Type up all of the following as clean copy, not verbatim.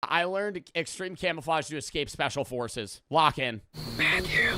I learned extreme camouflage to escape special forces. Lock in. Matthew.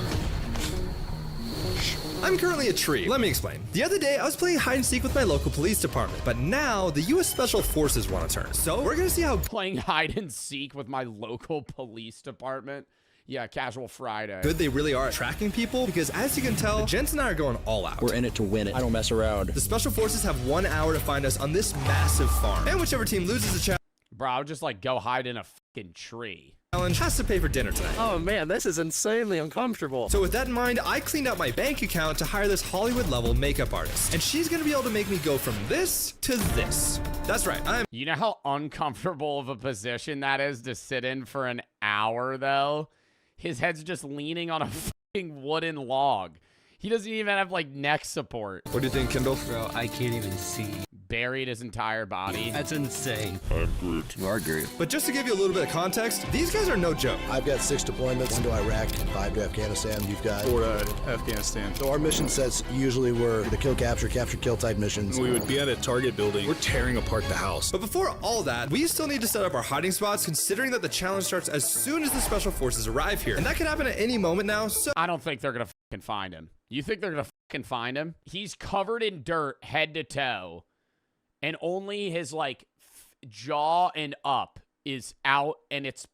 I'm currently a tree. Let me explain. The other day, I was playing hide and seek with my local police department, but now the U.S. Special Forces want to turn. So we're gonna see how Playing hide and seek with my local police department. Yeah, casual Friday. good they really are at tracking people, because as you can tell, the gents and I are going all out. We're in it to win it. I don't mess around. The Special Forces have 1 hour to find us on this massive farm, and whichever team loses the Bro, I would just like go hide in a fucking tree. challenge has to pay for dinner tonight. Oh man, this is insanely uncomfortable. So with that in mind, I cleaned out my bank account to hire this Hollywood-level makeup artist, and she's gonna be able to make me go from this to this. That's right, I'm You know how uncomfortable of a position that is to sit in for an hour, though? His head's just leaning on a fucking wooden log. He doesn't even have, like, neck support. What do you think, Kindle? Bro, I can't even see. Buried his entire body. That's insane. You are Groot. But just to give you a little bit of context, these guys are no joke. I've got 6 deployments, 1 to Iraq, 5 to Afghanistan. You've got 4 to Afghanistan. So our mission sets usually were the kill, capture, kill type missions. We would be at a target building. We're tearing apart the house. But before all that, we still need to set up our hiding spots, considering that the challenge starts as soon as the Special Forces arrive here. And that can happen at any moment now, so I don't think they're gonna fucking find him. You think they're gonna fucking find him? He's covered in dirt head to toe, and only his, like, jaw and up is out, and it's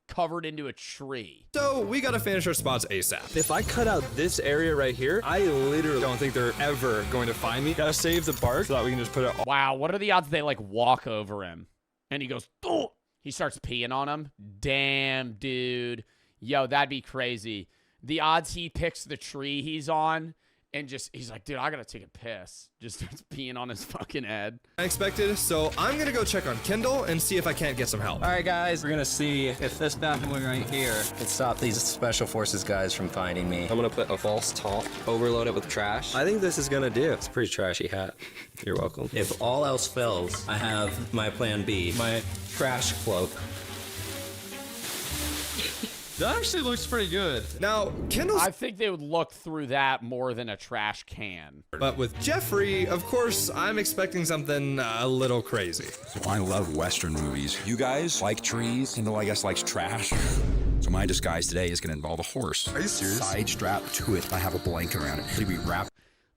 covered into a tree. we gotta finish our spots ASAP. If I cut out this area right here, I literally don't think they're ever going to find me. Gotta save the bark so that we can just put it all. Wow, what are the odds they, like, walk over him? And he goes, oh! He starts peeing on him. Damn, dude. Yo, that'd be crazy. The odds he picks the tree he's on and just, he's like, dude, I gotta take a piss. Just starts peeing on his fucking head. Unexpected, so I'm gonna go check on Kindle and see if I can't get some help. All right, guys, we're gonna see if this bad boy right here can stop these Special Forces guys from finding me. I'm gonna put a false top, overload it with trash. I think this is gonna do. It's a pretty trashy hat. You're welcome. If all else fails, I have my plan B, my trash cloak. That actually looks pretty good. Now, Kindle's I think they would look through that more than a trash can. but with Jeffrey, of course, I'm expecting something a little crazy. So I love Western movies. You guys like trees? Kindle, I guess, likes trash. So my disguise today is going to involve a horse. Are you serious? Side strap to it. I have a blanket around it. It'll be wrapped.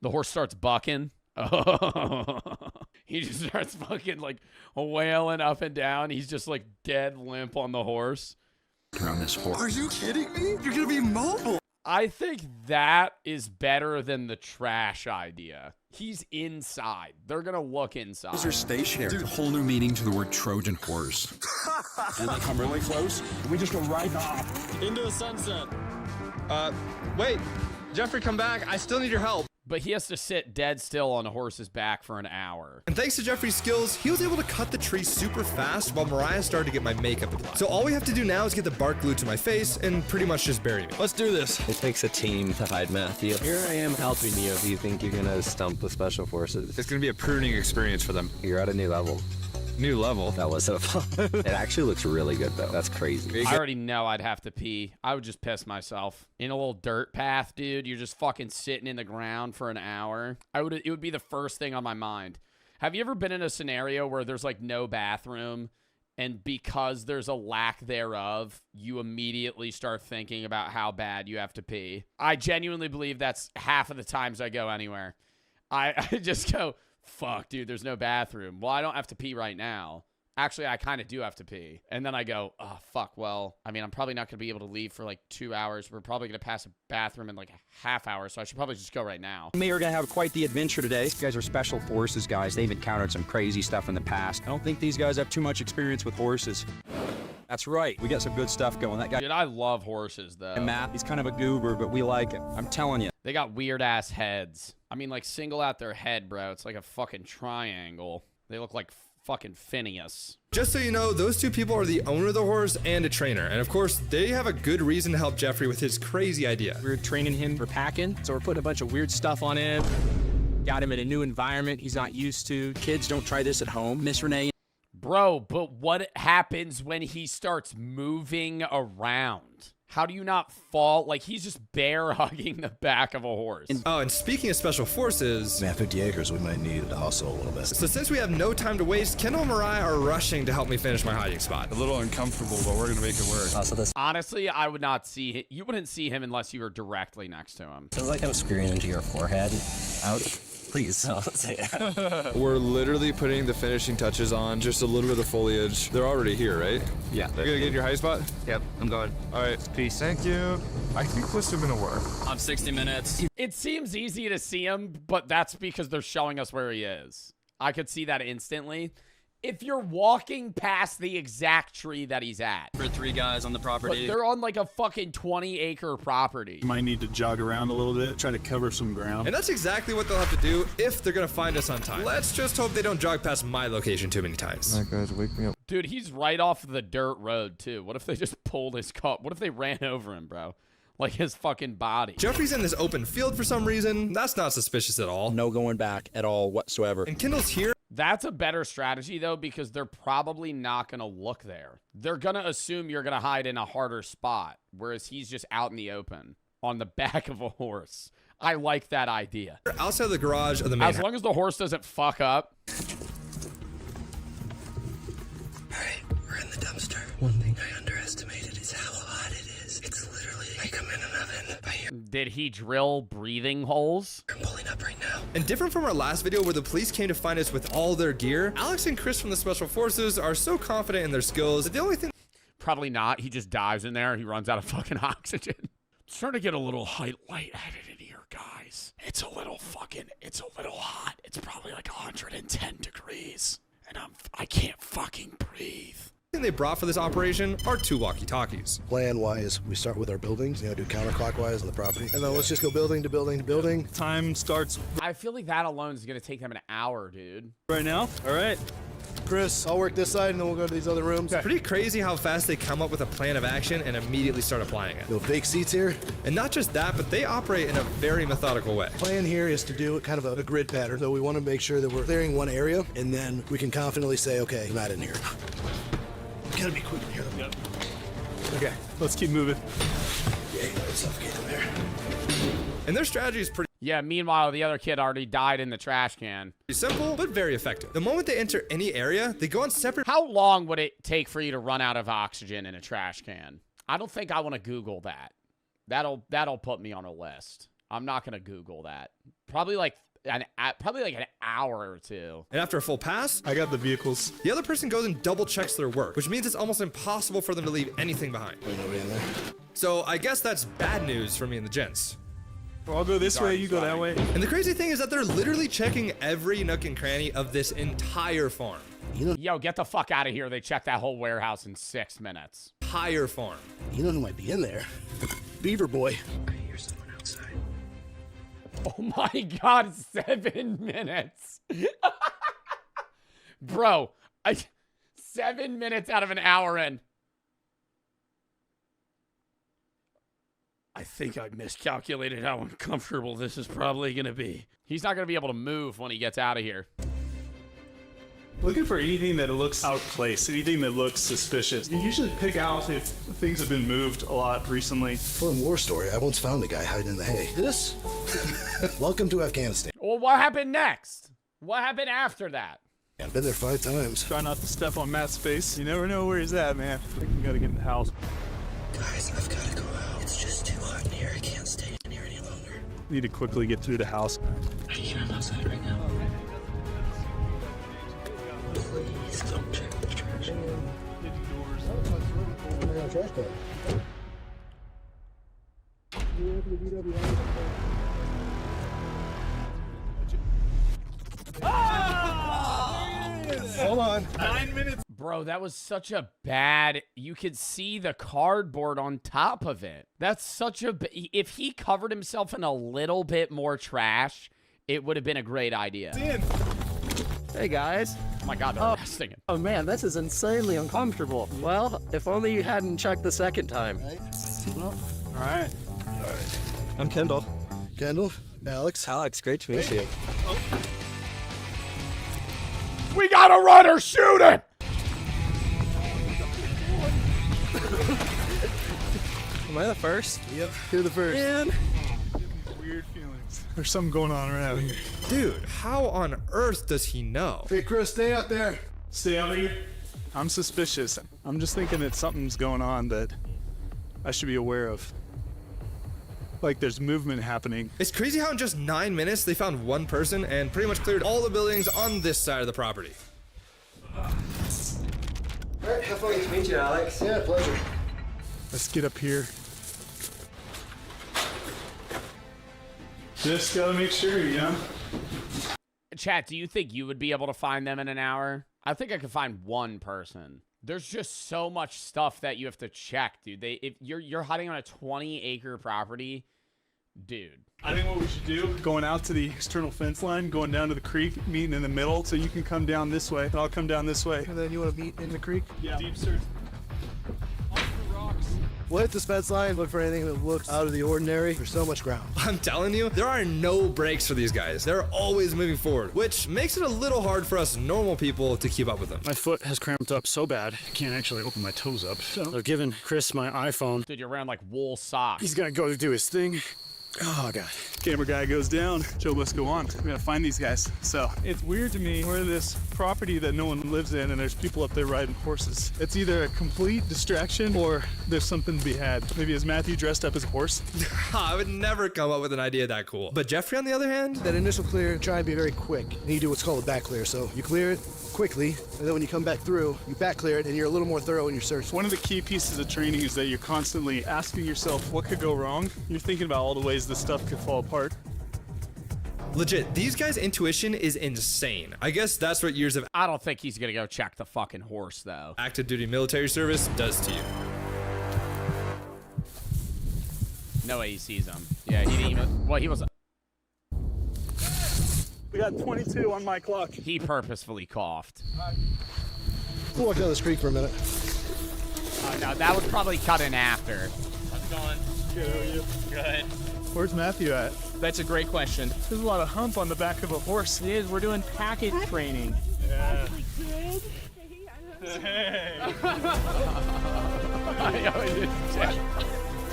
The horse starts bucking. He just starts fucking, like, wailing up and down. He's just, like, dead limp on the horse. Around this horse. Are you kidding me? You're gonna be mobile. I think that is better than the trash idea. He's inside. They're gonna look inside. These are stationary. There's a whole new meaning to the word Trojan horse. And they come really close, and we just go right off. Into the sunset. Wait, Jeffrey, come back. I still need your help. But he has to sit dead still on a horse's back for an hour. And thanks to Jeffrey's skills, he was able to cut the tree super fast while Mariah started to get my makeup applied. So all we have to do now is get the bark glued to my face and pretty much just bury me. Let's do this. It takes a team to hide Matthew. Here I am helping you if you think you're gonna stump the Special Forces. It's gonna be a pruning experience for them. You're at a new level. New level. That was so fun. It actually looks really good though. That's crazy. I already know I'd have to pee. I would just piss myself. In a little dirt path, dude, you're just fucking sitting in the ground for an hour. It would be the first thing on my mind. Have you ever been in a scenario where there's, like, no bathroom, and because there's a lack thereof, you immediately start thinking about how bad you have to pee? I genuinely believe that's half of the times I go anywhere. I just go, fuck, dude, there's no bathroom. Well, I don't have to pee right now. Actually, I kind of do have to pee. And then I go, oh, fuck, well, I mean, I'm probably not going to be able to leave for like 2 hours. We're probably going to pass a bathroom in like a half hour, so I should probably just go right now. We are going to have quite the adventure today. These guys are Special Forces guys. They've encountered some crazy stuff in the past. I don't think these guys have too much experience with horses. That's right. We got some good stuff going. That guy, Dude, I love horses, though. Matt, he's kind of a goober, but we like him. I'm telling you. They got weird-ass heads. I mean, like, single out their head, bro. It's like a fucking triangle. They look like fucking Phineas. Just so you know, those two people are the owner of the horse and a trainer. And of course, they have a good reason to help Jeffrey with his crazy idea. We're training him for packing, so we're putting a bunch of weird stuff on him. Got him in a new environment he's not used to. Kids, don't try this at home. Miss Renee. Bro, but what happens when he starts moving around? How do you not fall? Like, he's just bear hugging the back of a horse. Oh, and speaking of special forces, Man, 50 acres, we might need to hustle a little bit. so since we have no time to waste, Kendall and Mariah are rushing to help me finish my hiding spot. A little uncomfortable, but we're gonna make it work. So this Honestly, I would not see him. You wouldn't see him unless you were directly next to him. feels like I'm screaming into your forehead. Ouch. Please, don't say that. We're literally putting the finishing touches on, just a little bit of foliage. They're already here, right? Yeah. You're gonna get your high spot? Yep, I'm going. All right, peace. Thank you. I think this is gonna work. I'm 60 minutes. It seems easy to see him, but that's because they're showing us where he is. I could see that instantly. If you're walking past the exact tree that he's at. For 3 guys on the But property. they're on like a fucking 20-acre property. You might need to jog around a little bit, try to cover some ground. And that's exactly what they'll have to do if they're gonna find us on time. Let's just hope they don't jog past my location too many times. All right, guys, wake me up. Dude, he's right off the dirt road, too. What if they just pulled his cup? What if they ran over him, bro? Like his fucking body. Jeffrey's in this open field for some reason. That's not suspicious at all. No going back at all whatsoever. And Kendall's here. That's a better strategy, though, because they're probably not going to look there. They're going to assume you're going to hide in a harder spot, whereas he's just out in the open on the back of a horse. I like that idea. Outside of the garage of the main As long as the horse doesn't fuck up. Alright, we're in the dumpster. One thing I underestimated is how hot it is. It's literally like I'm in an oven. I hear Did he drill breathing holes? I'm pulling up right now. And different from our last video where the police came to find us with all their gear, Alex and Chris from the Special Forces are so confident in their skills that the only thing Probably not. He just dives in there. He runs out of fucking oxygen. It's starting to get a little lightheaded in here, guys. It's a little hot. It's probably like 110 degrees. And I can't fucking breathe. they brought for this operation are 2 walkie-talkies. Plan-wise, we start with our buildings, do counterclockwise on the property, and then let's just go building to building to building. Time starts I feel like that alone is going to take them an hour, dude. right now. All right. Chris, I'll work this side, and then we'll go to these other rooms. It's pretty crazy how fast they come up with a plan of action and immediately start applying it. No fake seats here. And not just that, but they operate in a very methodical way. Plan here is to do kind of a grid pattern. So we want to make sure that we're clearing one area, and then we can confidently say, okay, they're not in here. Gotta be quick in here. Yep. Okay, let's keep moving. Yeah, let suffocate in there. And their strategy is pretty Yeah, meanwhile, the other kid already died in the trash can. simple, but very effective. The moment they enter any area, they go on separate... How long would it take for you to run out of oxygen in a trash can? I don't think I want to Google that. That'll put me on a list. I'm not going to Google that. Probably like an hour or two. And after a full pass, I got the vehicles. the other person goes and double checks their work, which means it's almost impossible for them to leave anything behind. Nobody in there. So I guess that's bad news for me and the gents. Well, I'll go this way, you go that way. And the crazy thing is that they're literally checking every nook and cranny of this entire farm. Yo, get the fuck out of here. They checked that whole warehouse in 6 minutes. Entire farm. You know who might be in there? Beaver Boy. I hear someone outside. Oh my God, 7 minutes. Bro, 7 minutes out of an hour in. I think I miscalculated how uncomfortable this is probably going to be. He's not going to be able to move when he gets out of here. Looking for anything that looks out of place, anything that looks suspicious. You usually pick out if things have been moved a lot recently. Fun war story. I once found a guy hiding in the hay. This? Welcome to Afghanistan. Well, what happened next? What happened after that? I've been there 5 times. Try not to step on Matt's face. You never know where he's at, man. I think we gotta get in the house. Guys, I've gotta go out. It's just too hot in here. I can't stay in here any longer. Need to quickly get through the house. I hear him outside right now. Please don't check the trash. Hold on. 9 minutes. Bro, that was such a bad... You could see the cardboard on top of it. That's such a... If he covered himself in a little bit more trash, it would have been a great idea. Hey guys. Oh my God, they're arresting him. Oh man, this is insanely uncomfortable. Well, if only you hadn't checked the second time. All right. I'm Kendall. Kendall, Alex. Alex, great to meet you. We gotta run or shoot him! Am I the first? Yep, you're the first. Man. Weird feelings. There's something going on around here. Dude, how on earth does he know? Hey, Chris, stay out there. Stay out of here. I'm suspicious. I'm just thinking that something's going on that I should be aware of. Like there's movement happening. It's crazy how in just 9 minutes they found one person and pretty much cleared all the buildings on this side of the property. All right, have fun. Nice to meet you, Alex. Yeah, pleasure. Let's get up here. Just gotta make sure, you know? Chat, do you think you would be able to find them in an hour? I think I could find one person. There's just so much stuff that you have to check, dude. If you're hiding on a 20-acre property, dude. I think what we should do, going out to the external fence line, going down to the creek, meeting in the middle, so you can come down this way, and I'll come down this way. And then you want to meet in the creek? Yeah. Deep search. Off the rocks. We'll hit this fence line, look for anything that looks out of the ordinary. There's so much ground. I'm telling you, there are no breaks for these guys. They're always moving forward, which makes it a little hard for us normal people to keep up with them. My foot has cramped up so bad, I can't actually open my toes up. So I've given Chris my iPhone. Dude, you're wearing like wool socks. He's gonna go do his thing. Oh, God. Camera guy goes down. Joe, let's go on. We gotta find these guys. So it's weird to me. We're in this property that no one lives in, and there's people up there riding horses. It's either a complete distraction or there's something to be had. Maybe is Matthew dressed up as a horse? I would never come up with an idea that cool. But Jeffrey, on the other hand, That initial clear, try and be very quick. And you do what's called a back clear. So you clear it quickly, and then when you come back through, you back clear it, and you're a little more thorough in your search. One of the key pieces of training is that you're constantly asking yourself what could go wrong. You're thinking about all the ways this stuff could fall apart. legit, these guys' intuition is insane. I guess that's what years of I don't think he's gonna go check the fucking horse, though. active duty military service does to you. No way he sees him. Yeah, he didn't even... Well, he was... We got 22 on my clock. He purposefully coughed. We'll walk down this creek for a minute. Oh, no, that was probably cut in after. How's it going? Good, how are you? Good. Where's Matthew at? That's a great question. There's a lot of hump on the back of a horse. It is. We're doing packet training. Yeah.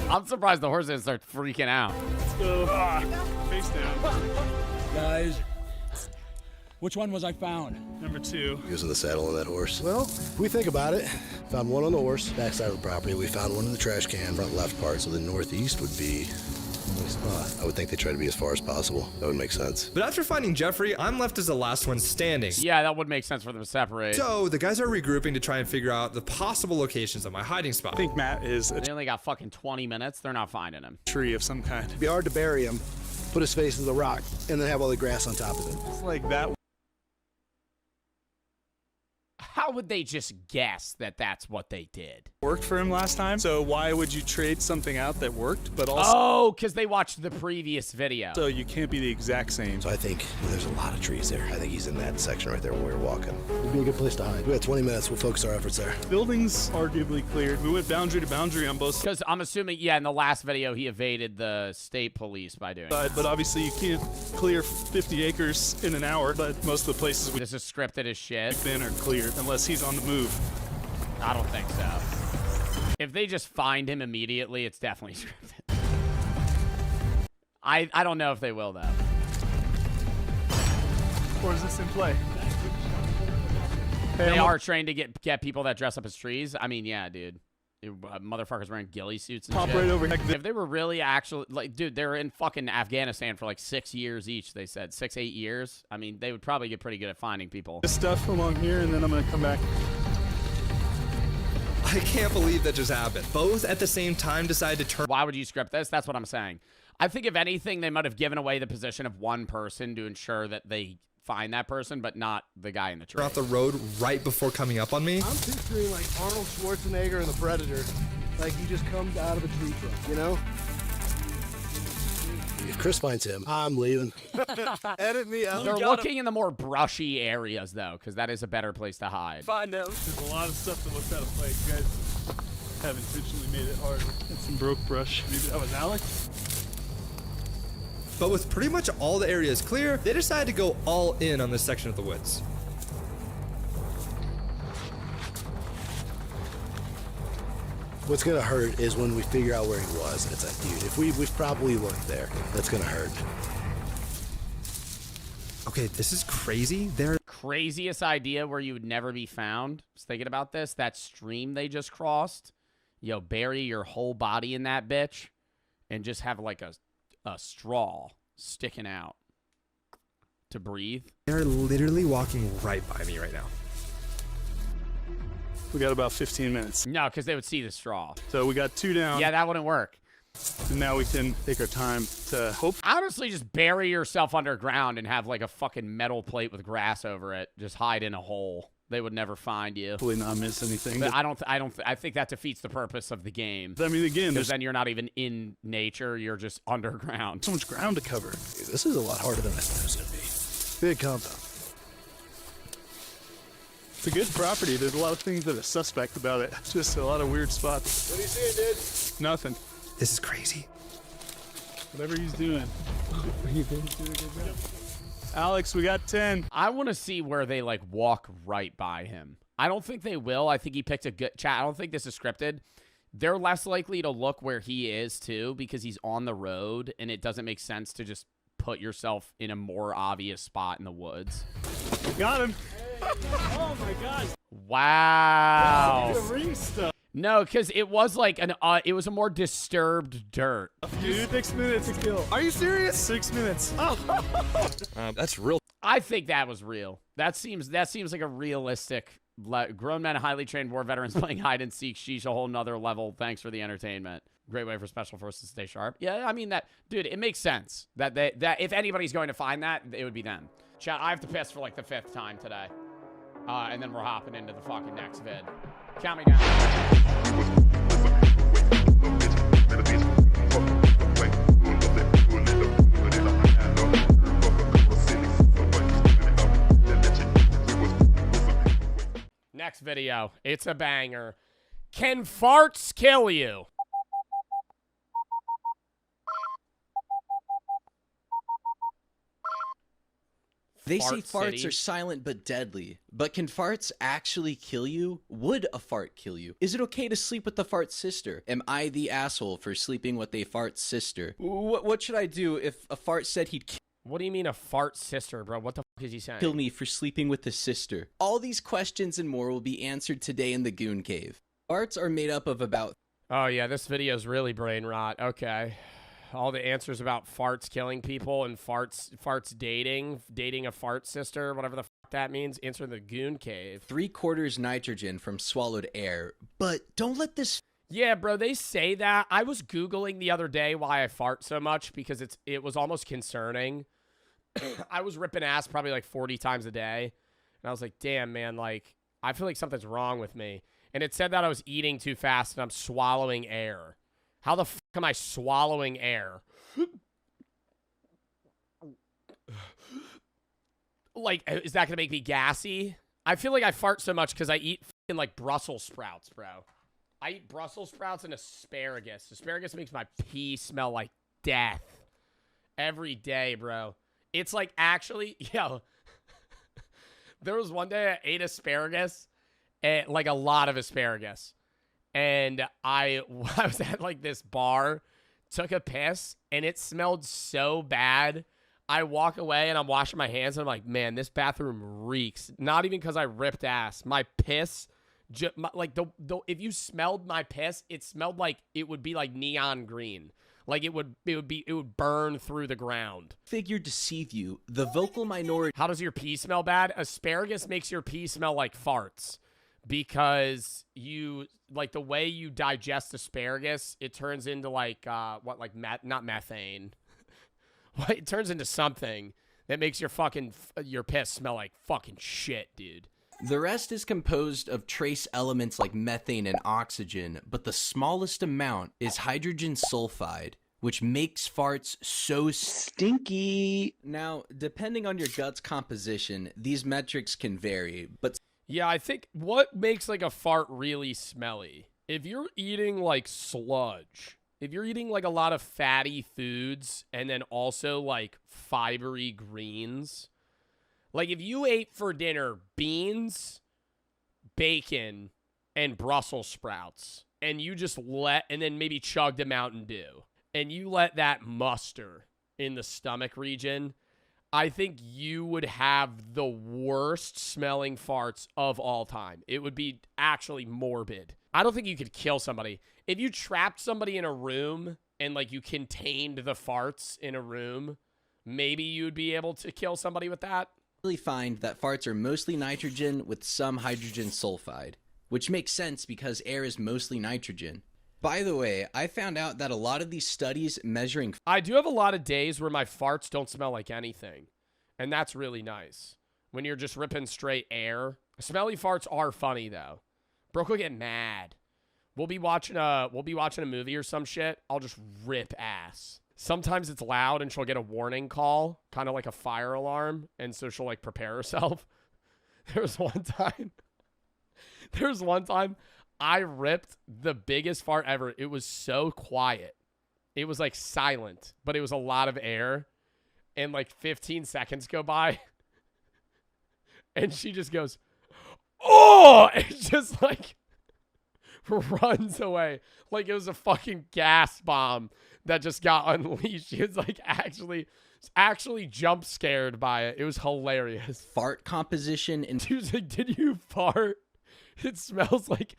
I'm surprised the horse didn't start freaking out. Let's go. Face down. Guys, which one was I found? Number 2. He was in the saddle on that horse. Well, if we think about it, found one on the horse, backside of the property. We found one in the trash can, front left part. So the northeast would be my spot. I would think they try to be as far as possible. That would make sense. But after finding Jeffrey, I'm left as the last one standing. Yeah, that would make sense for them to separate. So the guys are regrouping to try and figure out the possible locations of my hiding spot. I think Matt is a They only got fucking 20 minutes. They're not finding him. tree of some kind. It'd be hard to bury him, put his face to the rock, and then have all the grass on top of it. It's like that. How would they just guess that that's what they did? Worked for him last time, so why would you trade something out that worked, but also Oh, because they watched the previous video. so you can't be the exact same. So I think there's a lot of trees there. I think he's in that section right there where we were walking. It'd be a good place to hide. We got 20 minutes. We'll focus our efforts there. Buildings arguably cleared. We went boundary to boundary on both sides, Because I'm assuming, yeah, in the last video, he evaded the state police by doing it. but obviously you can't clear 50 acres in an hour, but most of the places we've This is scripted as shit. been are cleared, unless he's on the move. I don't think so. If they just find him immediately, it's definitely scripted. I don't know if they will, though. Or is this in play? They are trained to get people that dress up as trees. I mean, yeah, dude. Motherfuckers wearing ghillie suits and Pop shit. right over here. If they were really actually, like, dude, they were in fucking Afghanistan for like 6 years each, they said. 6-8 years. I mean, they would probably get pretty good at finding people. This stuff along here, and then I'm gonna come back. I can't believe that just happened. Both at the same time decide to turn Why would you script this? That's what I'm saying. I think if anything, they might have given away the position of one person to ensure that they find that person, but not the guy in the tree. off the road right before coming up on me. I'm picturing like Arnold Schwarzenegger in The Predator. Like he just comes out of a tree trunk, you know? If Chris finds him, I'm leaving. Edit me out. They're looking in the more brushy areas, though, because that is a better place to hide. Find him. There's a lot of stuff that looks out of place. You guys have intentionally made it hard. And some broke brush. Maybe that was Alex? But with pretty much all the areas clear, they decided to go all in on this section of the woods. What's gonna hurt is when we figure out where he was. It's like, dude, if we've probably looked there, that's gonna hurt. Okay, this is crazy. They're Craziest idea where you would never be found. I was thinking about this. That stream they just crossed. Yo, bury your whole body in that bitch and just have like a straw sticking out to breathe. They're literally walking right by me right now. We got about 15 minutes. No, because they would see the straw. So we got 2 down. Yeah, that wouldn't work. And now we can take our time to hope. Honestly, just bury yourself underground and have like a fucking metal plate with grass over it. Just hide in a hole. They would never find you. Hopefully not miss anything. But I think that defeats the purpose of the game. I mean, again, because then you're not even in nature. You're just underground. So much ground to cover. Dude, this is a lot harder than I thought it was gonna be. Big compound. It's a good property. There's a lot of things that are suspect about it. Just a lot of weird spots. What are you seeing, dude? Nothing. This is crazy. Whatever he's doing. He's doing a good job. Alex, we got 10. I want to see where they like walk right by him. I don't think they will. I think he picked a good chat. I don't think this is scripted. They're less likely to look where he is too because he's on the road and it doesn't make sense to just put yourself in a more obvious spot in the woods. Got him. Oh my God. Wow. The ring stuff. No, because it was like it was a more disturbed dirt. Dude, 6 minutes to kill. Are you serious? 6 minutes. Oh. That's real. I think that was real. That seems like a realistic. Grown men, highly trained war veterans playing hide and seek. Sheesh, a whole nother level. Thanks for the entertainment. Great way for special forces to stay sharp. Yeah, I mean that, dude. It makes sense that if anybody's going to find that, it would be them. Chat. I have to piss for like the 5th time today, and then we're hopping into the fucking next vid. Count me down. Next video. It's a banger. Can farts kill you? They say Fart farts City. are silent but deadly. But can farts actually kill you? Would a fart kill you? Is it okay to sleep with the fart's sister? Am I the asshole for sleeping with a fart's sister? What should I do if a fart said he'd What do you mean a fart sister, bro? What the fuck is he saying? kill me for sleeping with his sister? All these questions and more will be answered today in the Goon Cave. Farts are made up of about... Oh, yeah, this video's really brain rot. Okay. All the answers about farts killing people and farts dating a fart sister, whatever the fuck that means. Answer the Goon Cave. 3/4 nitrogen from swallowed air. But don't let this... Yeah, bro, they say that. I was Googling the other day why I fart so much because it was almost concerning. I was ripping ass probably like 40 times a day. And I was like, damn, man, like, I feel like something's wrong with me. And it said that I was eating too fast and I'm swallowing air. How the fuck am I swallowing air? Like, is that going to make me gassy? I feel like I fart so much because I eat fucking like Brussels sprouts, bro. I eat Brussels sprouts and asparagus. Asparagus makes my pee smell like death. Every day, bro. It's like actually, yo. There was one day I ate asparagus, and like a lot of asparagus. And I was at like this bar, took a piss, and it smelled so bad. I walk away and I'm washing my hands and I'm like, man, this bathroom reeks. Not even because I ripped ass. My piss, like if you smelled my piss, it smelled like it would be like neon green. Like it would burn through the ground. Figure deceive you. The vocal minority. How does your pee smell bad? Asparagus makes your pee smell like farts. Because you, like, the way you digest asparagus, it turns into, like, not methane. It turns into something that makes your piss smell like fucking shit, dude. The rest is composed of trace elements like methane and oxygen, but the smallest amount is hydrogen sulfide, which makes farts so stinky. Now, depending on your gut's composition, these metrics can vary, but... Yeah, I think what makes like a fart really smelly? If you're eating like sludge, if you're eating like a lot of fatty foods and then also like fibery greens, like if you ate for dinner beans, bacon, and Brussels sprouts, and you just and then maybe chugged a Mountain Dew, and you let that muster in the stomach region, I think you would have the worst smelling farts of all time. It would be actually morbid. I don't think you could kill somebody. If you trapped somebody in a room and like you contained the farts in a room, maybe you'd be able to kill somebody with that. Really find that farts are mostly nitrogen with some hydrogen sulfide, which makes sense because air is mostly nitrogen. By the way, I found out that a lot of these studies measuring... I do have a lot of days where my farts don't smell like anything, and that's really nice. When you're just ripping straight air. Smelly farts are funny, though. Brooke will get mad. We'll be watching a movie or some shit. I'll just rip ass. Sometimes it's loud and she'll get a warning call, kind of like a fire alarm, and so she'll like prepare herself. There was one time I ripped the biggest fart ever. It was so quiet. It was like silent, but it was a lot of air. And like 15 seconds go by and she just goes, "Oh!" And just like runs away like it was a fucking gas bomb that just got unleashed. She was like actually jump scared by it. It was hilarious. Fart composition and she was like, "Did you fart? It smells like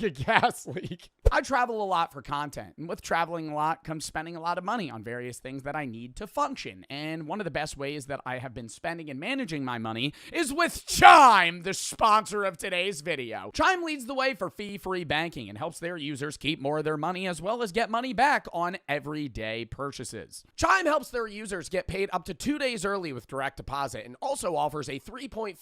a gas leak." I travel a lot for content, and with traveling a lot comes spending a lot of money on various things that I need to function. And one of the best ways that I have been spending and managing my money is with Chime, the sponsor of today's video. Chime leads the way for fee-free banking and helps their users keep more of their money as well as get money back on everyday purchases. Chime helps their users get paid up to 2 days early with direct deposit and also offers a 3.5%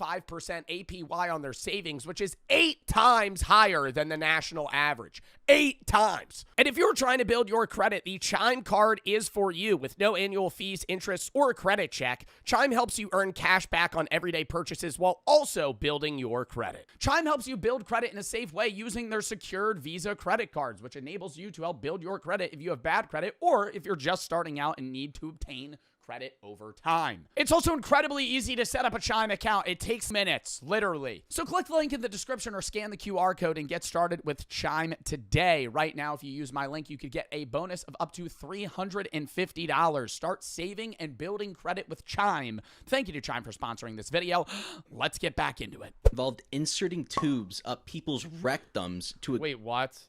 APY on their savings, which is 8 times higher than the national average. 8 times. And if you're trying to build your credit, the Chime card is for you. With no annual fees, interest, or a credit check, Chime helps you earn cash back on everyday purchases while also building your credit. Chime helps you build credit in a safe way using their secured Visa credit cards, which enables you to help build your credit if you have bad credit or if you're just starting out and need to obtain credit over time. It's also incredibly easy to set up a Chime account. It takes minutes, literally. So click the link in the description or scan the QR code and get started with Chime today. Right now, if you use my link, you could get a bonus of up to $350. Start saving and building credit with Chime. Thank you to Chime for sponsoring this video. Let's get back into it. Involved inserting tubes up people's rectums to... Wait, what?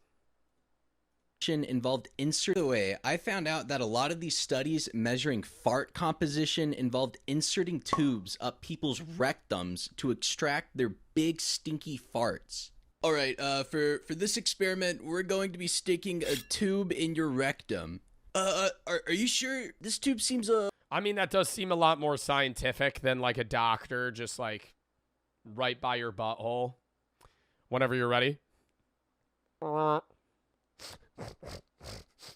Involved insert away. I found out that a lot of these studies measuring fart composition involved inserting tubes up people's rectums to extract their big stinky farts. All right, for this experiment, we're going to be sticking a tube in your rectum. Are you sure? This tube seems I mean, that does seem a lot more scientific than like a doctor just like right by your butthole. Whenever you're ready.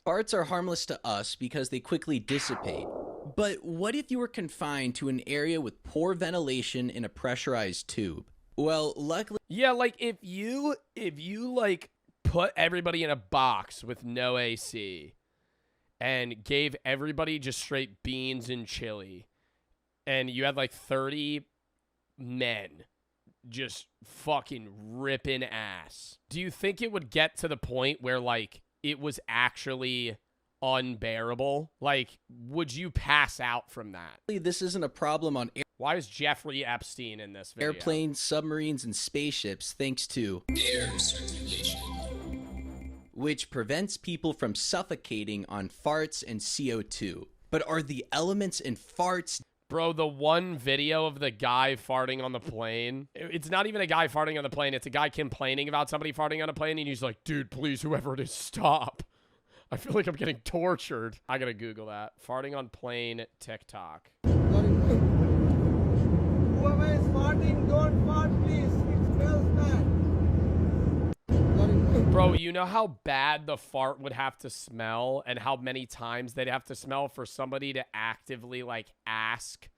Farts are harmless to us because they quickly dissipate. But what if you were confined to an area with poor ventilation in a pressurized tube? Well, luckily... Yeah, like if you like put everybody in a box with no AC and gave everybody just straight beans and chili and you had like 30 men just fucking ripping ass, do you think it would get to the point where like it was actually unbearable? Like, would you pass out from that? This isn't a problem on air. Why is Jeffrey Epstein in this video? Airplanes, submarines, and spaceships thanks to air circulation, which prevents people from suffocating on farts and CO2. But are the elements in farts... Bro, the one video of the guy farting on the plane, it's not even a guy farting on the plane. It's a guy complaining about somebody farting on a plane, and he's like, "Dude, please, whoever it is, stop. I feel like I'm getting tortured." I gotta Google that. Farting on plane TikTok. Whoever is farting, don't fart, please. It smells bad. Bro, you know how bad the fart would have to smell and how many times they'd have to smell for somebody to actively, like, ask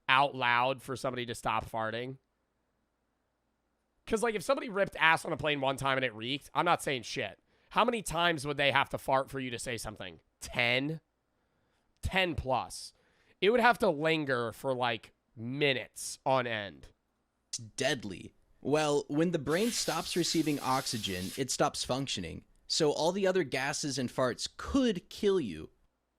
out loud for somebody to stop farting? Because, like, if somebody ripped ass on a plane one time and it reeked, I'm not saying shit. How many times would they have to fart for you to say something? 10? 10 plus. It would have to linger for, like, minutes on end. It's deadly. Well, when the brain stops receiving oxygen, it stops functioning. So all the other gases and farts could kill you.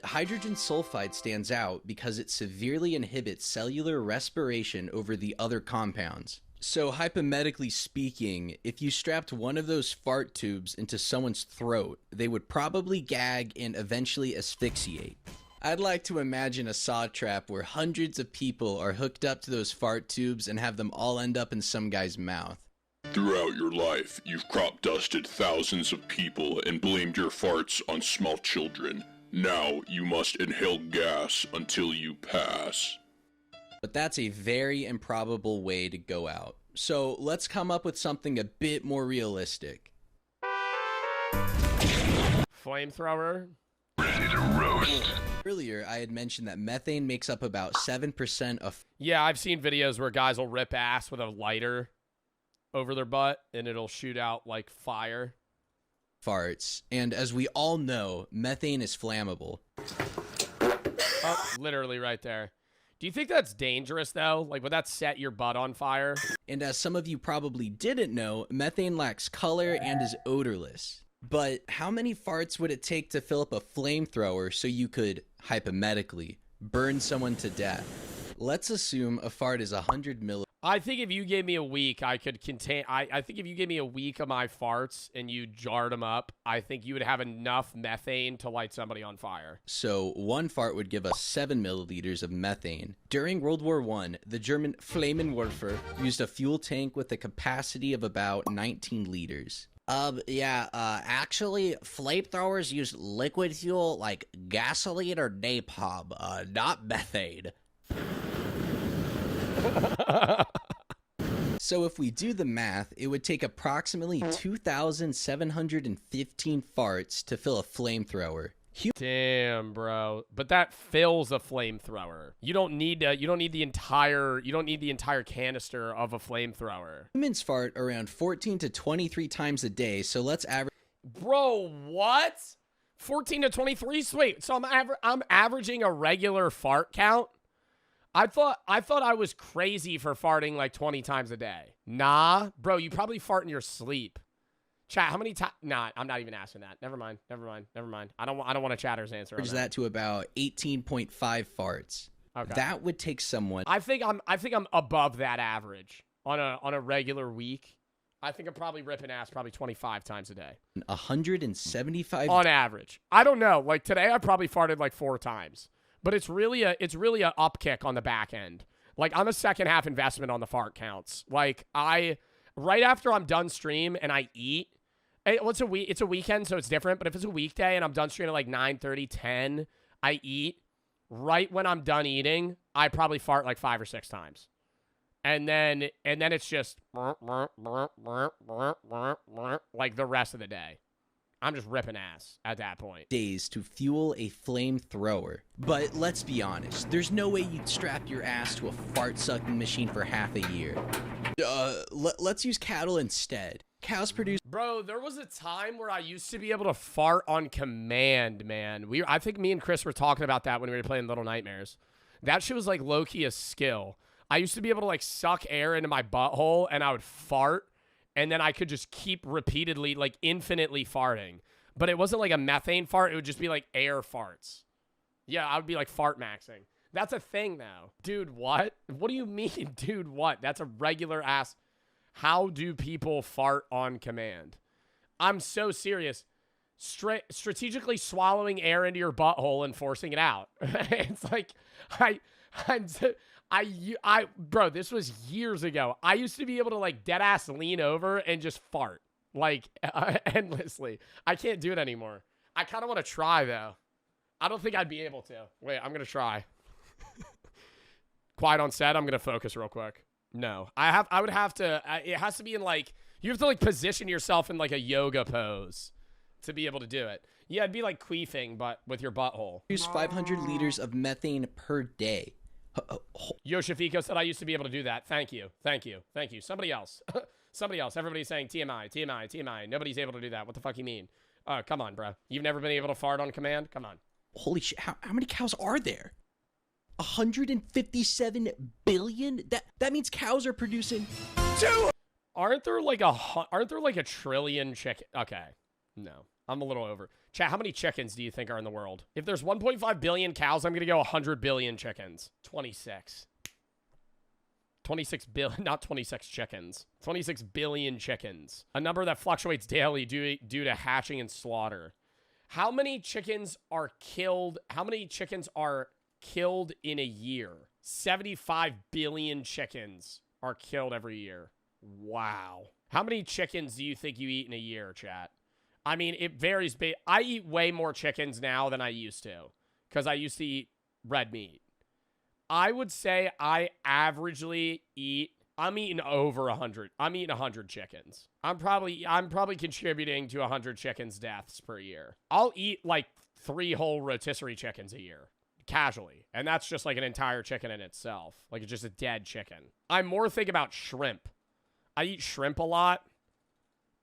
Hydrogen sulfide stands out because it severely inhibits cellular respiration over the other compounds. So hypothetically speaking, if you strapped one of those fart tubes into someone's throat, they would probably gag and eventually asphyxiate. I'd like to imagine a saw trap where hundreds of people are hooked up to those fart tubes and have them all end up in some guy's mouth. Throughout your life, you've crop dusted thousands of people and blamed your farts on small children. Now you must inhale gas until you pass. But that's a very improbable way to go out. So let's come up with something a bit more realistic. Flamethrower. Ready to roast. Earlier, I had mentioned that methane makes up about 7% of... Yeah, I've seen videos where guys will rip ass with a lighter over their butt and it'll shoot out like fire. Farts. And as we all know, methane is flammable. Oh, literally right there. Do you think that's dangerous, though? Like, would that set your butt on fire? And as some of you probably didn't know, methane lacks color and is odorless. But how many farts would it take to fill up a flamethrower so you could, hypothetically, burn someone to death? Let's assume a fart is 100 milliliters. I think if you gave me a week, I could contain... I think if you gave me a week of my farts and you jarred them up, I think you would have enough methane to light somebody on fire. So one fart would give us 7 milliliters of methane. During World War I, the German Flammenwerfer used a fuel tank with a capacity of about 19 liters. Actually, flamethrowers use liquid fuel like gasoline or napalm, not methane. So if we do the math, it would take approximately 2,715 farts to fill a flamethrower. Damn, bro. But that fills a flamethrower. You don't need the entire canister of a flamethrower. Humans fart around 14 to 23 times a day, so let's average. Bro, what? 14 to 23? Wait, so I'm averaging a regular fart count? I thought I was crazy for farting like 20 times a day. Nah, bro, you probably fart in your sleep. Chat, how many times? Nah, I'm not even asking that. Never mind. I don't want a chatter's answer. Average that to about 18.5 farts. Okay. That would take someone. I think I'm above that average on a regular week. I think I'm probably ripping ass probably 25 times a day. 175 on average. I don't know. Like today, I probably farted like 4 times. But it's really a upkick on the back end. Like I'm a second half investment on the fart counts. Like right after I'm done stream and I eat. It's a weekend, so it's different. But if it's a weekday and I'm done streaming at like 9:30, 10, I eat. Right when I'm done eating, I probably fart like 5 or 6 times. And then it's just like the rest of the day. I'm just ripping ass at that point. Days to fuel a flamethrower. But let's be honest, there's no way you'd strap your ass to a fart-sucking machine for half a year. Let's use cattle instead. Cows produce... Bro, there was a time where I used to be able to fart on command, man. I think me and Chris were talking about that when we were playing Little Nightmares. That shit was like low-key a skill. I used to be able to like suck air into my butthole and I would fart. And then I could just keep repeatedly, like, infinitely farting. But it wasn't like a methane fart. It would just be, like, air farts. Yeah, I would be, like, fart maxing. That's a thing now. Dude, what? What do you mean, dude, what? That's a regular ass. How do people fart on command? I'm so serious. Strategically swallowing air into your butthole and forcing it out. It's like, bro, this was years ago. I used to be able to like dead ass lean over and just fart like endlessly. I can't do it anymore. I kind of want to try though. I don't think I'd be able to. Wait, I'm going to try. Quiet on set. I'm going to focus real quick. No, I would have to, it has to be in like, you have to like position yourself in like a yoga pose to be able to do it. Yeah, it'd be like queefing, but with your butthole. Use 500 liters of methane per day. Yoshifiko said I used to be able to do that. Thank you. Somebody else. Everybody's saying TMI. Nobody's able to do that. What the fuck you mean? Come on, bro. You've never been able to fart on command? Come on. Holy shit. How many cows are there? 157 billion? That means cows are producing Aren't there like a trillion chicken? Okay. No. I'm a little over. Chat, how many chickens do you think are in the world? If there's 1.5 billion cows, I'm going to go 100 billion chickens. 26. 26 billion, not 26 chickens. 26 billion chickens. A number that fluctuates daily due to hatching and slaughter. How many chickens are killed? How many chickens are killed in a year? 75 billion chickens are killed every year. Wow. How many chickens do you think you eat in a year, chat? I mean, it varies. I eat way more chickens now than I used to because I used to eat red meat. I would say I averagely I'm eating over 100. I'm eating 100 chickens. I'm probably contributing to 100 chickens deaths per year. I'll eat like 3 whole rotisserie chickens a year. Casually. And that's just like an entire chicken in itself. Like it's just a dead chicken. I'm more thinking about shrimp. I eat shrimp a lot.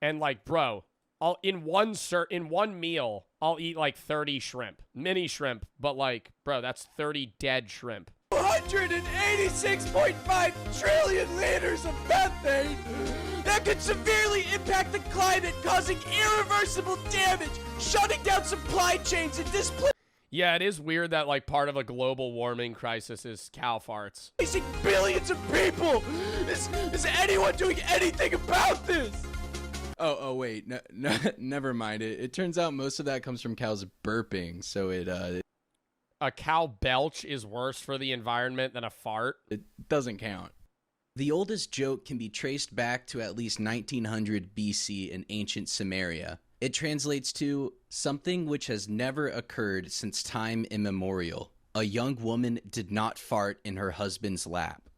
And like, bro, in one meal, I'll eat like 30 shrimp. Mini shrimp, but like, bro, that's 30 dead shrimp. 186.5 trillion liters of methane that could severely impact the climate, causing irreversible damage, shutting down supply chains and displacing Yeah, it is weird that like part of a global warming crisis is cow farts. billions of people. Is anyone doing anything about this? Oh, wait. No, never mind. It turns out most of that comes from cows burping, so A cow belch is worse for the environment than a fart? It doesn't count. The oldest joke can be traced back to at least 1900 BC in ancient Samaria. It translates to something which has never occurred since time immemorial. A young woman did not fart in her husband's lap.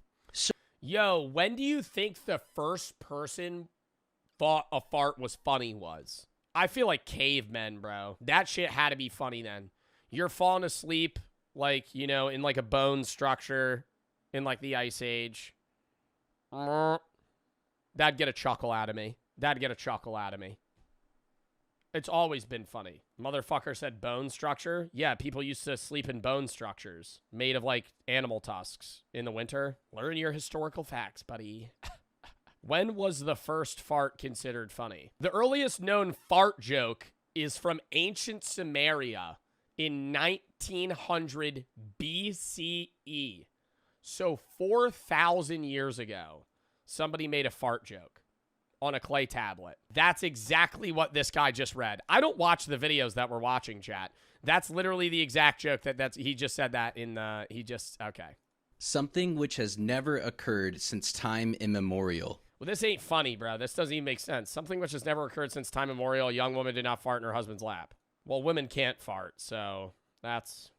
Yo, when do you think the first person thought a fart was funny was? I feel like cavemen, bro. That shit had to be funny then. You're falling asleep, like, you know, in like a bone structure in like the Ice Age. That'd get a chuckle out of me. It's always been funny. Motherfucker said bone structure. Yeah, people used to sleep in bone structures made of like animal tusks in the winter. Learn your historical facts, buddy. When was the first fart considered funny? The earliest known fart joke is from ancient Samaria in 1900 BCE. So 4,000 years ago, somebody made a fart joke on a clay tablet. That's exactly what this guy just read. I don't watch the videos that we're watching, chat. That's literally the exact joke he just said that in the, okay. Something which has never occurred since time immemorial. Well, this ain't funny, bro. This doesn't even make sense. Something which has never occurred since time immemorial. A young woman did not fart in her husband's lap. Well, women can't fart, so that's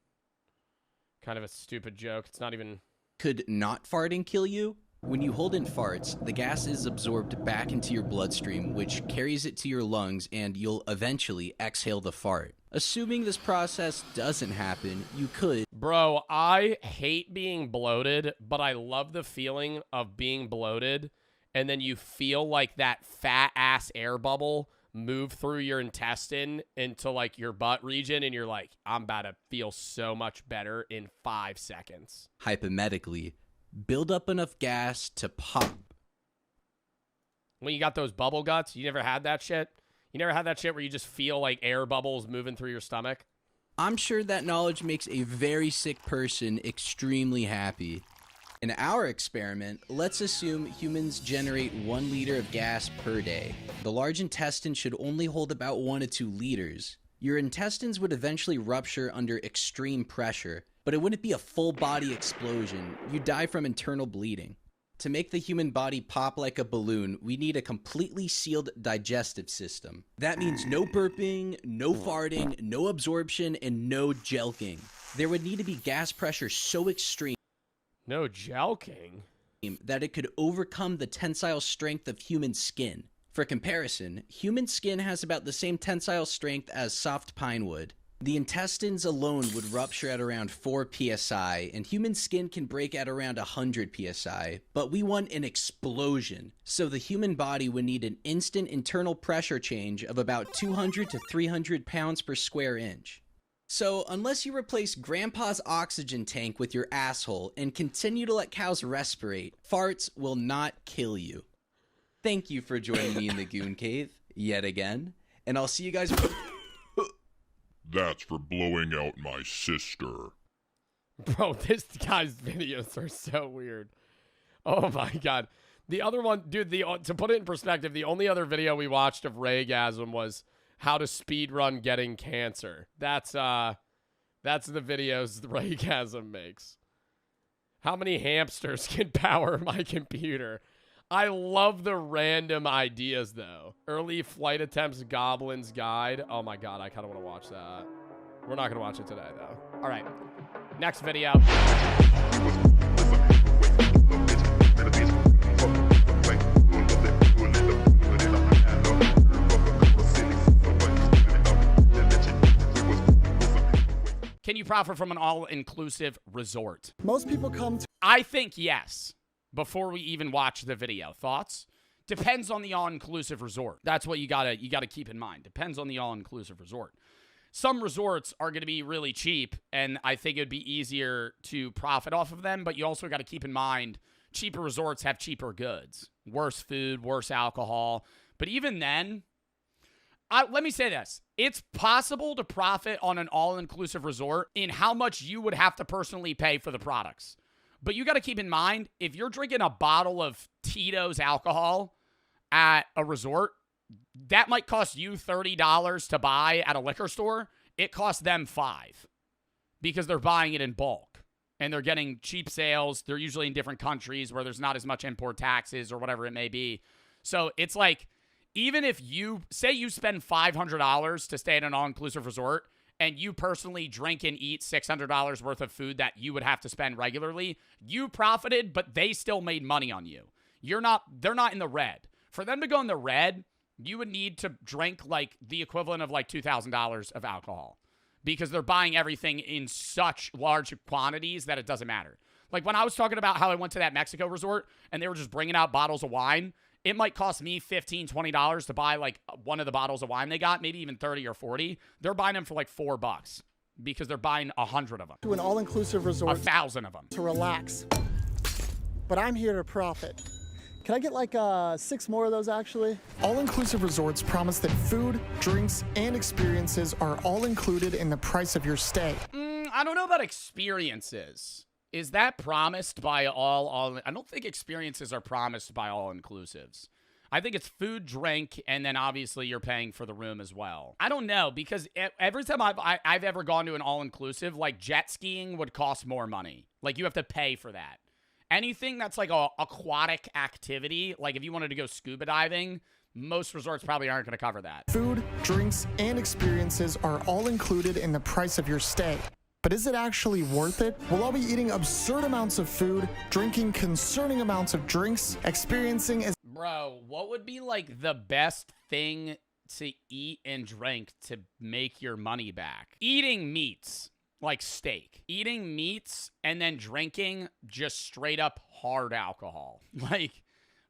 kind of a stupid joke. It's not even... Could not farting kill you? When you hold in farts, the gas is absorbed back into your bloodstream, which carries it to your lungs, and you'll eventually exhale the fart. Assuming this process doesn't happen, you could... Bro, I hate being bloated, but I love the feeling of being bloated, and then you feel like that fat-ass air bubble move through your intestine into, like, your butt region, and you're like, I'm about to feel so much better in 5 seconds. Hypothetically, build up enough gas to pop. When you got those bubble guts, you never had that shit? You never had that shit where you just feel like air bubbles moving through your stomach? I'm sure that knowledge makes a very sick person extremely happy. In our experiment, let's assume humans generate 1 liter of gas per day. The large intestine should only hold about 1 to 2 liters. Your intestines would eventually rupture under extreme pressure, but it wouldn't be a full body explosion. You'd die from internal bleeding. To make the human body pop like a balloon, we need a completely sealed digestive system. That means no burping, no farting, no absorption, and no jelking. There would need to be gas pressure so extreme No jelking? that it could overcome the tensile strength of human skin. For comparison, human skin has about the same tensile strength as soft pine wood. The intestines alone would rupture at around 4 psi, and human skin can break at around 100 psi, but we want an explosion. So the human body would need an instant internal pressure change of about 200 to 300 pounds per square inch. So unless you replace grandpa's oxygen tank with your asshole and continue to let cows respirate, farts will not kill you. Thank you for joining me in the Goon Cave yet again, and I'll see you guys. That's for blowing out my sister. Bro, this guy's videos are so weird. Oh my god. The other one, dude, to put it in perspective, the only other video we watched of Raygasm was how to speedrun getting cancer. That's the videos Raygasm makes. How many hamsters can power my computer? I love the random ideas, though. Early flight attempts Goblin's Guide. Oh my god, I kind of want to watch that. We're not going to watch it today, though. All right. Next video. Can you profit from an all-inclusive resort? Most people come to... I think yes, before we even watch the video. Thoughts? Depends on the all-inclusive resort. That's what you gotta keep in mind. Depends on the all-inclusive resort. Some resorts are going to be really cheap, and I think it would be easier to profit off of them, but you also got to keep in mind cheaper resorts have cheaper goods. Worse food, worse alcohol. But even then... let me say this. It's possible to profit on an all-inclusive resort in how much you would have to personally pay for the products. But you got to keep in mind, if you're drinking a bottle of Tito's alcohol at a resort, that might cost you $30 to buy at a liquor store. It costs them $5 because they're buying it in bulk. And they're getting cheap sales. They're usually in different countries where there's not as much import taxes or whatever it may be. So it's like... even if you, say you spend $500 to stay at an all-inclusive resort and you personally drink and eat $600 worth of food that you would have to spend regularly, you profited, but they still made money on you. They're not in the red. For them to go in the red, you would need to drink like the equivalent of like $2,000 of alcohol because they're buying everything in such large quantities that it doesn't matter. Like when I was talking about how I went to that Mexico resort and they were just bringing out bottles of wine, it might cost me $15, $20 to buy like one of the bottles of wine they got, maybe even 30 or 40. They're buying them for like $4 because they're buying 100 of them. To an all-inclusive resort. 1,000 of them. To relax. But I'm here to profit. Can I get like 6 more of those actually? All-inclusive resorts promise that food, drinks, and experiences are all included in the price of your stay. I don't know about experiences. Is that promised by all? I don't think experiences are promised by all-inclusives. I think it's food, drink, and then obviously you're paying for the room as well. I don't know, because every time I've ever gone to an all-inclusive, like jet skiing would cost more money. Like you have to pay for that. Anything that's like a aquatic activity, like if you wanted to go scuba diving, most resorts probably aren't going to cover that. Food, drinks, and experiences are all included in the price of your stay. But is it actually worth it? We'll all be eating absurd amounts of food, drinking concerning amounts of drinks, experiencing as... Bro, what would be like the best thing to eat and drink to make your money back? Eating meats, like steak. Eating meats and then drinking just straight up hard alcohol. Like,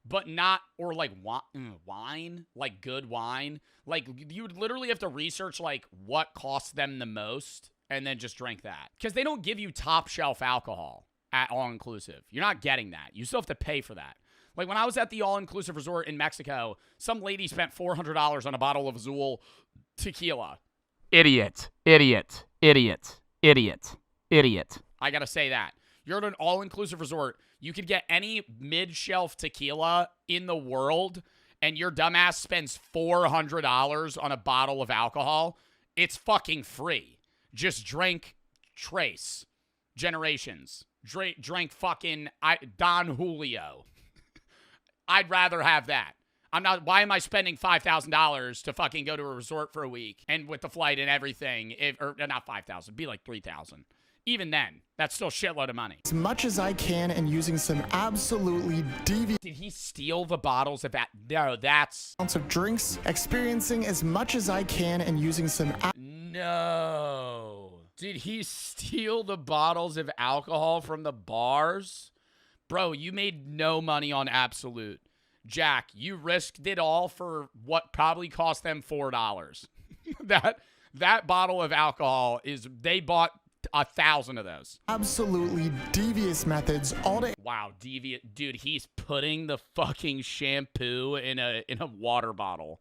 but not, or like wine, like good wine. Like you would literally have to research like what costs them the most and then just drink that. Because they don't give you top shelf alcohol at all-inclusive. You're not getting that. You still have to pay for that. Like when I was at the all-inclusive resort in Mexico, some lady spent $400 on a bottle of Azul tequila. Idiot. Idiot. Idiot. Idiot. Idiot. I gotta say that. You're at an all-inclusive resort. You could get any mid-shelf tequila in the world, and your dumbass spends $400 on a bottle of alcohol. It's fucking free. Just drink Trace. Generations. Drink fucking Don Julio. I'd rather have that. I'm not, why am I spending $5,000 to fucking go to a resort for a week and with the flight and everything? Or not 5,000, be like 3,000. Even then, that's still a shitload of money. As much as I can and using some absolutely deviant... Did he steal the bottles of that? No, that's... ...amounts of drinks, experiencing as much as I can and using some... No. Did he steal the bottles of alcohol from the bars? Bro, you made no money on Absolute. Jack, you risked it all for what probably cost them $4. That bottle of alcohol is, they bought 1,000 of those. Absolutely devious methods, all to Wow, deviant. Dude, he's putting the fucking shampoo in a water bottle.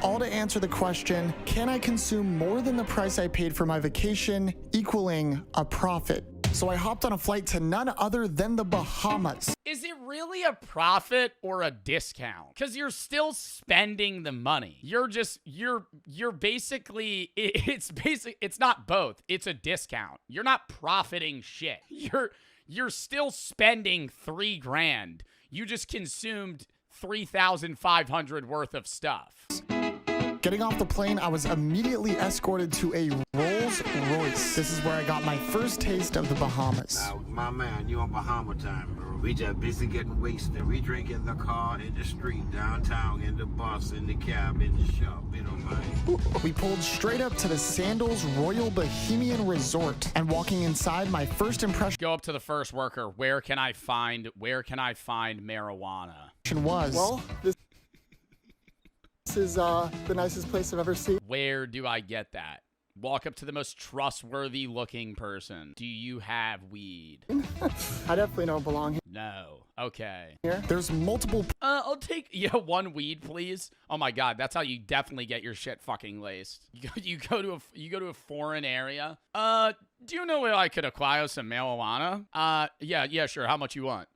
all to answer the question, can I consume more than the price I paid for my vacation, equaling a profit? So I hopped on a flight to none other than the Bahamas. Is it really a profit or a discount? Because you're still spending the money. You're basically, it's not both. It's a discount. You're not profiting shit. You're still spending $3 grand. You just consumed 3,500 worth of stuff. Getting off the plane, I was immediately escorted to a Rolls Royce. This is where I got my first taste of the Bahamas. My man, you on Bahama time, bro. We just busy getting wasted. We drink in the car, in the street, downtown, in the bus, in the cab, in the shop, you know, man. We pulled straight up to the Sandals Royal Bohemian Resort, and walking inside, my first impression Go up to the first worker. Where can I find marijuana? Was, well, this is the nicest place I've ever seen. Where do I get that? Walk up to the most trustworthy looking person. Do you have weed? I definitely don't belong here. No. Okay. There's multiple. I'll take one weed, please. Oh my god, that's how you definitely get your shit fucking laced. You go to a foreign area. Do you know where I could acquire some marijuana? Yeah, sure. How much you want?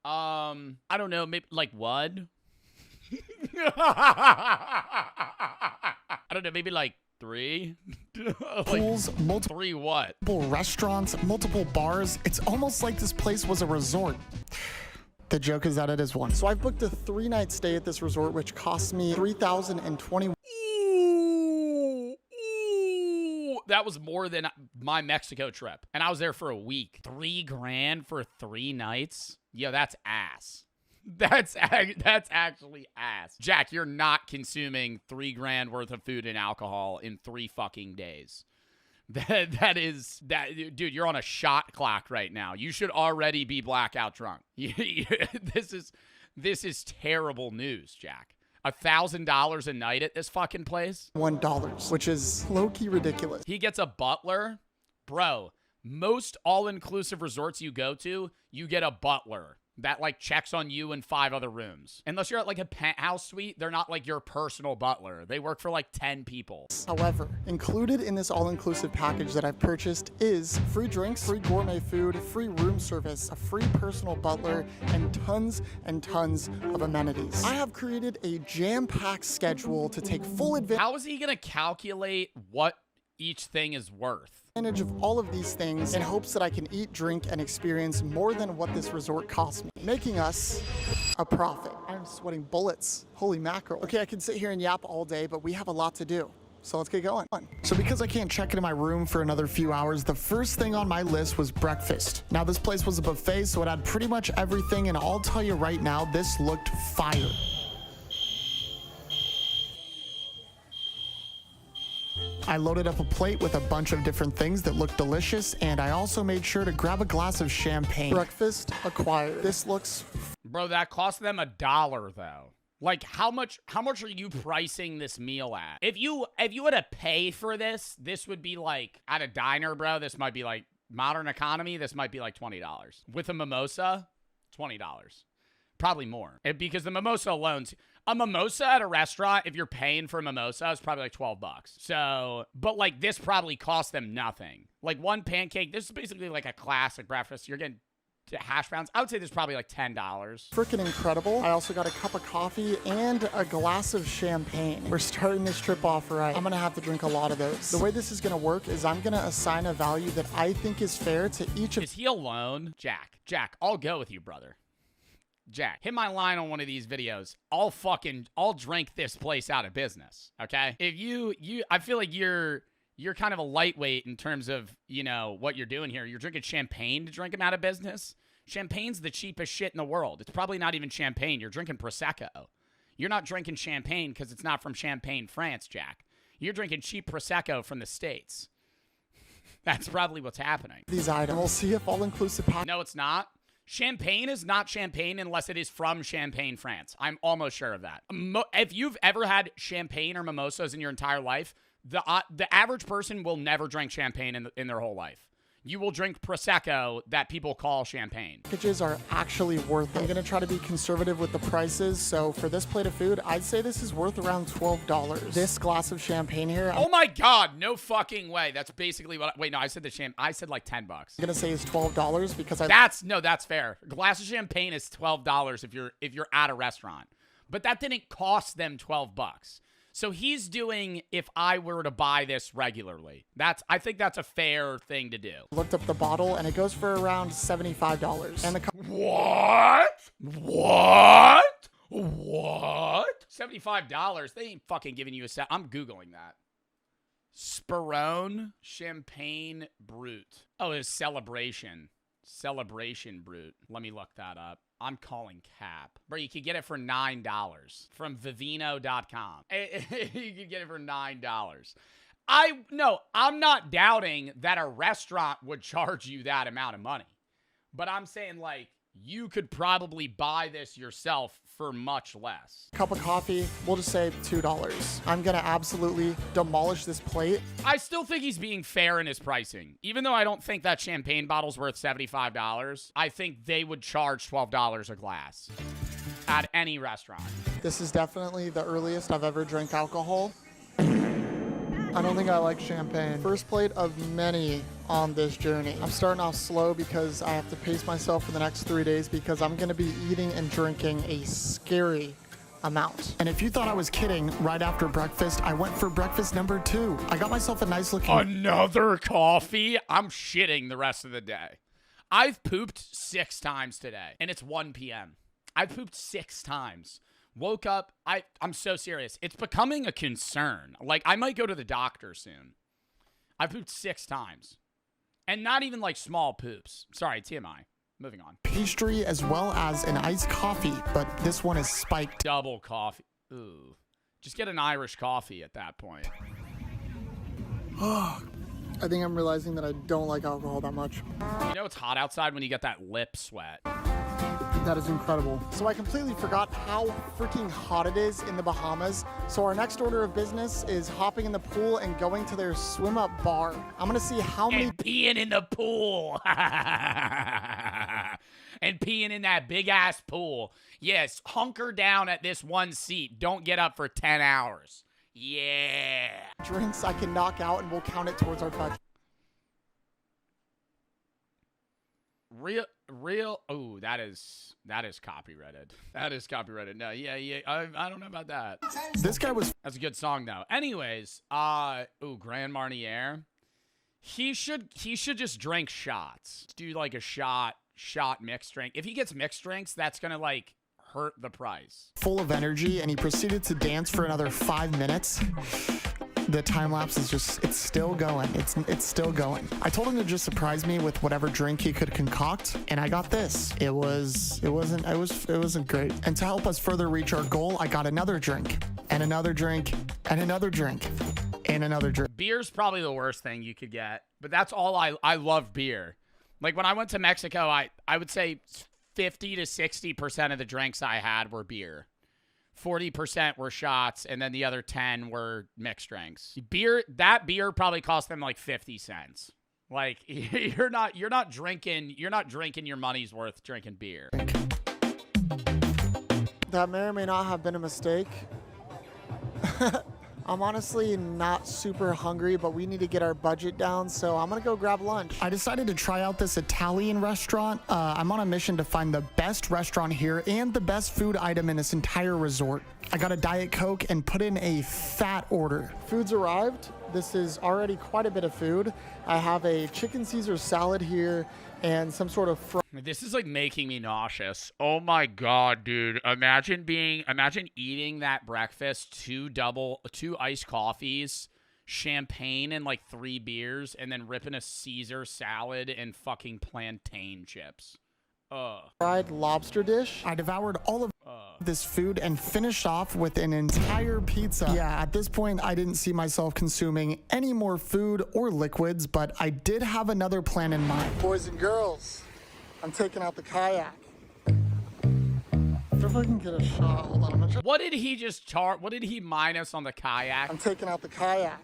I don't know. Maybe like what? I don't know. Maybe like 3? Pools, multiple 3 what? Multiple restaurants, multiple bars. It's almost like this place was a resort. The joke is that it is one. So I've booked a 3-night stay at this resort, which cost me $3,021. That was more than my Mexico trip, and I was there for a week. $3 grand for 3 nights? Yo, that's ass. That's actually ass. Jack, you're not consuming $3 grand worth of food and alcohol in 3 fucking days. Dude, you're on a shot clock right now. You should already be blackout drunk. This is terrible news, Jack. $1,000 a night at this fucking place? $1, which is low-key ridiculous. He gets a butler? Bro, most all-inclusive resorts you go to, you get a butler that like checks on you in 5 other rooms. Unless you're at like a penthouse suite, they're not like your personal butler. They work for like 10 people. However, included in this all-inclusive package that I've purchased is free drinks, free gourmet food, free room service, a free personal butler, and tons of amenities. I have created a jam-packed schedule to take full advantage. How is he gonna calculate what each thing is worth? Of all of these things in hopes that I can eat, drink, and experience more than what this resort cost me, making us a profit. I'm sweating bullets. Holy mackerel. Okay, I can sit here and yap all day, but we have a lot to do. So let's get going. So because I can't check into my room for another few hours, the first thing on my list was breakfast. Now this place was a buffet, so it had pretty much everything, and I'll tell you right now, this looked fire. I loaded up a plate with a bunch of different things that looked delicious, and I also made sure to grab a glass of champagne. Breakfast acquired. This looks... Bro, that cost them $1 though. Like, how much are you pricing this meal at? If you had to pay for this, this would be like, at a diner, bro, this might be like, modern economy, this might be like $20. With a mimosa, $20. Probably more. Because the mimosa alone... A mimosa at a restaurant, if you're paying for a mimosa, is probably like $12. So, but like this probably cost them nothing. Like one pancake, this is basically like a classic breakfast. You're getting hash browns. I would say this is probably like $10. Freaking incredible. I also got a cup of coffee and a glass of champagne. We're starting this trip off right. I'm gonna have to drink a lot of those. The way this is gonna work is I'm gonna assign a value that I think is fair to each of... Is he alone? Jack, I'll go with you, brother. Jack, hit my line on one of these videos. I'll drink this place out of business, okay? If I feel like you're kind of a lightweight in terms of, you know, what you're doing here. You're drinking champagne to drink him out of business. Champagne's the cheapest shit in the world. It's probably not even champagne. You're drinking Prosecco. You're not drinking champagne because it's not from Champagne, France, Jack. You're drinking cheap Prosecco from the States. That's probably what's happening. These items. We'll see if all-inclusive... No, it's not. Champagne is not champagne unless it is from Champagne, France. I'm almost sure of that. If you've ever had champagne or mimosas in your entire life, The average person will never drink champagne in their whole life. You will drink Prosecco that people call champagne. Packages are actually worth it. I'm gonna try to be conservative with the prices, so for this plate of food, I'd say this is worth around $12. This glass of champagne here, Oh my God, no fucking way. That's basically what, wait, no, I said I said like $10. I'm gonna say is $12 because that's fair. A glass of champagne is $12 if you're at a restaurant. But that didn't cost them $12. So he's doing if I were to buy this regularly. I think that's a fair thing to do. Looked up the bottle and it goes for around $75. And the What? $75? They ain't fucking giving you a set. I'm Googling that. Sperone Champagne Brut. Oh, it's Celebration. Celebration Brut. Let me look that up. I'm calling cap. Bro, you could get it for $9 from Vivino.com. You could get it for $9. I'm not doubting that a restaurant would charge you that amount of money. But I'm saying, like, you could probably buy this yourself for much less. Cup of coffee, we'll just say $2. I'm gonna absolutely demolish this plate. I still think he's being fair in his pricing. Even though I don't think that champagne bottle's worth $75, I think they would charge $12 a glass at any restaurant. This is definitely the earliest I've ever drank alcohol. I don't think I like champagne. First plate of many on this journey. I'm starting off slow because I have to pace myself for the next 3 days because I'm gonna be eating and drinking a scary amount. And if you thought I was kidding, right after breakfast, I went for breakfast number 2. I got myself a nice looking... Another coffee? I'm shitting the rest of the day. I've pooped 6 times today, and it's 1 p.m. I've pooped 6 times. Woke up, I'm so serious. It's becoming a concern. Like, I might go to the doctor soon. I pooped 6 times. And not even, like, small poops. Sorry, TMI. Moving on. Pastry as well as an iced coffee, but this one is spiked. Double coffee. Ooh. Just get an Irish coffee at that point. I think I'm realizing that I don't like alcohol that much. You know it's hot outside when you get that lip sweat. That is incredible. So I completely forgot how freaking hot it is in the Bahamas. So our next order of business is hopping in the pool and going to their swim up bar. I'm gonna see how many... And peeing in the pool. And peeing in that big ass pool. Yes, hunker down at this one seat. Don't get up for 10 hours. Yeah. Drinks I can knock out and we'll count it towards our budget. Real. Oh, that is copyrighted. That is copyrighted. No, yeah. I don't know about that. This guy was. That's a good song though. Anyways, Grand Marnier. He should just drink shots. Do like a shot mixed drink. If he gets mixed drinks, that's gonna like hurt the price. Full of energy, and he proceeded to dance for another 5 minutes. The time lapse is it's still going. It's still going. I told him to just surprise me with whatever drink he could concoct, and I got this. It wasn't great. And to help us further reach our goal, I got another drink, and another drink, and another drink, and another drink. Beer's probably the worst thing you could get, but that's all I love beer. Like when I went to Mexico, I would say 50 to 60% of the drinks I had were beer. 40% were shots, and then the other 10 were mixed drinks. That beer probably cost them like 50 cents. Like you're not drinking your money's worth drinking beer. That may or may not have been a mistake. I'm honestly not super hungry, but we need to get our budget down, so I'm gonna go grab lunch. I decided to try out this Italian restaurant. I'm on a mission to find the best restaurant here and the best food item in this entire resort. I got a Diet Coke and put in a fat order. Food's arrived. This is already quite a bit of food. I have a chicken Caesar salad here and some sort of This is like making me nauseous. Oh my god, dude. Imagine eating that breakfast, 2 iced coffees, champagne and like 3 beers, and then ripping a Caesar salad and fucking plantain chips. fried lobster dish. I devoured all of this food and finished off with an entire pizza. Yeah, at this point, I didn't see myself consuming any more food or liquids, but I did have another plan in mind. Boys and girls, I'm taking out the kayak. If I can get a shot, hold on. What did he just chart? What did he minus on the kayak? I'm taking out the kayak.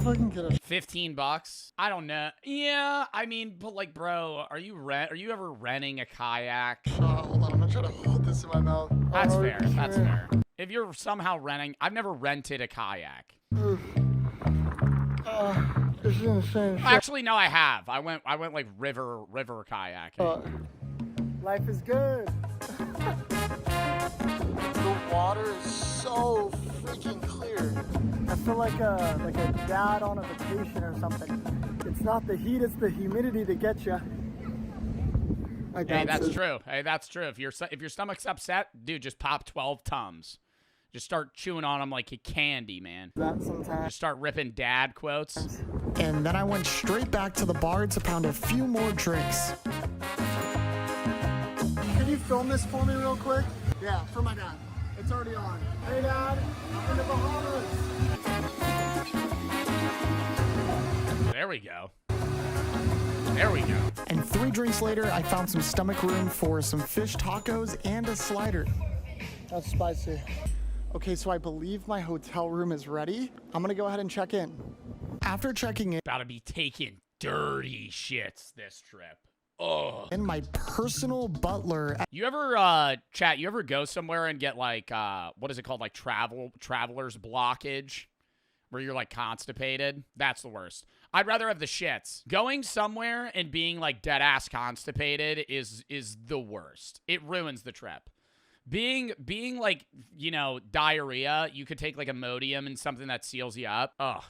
fucking kidding. $15? I don't know. Yeah, I mean, but like, bro, are you ever renting a kayak? Hold on, I'm gonna try to hold this in my mouth. That's fair. That's fair. If you're somehow renting, I've never rented a kayak. This is insane. Actually, no, I have. I went like river kayaking. Life is good. The water is so freaking clear. I feel like a dad on a vacation or something. It's not the heat, it's the humidity that gets you. Hey, that's true. Hey, that's true. If your stomach's upset, dude, just pop 12 Tums. Just start chewing on them like a candy, man. That sometimes. Just start ripping dad quotes. And then I went straight back to the bar to pound a few more drinks. Can you film this for me real quick? Yeah, for my dad. It's already on. Hey, Dad, I'm in the Bahamas. There we go. There we go. And 3 drinks later, I found some stomach room for some fish tacos and a slider. That's spicy. Okay, so I believe my hotel room is ready. I'm gonna go ahead and check in. After checking in, about to be taking dirty shits this trip. Oh. And my personal butler. You ever chat? You ever go somewhere and get like what is it called? Like traveler's blockage, where you're like constipated? That's the worst. I'd rather have the shits. Going somewhere and being like dead ass constipated is the worst. It ruins the trip. Being like, you know, diarrhea, you could take like Imodium and something that seals you up. Ugh.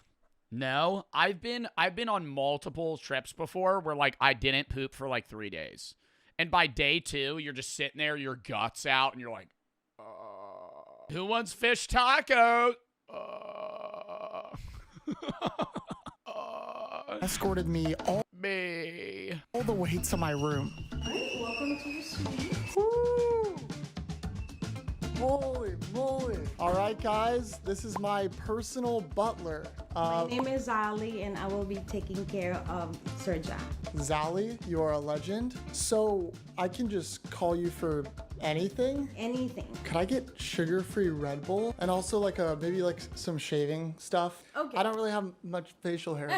No, I've been on multiple trips before where like I didn't poop for like 3 days. And by day 2, you're just sitting there, your guts out, and you're like, who wants fish tacos? Escorted me all the way to my room. Welcome to your suite. Woo! Holy moly. All right, guys, this is my personal butler. My name is Zali, and I will be taking care of Sir Jack. Zali, you are a legend. So I can just call you for anything? Anything. Could I get sugar-free Red Bull? And also like maybe like some shaving stuff? Okay. I don't really have much facial hair.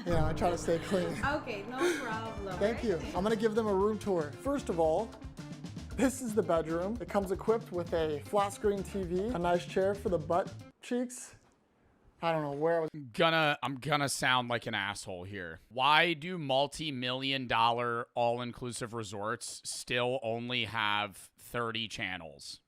You know, I try to stay clean. Okay, no problem. Thank you. I'm gonna give them a room tour. First of all, this is the bedroom. It comes equipped with a flat screen TV, a nice chair for the butt cheeks. I don't know where I was. I'm gonna sound like an asshole here. Why do multi-million-dollar all-inclusive resorts still only have 30 channels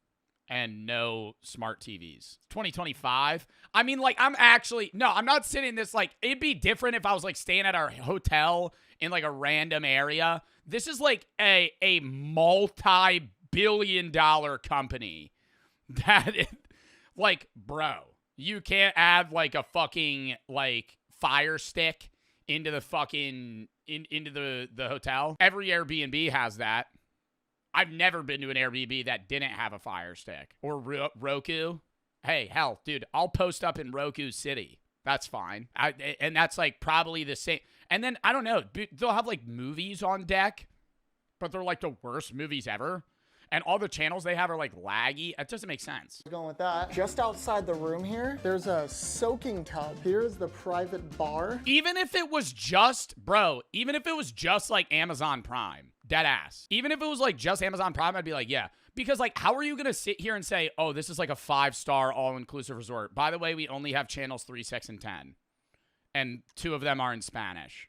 and no smart TVs? 2025? I mean, like, I'm not sitting this, like, it'd be different if I was, like, staying at our hotel in, like, a random area. This is, like, a multi-billion-dollar company that, like, bro. You can't add like a fucking like fire stick into the fucking into the hotel. Every Airbnb has that. I've never been to an Airbnb that didn't have a fire stick or Roku. Hey, hell, dude, I'll post up in Roku City. That's fine. And that's like probably the same. And then I don't know, they'll have like movies on deck, but they're like the worst movies ever. And all the channels they have are like laggy. It doesn't make sense. Going with that. Just outside the room here, there's a soaking tub. Here's the private bar. Even if it was just, bro, even if it was just like Amazon Prime, dead ass. Even if it was like just Amazon Prime, I'd be like, yeah. Because like, how are you going to sit here and say, oh, this is like a 5-star all-inclusive resort? By the way, we only have channels 3, 6, and 10. And 2 of them are in Spanish.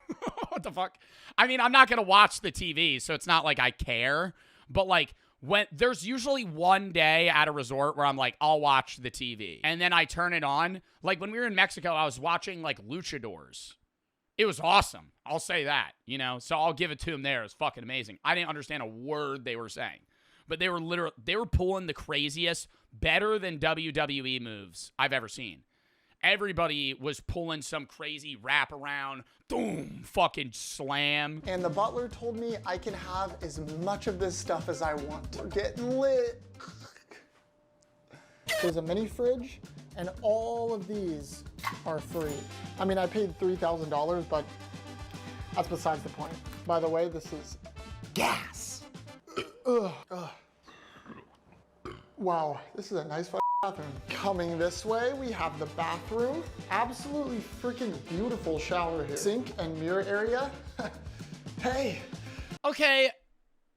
What the fuck? I mean, I'm not going to watch the TV, so it's not like I care. But like, when there's usually one day at a resort where I'm like, I'll watch the TV. And then I turn it on. Like when we were in Mexico, I was watching like luchadors. It was awesome. I'll say that, you know? So I'll give it to them there. It was fucking amazing. I didn't understand a word they were saying. But they were pulling the craziest, better than WWE moves I've ever seen. Everybody was pulling some crazy wraparound, boom, fucking slam. And the butler told me I can have as much of this stuff as I want. We're getting lit. There's a mini fridge, and all of these are free. I mean, I paid $3,000, but that's besides the point. By the way, this is gas. Wow, this is a nice bathroom. Coming this way, we have the bathroom. Absolutely freaking beautiful shower here. Sink and mirror area. Hey. Okay,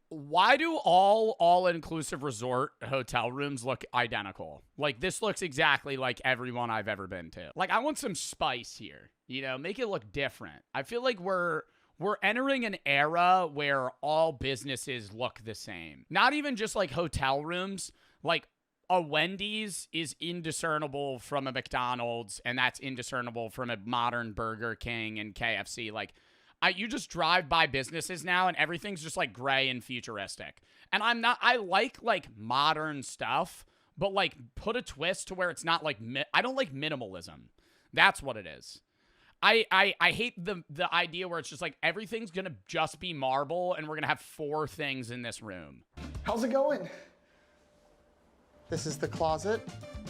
why do all-inclusive resort hotel rooms look identical? Like, this looks exactly like every one I've ever been to. Like, I want some spice here, you know, make it look different. I feel like we're entering an era where all businesses look the same. Not even just like hotel rooms, like a Wendy's is indiscernible from a McDonald's, and that's indiscernible from a modern Burger King and KFC. Like, you just drive by businesses now and everything's just like gray and futuristic. And I like modern stuff, but like put a twist to where it's not like, I don't like minimalism. That's what it is. I hate the idea where it's just like everything's gonna just be marble and we're gonna have 4 things in this room. How's it going? This is the closet.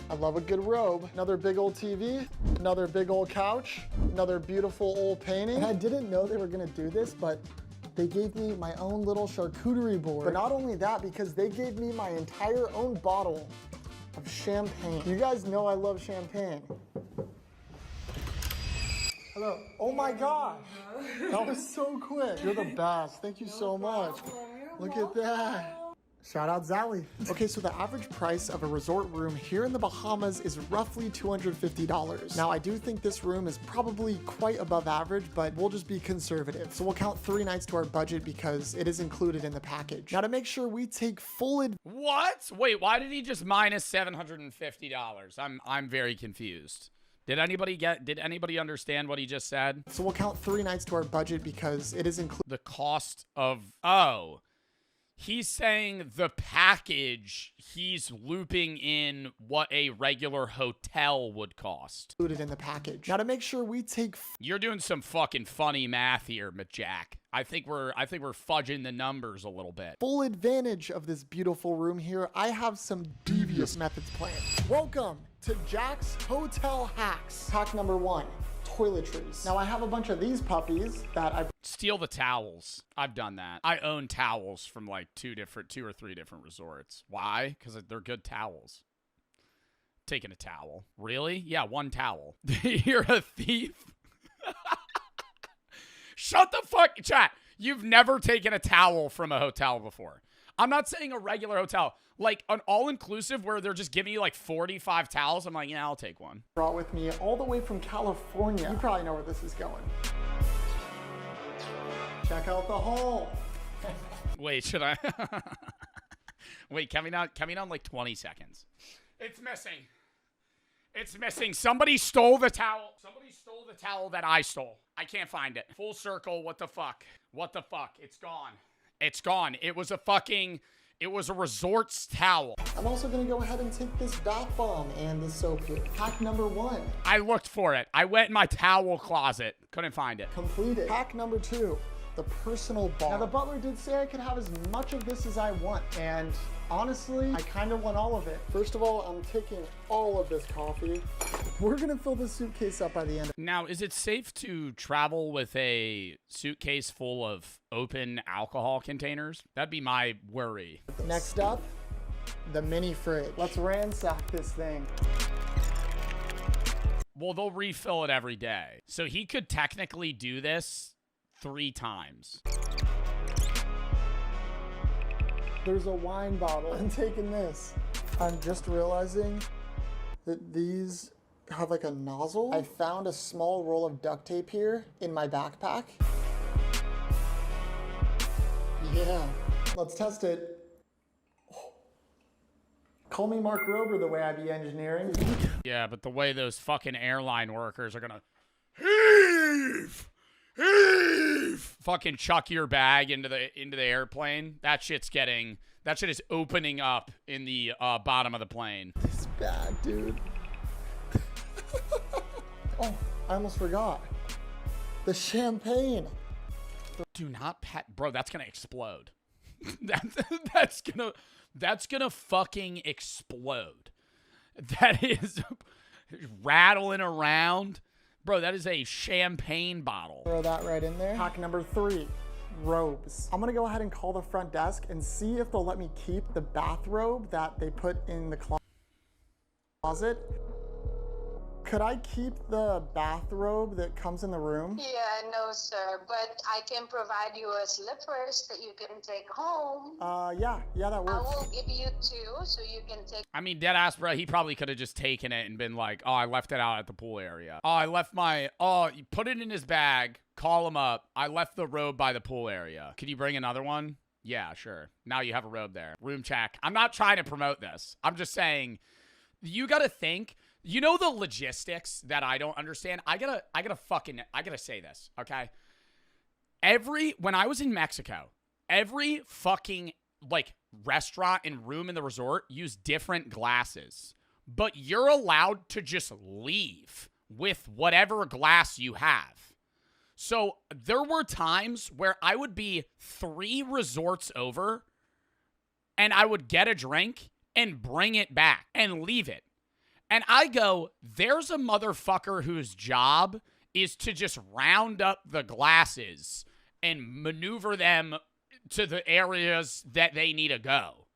I love a good robe. Another big old TV, another big old couch, another beautiful old painting. And I didn't know they were gonna do this, but they gave me my own little charcuterie board. But not only that, because they gave me my entire own bottle of champagne. You guys know I love champagne. Hello. Oh my gosh. That was so quick. You're the best. Thank you so much. Look at that. Shout out Zally. Okay, so the average price of a resort room here in the Bahamas is roughly $250. Now, I do think this room is probably quite above average, but we'll just be conservative. So we'll count 3 nights to our budget because it is included in the package. Now, to make sure we take full What? Wait, why did he just minus $750? I'm very confused. Did anybody understand what he just said? So we'll count 3 nights to our budget because it is included. The cost of, oh. He's saying the package, he's looping in what a regular hotel would cost. Included in the package. Now to make sure we take You're doing some fucking funny math here, Jack. I think we're fudging the numbers a little bit. Full advantage of this beautiful room here, I have some devious methods planned. Welcome to Jack's Hotel Hacks. Hack number 1. Toiletries. Now I have a bunch of these puppies that I've steal the towels. I've done that. I own towels from like 2 or 3 different resorts. Why? Because they're good towels. Taking a towel. Really? Yeah, 1 towel. You're a thief. Shut the fuck, chat. You've never taken a towel from a hotel before. I'm not saying a regular hotel, like an all-inclusive where they're just giving you like 45 towels. I'm like, yeah, I'll take one. Brought with me all the way from California. You probably know where this is going. Check out the hall. Wait, should I? Wait, can we not like 20 seconds? It's missing. It's missing. Somebody stole the towel. Somebody stole the towel that I stole. I can't find it. Full circle. What the fuck? What the fuck? It's gone. It's gone. It was a resort's towel. I'm also gonna go ahead and take this bath bomb and the soap here. Hack number 1. I looked for it. I went in my towel closet. Couldn't find it. Completed. Hack number 2. The personal bar. Now the butler did say I could have as much of this as I want, and honestly, I kind of want all of it. First of all, I'm taking all of this coffee. We're gonna fill this suitcase up by the end. Now, is it safe to travel with a suitcase full of open alcohol containers? That'd be my worry. Next up, the mini fridge. Let's ransack this thing. Well, they'll refill it every day. So he could technically do this 3 times. There's a wine bottle. I'm taking this. I'm just realizing that these have like a nozzle. I found a small roll of duct tape here in my backpack. Yeah, let's test it. Oh. Call me Mark Rober the way I be engineering. Yeah, but the way those fucking airline workers are gonna heave! Fucking chuck your bag into the airplane. That shit is opening up in the bottom of the plane. It's bad, dude. Oh, I almost forgot. The champagne. Do not pat, bro. That's gonna explode. that's gonna fucking explode. That is rattling around. Bro, that is a champagne bottle. Throw that right in there. Hack number 3, robes. I'm gonna go ahead and call the front desk and see if they'll let me keep the bathrobe that they put in the closet. closet. Could I keep the bathrobe that comes in the room? Yeah, no, sir. But I can provide you a slippers that you can take home. Yeah, that works. I will give you 2 so you can take. I mean, deadass, bro, he probably could have just taken it and been like, oh, I left it out at the pool area. Oh, I left my, you put it in his bag, call him up. I left the robe by the pool area. Could you bring another one? Yeah, sure. Now you have a robe there. Room check. I'm not trying to promote this. I'm just saying, you gotta think. You know the logistics that I don't understand? I gotta say this, okay? When I was in Mexico, every fucking, like, restaurant and room in the resort used different glasses. But you're allowed to just leave with whatever glass you have. So there were times where I would be 3 resorts over, and I would get a drink and bring it back and leave it. And I go, there's a motherfucker whose job is to just round up the glasses and maneuver them to the areas that they need to go.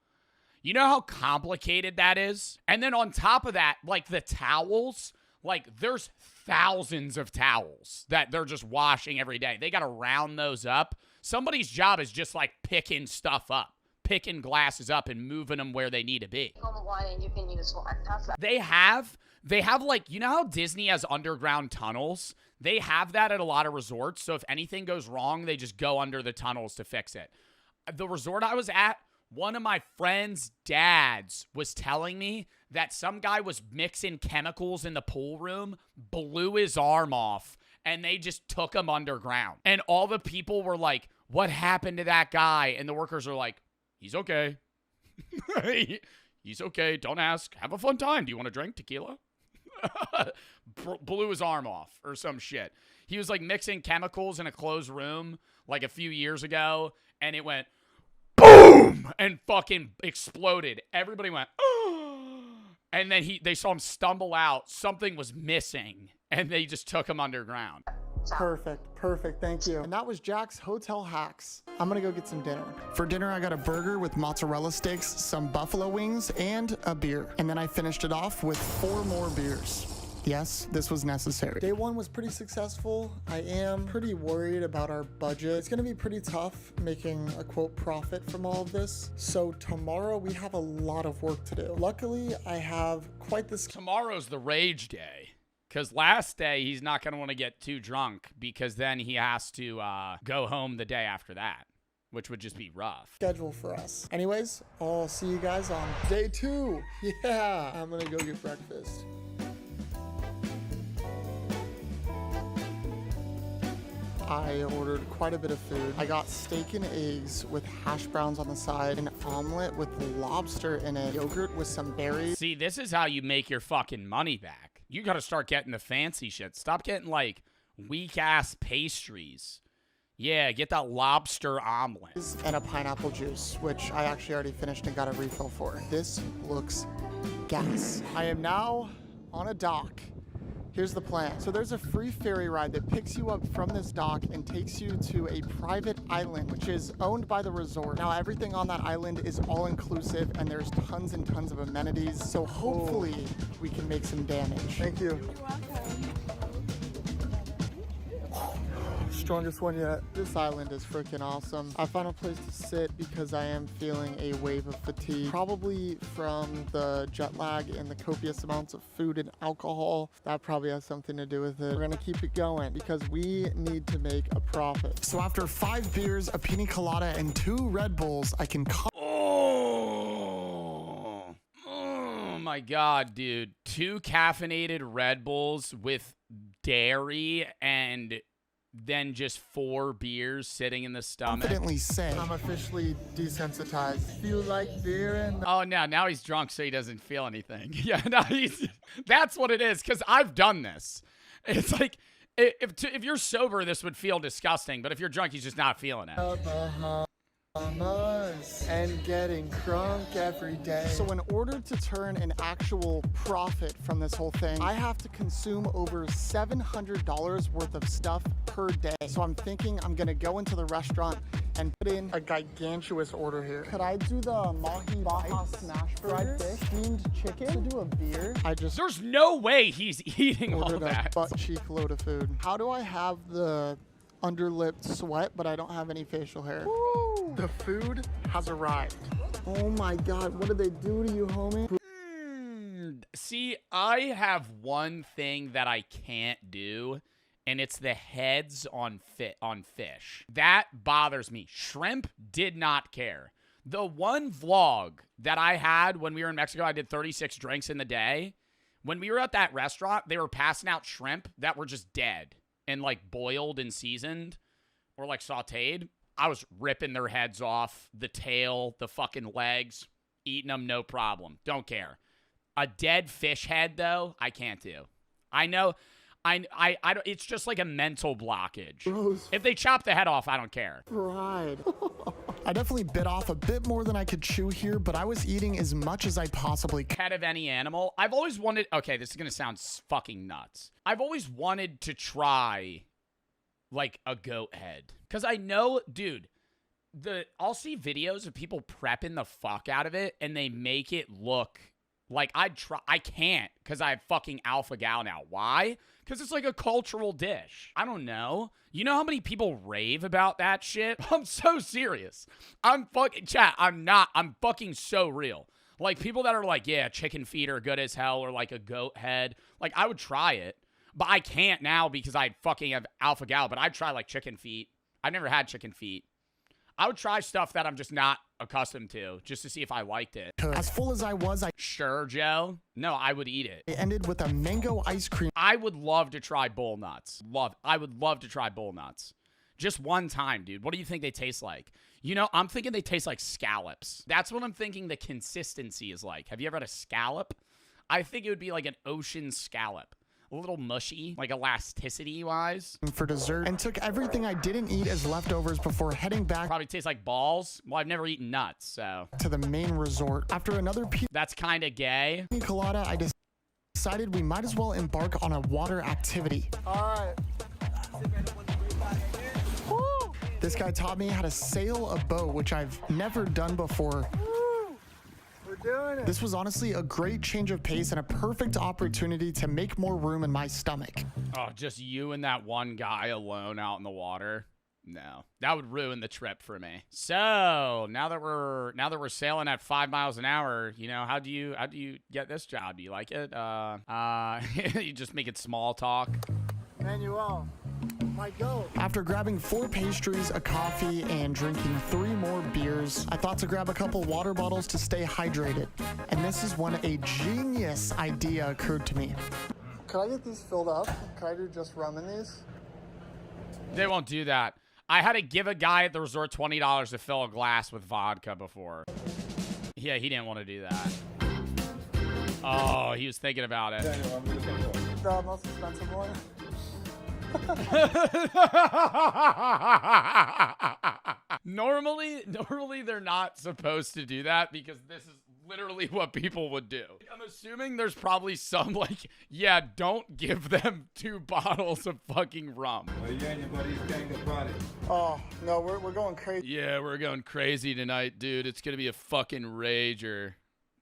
You know how complicated that is? And then on top of that, like the towels, like there's thousands of towels that they're just washing every day. They got to round those up. Somebody's job is just like picking stuff up. Picking glasses up and moving them where they need to be. One and you can use one. They have like, you know how Disney has underground tunnels? They have that at a lot of resorts. So if anything goes wrong, they just go under the tunnels to fix it. The resort I was at, one of my friend's dads was telling me that some guy was mixing chemicals in the pool room, blew his arm off, and they just took him underground. And all the people were like, what happened to that guy? And the workers are like, he's okay. He's okay. Don't ask. Have a fun time. Do you want to drink tequila? Blew his arm off or some shit. He was like mixing chemicals in a closed room like a few years ago, and it went boom and fucking exploded. Everybody went, oh. And then they saw him stumble out. Something was missing, and they just took him underground. Perfect, thank you. And that was Jack's Hotel Hacks. I'm gonna go get some dinner. For dinner, I got a burger with mozzarella sticks, some buffalo wings, and a beer. And then I finished it off with 4 more beers. Yes, this was necessary. Day 1 was pretty successful. I am pretty worried about our budget. It's gonna be pretty tough making a quote profit from all of this. So tomorrow we have a lot of work to do. Luckily, I have quite this. Tomorrow's the rage day. Because last day, he's not going to want to get too drunk because then he has to go home the day after that, which would just be rough. Schedule for us. Anyways, I'll see you guys on day 2. Yeah, I'm going to go get breakfast. I ordered quite a bit of food. I got steak and eggs with hash browns on the side, an omelet with lobster in it, yogurt with some berries. See, this is how you make your fucking money back. You got to start getting the fancy shit. Stop getting like weak-ass pastries. Yeah, get that lobster omelet. And a pineapple juice, which I actually already finished and got a refill for. This looks gas. I am now on a dock. Here's the plan. So there's a free ferry ride that picks you up from this dock and takes you to a private island, which is owned by the resort. Now, everything on that island is all-inclusive, and there's tons and tons of amenities. So hopefully we can make some damage. Thank you. You're welcome. Strongest one yet. This island is freaking awesome. I found a place to sit because I am feeling a wave of fatigue, probably from the jet lag and the copious amounts of food and alcohol. That probably has something to do with it. We're gonna keep it going because we need to make a profit. So after 5 beers, a pina colada, and 2 Red Bulls, I can Oh my God, dude. 2 caffeinated Red Bulls with dairy and then just 4 beers sitting in the stomach. confidently say I'm officially desensitized. Feel like beer and oh, now he's drunk so he doesn't feel anything. Yeah, no, that's what it is, because I've done this. It's like, if you're sober, this would feel disgusting, but if you're drunk, he's just not feeling it. And getting drunk every day. So in order to turn an actual profit from this whole thing, I have to consume over $700 worth of stuff per day. So I'm thinking I'm gonna go into the restaurant and put in a gigantuous order here. Could I do the mahi baja smash burger, fried fish, steamed chicken, to do a beer? There's no way he's eating all ordered that. a butt cheek load of food. How do I have the underlip sweat, but I don't have any facial hair? Woo! The food has arrived. Oh my God, what did they do to you, homie? See, I have one thing that I can't do, and it's the heads on fish. That bothers me. Shrimp did not care. The one vlog that I had when we were in Mexico, I did 36 drinks in the day. When we were at that restaurant, they were passing out shrimp that were just dead and like boiled and seasoned or like sauteed. I was ripping their heads off, the tail, the fucking legs, eating them, no problem. Don't care. A dead fish head, though, I can't do. I know, I don't, it's just like a mental blockage. Gross. If they chop the head off, I don't care. Pride. I definitely bit off a bit more than I could chew here, but I was eating as much as I possibly could. Head of any animal. I've always wanted, okay, this is going to sound fucking nuts. I've always wanted to try like a goat head. Because I know, dude, I'll see videos of people prepping the fuck out of it and they make it look like I can't because I have fucking alpha gal now. Why? Because it's like a cultural dish. I don't know. You know how many people rave about that shit? I'm so serious. I'm fucking so real. Like people that are like, yeah, chicken feet are good as hell or like a goat head. Like I would try it, but I can't now because I fucking have alpha gal, but I'd try like chicken feet. I've never had chicken feet. I would try stuff that I'm just not accustomed to just to see if I liked it. As full as I was, Sure, Joe. No, I would eat it. It ended with a mango ice cream. I would love to try bull nuts. I would love to try bull nuts. Just one time, dude. What do you think they taste like? You know, I'm thinking they taste like scallops. That's what I'm thinking the consistency is like. Have you ever had a scallop? I think it would be like an ocean scallop. A little mushy, like elasticity-wise. For dessert, and took everything I didn't eat as leftovers before heading back. Probably tastes like balls. Well, I've never eaten nuts, so. To the main resort. After another That's kind of gay. Pina colada, I decided we might as well embark on a water activity. All right. This guy taught me how to sail a boat, which I've never done before. We're doing it. This was honestly a great change of pace and a perfect opportunity to make more room in my stomach. Oh, just you and that one guy alone out in the water? No, that would ruin the trip for me. So now that we're sailing at 5 miles an hour, you know, how do you get this job? Do you like it? You just make it small talk. Manuel. My goat. After grabbing 4 pastries, a coffee, and drinking 3 more beers, I thought to grab a couple water bottles to stay hydrated. And this is when a genius idea occurred to me. Could I get these filled up? Could I do just rum in these? They won't do that. I had to give a guy at the resort $20 to fill a glass with vodka before. Yeah, he didn't want to do that. Oh, he was thinking about it. The most expensive one? Normally they're not supposed to do that because this is literally what people would do. I'm assuming there's probably some like, yeah, don't give them 2 bottles of fucking rum. Well, you and your buddies gang about it. Oh, no, we're going crazy. Yeah, we're going crazy tonight, dude. It's going to be a fucking rager.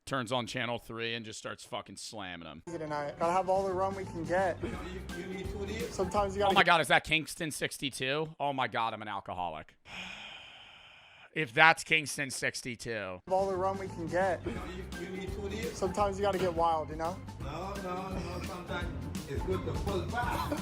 Turns on channel 3 and just starts fucking slamming them. Tonight. Gotta have all the rum we can get. You need 2 of these? Sometimes you gotta. Oh my God, is that Kingston 62? Oh my God, I'm an alcoholic. If that's Kingston 62. All the rum we can get. You need 2 of these? Sometimes you gotta get wild, you know? No. Sometimes it's good to pull back.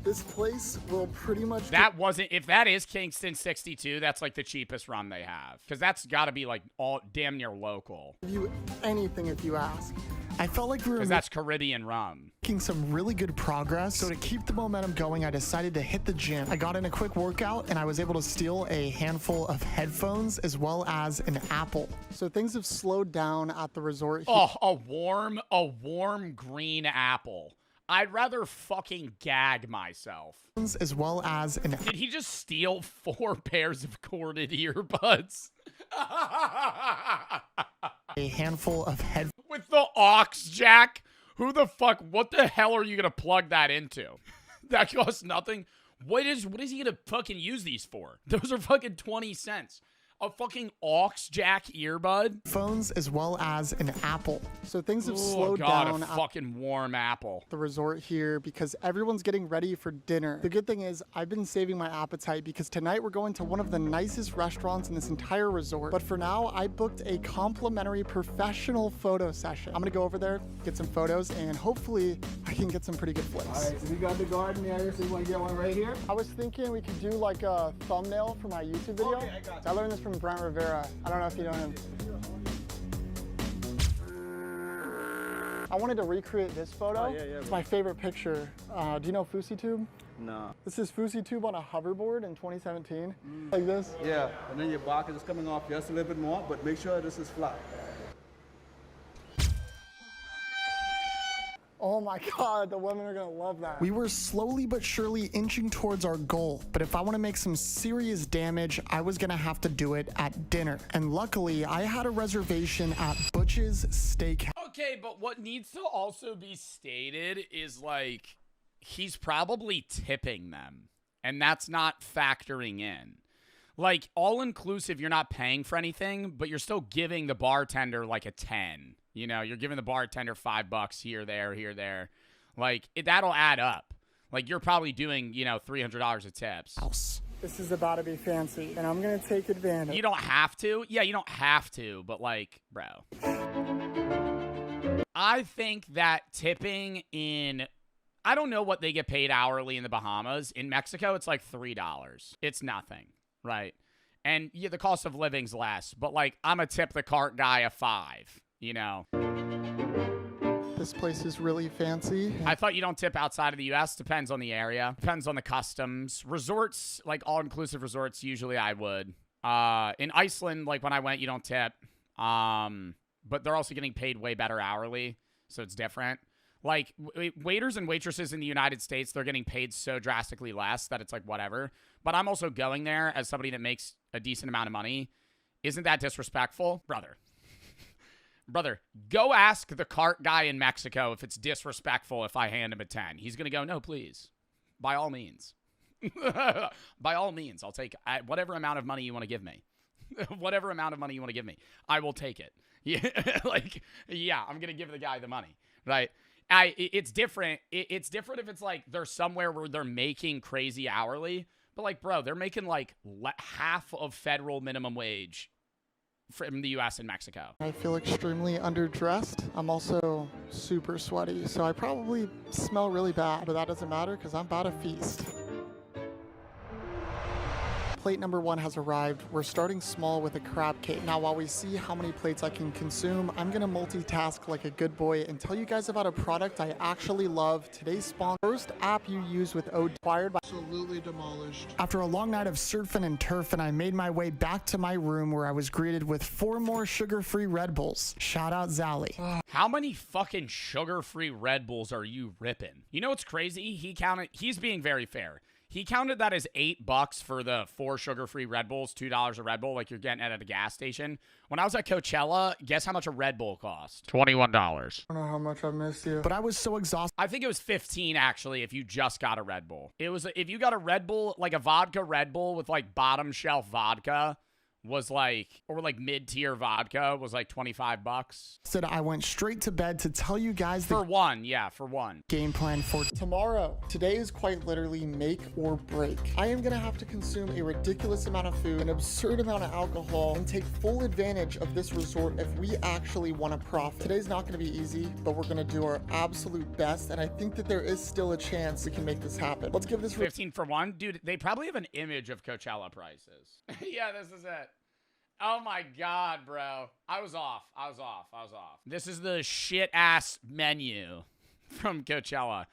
This place will pretty much. That wasn't. If that is Kingston 62, that's like the cheapest rum they have. Because that's got to be like all damn near local. Give you anything if you ask. I felt like we were. Because that's Caribbean rum. Making some really good progress. So to keep the momentum going, I decided to hit the gym. I got in a quick workout and I was able to steal a handful of headphones as well as an apple. So things have slowed down at the resort. Oh, a warm green apple. I'd rather fucking gag myself. As well as an. Did he just steal 4 pairs of corded earbuds? A handful of headphones. With the aux jack? Who the fuck? What the hell are you going to plug that into? That costs nothing. What is he gonna fucking use these for? Those are fucking 20 cents. A fucking aux jack earbud? Phones as well as an Apple. So things have Oh slowed God, down a fucking warm apple. at the resort here because everyone's getting ready for dinner. The good thing is I've been saving my appetite because tonight we're going to one of the nicest restaurants in this entire resort. But for now, I booked a complimentary professional photo session. I'm gonna go over there, get some photos, and hopefully I can get some pretty good flicks. All right, so we got the garden area, so you want to get one right here? I was thinking we could do like a thumbnail for my YouTube video. Okay, I got you. I learned this from Brent Rivera. I don't know if you know him. I wanted to recreate this photo. Oh, yeah, It's my favorite picture. Do you know FouseyTube? No. This is FouseyTube on a hoverboard in 2017. Like this. Yeah, and then your bark is coming off just a little bit more, but make sure this is flat. Oh my God, the women are gonna love that. We were slowly but surely inching towards our goal, but if I wanna make some serious damage, I was gonna have to do it at dinner. And luckily, I had a reservation at Butch's Steakhouse. Okay, but what needs to also be stated is like, he's probably tipping them, and that's not factoring in. Like, all-inclusive, you're not paying for anything, but you're still giving the bartender like a 10. You know, you're giving the bartender $5 here, there. Like, that'll add up. Like, you're probably doing, you know, $300 of tips. This is about to be fancy, and I'm gonna take advantage. You don't have to. Yeah, you don't have to, but like, bro. I think that tipping in, I don't know what they get paid hourly in the Bahamas. In Mexico, it's like $3. It's nothing, right? And yeah, the cost of living's less, but like, I'm a tip the cart guy a $5, you know? This place is really fancy. I thought you don't tip outside of the U.S. Depends on the area. Depends on the customs. Resorts, like all-inclusive resorts, usually I would. In Iceland, like when I went, you don't tip. But they're also getting paid way better hourly, so it's different. Like, waiters and waitresses in the United States, they're getting paid so drastically less that it's like, whatever. But I'm also going there as somebody that makes a decent amount of money. Isn't that disrespectful? Brother, go ask the cart guy in Mexico if it's disrespectful if I hand him a 10. He's going to go, no, please. By all means. By all means, I'll take whatever amount of money you want to give me. Whatever amount of money you want to give me, I will take it. Yeah, like, yeah, I'm going to give the guy the money, right? It's different. It's different if it's like they're somewhere where they're making crazy hourly. But like, bro, they're making like half of federal minimum wage from the U.S. and Mexico. I feel extremely underdressed. I'm also super sweaty, so I probably smell really bad, but that doesn't matter because I'm about to feast. Plate number 1 has arrived. We're starting small with a crab cake. Now, while we see how many plates I can consume, I'm gonna multitask like a good boy and tell you guys about a product I actually love. Today's sponsor, first app you use with O, acquired by absolutely demolished. After a long night of surfing and turfing, I made my way back to my room where I was greeted with 4 more sugar-free Red Bulls. Shout out Zally. How many fucking sugar-free Red Bulls are you ripping? You know what's crazy? He's being very fair. He counted that as $8 for the 4 sugar-free Red Bulls, $2 a Red Bull, like you're getting it at a gas station. When I was at Coachella, guess how much a Red Bull cost? $21. I don't know how much I missed you, but I was so exhausted. I think it was $15 actually if you just got a Red Bull. It was if you got a Red Bull, like a vodka Red Bull with like bottom shelf vodka, was like, or like mid-tier vodka was like $25. Said I went straight to bed to tell you guys for one game plan for tomorrow. Today is quite literally make or break. I am gonna have to consume a ridiculous amount of food, an absurd amount of alcohol, and take full advantage of this resort if we actually want to profit. Today's not gonna be easy, but we're gonna do our absolute best, and I think that there is still a chance we can make this happen. Let's give this 15 for one. Dude, they probably have an image of Coachella prices. Yeah, this is it. Oh my God, bro. I was off. This is the shit-ass menu from Coachella.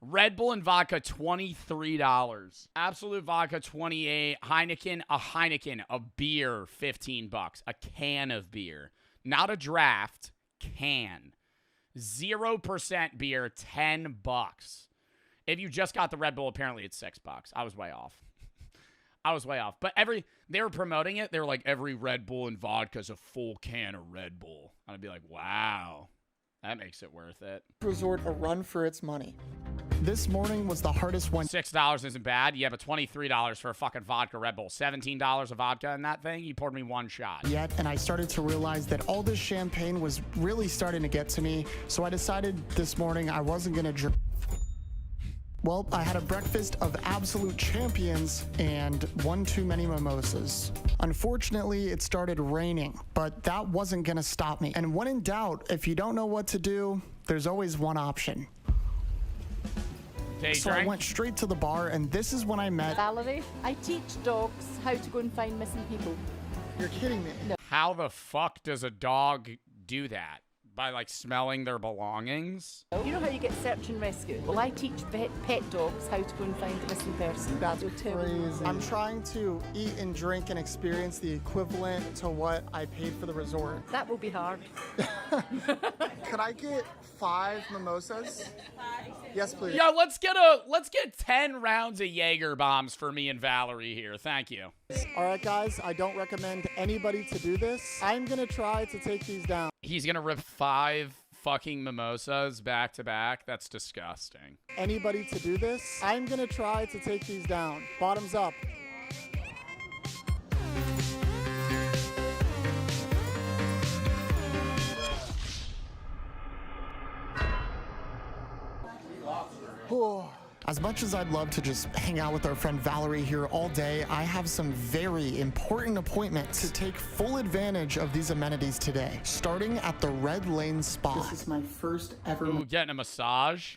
Red Bull and vodka, $23. Absolute vodka, $28. Heineken, a beer, $15. A can of beer. Not a draft, can. 0% beer, $10. If you just got the Red Bull, apparently it's $6. I was way off. But they were promoting it. They were like, every Red Bull and vodka is a full can of Red Bull. I'd be like, wow, that makes it worth it. Resort a run for its money. This morning was the hardest one. $6 isn't bad. Yeah, but $23 for a fucking vodka Red Bull. $17 of vodka in that thing. You poured me one shot. Yet, and I started to realize that all this champagne was really starting to get to me. So I decided this morning I wasn't gonna drink. Well, I had a breakfast of absolute champions and one too many mimosas. Unfortunately, it started raining, but that wasn't gonna stop me. And when in doubt, if you don't know what to do, there's always one option. So I went straight to the bar, and this is when I met Valerie. I teach dogs how to go and find missing people. You're kidding me. No. How the fuck does a dog do that? By like smelling their belongings? You know how you get search and rescue? Well, I teach pet dogs how to go and find a missing person. That's crazy. I'm trying to eat and drink and experience the equivalent to what I paid for the resort. That will be hard. Could I get 5 mimosas? Yes, please. Yeah, let's get 10 rounds of Jaeger bombs for me and Valerie here. Thank you. All right, guys, I don't recommend anybody to do this. I'm gonna try to take these down. He's gonna rip 5 fucking mimosas back to back. That's disgusting. Anybody to do this? I'm gonna try to take these down. Bottoms up. As much as I'd love to just hang out with our friend Valerie here all day, I have some very important appointments to take full advantage of these amenities today, starting at the Red Lane Spa. This is my first ever getting a massage,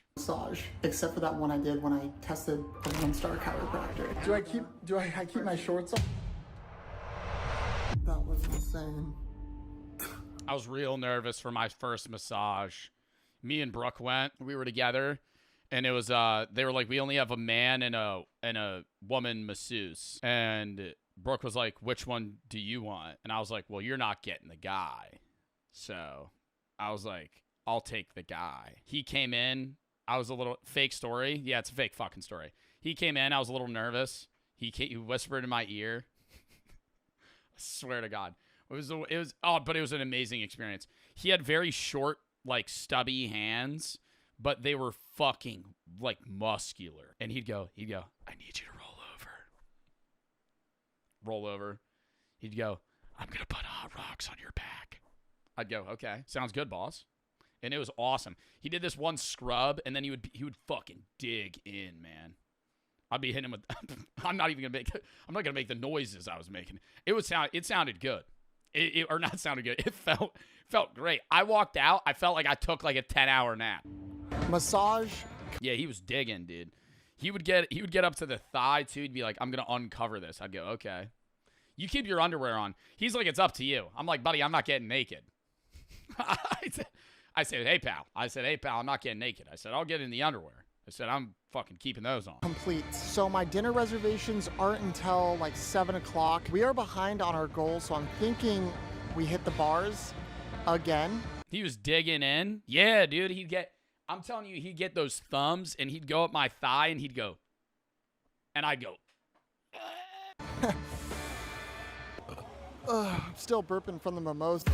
except for that one I did when I tested a 1-star chiropractor. Do I keep my shorts on? That was insane. I was real nervous for my first massage. Me and Brooke went. We were together. And it was, they were like, we only have a man and a woman masseuse. And Brooke was like, which one do you want? And I was like, well, you're not getting the guy. So I was like, I'll take the guy. He came in. I was a little fake story. Yeah, it's a fake fucking story. He came in. I was a little nervous. He whispered in my ear. I swear to God. But it was an amazing experience. He had very short, like stubby hands. But they were fucking, like, muscular. And he'd go, I need you to roll over. He'd go, I'm going to put hot rocks on your back. I'd go, okay, sounds good, boss. And it was awesome. He did this one scrub, and then he would fucking dig in, man. I'd be hitting him with, I'm not going to make the noises I was making. It sounded good. Or not sounded good. It felt great. I walked out. I felt like I took like a 10-hour nap. Massage. Yeah, he was digging, dude. He would get up to the thigh too. He'd be like, I'm gonna uncover this. I'd go, okay. You keep your underwear on. He's like, it's up to you. I'm like, buddy, I'm not getting naked. I said, hey pal, I'm not getting naked. I said, I'll get in the underwear. I said, I'm fucking keeping those on. Complete. So my dinner reservations aren't until like 7 o'clock. We are behind on our goal, so I'm thinking we hit the bars again. He was digging in. Yeah, dude, I'm telling you, he'd get those thumbs and he'd go up my thigh and he'd go. And I'd go. I'm still burping from the mimosa.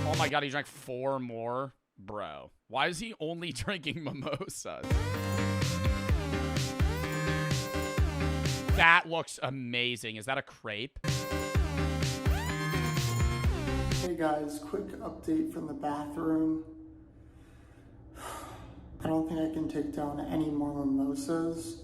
Oh my God, he drank 4 more? Bro, why is he only drinking mimosas? That looks amazing. Is that a crepe? Hey guys, quick update from the bathroom. I don't think I can take down any more mimosas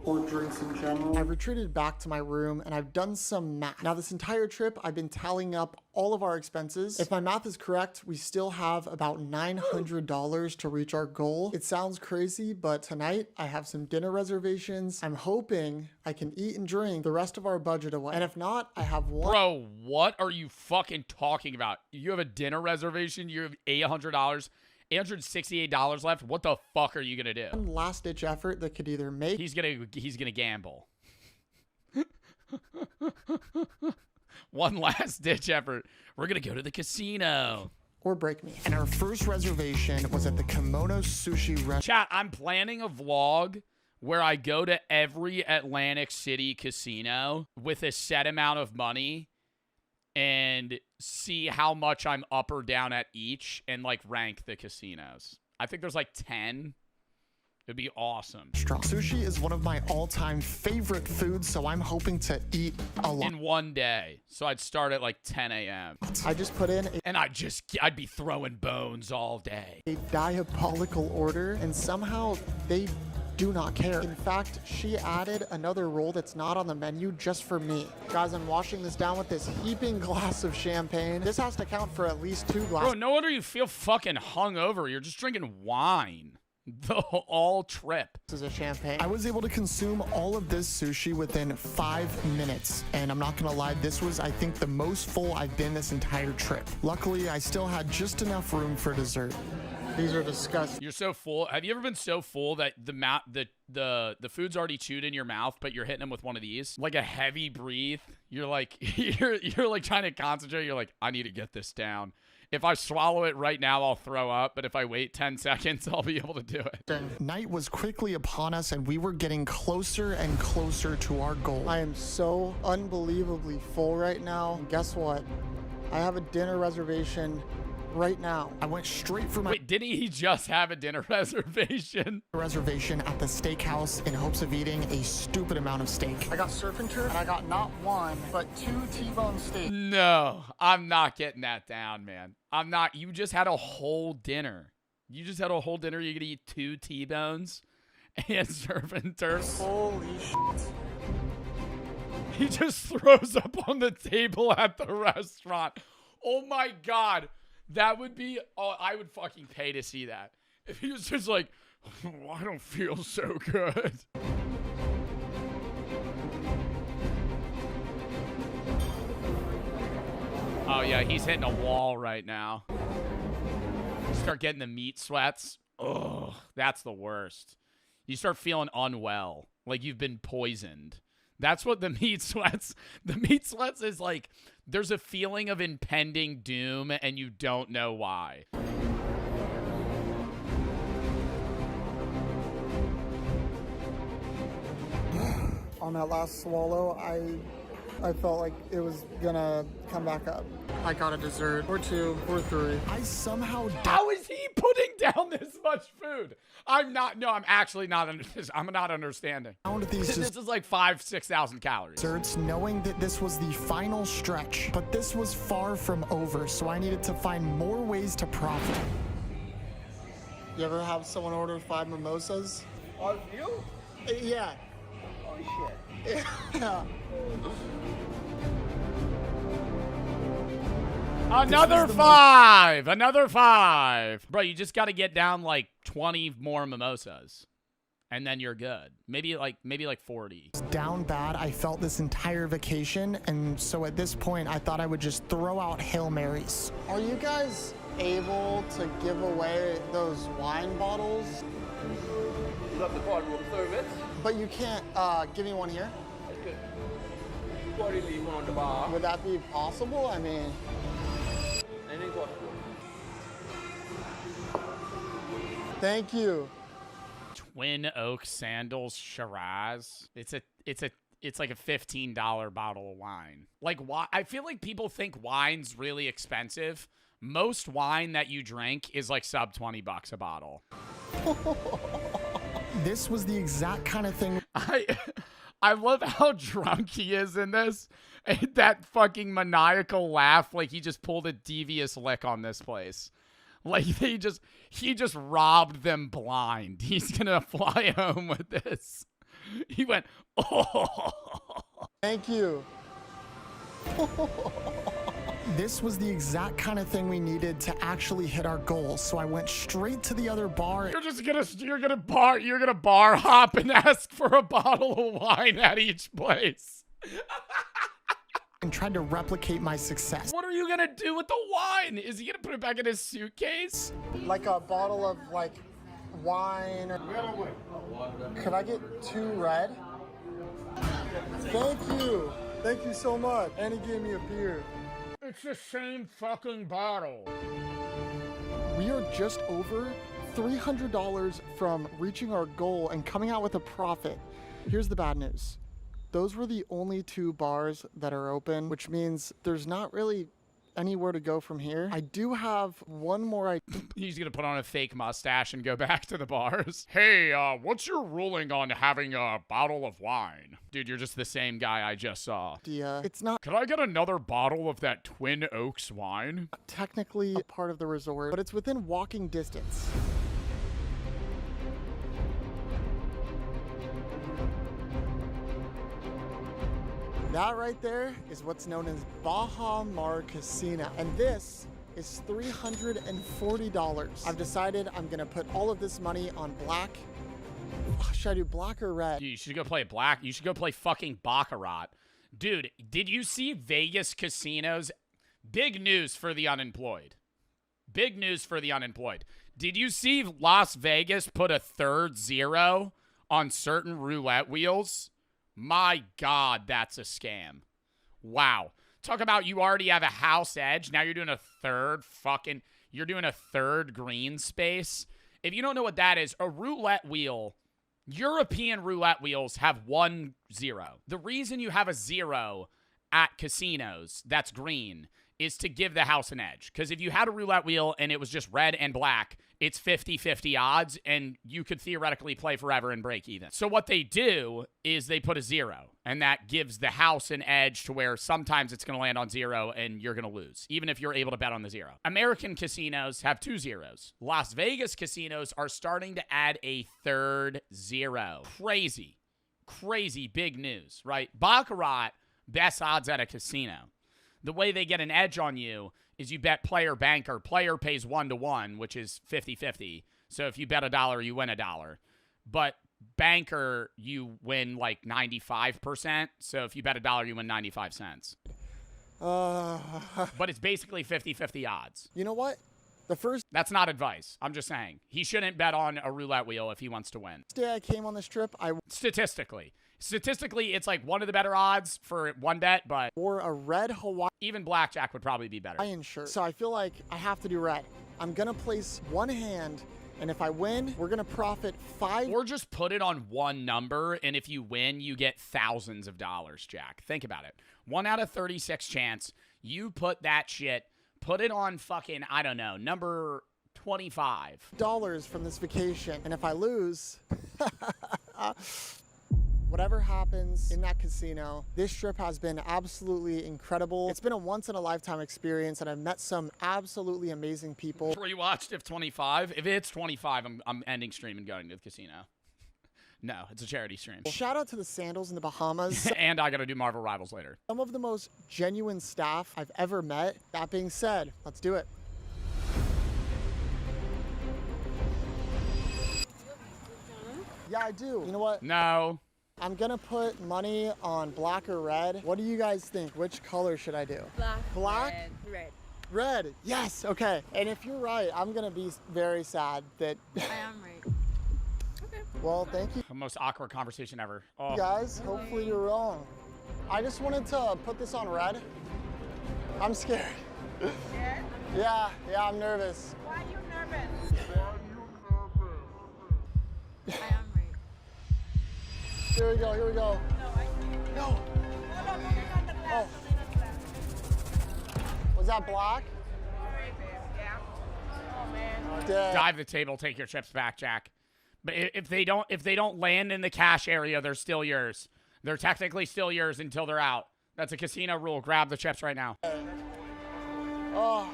or drinks in general. I've retreated back to my room and I've done some math. Now this entire trip, I've been tallying up all of our expenses. If my math is correct, we still have about $900 to reach our goal. It sounds crazy, but tonight I have some dinner reservations. I'm hoping I can eat and drink the rest of our budget away. And if not, I have one. Bro, what are you fucking talking about? You have a dinner reservation, you have $800. $868 left. What the fuck are you gonna do? One last ditch effort that could either make. He's gonna gamble. One last ditch effort. We're gonna go to the casino. Or break me. And our first reservation was at the Kimono Sushi Restaurant. Chat, I'm planning a vlog where I go to every Atlantic City casino with a set amount of money and see how much I'm up or down at each and like rank the casinos. I think there's like 10. It'd be awesome. Sushi is one of my all-time favorite foods, so I'm hoping to eat a lot. In one day. So I'd start at like 10 a.m. I just put in and I'd be throwing bones all day. a diabolical order, and somehow they do not care. In fact, she added another roll that's not on the menu just for me. Guys, I'm washing this down with this heaping glass of champagne. This has to count for at least 2 glasses. Bro, no wonder you feel fucking hungover. You're just drinking wine. The all trip. This is a champagne. I was able to consume all of this sushi within 5 minutes. And I'm not gonna lie, this was, I think, the most full I've been this entire trip. Luckily, I still had just enough room for dessert. These are disgusting. You're so full. Have you ever been so full that the food's already chewed in your mouth, but you're hitting them with one of these? Like a heavy breathe. You're like, you're like trying to concentrate. You're like, I need to get this down. If I swallow it right now, I'll throw up. But if I wait 10 seconds, I'll be able to do it. Night was quickly upon us, and we were getting closer and closer to our goal. I am so unbelievably full right now. And guess what? I have a dinner reservation right now. I went straight for my Wait, didn't he just have a dinner reservation? Reservation at the steakhouse in hopes of eating a stupid amount of steak. I got surf and turf, and I got not 1, but 2 T-bone steaks. No, I'm not getting that down, man. I'm not. You just had a whole dinner. You just had a whole dinner. You're going to eat 2 T-bones and surf and turf. Holy shit. He just throws up on the table at the restaurant. Oh my God. That would be, oh, I would fucking pay to see that. If he was just like, oh, I don't feel so good. Oh yeah, he's hitting a wall right now. Start getting the meat sweats. Oh, that's the worst. You start feeling unwell, like you've been poisoned. That's what the meat sweats is like. There's a feeling of impending doom and you don't know why. On that last swallow, I felt like it was gonna come back up. I got a dessert or 2 or 3. I somehow How is he putting down this much food? I'm actually not I'm not understanding. This is like 5,000-6,000 calories. Desserts, knowing that this was the final stretch, but this was far from over, so I needed to find more ways to profit. You ever have someone order 5 mimosas? All of you? Yeah. Oh shit. Yeah. Another 5! Another 5! Bro, you just got to get down like 20 more mimosas. And then you're good. Maybe like 40. Down bad, I felt this entire vacation, and so at this point, I thought I would just throw out Hail Marys. Are you guys able to give away those wine bottles? You have the cardboard service? But you can't give me one here? Okay. What do you leave on the bar? Would that be possible? I mean... Anything possible. Thank you. Twin Oak Sandals Shiraz. It's like a $15 bottle of wine. Like, why? I feel like people think wine's really expensive. Most wine that you drink is like sub $20 a bottle. This was the exact kind of thing. I love how drunk he is in this. And that fucking maniacal laugh, like he just pulled a devious lick on this place. Like he just robbed them blind. He's gonna fly home with this. He went, oh. Thank you. This was the exact kind of thing we needed to actually hit our goals. So I went straight to the other bar. You're gonna bar hop and ask for a bottle of wine at each place. And tried to replicate my success. What are you gonna do with the wine? Is he gonna put it back in his suitcase? Like a bottle of like wine. Could I get 2 red? Thank you. Thank you so much. And he gave me a beer. It's the same fucking bottle. We are just over $300 from reaching our goal and coming out with a profit. Here's the bad news. Those were the only 2 bars that are open, which means there's not really anywhere to go from here. I do have one more He's gonna put on a fake mustache and go back to the bars. Hey, what's your ruling on having a bottle of wine? Dude, you're just the same guy I just saw. idea. It's not Could I get another bottle of that Twin Oaks wine? technically a part of the resort, but it's within walking distance. That right there is what's known as Baja Mar Casino. And this is $340. I've decided I'm gonna put all of this money on black. Should I do black or red? You should go play black. You should go play fucking Baccarat. Dude, did you see Vegas casinos? Big news for the unemployed. Big news for the unemployed. Did you see Las Vegas put a third zero on certain roulette wheels? My God, that's a scam. Wow. Talk about you already have a house edge. Now you're doing a third green space. If you don't know what that is, a roulette wheel, European roulette wheels have 1 0. The reason you have a 0 at casinos that's green is to give the house an edge. Because if you had a roulette wheel and it was just red and black, it's 50-50 odds, and you could theoretically play forever and break even. So what they do is they put a 0, and that gives the house an edge to where sometimes it's going to land on 0 and you're going to lose, even if you're able to bet on the 0. American casinos have 2 zeros. Las Vegas casinos are starting to add a third 0. Crazy, crazy big news, right? Baccarat, best odds at a casino. The way they get an edge on you is you bet player banker. Player pays 1-to-1, which is 50-50. So if you bet $1, you win $1. But banker, you win like 95%. So if you bet $1, you win 95 cents. But it's basically 50-50 odds. You know what? That's not advice. I'm just saying. He shouldn't bet on a roulette wheel if he wants to win. Day I came on this trip, Statistically, it's like one of the better odds for one bet, but wore a red Hawaii. Even blackjack would probably be better. Hawaiian shirt. So I feel like I have to do red. I'm gonna place one hand, and if I win, we're gonna profit 5. Or just put it on one number, and if you win, you get thousands of dollars, Jack. Think about it. 1 out of 36 chance. You put that shit, put it on fucking, I don't know, number 25. $25 from this vacation, and if I lose, whatever happens in that casino, this trip has been absolutely incredible. It's been a once-in-a-lifetime experience, and I've met some absolutely amazing people. Rewatched if 25. If it's 25, I'm ending stream and going to the casino. No, it's a charity stream. Shout out to the sandals in the Bahamas. And I got to do Marvel Rivals later. Some of the most genuine staff I've ever met. That being said, let's do it. Yeah, I do. You know what? No. I'm gonna put money on black or red. What do you guys think? Which color should I do? Black. Black? Red. Red. Yes. Okay. And if you're right, I'm gonna be very sad that. I am right. Okay. Well, thank you. The most awkward conversation ever. Oh. Guys, hopefully you're wrong. I just wanted to put this on red. I'm scared. Scared? Yeah, I'm nervous. Why are you nervous? I am right. Here we go. No, No. Oh. Was that black? Yeah. Oh man. Dive the table, take your chips back, Jack. But if they don't land in the cash area, they're still yours. They're technically still yours until they're out. That's a casino rule. Grab the chips right now. Oh.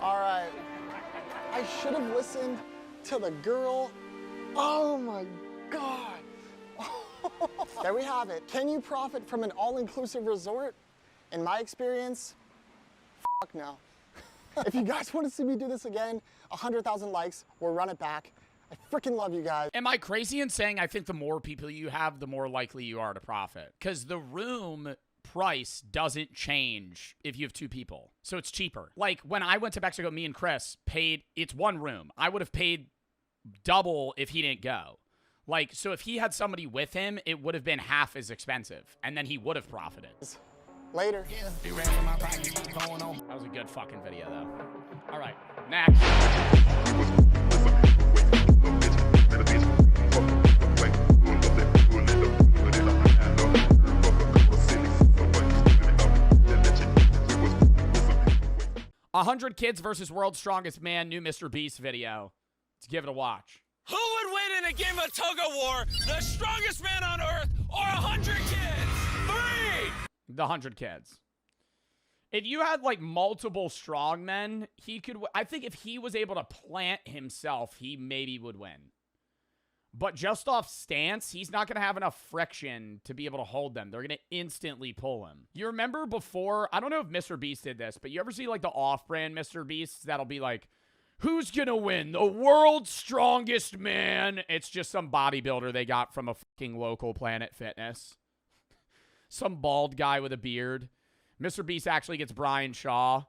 All right. I should have listened to the girl. Oh my God. There we have it. Can you profit from an all-inclusive resort? In my experience, fuck no. If you guys want to see me do this again, 100,000 likes, we'll run it back. I freaking love you guys. Am I crazy in saying I think the more people you have, the more likely you are to profit? Because the room price doesn't change if you have 2 people. So it's cheaper. Like when I went to Mexico, me and Chris paid, it's 1 room. I would have paid double if he didn't go. Like, so if he had somebody with him, it would have been half as expensive, and then he would have profited. Later. That was a good fucking video, though. All right, next. 100 Kids versus World's Strongest Man new Mr. Beast video. Let's give it a watch. Who would win in a game of tug-of-war? The strongest man on earth or 100 kids? 3! The 100 Kids. If you had like multiple strongmen, he could. I think if he was able to plant himself, he maybe would win. But just off stance, he's not going to have enough friction to be able to hold them. They're going to instantly pull him. You remember before, I don't know if Mr. Beast did this, but you ever see like the off-brand Mr. Beasts that'll be like, who's going to win? The world's strongest man. It's just some bodybuilder they got from a fucking local Planet Fitness. Some bald guy with a beard. Mr. Beast actually gets Brian Shaw.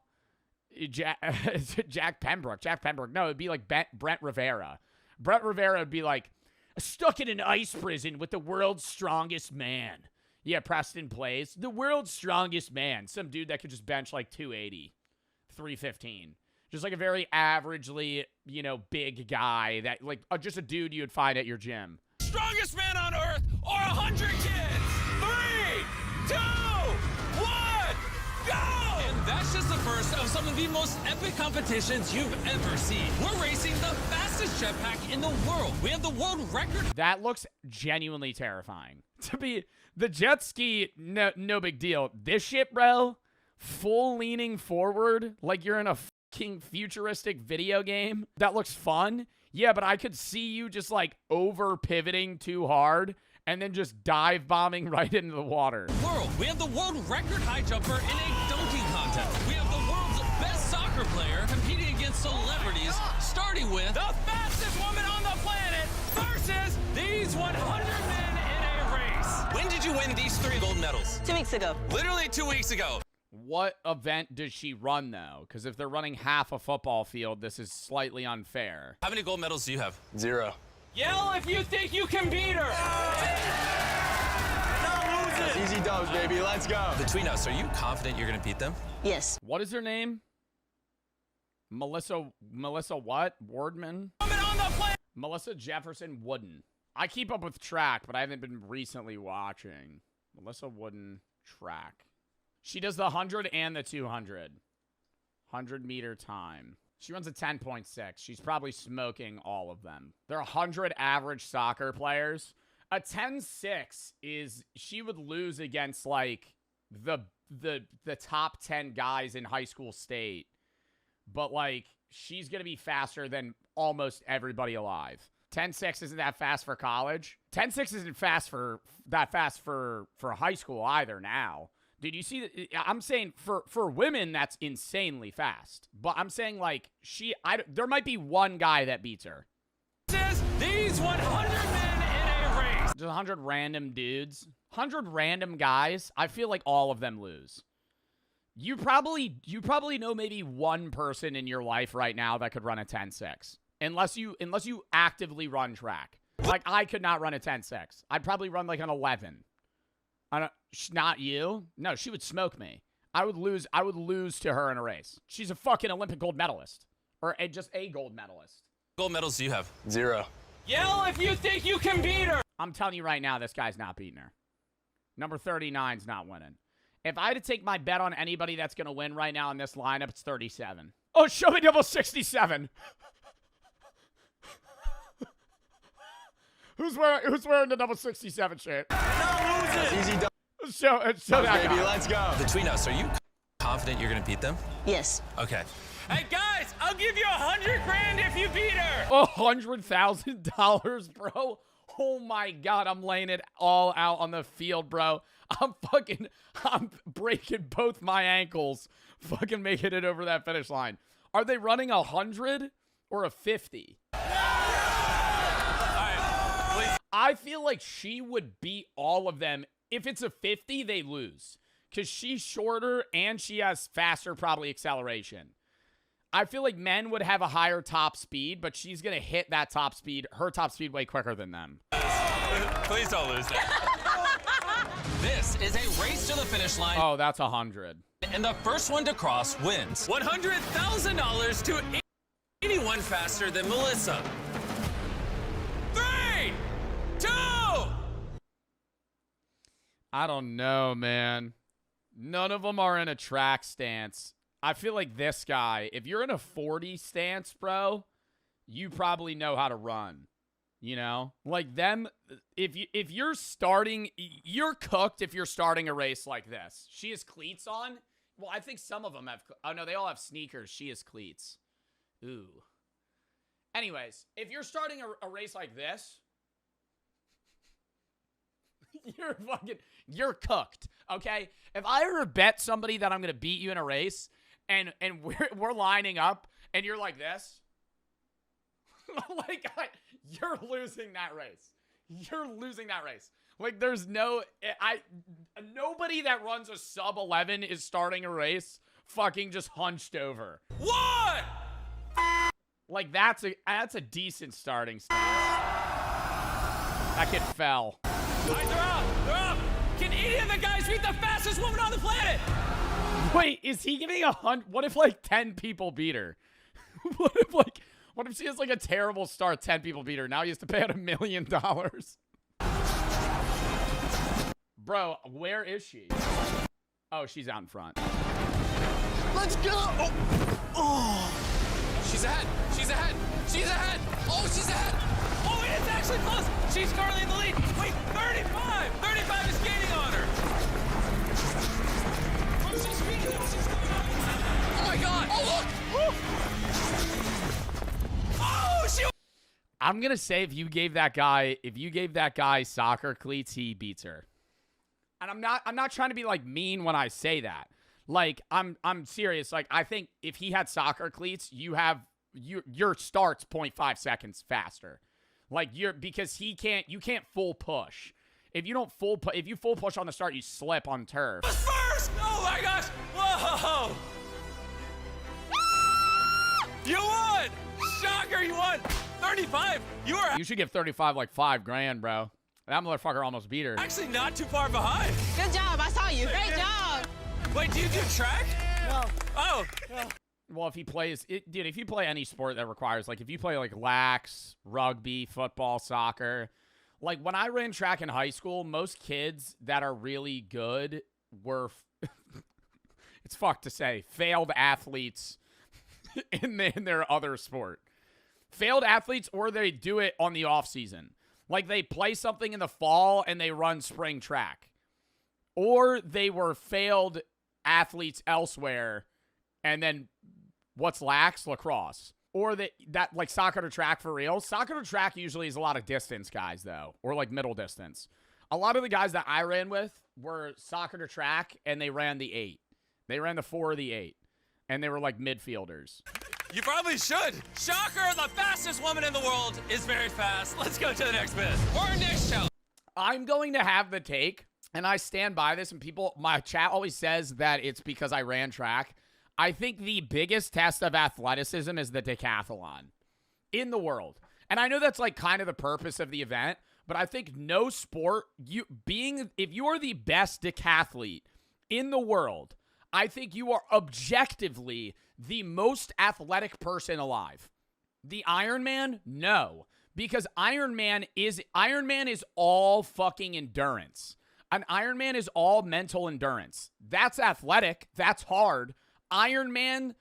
Jack Pembroke. Jack Pembroke. No, it'd be like Brent Rivera. Brent Rivera would be like, stuck in an ice prison with the world's strongest man. Yeah, Preston plays. The world's strongest man. Some dude that could just bench like 280, 315. Just like a very averagely, you know, big guy that like just a dude you would find at your gym. Strongest man on earth or 100 kids? 3, 2, 1, go! And that's just the first of some of the most epic competitions you've ever seen. We're racing the fastest jetpack in the world. We have the world record. That looks genuinely terrifying. To be the jet ski, no big deal. This shit, bro, full leaning forward like you're in a fucking futuristic video game. That looks fun. Yeah, but I could see you just like over pivoting too hard and then just dive bombing right into the water. World, we have the world record high jumper in a dunking contest. We have the world's best soccer player competing against celebrities, starting with the fastest woman on the planet versus these 100 men in a race. When did you win these 3 gold medals? 2 weeks ago. Literally 2 weeks ago. What event does she run, though? Because if they're running half a football field, this is slightly unfair. How many gold medals do you have? 0. Yell if you think you can beat her. That's easy dubs, baby. Let's go. Between us, are you confident you're going to beat them? Yes. What is her name? Melissa what? Wardman? Melissa Jefferson Wooden. I keep up with track, but I haven't been recently watching. Melissa Wooden track. She does the 100 and the 200. 100-meter time. She runs a 10.6. She's probably smoking all of them. They're 100 average soccer players. A 10.6 is, she would lose against like the top 10 guys in high school state. But like she's going to be faster than almost everybody alive. 10.6 isn't that fast for college. 10.6 isn't that fast for high school either now. Dude, you see, I'm saying for women, that's insanely fast. But I'm saying, like, there might be one guy that beats her. These 100 men in a race. Just 100 random dudes. 100 random guys. I feel like all of them lose. You probably know maybe one person in your life right now that could run a 10.6. Unless you actively run track. Like, I could not run a 10.6. I'd probably run, like, an 11. Not you. No, she would smoke me. I would lose to her in a race. She's a fucking Olympic gold medalist. Or just a gold medalist. Gold medals do you have? 0. Yell if you think you can beat her. I'm telling you right now, this guy's not beating her. Number 39's not winning. If I had to take my bet on anybody that's going to win right now in this lineup, it's 37. Oh, show me double 67. Who's wearing the double 67 shirt? That's easy dubs. Show that baby. guy. Let's go. Between us, are you confident you're going to beat them? Yes. Okay. Hey, guys, I'll give you 100 grand if you beat her. $100,000, bro. Oh, my God. I'm laying it all out on the field, bro. I'm breaking both my ankles fucking making it over that finish line. Are they running 100 or a 50? I feel like she would beat all of them. If it's a 50, they lose. Because she's shorter and she has faster, probably, acceleration. I feel like men would have a higher top speed, but she's going to hit that top speed, her top speed, way quicker than them. Please don't lose that. This is a race to the finish line. Oh, that's 100. And the first one to cross wins $100,000 to anyone faster than Melissa. 3, 2. I don't know, man. None of them are in a track stance. I feel like this guy, if you're in a 40 stance, bro, you probably know how to run. You know? Like them, if you're starting, you're cooked if you're starting a race like this. She has cleats on. Well, I think some of them have, oh no, they all have sneakers. She has cleats. Ooh. Anyways, if you're starting a race like this, you're cooked, okay? If I ever bet somebody that I'm going to beat you in a race and we're lining up and you're like this, like, you're losing that race. You're losing that race. Like, there's nobody that runs a sub 11 is starting a race fucking just hunched over. What? Like, that's a decent starting stance. That kid fell. All right, they're up. They're up. Can any of the guys beat the fastest woman on the planet? Wait, is he giving 100? What if like 10 people beat her? What if she has like a terrible start, 10 people beat her? Now he has to pay out $1 million. Bro, where is she? Oh, she's out in front. Let's go. Oh. She's ahead. She's ahead. She's ahead. Oh, she's ahead. Oh, it's actually close. She's currently in the lead. Wait, 35. 35 is gaining on her. Oh, she's speeding up. She's going up. Oh, my God. Oh, look. Oh, she. I'm going to say if you gave that guy soccer cleats, he beats her. And I'm not trying to be like mean when I say that. Like, I'm serious. Like, I think if he had soccer cleats, your start's 0.5 seconds faster. Like, because you can't full push. If you full push on the start, you slip on turf. First! Oh my gosh! Whoa! You won! Shocker, you won! 35! You should give 35 like $5,000, bro. That motherfucker almost beat her. Actually not too far behind. Good job. I saw you. Great job. Wait, do you do track? No. Oh. Well, if you play any sport that requires, like, if you play, like, lax, rugby, football, soccer, like, when I ran track in high school, most kids that are really good were, it's fucked to say, failed athletes in their other sport. Failed athletes, or they do it on the off season. Like, they play something in the fall and they run spring track. Or they were failed athletes elsewhere, and then what's lax? Lacrosse. Or that like soccer to track for real. Soccer to track usually is a lot of distance guys, though, or like middle distance. A lot of the guys that I ran with were soccer to track, and they ran the 8. They ran the 4 or the 8, and they were like midfielders. You probably should. Shocker, the fastest woman in the world is very fast. Let's go to the next bit. Or next challenge. I'm going to have the take, and I stand by this, and my chat always says that it's because I ran track. I think the biggest test of athleticism is the decathlon in the world. And I know that's like kind of the purpose of the event, but I think no sport, if you are the best decathlete in the world, I think you are objectively the most athletic person alive. The Ironman? No. Because Ironman is all fucking endurance. An Ironman is all mental endurance. That's athletic. That's hard. Ironman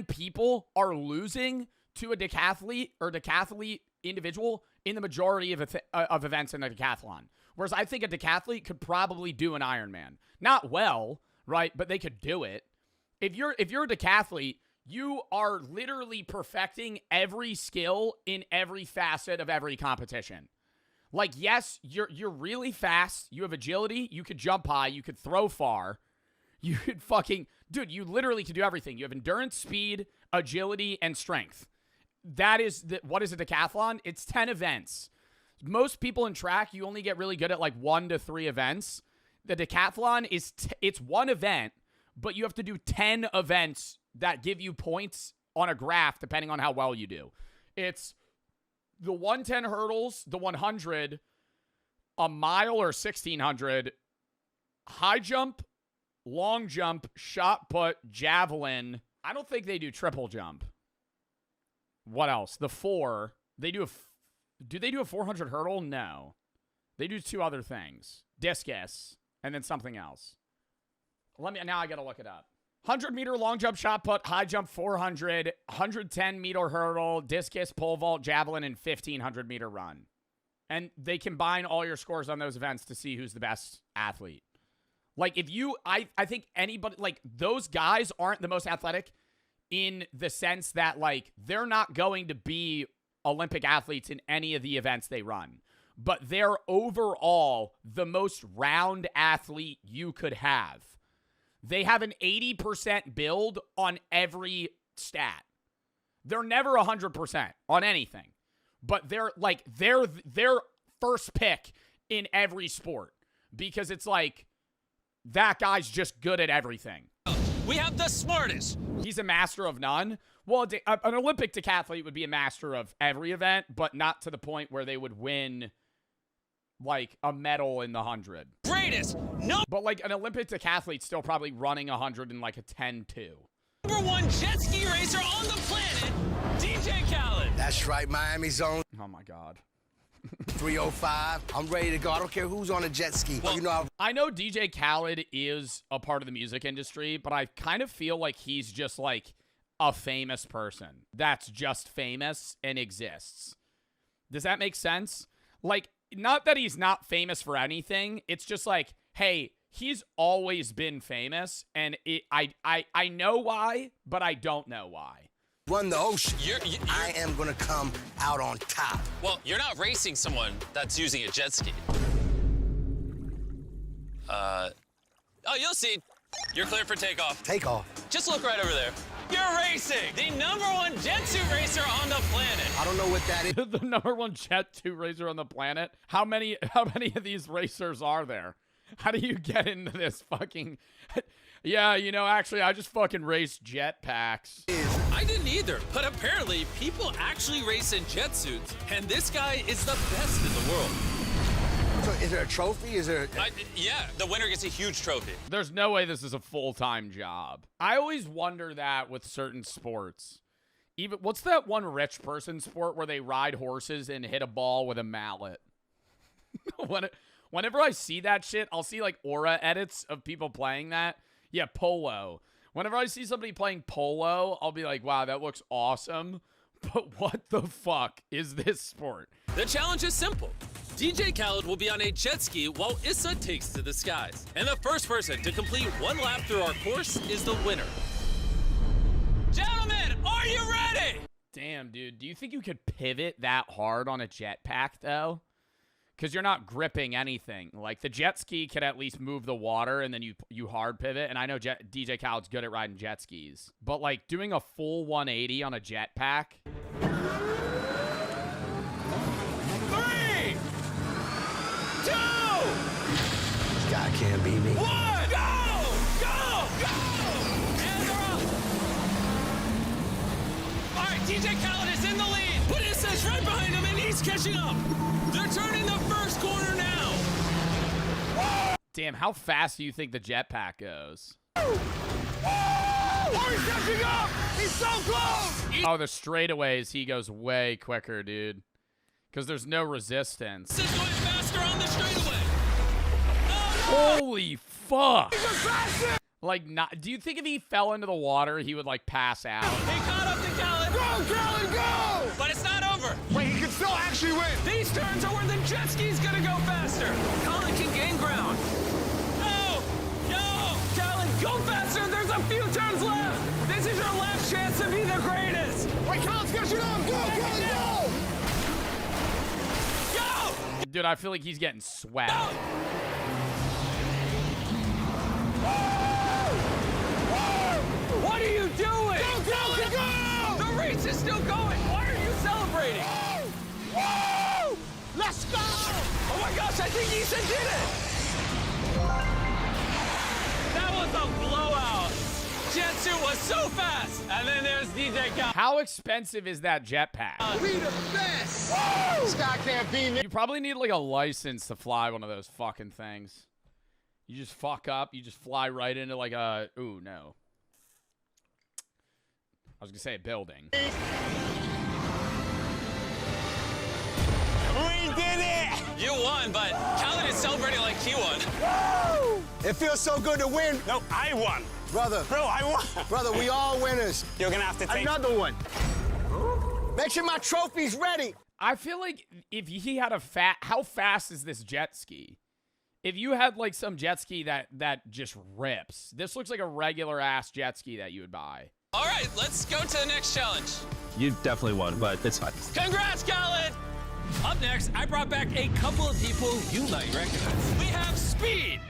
people are losing to a decathlete individual in the majority of events in a decathlon. Whereas I think a decathlete could probably do an Ironman. Not well, right? But they could do it. If you're a decathlete, you are literally perfecting every skill in every facet of every competition. Like, yes, you're really fast. You have agility. You could jump high. You could throw far. You could dude, you literally can do everything. You have endurance, speed, agility, and strength. That is what is a decathlon? It's 10 events. Most people in track, you only get really good at like 1 to 3 events. The decathlon is it's one event, but you have to do 10 events that give you points on a graph depending on how well you do. It's the 110 hurdles, the 100, a mile or 1,600, high jump, long jump, shot put, javelin. I don't think they do triple jump. What else? The 4. Do they do a 400 hurdle? No. They do 2 other things. Discus and then something else. Now I got to look it up. 100-meter long jump, shot put, high jump 400, 110-meter hurdle, discus, pole vault, javelin, and 1,500-meter run. And they combine all your scores on those events to see who's the best athlete. Like, if you, I think anybody, like, those guys aren't the most athletic in the sense that, like, they're not going to be Olympic athletes in any of the events they run. But they're overall the most round athlete you could have. They have an 80% build on every stat. They're never 100% on anything. But they're, like, they're first pick in every sport. Because it's like, that guy's just good at everything. We have the smartest. He's a master of none. Well, an Olympic decathlete would be a master of every event, but not to the point where they would win, like, a medal in the 100. Greatest. No. But, like, an Olympic decathlete's still probably running 100 in, like, a 10-2. Number one jet ski racer on the planet, DJ Khaled. That's right, Miami zone. Oh, my God. 305. I'm ready to go. I don't care who's on a jet ski. Well, you know, I know DJ Khaled is a part of the music industry, but I kind of feel like he's just like a famous person that's just famous and exists. Does that make sense? Like, not that he's not famous for anything. It's just like, hey, he's always been famous, and I know why, but I don't know why. Run the ocean. I am going to come out on top. Well, you're not racing someone that's using a jet ski. Oh, you'll see. You're clear for takeoff. Takeoff? Just look right over there. You're racing the #1 jet suit racer on the planet. I don't know what that is. The #1 jet suit racer on the planet? How many of these racers are there? How do you get into this fucking... Yeah, you know, actually, I just fucking race jetpacks. I didn't either, but apparently people actually race in jet suits, and this guy is the best in the world. So is there a trophy? Is there... Yeah, the winner gets a huge trophy. There's no way this is a full-time job. I always wonder that with certain sports. Even what's that one rich person sport where they ride horses and hit a ball with a mallet? Whenever I see that shit, I'll see, like, aura edits of people playing that. Yeah, polo. Whenever I see somebody playing polo, I'll be like, wow, that looks awesome. But what the fuck is this sport? The challenge is simple. DJ Khaled will be on a jet ski while Issa takes to the skies. And the first person to complete one lap through our course is the winner. Gentlemen, are you ready? Damn, dude. Do you think you could pivot that hard on a jetpack, though? Because you're not gripping anything. Like, the jet ski could at least move the water, and then you hard pivot. And I know DJ Khaled's good at riding jet skis. But, like, doing a full 180 on a jetpack... 3, 2, This guy can't beat me. 1, go! Go! Go! And they're off! All right, DJ Khaled is in the lead, but Issa's right behind him, and he's catching up. They're turning the first corner now. Damn, how fast do you think the jetpack goes? Oh, he's catching up! He's so close! Oh, the straightaways, he goes way quicker, dude. Because there's no resistance. This is going faster on the straightaway. Oh, no! Holy fuck! Like, do you think if he fell into the water, he would, like, pass out? He caught up to Khaled. Go, Khaled, go! But it's not over. Wait, he can still actually win. These turns are where the jet ski's gonna go faster. Khaled can gain ground. No! No! Khaled, go faster! There's a few turns left! This is your last chance to be the greatest! Wait, Khaled's got you down! Go, Khaled, go! Go! Dude, I feel like he's getting swept. Go! What are you doing? Go, Khaled, go! The race is still going! Why are you celebrating? Woo! Let's go! Oh my gosh, I think Issa did it! That was a blowout! Jet suit was so fast! And then there's DJ Khaled. How expensive is that jetpack? We the best! Woo! This guy can't beat me. You probably need, like, a license to fly one of those fucking things. You just fuck up, you just fly right into, like, a... Ooh, no. I was gonna say a building. We did it! You won, but Khaled is celebrating like he won. Woo! It feels so good to win. No, I won. Brother. Bro, I won. Brother, we all winners. You're gonna have to take another one. Make sure my trophy's ready. I feel like if he had how fast is this jet ski? If you had like some jet ski that just rips, this looks like a regular ass jet ski that you would buy. All right, let's go to the next challenge. You definitely won, but it's fine. Congrats, Khaled! Up next, I brought back a couple of people you might recognize. We have Speed.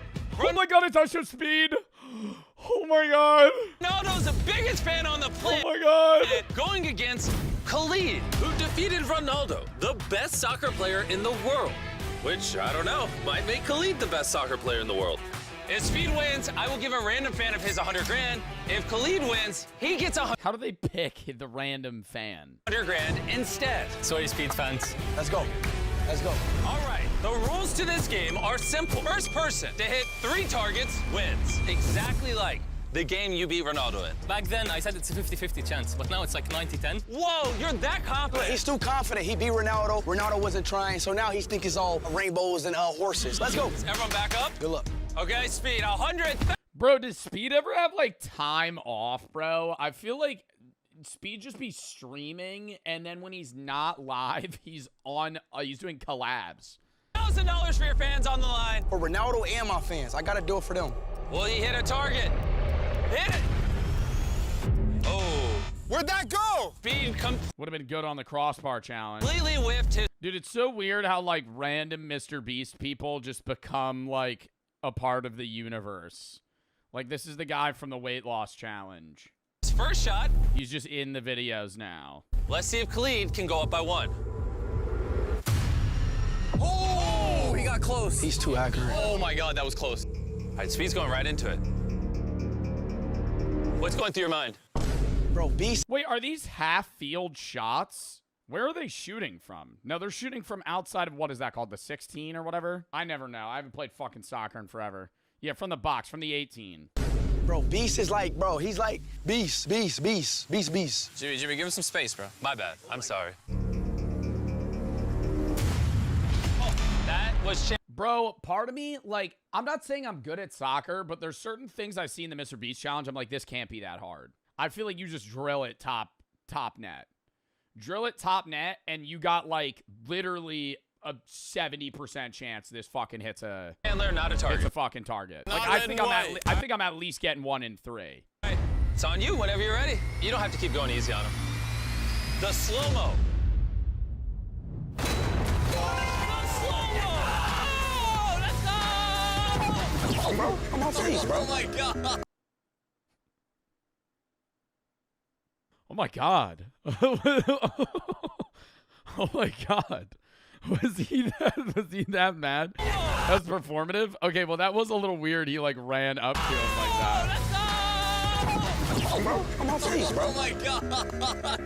Oh my god, it's also Speed. Oh my god. Ronaldo's the biggest fan on the planet. Oh my god. Going against Khalid, who defeated Ronaldo, the best soccer player in the world. Which, I don't know, might make Khalid the best soccer player in the world. If Speed wins, I will give a random fan of his 100 grand. If Khalid wins, he gets 100. How do they pick the random fan? 100 grand instead. Sorry, Speed fans. Let's go. Let's go. All right, the rules to this game are simple. First person to hit 3 targets wins. Exactly like the game you beat Ronaldo in. Back then, I said it's a 50-50 chance, but now it's like 90-10. Whoa, you're that confident. He's too confident. He beat Ronaldo. Ronaldo wasn't trying, so now he thinks it's all rainbows and horses. Let's go. Is everyone back up? Good luck. Okay, Speed, 100. Bro, does Speed ever have like time off, bro? I feel like Speed just be streaming, and then when he's not live, he's doing collabs. $1,000 for your fans on the line. For Ronaldo and my fans, I gotta do it for them. Will he hit a target? Hit it! Oh. Where'd that go? Speed would have been good on the crossbar challenge. Completely whiffed his. Dude, it's so weird how like random Mr. Beast people just become like a part of the universe. Like this is the guy from the weight loss challenge. His first shot. He's just in the videos now. Let's see if Khalid can go up by 1. Oh, he got close. He's too accurate. Oh my God, that was close. All right, Speed's going right into it. What's going through your mind? Bro, Beast. Wait, are these half-field shots? Where are they shooting from? No, they're shooting from outside of, what is that called, the 16 or whatever? I never know. I haven't played fucking soccer in forever. Yeah, from the box, from the 18. Bro, Beast is like, bro, he's like Beast. Jimmy, give him some space, bro. My bad. I'm sorry. Oh, that was... Bro, part of me, like, I'm not saying I'm good at soccer, but there's certain things I see in the Mr. Beast challenge. I'm like, this can't be that hard. I feel like you just drill it top net. Drill it top net, and you got, like, literally a 70% chance this fucking hits a... Handler, not a target. It's a fucking target. Like, I think I'm at least getting 1 in 3. All right. It's on you whenever you're ready. You don't have to keep going easy on him. The slow-mo. Bro, I'm on face, bro. Oh my God. Oh my God. Oh my God. Was he that mad? That's performative? Okay, well that was a little weird. He like ran up to him like that. Bro, I'm on face, bro. Oh my God.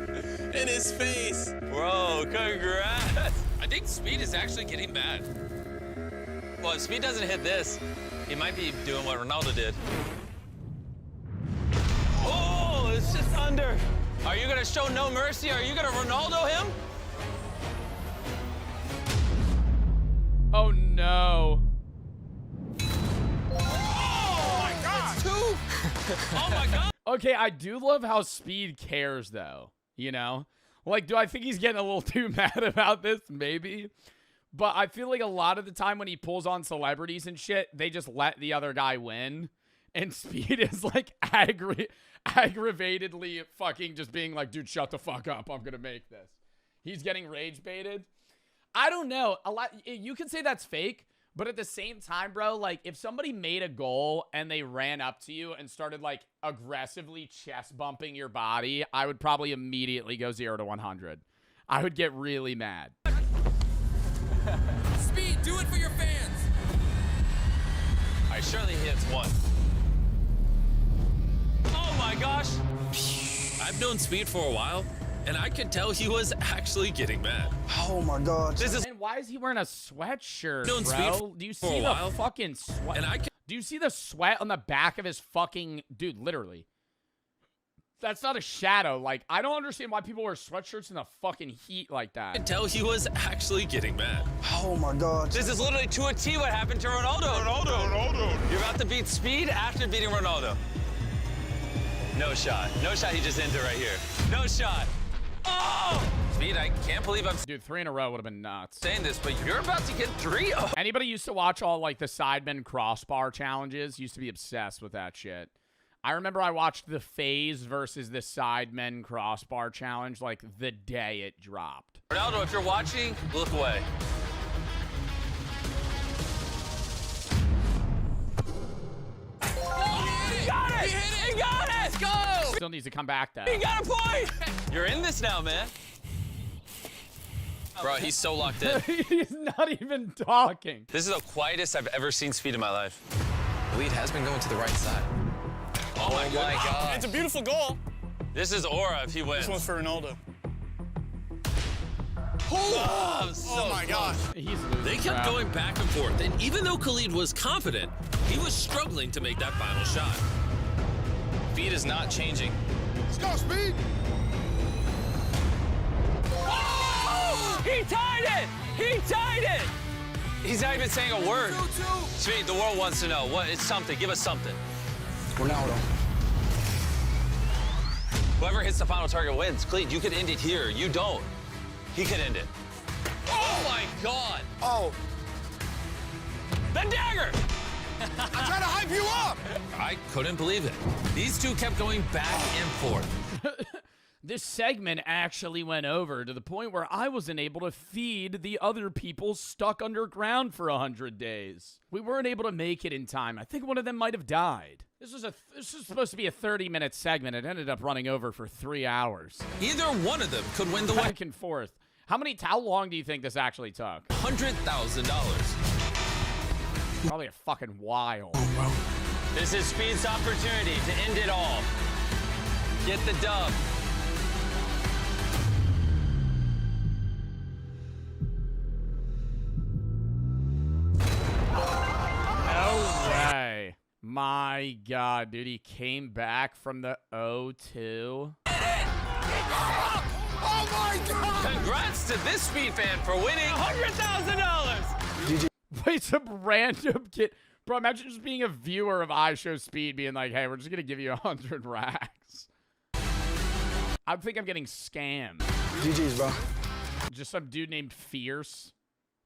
In his face. Bro, congrats. I think Speed is actually getting mad. Well, if Speed doesn't hit this, he might be doing what Ronaldo did. Oh, it's just under. Are you gonna show no mercy? Are you gonna Ronaldo him? Oh no. Oh my God. It's 2. Oh my God. Okay, I do love how Speed cares though, you know? Like, do I think he's getting a little too mad about this? Maybe. But I feel like a lot of the time when he pulls on celebrities and shit, they just let the other guy win. And Speed is like aggravatedly fucking just being like, dude, shut the fuck up. I'm going to make this. He's getting rage baited. I don't know. You could say that's fake, but at the same time, bro, like if somebody made a goal and they ran up to you and started like aggressively chest bumping your body, I would probably immediately go 0 to 100. I would get really mad. Speed, do it for your fans. All right, surely he hits 1. Oh my gosh. I've known Speed for a while, and I could tell he was actually getting mad. Oh my God. And why is he wearing a sweatshirt, Known bro? Speed Do you for see a the while, fucking sweat? and Do you see the sweat on the back of his fucking... Dude, literally. That's not a shadow. Like, I don't understand why people wear sweatshirts in the fucking heat like that. I could tell he was actually getting mad. Oh my God. This is literally to a T what happened to Ronaldo. Ronaldo. You're about to beat Speed after beating Ronaldo. No shot. No shot, he just ended it right here. No shot. Oh! Speed, I can't believe I'm Dude, 3 in a row would have been nuts. saying this, but you're about to get 3. Oh. Anybody used to watch all like the Sidemen crossbar challenges? Used to be obsessed with that shit. I remember I watched the FaZe versus the Sidemen crossbar challenge like the day it dropped. Ronaldo, if you're watching, look away. He got it! He got it! Let's go! Still needs to come back though. He got a point! You're in this now, man. Bro, he's so locked in. He's not even talking. This is the quietest I've ever seen Speed in my life. The lead has been going to the right side. Oh my God. It's a beautiful goal. This is Aura if he wins. This one's for Ronaldo. Oh my gosh. He's losing. They kept going back and forth, and even though Khalid was confident, he was struggling to make that final shot. Speed is not changing. Let's go, Speed. Oh! He tied it! He tied it! He's not even saying a word. Speed, the world wants to know. What? It's something. Give us something. Ronaldo. Whoever hits the final target wins. Khalid, you could end it here. You don't. He could end it. Oh my God! Oh. The dagger! I'm trying to hype you up. I couldn't believe it. These two kept going back and forth. This segment actually went over to the point where I wasn't able to feed the other people stuck underground for 100 days. We weren't able to make it in time. I think one of them might have died. This was supposed to be a 30-minute segment. It ended up running over for 3 hours. Either one of them could win the Back and forth. How long do you think this actually took? $100,000. Probably a fucking while. This is Speed's opportunity to end it all. Get the dub. No way. My God, dude, he came back from the 0-2. Oh my God! Congrats to this Speed fan for winning $100,000. Wait, some random kid. Bro, imagine just being a viewer of iShowSpeed being like, hey, we're just going to give you 100 racks. I think I'm getting scammed. GG's, bro. Just some dude named Fierce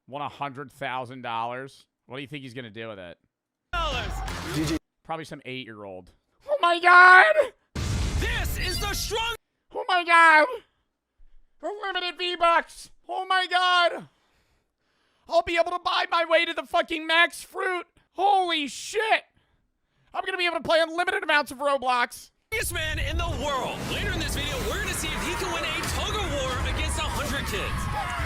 won $100,000. What do you think he's going to do with it? GG. Probably some 8-year-old. Oh my God! This is the strong. Oh my God! Unlimited V-Bucks! Oh my God! I'll be able to buy my way to the fucking max fruit! Holy shit! I'm gonna be able to play unlimited amounts of Roblox! Biggest man in the world. Later in this video, we're gonna see if he can win a tug-of-war against 100 kids.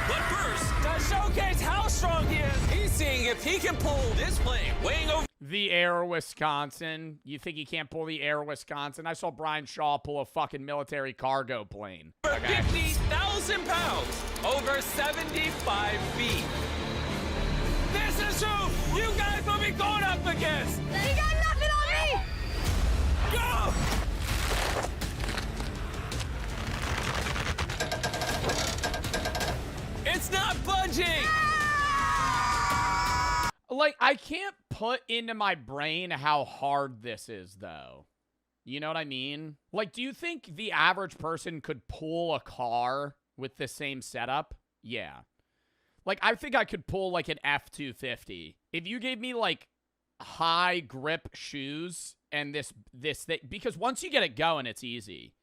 But first, to showcase how strong he is, he's seeing if he can pull this plane weighing over. The Air Wisconsin. You think he can't pull the Air Wisconsin? I saw Brian Shaw pull a fucking military cargo plane. Over 50,000 pounds, over 75 feet. This is who you guys will be going up against. He got nothing on me! Go! It's not budging! Like, I can't put into my brain how hard this is, though. You know what I mean? Like, do you think the average person could pull a car with the same setup? Yeah. Like, I think I could pull, like, an F-250. If you gave me, like, high grip shoes and this thing, because once you get it going, it's easy.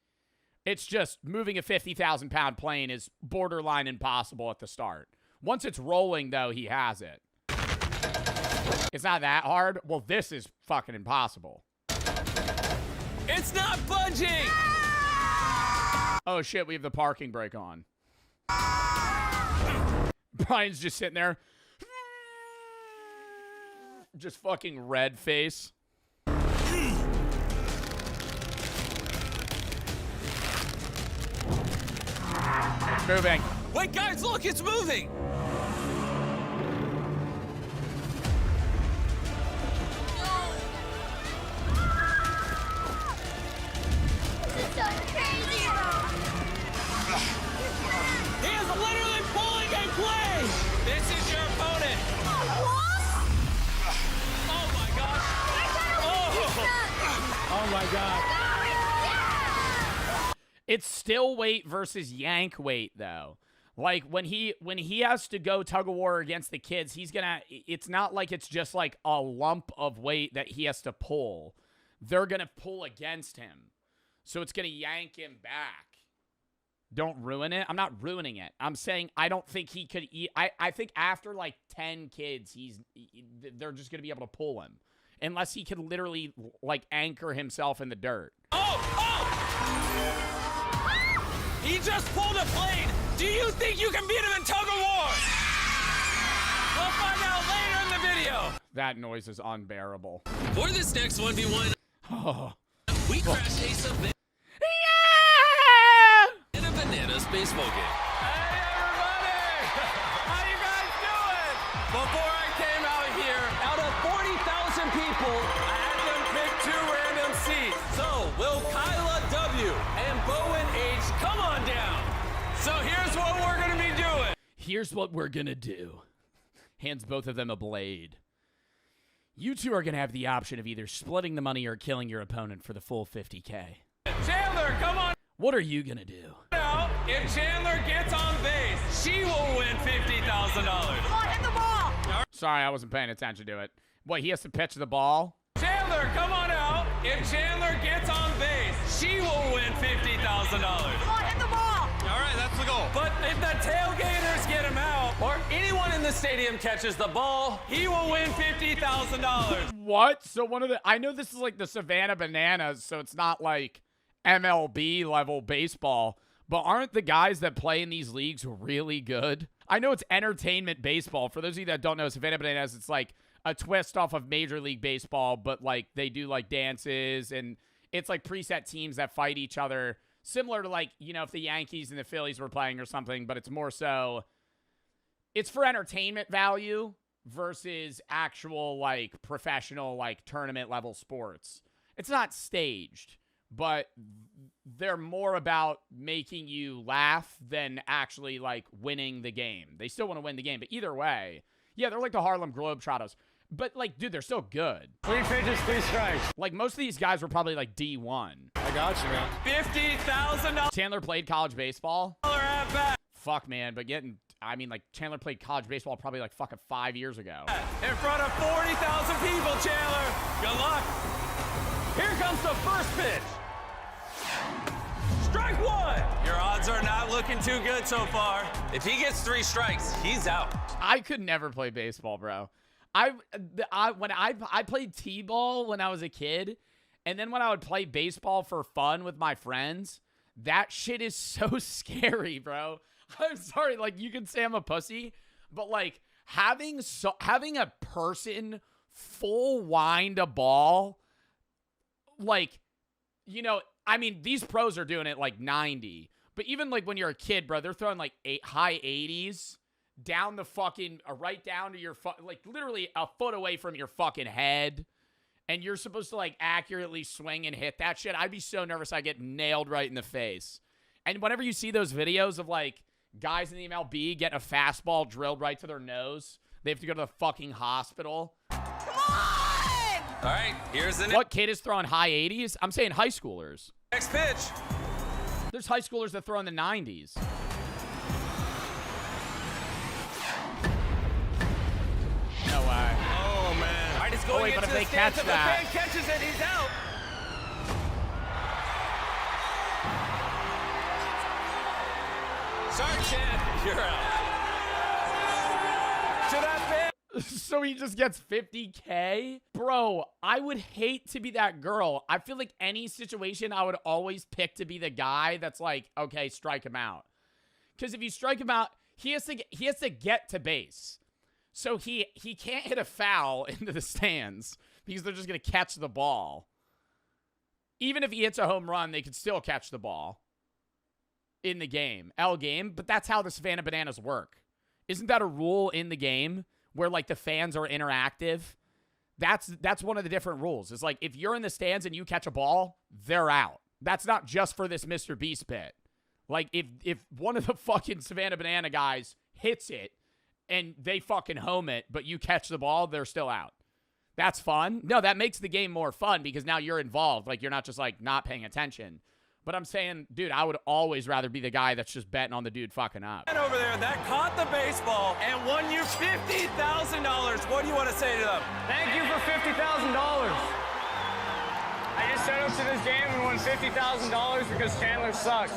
It's just moving a 50,000-pound plane is borderline impossible at the start. Once it's rolling, though, he has it. It's not that hard. Well, this is fucking impossible. It's not budging! Oh, shit, we have the parking brake on. Brian's just sitting there. Just fucking red face. Moving. Wait, guys, look, it's moving! He is literally pulling a plane! This is your opponent! Oh my God! Oh my God! It's still weight versus yank weight, though. Like, when he has to go tug-of-war against the kids, it's not like it's just like a lump of weight that he has to pull. They're going to pull against him. So it's going to yank him back. Don't ruin it. I'm not ruining it. I'm saying I don't think he could eat. I think after like 10 kids, they're just going to be able to pull him. Unless he can literally like anchor himself in the dirt. He just pulled a plane. Do you think you can beat him in tug-of-war? We'll find out later in the video. That noise is unbearable. For this next 1v1, we crashed a savannah in a bananas baseball game. Hey, everybody! How you guys doing? Before I came out here, out of 40,000 people, I had them pick 2 random seats. So, will Kyla W. and Bowen H. come on down? So here's what we're going to be doing. Here's what we're going to do. Hands both of them a blade. You two are going to have the option of either splitting the money or killing your opponent for the full $50K. Chandler, come on. What are you going to do? Now, if Chandler gets on base, she will win $50,000. Come on, hit the ball. Sorry, I wasn't paying attention to it. What, he has to pitch the ball? Chandler, come on out. If Chandler gets on base, she will win $50,000. Come on, hit the ball. All right, that's the goal. But if the tailgaters get him out, or anyone in the stadium catches the ball, he will win $50,000. What? So I know this is like the Savannah Bananas, so it's not like MLB level baseball, but aren't the guys that play in these leagues really good? I know it's entertainment baseball. For those of you that don't know, Savannah Bananas, it's like a twist off of Major League Baseball, but like they do like dances and it's like preset teams that fight each other, similar to like, you know, if the Yankees and the Phillies were playing or something, but it's more so, it's for entertainment value versus actual like professional like tournament level sports. It's not staged, but they're more about making you laugh than actually like winning the game. They still want to win the game, but either way, yeah, they're like the Harlem Globetrotters. But, like, dude, they're still good. 3 pitches, 3 strikes. Like, most of these guys were probably, like, D1. I got you, man. $50,000. Chandler played college baseball. At bat. Fuck, man. But like, Chandler played college baseball probably, like, fucking 5 years ago. In front of 40,000 people, Chandler. Good luck. Here comes the first pitch. Strike 1. Your odds are not looking too good so far. If he gets 3 strikes, he's out. I could never play baseball, bro. I played t-ball when I was a kid, and then when I would play baseball for fun with my friends, that shit is so scary, bro. I'm sorry, like, you can say I'm a pussy, but like having a person full wind a ball, like, you know, I mean, these pros are doing it like 90, but even like when you're a kid, bro, they're throwing like high 80s. Down the fucking, right down to your, like literally a foot away from your fucking head. And you're supposed to like accurately swing and hit that shit. I'd be so nervous I'd get nailed right in the face. And whenever you see those videos of like guys in the MLB getting a fastball drilled right to their nose, they have to go to the fucking hospital. Come on! All right, here's the What kid is throwing high 80s? I'm saying high schoolers. Next pitch. There's high schoolers that throw in the 90s. No way. Oh, man. All right, it's going into the stands. If the fan catches it, he's out. Sorry, Chan. You're out. To that fan. So he just gets $50K? Bro, I would hate to be that girl. I feel like any situation I would always pick to be the guy that's like, okay, strike him out. Because if you strike him out, he has to get to base. So he can't hit a foul into the stands because they're just going to catch the ball. Even if he hits a home run, they could still catch the ball in the game. But that's how the Savannah Bananas work. Isn't that a rule in the game where, like, the fans are interactive? That's one of the different rules. It's like, if you're in the stands and you catch a ball, they're out. That's not just for this Mr. Beast bit. Like, if one of the fucking Savannah Banana guys hits it, and they fucking home it, but you catch the ball, they're still out. That's fun. No, that makes the game more fun because now you're involved. Like, you're not just, like, not paying attention. But I'm saying, dude, I would always rather be the guy that's just betting on the dude fucking up. And over there that caught the baseball and won you $50,000. What do you want to say to them? Thank you for $50,000. I just showed up to this game and won $50,000 because Chandler sucks.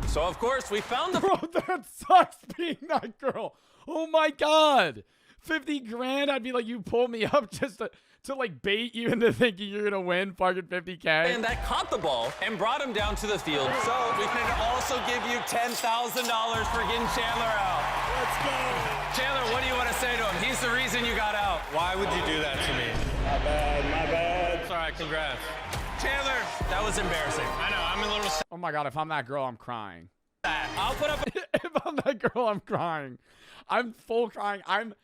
So, of course, we found the... Bro, that sucks being that girl. Oh, my God. 50 grand? I'd be like, you pull me up just to like, bait you into thinking you're going to win fucking 50K. And that caught the ball and brought him down to the field. So, we can also give you $10,000 for getting Chandler out. Let's go. Chandler, what do you want to say to him? He's the reason you got out. Why would you do that to me? My bad. It's all right, congrats. Chandler, that was embarrassing. I know, I'm a little... Oh, my God, if I'm that girl, I'm crying. I'll put up... If I'm that girl, I'm crying. I'm full crying. I'm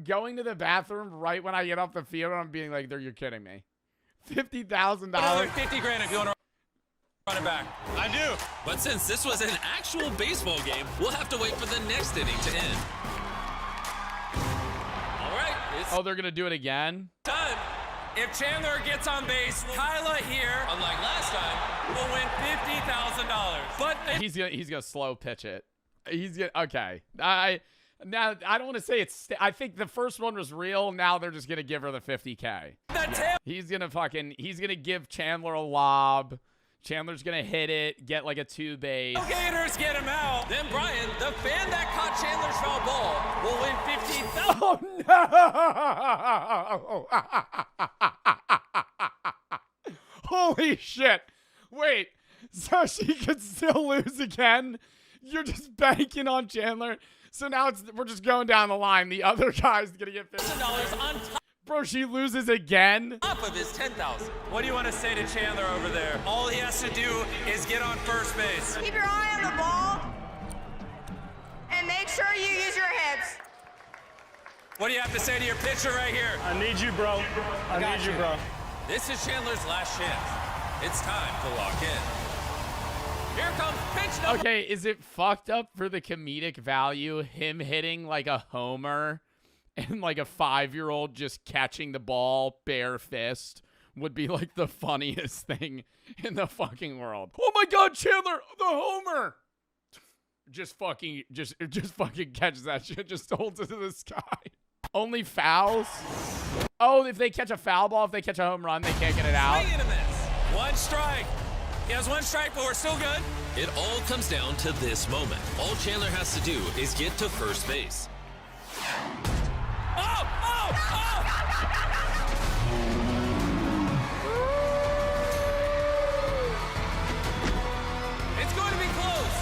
going to the bathroom right when I get off the field, and I'm being like, you're kidding me. $50,000. Another 50 grand if you want to run it back. I do. But since this was an actual baseball game, we'll have to wait for the next inning to end. All right, it's Oh, they're going to do it again? time. If Chandler gets on base, Kyla here, unlike last time, will win $50,000. But He's gonna slow pitch it. Okay. I don't want to say it's. I think the first one was real. Now they're just gonna give her the 50K. He's gonna give Chandler a lob. Chandler's gonna hit it, get like a 2 base. Gators get him out. Then Brian, the fan that caught Chandler's foul ball, will win $50,000. Oh no! Holy shit! Wait, so she could still lose again? You're just banking on Chandler. So now we're just going down the line. The other guy's gonna get $50,000 on top. Bro, she loses again? Top of his $10,000. What do you want to say to Chandler over there? All he has to do is get on first base. Keep your eye on the ball and make sure you use your hips. What do you have to say to your pitcher right here? I need you, bro. I need you, bro. This is Chandler's last chance. It's time to lock in. Here comes pitch number... Okay, is it fucked up for the comedic value, him hitting like a homer and like a 5-year-old just catching the ball bare fist would be like the funniest thing in the fucking world. Oh my God, Chandler, the homer! Just fucking catches that shit, just holds it to the sky. Only fouls? Oh, if they catch a foul ball, if they catch a home run, they can't get it out. Swing and a miss. One strike. He has one strike, but we're still good. It all comes down to this moment. All Chandler has to do is get to first base. Oh! Oh! Oh! It's going to be close.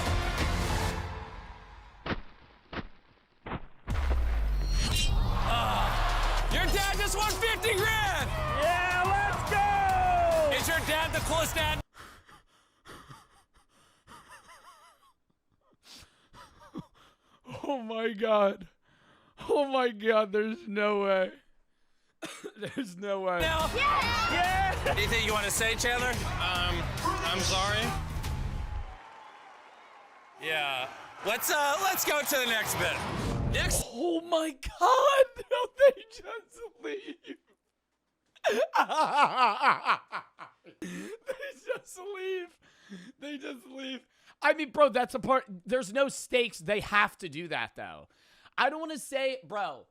Your dad just won 50 grand. Yeah, let's go! Is your dad the coolest dad? Oh my God. Oh my God, there's no way. There's no way. Now. Yeah! Anything you want to say, Chandler? I'm sorry. Yeah. Let's go to the next bit. Next. Oh my God. No, they just leave. They just leave. I mean, bro, that's a part. There's no stakes. They have to do that, though. I don't want to say, bro,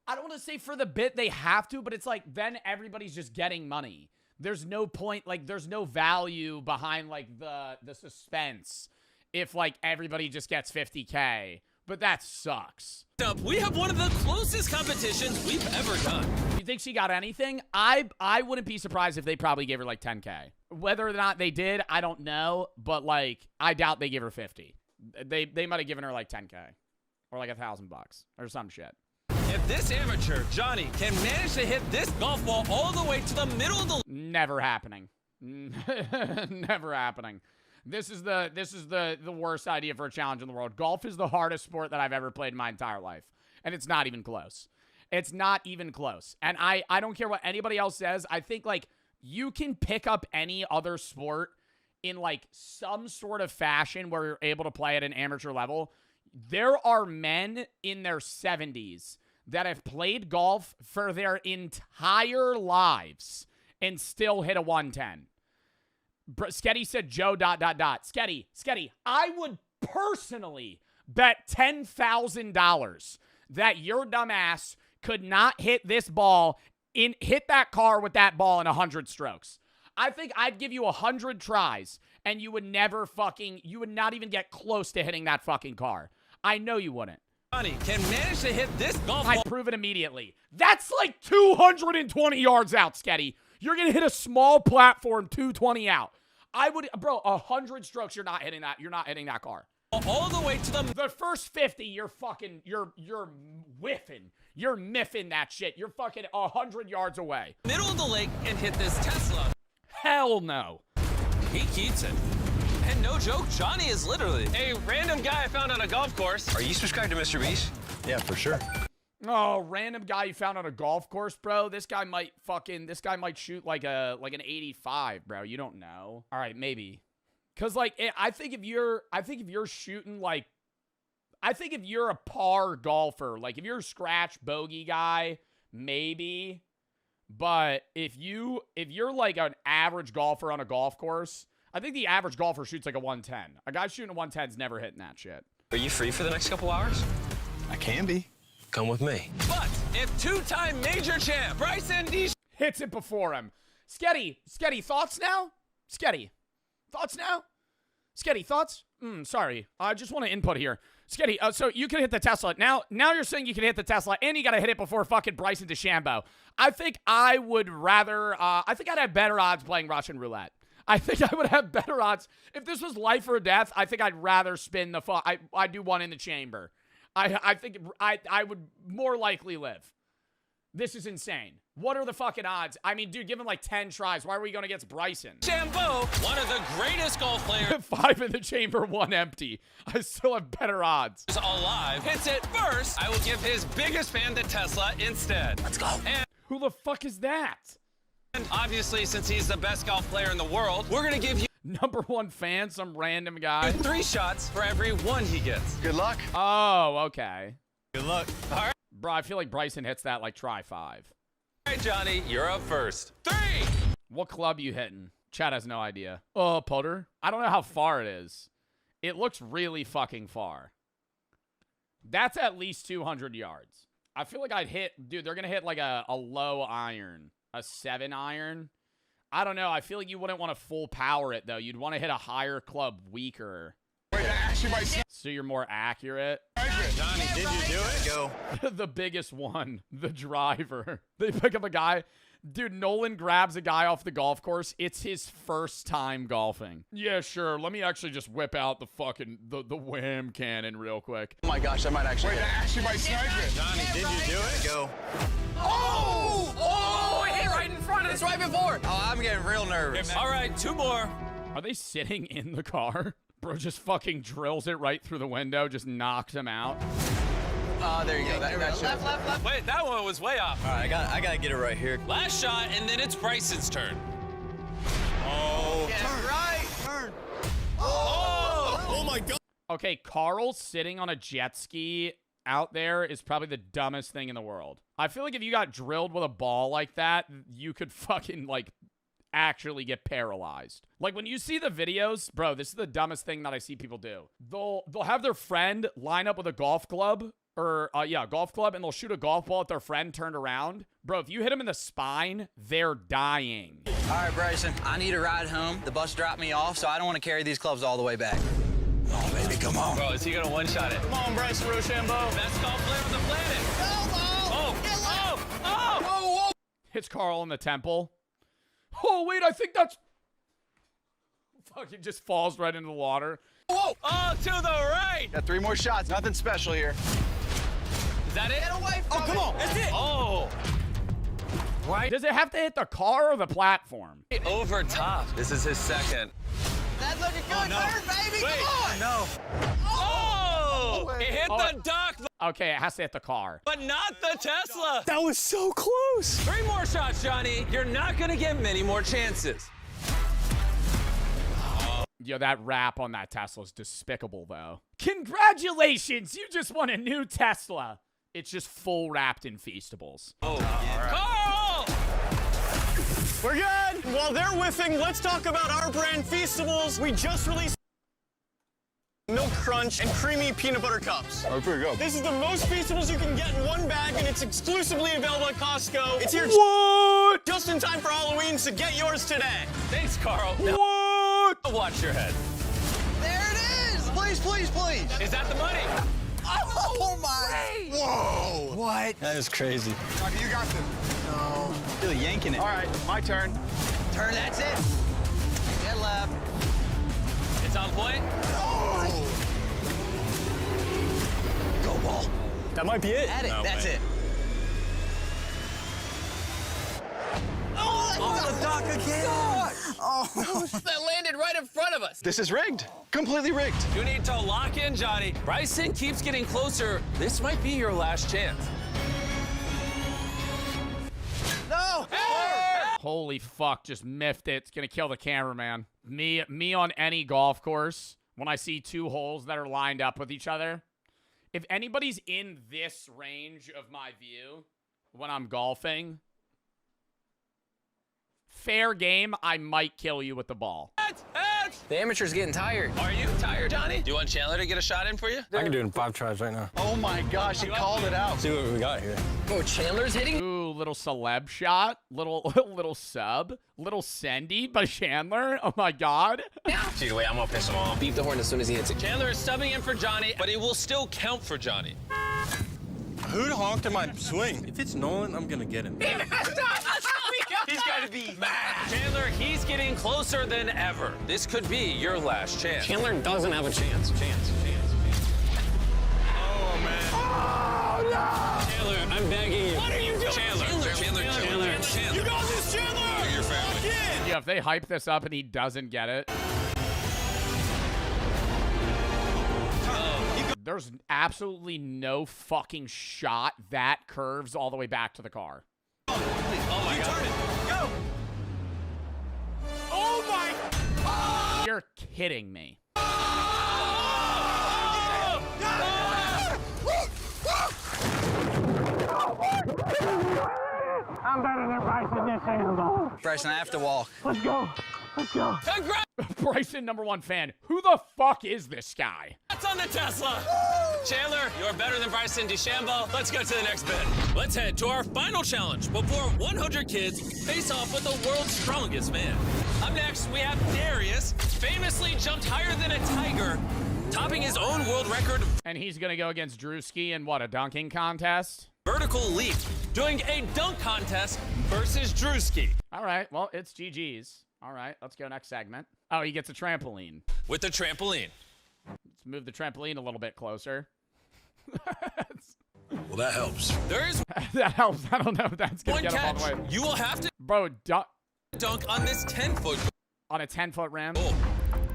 I don't want to say for the bit they have to, but it's like then everybody's just getting money. There's no point, like, there's no value behind, like, the suspense if, like, everybody just gets 50K. But that sucks. Up, we have one of the closest competitions we've ever done. You think she got anything? I wouldn't be surprised if they probably gave her like 10K. Whether or not they did, I don't know. But like, I doubt they give her 50. They might have given her like 10K or like $1,000 or some shit. If this amateur, Johnny, can manage to hit this golf ball all the way to the middle of the... Never happening. Never happening. This is the worst idea for a challenge in the world. Golf is the hardest sport that I've ever played in my entire life. And it's not even close. It's not even close. And I don't care what anybody else says. I think, like, you can pick up any other sport in, like, some sort of fashion where you're able to play at an amateur level. There are men in their 70s that have played golf for their entire lives and still hit a 110. Sketty said Joe ... Sketty, I would personally bet $10,000 that your dumbass could not hit this ball hit that car with that ball in 100 strokes. I think I'd give you 100 tries and you would not even get close to hitting that fucking car. I know you wouldn't. Johnny can manage to hit this golf ball. I'd prove it immediately. That's like 220 yards out, Sketty. You're going to hit a small platform 220 out. Bro, 100 strokes, you're not hitting that. You're not hitting that car. All the way to the first 50, you're whiffing. You're miffing that shit. You're fucking 100 yards away. Middle of the lake and hit this Tesla. Hell no. He keeps it. And no joke, Johnny is literally a random guy I found on a golf course. Are you subscribed to Mr. Beast? Yeah, for sure. Oh, random guy you found on a golf course, bro. This guy might shoot like an 85, bro. You don't know. All right, maybe. Cause like I think if you're shooting like, I think if you're a par golfer, like if you're a scratch bogey guy, maybe. But if you're like an average golfer on a golf course, I think the average golfer shoots like a 110. A guy shooting a 110 is never hitting that shit. Are you free for the next couple hours? I can be. Come with me. But if two-time major champ Bryson D hits it before him. Sketty, thoughts now? Sketty, thoughts? Sorry. I just want to input here. Sketty, so you can hit the Tesla. Now you're saying you can hit the Tesla, and you got to hit it before fucking Bryson DeChambeau. I think I would rather, I think I'd have better odds playing Russian roulette. I think I would have better odds. If this was life or death, I think I'd rather spin the I do one in the chamber. I think I would more likely live. This is insane. What are the fucking odds? I mean, dude, give him like 10 tries. Why were we going against Bryson? DeChambeau, one of the greatest golf players. 5 in the chamber, 1 empty. I still have better odds. Alive. Hits it first. I will give his biggest fan the Tesla instead. Let's go. And who the fuck is that? Obviously, since he's the best golf player in the world, we're going to give you number 1 fan, some random guy. 3 shots for every 1 he gets. Good luck. Oh, okay. Good luck. All right. Bro, I feel like Bryson hits that like try 5. All right, Johnny, you're up first. 3. What club you hitting? Chad has no idea. Oh, putter? I don't know how far it is. It looks really fucking far. That's at least 200 yards. I feel like I'd hit, dude, they're going to hit like a low iron, a 7 iron. I don't know. I feel like you wouldn't want to full power it, though. You'd want to hit a higher club weaker. So you're more accurate. Johnny, did you do it? Go. The biggest one, the driver. They pick up a guy. Dude, Nolan grabs a guy off the golf course. It's his first time golfing. Yeah, sure. Let me actually just whip out the fucking, the wham cannon real quick. Oh my gosh, I might actually. Wait, I actually might snipe it. Johnny, did you do it? Go. Oh, it hit right in front of us right before. Oh, I'm getting real nervous. All right, 2 more. Are they sitting in the car? Bro just fucking drills it right through the window, just knocks him out. Oh, there you go. That left. Wait, that one was way off. All right, I gotta get it right here. Last shot, and then it's Bryson's turn. Oh. Turn. Oh my God. Okay, Carl sitting on a jet ski out there is probably the dumbest thing in the world. I feel like if you got drilled with a ball like that, you could fucking, like, actually get paralyzed. Like when you see the videos, bro, this is the dumbest thing that I see people do. They'll have their friend line up with a golf club or golf club, and they'll shoot a golf ball at their friend turned around. Bro, if you hit them in the spine, they're dying. All right, Bryson, I need a ride home. The bus dropped me off, so I don't want to carry these clubs all the way back. Oh, baby, come on. Bro, is he gonna one-shot it? Come on, Bryson DeChambeau. Best golf player on the planet. Oh! Hits Carl in the temple. Oh, wait, I think that's... Fucking just falls right into the water. Whoa! Oh, to the right! Got 3 more shots. Nothing special here. Is that it? Get away from come on. That's it. Oh. Right. Does it have to hit the car or the platform? Over top. This is his second. That's looking good, third, baby. Wait. Come on. No. Oh! It hit the dock, Okay, it has to hit the car. but not the Tesla. That was so close. 3 more shots, Johnny. You're not gonna get many more chances. Yo, that wrap on that Tesla is despicable, though. Congratulations! You just won a new Tesla. It's just full wrapped in Feastables. Oh, yeah. Carl! We're good. While they're whiffing, let's talk about our brand Feastables. We just released Milk Crunch and creamy peanut butter cups. Oh, pretty good. This is the most Feastables you can get in one bag, and it's exclusively available at Costco. It's here just in time for Halloween, so get yours today. Thanks, Carl. What? Watch your head. There it is! Please, please, please. Is that the money? Oh my! Whoa! What? That is crazy. Rocky, you got this. No. Still yanking it. All right, my turn. Turn, that's it. Get left. It's on point. Oh! Go ball. That might be it. At it. No that's way. It. Oh, the dock again. Oh. That landed right in front of us. This is rigged. Completely rigged. You need to lock in, Johnny. Bryson keeps getting closer. This might be your last chance. No! Holy fuck, just miffed it. It's gonna kill the cameraman. Me on any golf course, when I see two holes that are lined up with each other, if anybody's in this range of my view when I'm golfing, fair game, I might kill you with the ball. The amateur's getting tired. Are you tired, Johnny? Do you want Chandler to get a shot in for you? I can do it in 5 tries right now. Oh my gosh, he called it out. See what we got here. Oh, Chandler's hitting? Ooh, little celeb shot. Little sub. Little sendy by Chandler. Oh my god. See the way I'm gonna piss him off. Beep the horn as soon as he hits it. Chandler is subbing in for Johnny, but it will still count for Johnny. Who honked in my swing? If it's Nolan, I'm gonna get him. He's gotta be mad. Chandler, he's getting closer than ever. This could be your last chance. Chandler doesn't have a chance. Oh, man. Oh, no! Chandler, I'm begging you. What are you doing? Chandler. You got this, Chandler! Your family. Yeah, if they hype this up and he doesn't get it. There's absolutely no fucking shot that curves all the way back to the car. Oh my God. Go! Oh my! Oh! You're kidding me. I'm better than Bryson this handle. Bryson, I have to walk. Let's go. Congrats! Bryson, #1 fan. Who the fuck is this guy? That's on the Tesla. Chandler, you're better than Bryson DeChambeau. Let's go to the next bit. Let's head to our final challenge before 100 kids face off with the world's strongest man. Up next, we have Darius, famously jumped higher than a tiger, topping his own world record. And he's gonna go against Drewski in what, a dunking contest? Vertical leap, doing a dunk contest versus Drewski. All right, well, it's GG's. All right, let's go next segment. Oh, he gets a trampoline. With the trampoline. Let's move the trampoline a little bit closer. Well, that helps. There is that helps. I don't know if that's gonna one get him all catch. the way. You will have to Bro, dunk on this 10-foot. On a 10-foot rim. Oh.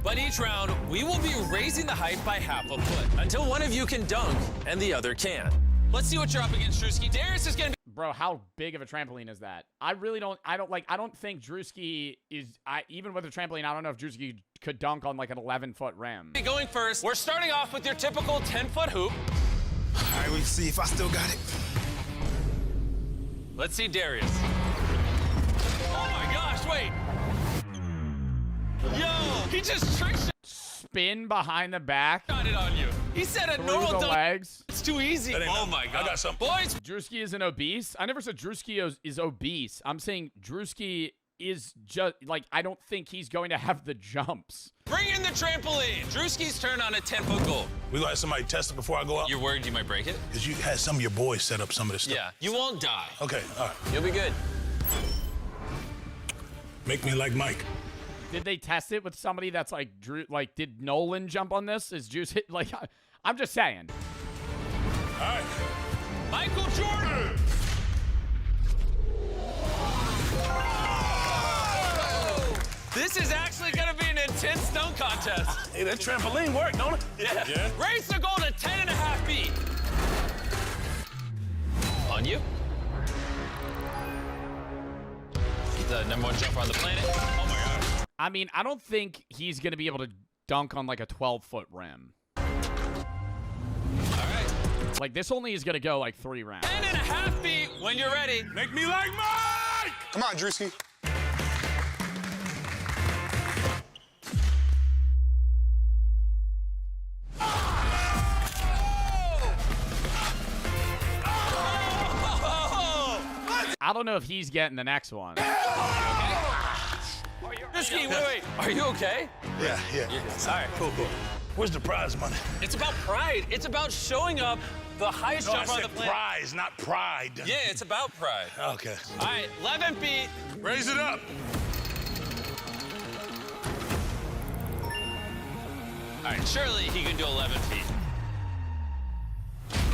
But each round, we will be raising the height by half a foot until one of you can dunk and the other can. Let's see what you're up against, Drewski. Darius is gonna be. Bro, how big of a trampoline is that? I don't think Drewski is, even with a trampoline, I don't know if Drewski could dunk on like an 11-foot rim. Going first, we're starting off with your typical 10-foot hoop. All right, we'll see if I still got it. Let's see Darius. Oh my gosh, wait. Yo, he just tricked Spin behind the back. Got it on you. He said a normal dunk. Legs. It's too easy. Oh my god. I got something. Boys. Drewski isn't obese. I never said Drewski is obese. I'm saying Drewski is just, like, I don't think he's going to have the jumps. Bring in the trampoline. Drewski's turn on a 10-foot goal. We let somebody test it before I go out? You're worried you might break it? Because you had some of your boys set up some of this stuff. Yeah, you won't die. Okay, all right. You'll be good. Make me like Mike. Did they test it with somebody that's like Drew? Like, did Nolan jump on this? Is Juice hit? Like, I'm just saying. All right. Michael Jordan. This is actually gonna be an intense dunk contest. Hey, that trampoline worked, don't it? Yeah. Raise the goal to 10.5 feet. On you. The #1 jumper on the planet. Oh my god. I mean, I don't think he's going to be able to dunk on like a 12-foot rim. All right. Like, this only is going to go like 3 rounds. 10.5 feet when you're ready. Make me like Mike! Come on, Drewski. I don't know if he's getting the nenext one. Drewski, wait. Are you okay? Yeah. All right. Cool. Where's the prize money? It's about pride. It's about showing up the highest jumper on the planet. Prize, not pride. Yeah, it's about pride. Okay. All right, 11 feet. Raise it up. All right, surely he can do 11 feet.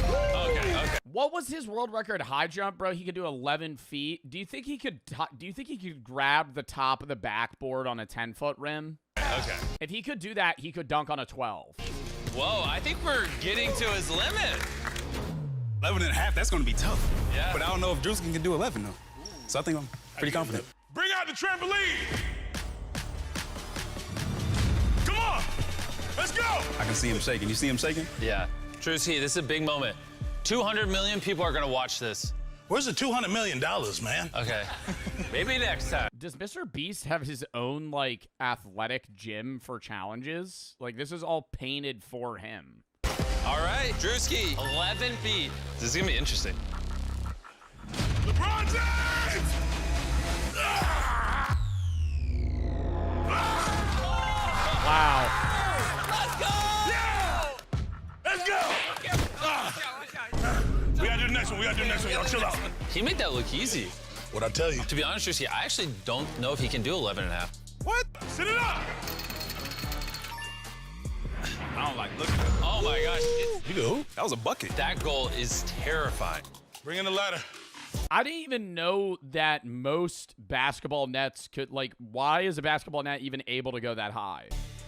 Okay. What was his world record high jump, bro? He could do 11 feet. Do you think he could? Do you think he could grab the top of the backboard on a 10-foot rim? Okay. If he could do that, he could dunk on a 12. Whoa, I think we're getting to his limit. 11 and a half, that's going to be tough. Yeah. But I don't know if Drewski can do 11, though. So I think I'm pretty confident. Bring out the trampoline. Come on. Let's go. I can see him shaking. You see him shaking? Yeah. Drewski, this is a big moment. 200 million people are going to watch this. Where's the $200 million, man? Okay. Maybe next time. Does Mr. Beast have his own, like, athletic gym for challenges? Like, this is all painted for him. All right, Drewski, 11 feet. This is going to be interesting. LeBron James! Wow. Let's go! We gotta do the next one. Y'all chill out. He made that look easy. What'd I tell you? To be honest, Drewski, I actually don't know if he can do 11 and a half. What? Sit it up! I don't like looking at it. Oh my gosh. You go. That was a bucket. That goal is terrifying. Bring in the ladder. I didn't even know that most basketball nets could, like, why is a basketball net even able to go that high?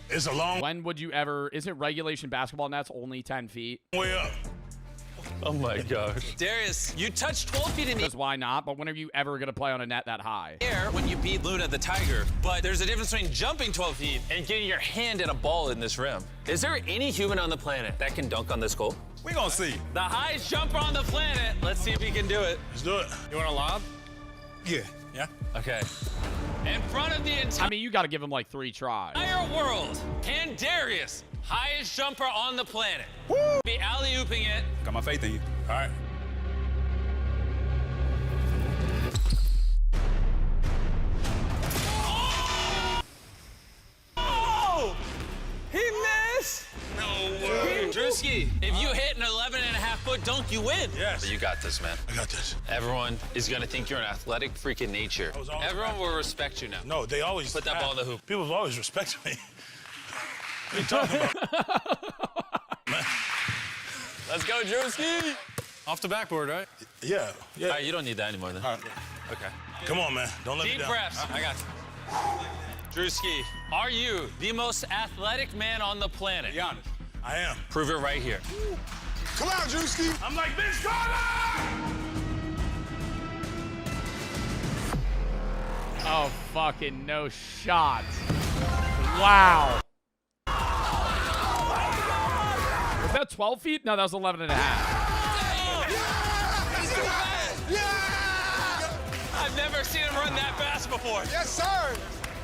It's a long When would you ever, isn't regulation basketball nets only 10 feet? way up. Oh my gosh. Darius, you touched 12 feet in the Because why not? But when are you ever going to play on a net that high? air when you beat Luna the Tiger. But there's a difference between jumping 12 feet and getting your hand in a ball in this rim. Is there any human on the planet that can dunk on this goal? We gonna see. The highest jumper on the planet. Let's see if he can do it. Let's do it. You want a lob? Yeah. Okay. In front of the I mean, you got to give him like 3 tries. entire world, can Darius, highest jumper on the planet, be alley-ooping it? Got my faith in you. All right. Oh! He missed! No way. Drewski, if you hit an 11 and a half foot dunk, you win. Yes. But you got this, man. I got this. Everyone is going to think you're an athletic freak in nature. Everyone will respect you now. No, they always Put that ball in the hoop. People always respect me. What are you talking about? Man. Let's go, Drewski! Off the backboard, right? Yeah. All right, you don't need that anymore then. All right. Okay. Come on, man. Don't let me Deep down. breaths. I got you. Drewski, are you the most athletic man on the planet? Be honest. I am. Prove it right here. Come on, Drewski. I'm like Vince Carter! Oh, fucking no shot. Wow. Was that 12 feet? No, that was 11 and a half. I've never seen him run that fast before. Yes, sir.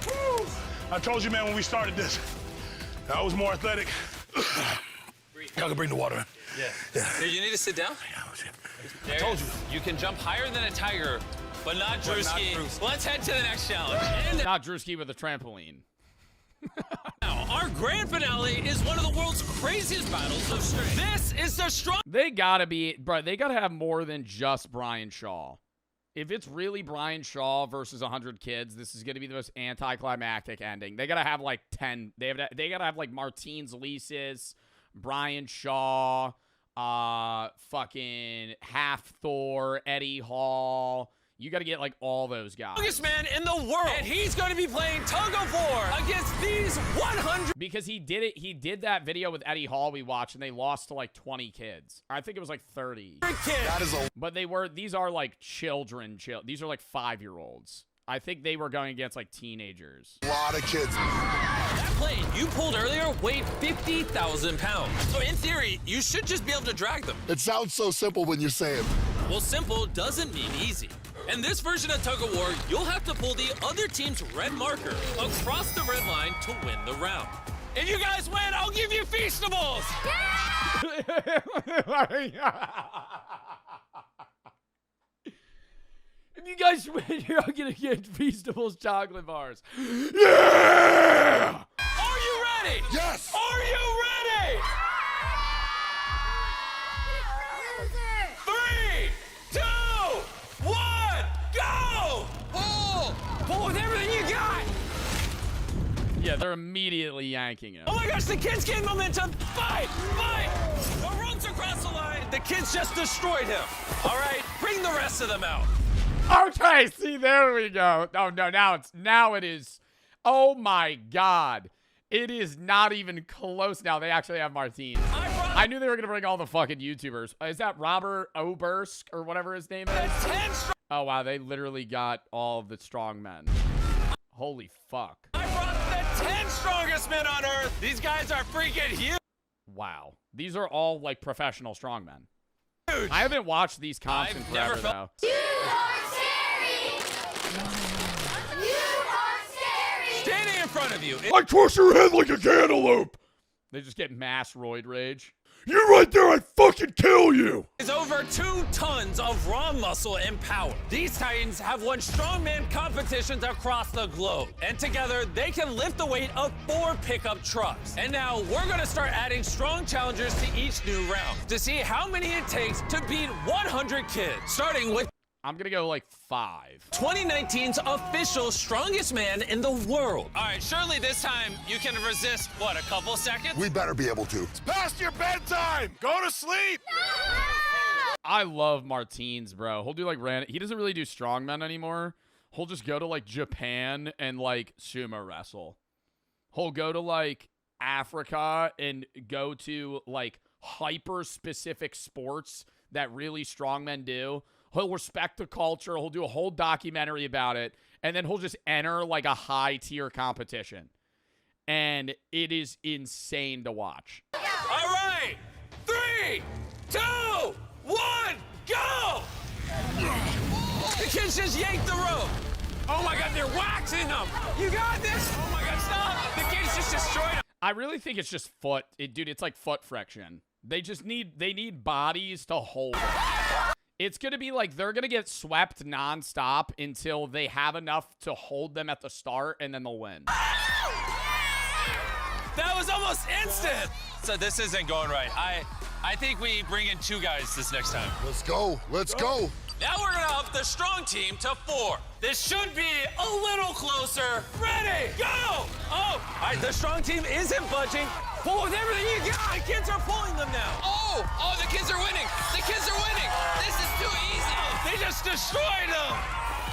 Woo. I told you, man, when we started this, I was more athletic. Y'all can bring the water in. Yeah. Here, you need to sit down. I told you. You can jump higher than a tiger, but not Drewski. Let's head to the next challenge. And Not Drewski with a trampoline. now, our grand finale is one of the world's craziest battles of strength. This is the strong. They gotta be, bro, they gotta have more than just Brian Shaw. If it's really Brian Shaw versus 100 kids, this is gonna be the most anticlimactic ending. They gotta have like 10. They gotta have like Martins Lisis, Brian Shaw, fucking Half Thor, Eddie Hall. You got to get, like, all those guys. Strongest man in the world. And he's going to be playing tug-of-war against these 100. Because he did it. He did that video with Eddie Hall we watched, and they lost to, like, 20 kids. I think it was, like, 30. That is a... But these are, like, children. These are, like, 5-year-olds. I think they were going against, like, teenagers. A lot of kids. That plane you pulled earlier weighed 50,000 pounds. So, in theory, you should just be able to drag them. It sounds so simple when you say it. Well, simple doesn't mean easy. In this version of tug-of-war, you'll have to pull the other team's red marker across the red line to win the round. If you guys win, I'll give you Feastables! If You guys win. You're all gonna get Feastables chocolate bars. Yeah! Are you ready? Yes! Are you ready? 3, 2, 1, go! Pull with everything you got! Yeah, they're immediately yanking him. Oh my gosh, the kids gained momentum. Fight! Fight! The runs across the line. The kids just destroyed him. All right, bring the rest of them out. Okay, see, there we go. Oh, no, now it is. Oh, my God. It is not even close now. They actually have Martine. I knew they were going to bring all the fucking YouTubers. Is that Robert Obersk or whatever his name is? Oh, wow, they literally got all of the strong men. Holy fuck. I brought the 10 strongest men on Earth. These guys are freaking huge. Wow. These are all, like, professional strongmen. I haven't watched these comps in forever, though. You are scary! You are scary! Standing in front of you. I crush your head like a cantaloupe! They just get mass roid rage. You right there, I'd fucking kill you! Is over 2 tons of raw muscle and power. These Titans have won strongman competitions across the globe. And together, they can lift the weight of 4 pickup trucks. And now, we're gonna start adding strong challengers to each new round to see how many it takes to beat 100 kids. Starting with I'm gonna go like 5. 2019's official strongest man in the world. All right, surely this time you can resist, what, a couple seconds? We better be able to. It's past your bedtime. Go to sleep. I love Martines, bro. He'll do like he doesn't really do strongmen anymore. He'll just go to like Japan and like sumo wrestle. He'll go to like Africa and go to like hyper specific sports that really strongmen do. He'll respect the culture. He'll do a whole documentary about it. And then he'll just enter like a high tier competition. And it is insane to watch. All right, 3, 2, 1, go! The kids just yanked the rope. Oh my God, they're waxing them. You got this. Oh my God, stop. The kids just destroyed them. I really think it's just foot. Dude, it's like foot friction. They need bodies to hold it. It's going to be like they're going to get swept nonstop until they have enough to hold them at the start, and then they'll win. That was almost instant. So this isn't going right. I think we bring in 2 guys this next time. Let's go. Let's go. Now we're going to up the strong team to 4. This should be a little closer. Ready, go! Oh, all right, the strong team isn't budging. Pull with everything you got. The kids are pulling them now. Oh, the kids are winning. The kids are winning. This is too easy. They just destroyed them.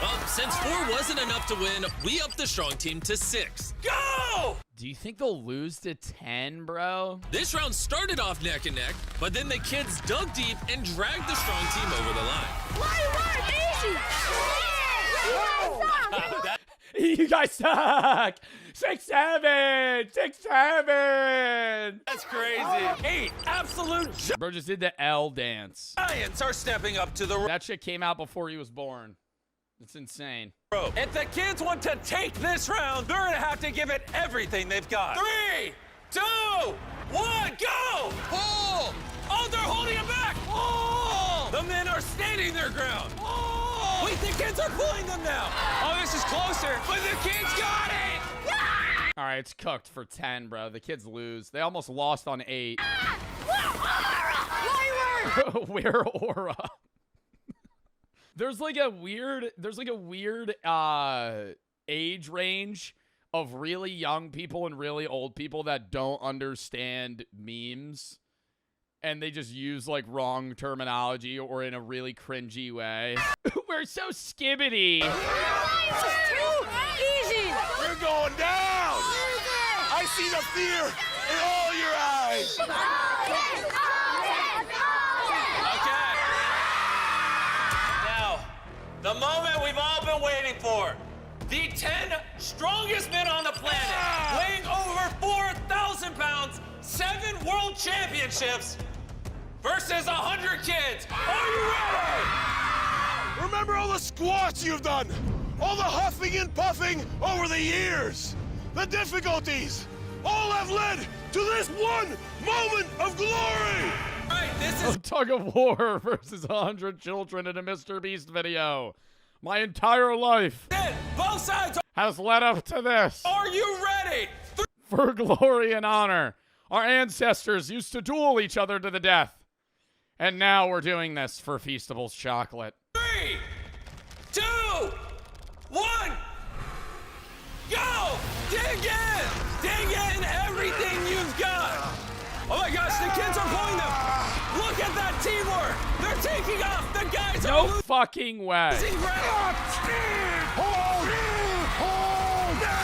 Well, since 4 wasn't enough to win, we upped the strong team to 6. Go! Do you think they'll lose to 10, bro? This round started off neck and neck, but then the kids dug deep and dragged the strong team over the line. You guys suck! 6-7! 6-7! That's crazy. 8 absolute Bro just did the L dance. giants are stepping up to the That shit came out before he was born. It's insane. rope. If the kids want to take this round, they're going to have to give it everything they've got. 3, 2, 1, go! Pull! Oh, they're holding it back. Oh! The men are standing their ground. Oh! Wait, the kids are pulling them now. Oh, this is closer, but the kids got it. All right, it's cooked for 10, bro. The kids lose. They almost lost on 8. Where aura? There's like a weird age range of really young people and really old people that don't understand memes. And they just use like wrong terminology or in a really cringy way. We're so skibbity. Easy. You're going down. I see the fear in all your eyes. Okay. Now, the moment we've all been waiting for. The 10 strongest men on the planet, weighing over 4,000 pounds, 7 world championships, versus 100 kids. Are you ready? Remember all the squats you've done, all the huffing and puffing over the years, the difficulties, all have led to this one moment of glory. Right, this is tug-of-war versus 100 children in a Mr. Beast video. My entire life Both sides has led up to this. Are you ready? For glory and honor. Our ancestors used to duel each other to the death. And now we're doing this for Feastable's chocolate. 3, 2, 1, go! Dig in! Dig in everything you've got! Oh my gosh, the kids are pulling them! Look at that teamwork! They're taking off! The guys no are fucking way. losing ground! Hold! Hold! No!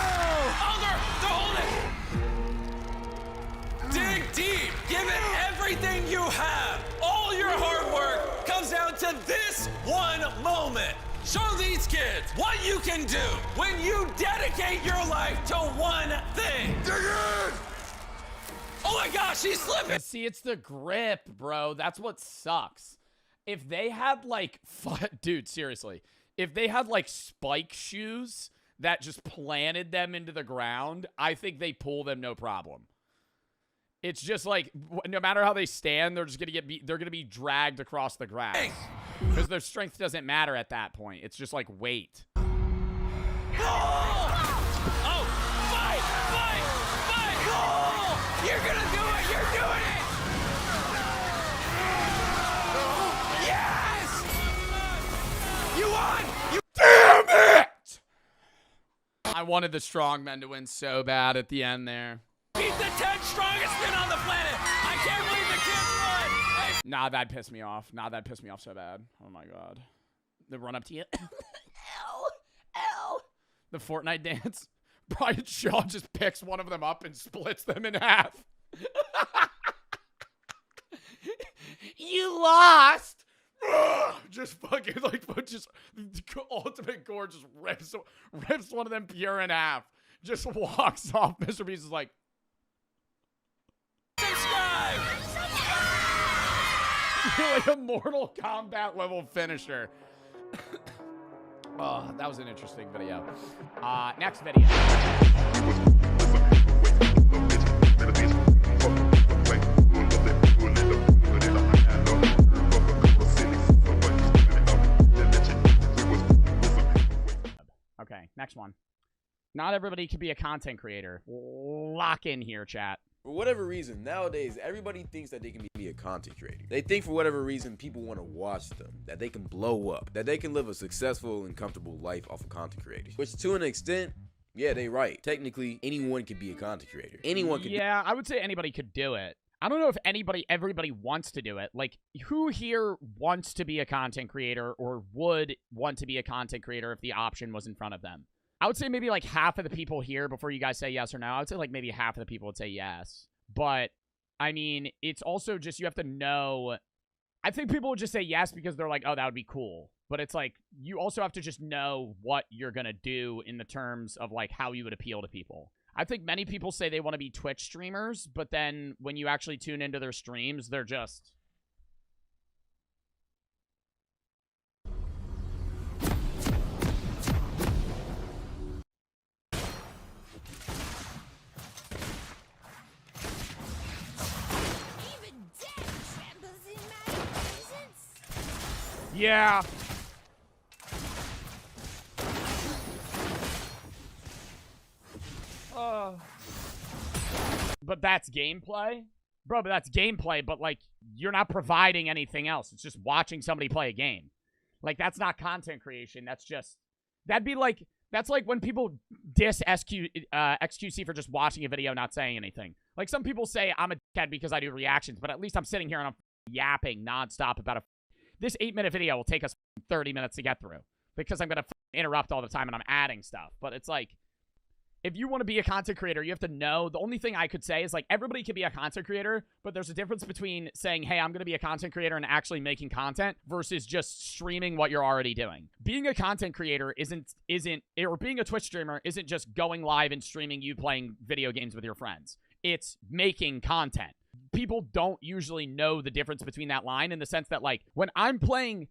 Oh, they're holding! Dig deep! Give it everything you have! All your hard work comes down to this one moment! Show these kids what you can do when you dedicate your life to one thing! Dig in! Oh my gosh, he's slipping! See, it's the grip, bro. That's what sucks. If they had, like, dude, seriously. If they had, like, spike shoes that just planted them into the ground, I think they pull them no problem. It's just like, no matter how they stand, they're just gonna they're gonna be dragged across the grass. Because their strength doesn't matter at that point. It's just like weight. Oh! Fight! Fight! Fight! Oh! You're gonna do it! You're doing it! Yes! You won! You Damn it! I wanted the strongmen to win so bad at the end there. beat the 10th strongest men on the planet! I can't believe the kids won! Hey. Nah, that pissed me off. Nah, that pissed me off so bad. Oh my god. The run up to you. L. The Fortnite dance. Brian Shaw just picks one of them up and splits them in half. You lost. Just fucking like, just ultimate gore just rips one of them pure in half. Just walks off. Mr. Beast is like, subscribe. You're like a Mortal Kombat level finisher. Oh, that was an interesting video. Next video. Okay, next one. Not everybody can be a content creator. Lock in here, chat. For whatever reason, nowadays, everybody thinks that they can be a content creator. They think for whatever reason, people want to watch them, that they can blow up, that they can live a successful and comfortable life off of content creators. Which, to an extent, yeah, they right. Technically, anyone can be a content creator. Anyone can. Yeah, I would say anybody could do it. I don't know if everybody wants to do it. Like, who here wants to be a content creator or would want to be a content creator if the option was in front of them? I would say maybe like half of the people here before you guys say yes or no. I would say like maybe half of the people would say yes. But, I mean, it's also just you have to know. I think people would just say yes because they're like, oh, that would be cool. But it's like you also have to just know what you're going to do in the terms of like how you would appeal to people. I think many people say they want to be Twitch streamers, but then when you actually tune into their streams, they're just... Yeah. But that's gameplay? Bro, but that's gameplay, but, like, you're not providing anything else. It's just watching somebody play a game. Like, that's not content creation. That's just... That'd be like... That's like when people diss XQC for just watching a video not saying anything. Like, some people say I'm a dickhead because I do reactions, but at least I'm sitting here and I'm yapping nonstop about this 8-minute video will take us 30 minutes to get through because I'm going to interrupt all the time and I'm adding stuff. But it's like, if you want to be a content creator, you have to know. The only thing I could say is, like, everybody can be a content creator, but there's a difference between saying, hey, I'm going to be a content creator and actually making content versus just streaming what you're already doing. Being a content creator or being a Twitch streamer isn't just going live and streaming you playing video games with your friends. It's making content. People don't usually know the difference between that line in the sense that, like, when I'm playing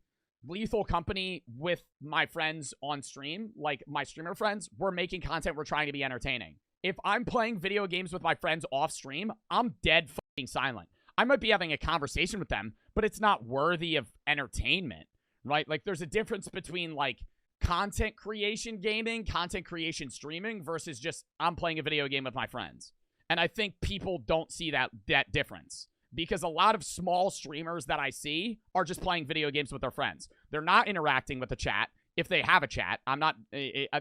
Lethal Company with my friends on stream, like my streamer friends, we're making content, we're trying to be entertaining. If I'm playing video games with my friends off stream, I'm dead fucking silent. I might be having a conversation with them, but it's not worthy of entertainment, right? Like, there's a difference between, like, content creation gaming, content creation streaming versus just I'm playing a video game with my friends. And I think people don't see that difference because a lot of small streamers that I see are just playing video games with their friends. They're not interacting with the chat. If they have a chat,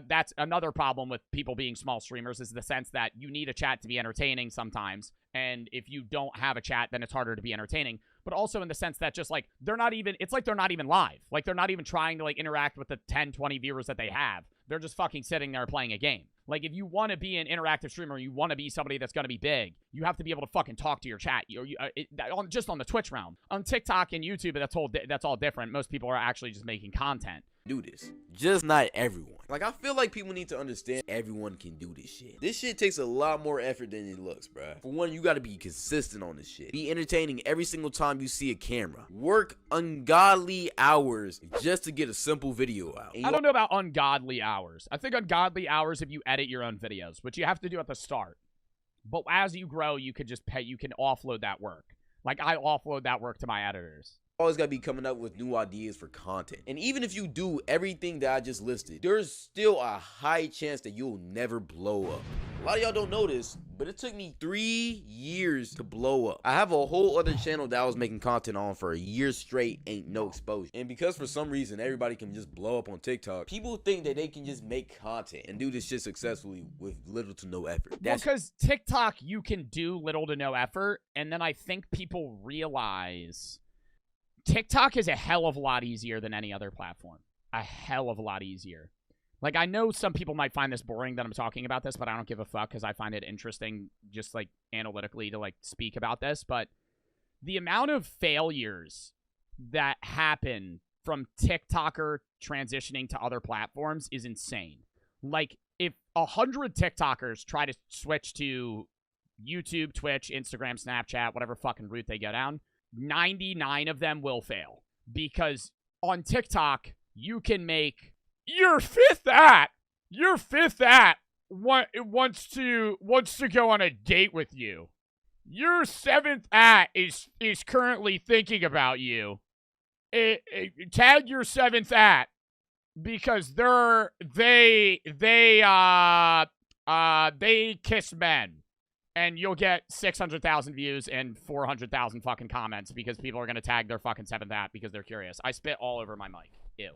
that's another problem with people being small streamers is the sense that you need a chat to be entertaining sometimes. And if you don't have a chat, then it's harder to be entertaining. But also in the sense that just like, it's like they're not even live. Like they're not even trying to like interact with the 10, 20 viewers that they have. They're just fucking sitting there playing a game. Like if you want to be an interactive streamer, you want to be somebody that's going to be big, you have to be able to fucking talk to your chat. Just on the Twitch realm. On TikTok and YouTube, that's all different. Most people are actually just making content. Do this. Just not everyone. Like, I feel like people need to understand everyone can do this shit. This shit takes a lot more effort than it looks, bruh. For one, you gotta be consistent on this shit. Be entertaining every single time you see a camera. Work ungodly hours just to get a simple video out. I don't know about ungodly hours. I think ungodly hours if you edit your own videos, which you have to do at the start. But as you grow, you could just you can offload that work. Like, I offload that work to my editors. Always gotta be coming up with new ideas for content. And even if you do everything that I just listed, there's still a high chance that you'll never blow up. A lot of y'all don't know this, but it took me 3 years to blow up. I have a whole other channel that I was making content on for a year straight, ain't no exposure. And because for some reason everybody can just blow up on TikTok, people think that they can just make content and do this shit successfully with little to no effort. Well, because TikTok, you can do little to no effort, and then I think people realize TikTok is a hell of a lot easier than any other platform. A hell of a lot easier. Like, I know some people might find this boring that I'm talking about this, but I don't give a fuck because I find it interesting just, like, analytically to, like, speak about this. But the amount of failures that happen from TikToker transitioning to other platforms is insane. Like, if 100 TikTokers try to switch to YouTube, Twitch, Instagram, Snapchat, whatever fucking route they go down, 99 of them will fail because on TikTok you can make your fifth at wants to go on a date with you. Your seventh at is currently thinking about you. Tag your seventh at because they kiss men. And you'll get 600,000 views and 400,000 fucking comments because people are going to tag their fucking seventh app because they're curious. I spit all over my mic. Ew.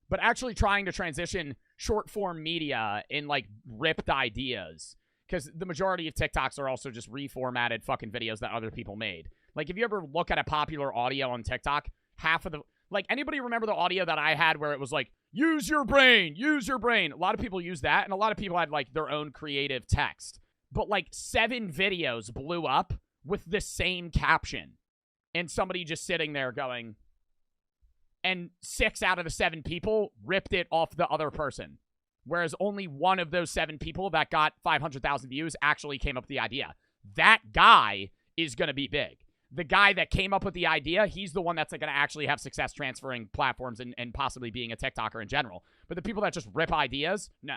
But actually trying to transition short-form media in, like, ripped ideas. Because the majority of TikToks are also just reformatted fucking videos that other people made. Like, if you ever look at a popular audio on TikTok, half of the... Like, anybody remember the audio that I had where it was like, use your brain, use your brain? A lot of people use that, and a lot of people had, like, their own creative text. But, like, 7 videos blew up with the same caption. And somebody just sitting there going... And 6 out of the 7 people ripped it off the other person. Whereas only 1 of those 7 people that got 500,000 views actually came up with the idea. That guy is going to be big. The guy that came up with the idea, he's the one that's going to actually have success transferring platforms and possibly being a TikToker in general. But the people that just rip ideas, no.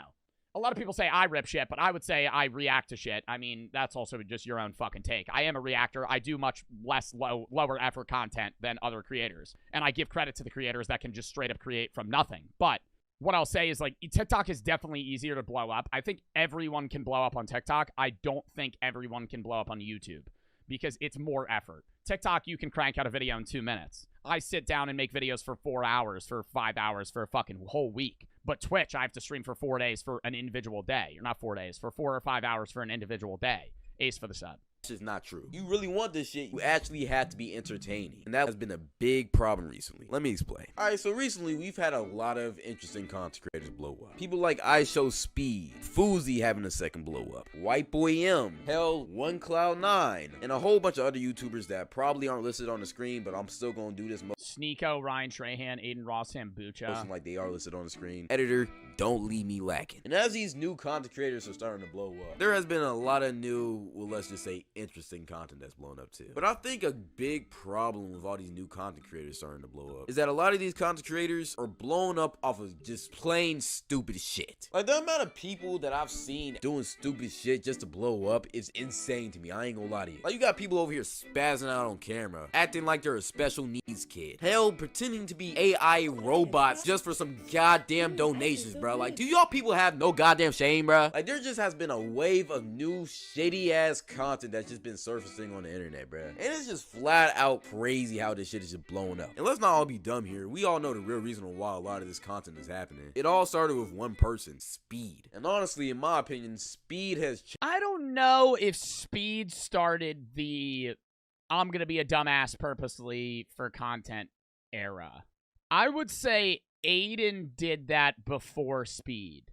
A lot of people say I rip shit, but I would say I react to shit. I mean, that's also just your own fucking take. I am a reactor. I do much less lower effort content than other creators. And I give credit to the creators that can just straight up create from nothing. But what I'll say is, like, TikTok is definitely easier to blow up. I think everyone can blow up on TikTok. I don't think everyone can blow up on YouTube because it's more effort. TikTok, you can crank out a video in 2 minutes. I sit down and make videos for 4 hours, for 5 hours, for a fucking whole week. But Twitch, I have to stream for 4 days for an individual day. Or not 4 days, for 4 or 5 hours for an individual day. Ace for the sub. This is not true. You really want this shit, you actually have to be entertaining. And that has been a big problem recently. Let me explain. Alright, so recently we've had a lot of interesting content creators blow up. People like iShowSpeed, Fousey having a second blow up, White Boy M, hell, OneCloud9, and a whole bunch of other YouTubers that probably aren't listed on the screen, but I'm still gonna do this. Sneeko, Ryan Trahan, Aiden Ross, Hambucha. Like they are listed on the screen. Editor, don't leave me lacking. And as these new content creators are starting to blow up, there has been a lot of new, well, let's just say, interesting content that's blown up too. But I think a big problem with all these new content creators starting to blow up is that a lot of these content creators are blown up off of just plain stupid shit. Like, the amount of people that I've seen doing stupid shit just to blow up is insane to me. I ain't gonna lie to you. Like, you got people over here spazzing out on camera, acting like they're a special needs kid. Hell, pretending to be AI robots just for some goddamn donations, bro. Like, do y'all people have no goddamn shame, bro? Like, there just has been a wave of new shady ass content that's just been surfacing on the internet, bro. And it's just flat out crazy how this shit is just blowing up. And let's not all be dumb here. We all know the real reason why a lot of this content is happening. It all started with one person, Speed. And honestly, in my opinion, Speed has I don't know if Speed started the I'm gonna be a dumbass purposely for content era. I would say Aiden did that before Speed.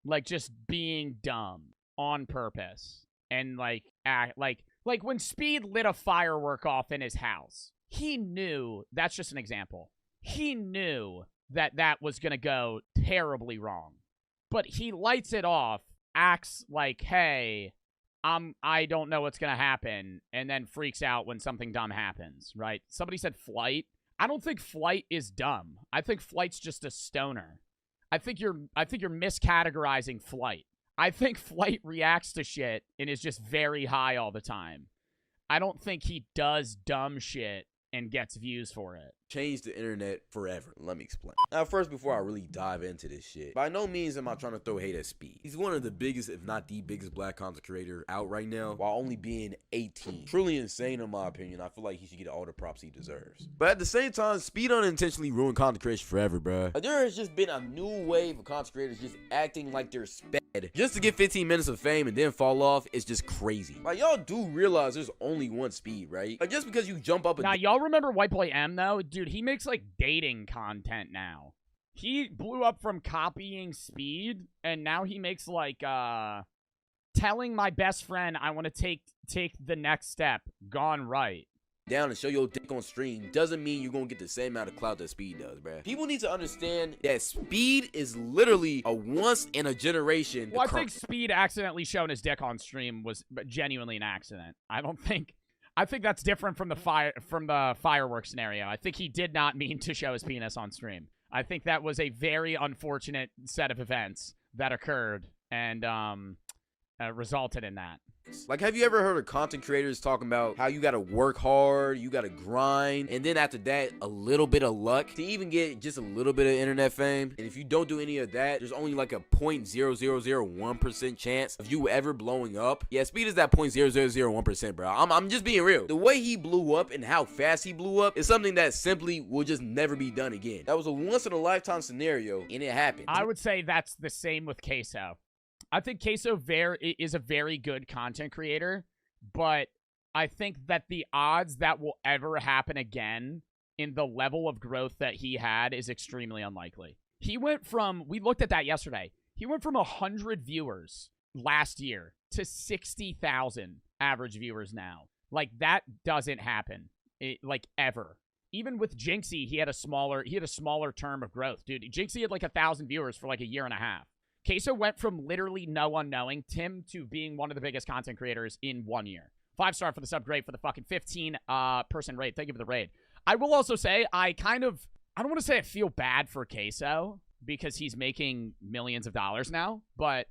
Like, just being dumb on purpose. And like when Speed lit a firework off in his house, he knew, that's just an example, he knew that that was gonna go terribly wrong. But he lights it off, acts like, hey, I don't know what's gonna happen, and then freaks out when something dumb happens, right? Somebody said Flight. I don't think Flight is dumb. I think Flight's just a stoner. I think you're miscategorizing Flight. I think Flight reacts to shit and is just very high all the time. I don't think he does dumb shit and gets views for it. Changed the internet forever. Let me explain. Now, first, before I really dive into this shit, by no means am I trying to throw hate at Speed. He's one of the biggest, if not the biggest, black content creator out right now, while only being 18. Truly insane in my opinion. I feel like he should get all the props he deserves. But at the same time, Speed unintentionally ruined content creation forever, bruh. Like, there has just been a new wave of content creators just acting like they're sped just to get 15 minutes of fame and then fall off. Is just crazy. Like, y'all do realize there's only one Speed, right? Like, just because you jump up and... Now, y'all remember White Boy M, though? Dude, he makes, like, dating content now. He blew up from copying Speed, and now he makes, like, telling my best friend I want to take the next step, gone right. Down and show your dick on stream doesn't mean you're gonna get the same amount of clout that Speed does, bruh. People need to understand that Speed is literally a once in a generation. Well, I think Speed accidentally showing his dick on stream was genuinely an accident. I think that's different from the fireworks scenario. I think he did not mean to show his penis on stream. I think that was a very unfortunate set of events that occurred and resulted in that. Like, have you ever heard of content creators talking about how you gotta work hard, you gotta grind, and then after that, a little bit of luck to even get just a little bit of internet fame? And if you don't do any of that, there's only like a 0.0001% chance of you ever blowing up. Yeah, Speed is that 0.0001%, bro. I'm just being real. The way he blew up and how fast he blew up is something that simply will just never be done again. That was a once-in-a-lifetime scenario, and it happened. I would say that's the same with Queso. I think Queso is a very good content creator, but I think that the odds that will ever happen again in the level of growth that he had is extremely unlikely. He went from, we looked at that yesterday, he went from 100 viewers last year to 60,000 average viewers now. Like, that doesn't happen, like, ever. Even with Jinxie, he had a smaller term of growth. Dude, Jinxie had like 1,000 viewers for like a year and a half. Queso went from literally no one knowing Tim to being one of the biggest content creators in 1 year. 5-star for the sub, great for the fucking 15 person raid. Thank you for the raid. I will also say I don't want to say I feel bad for Queso because he's making millions of dollars now, but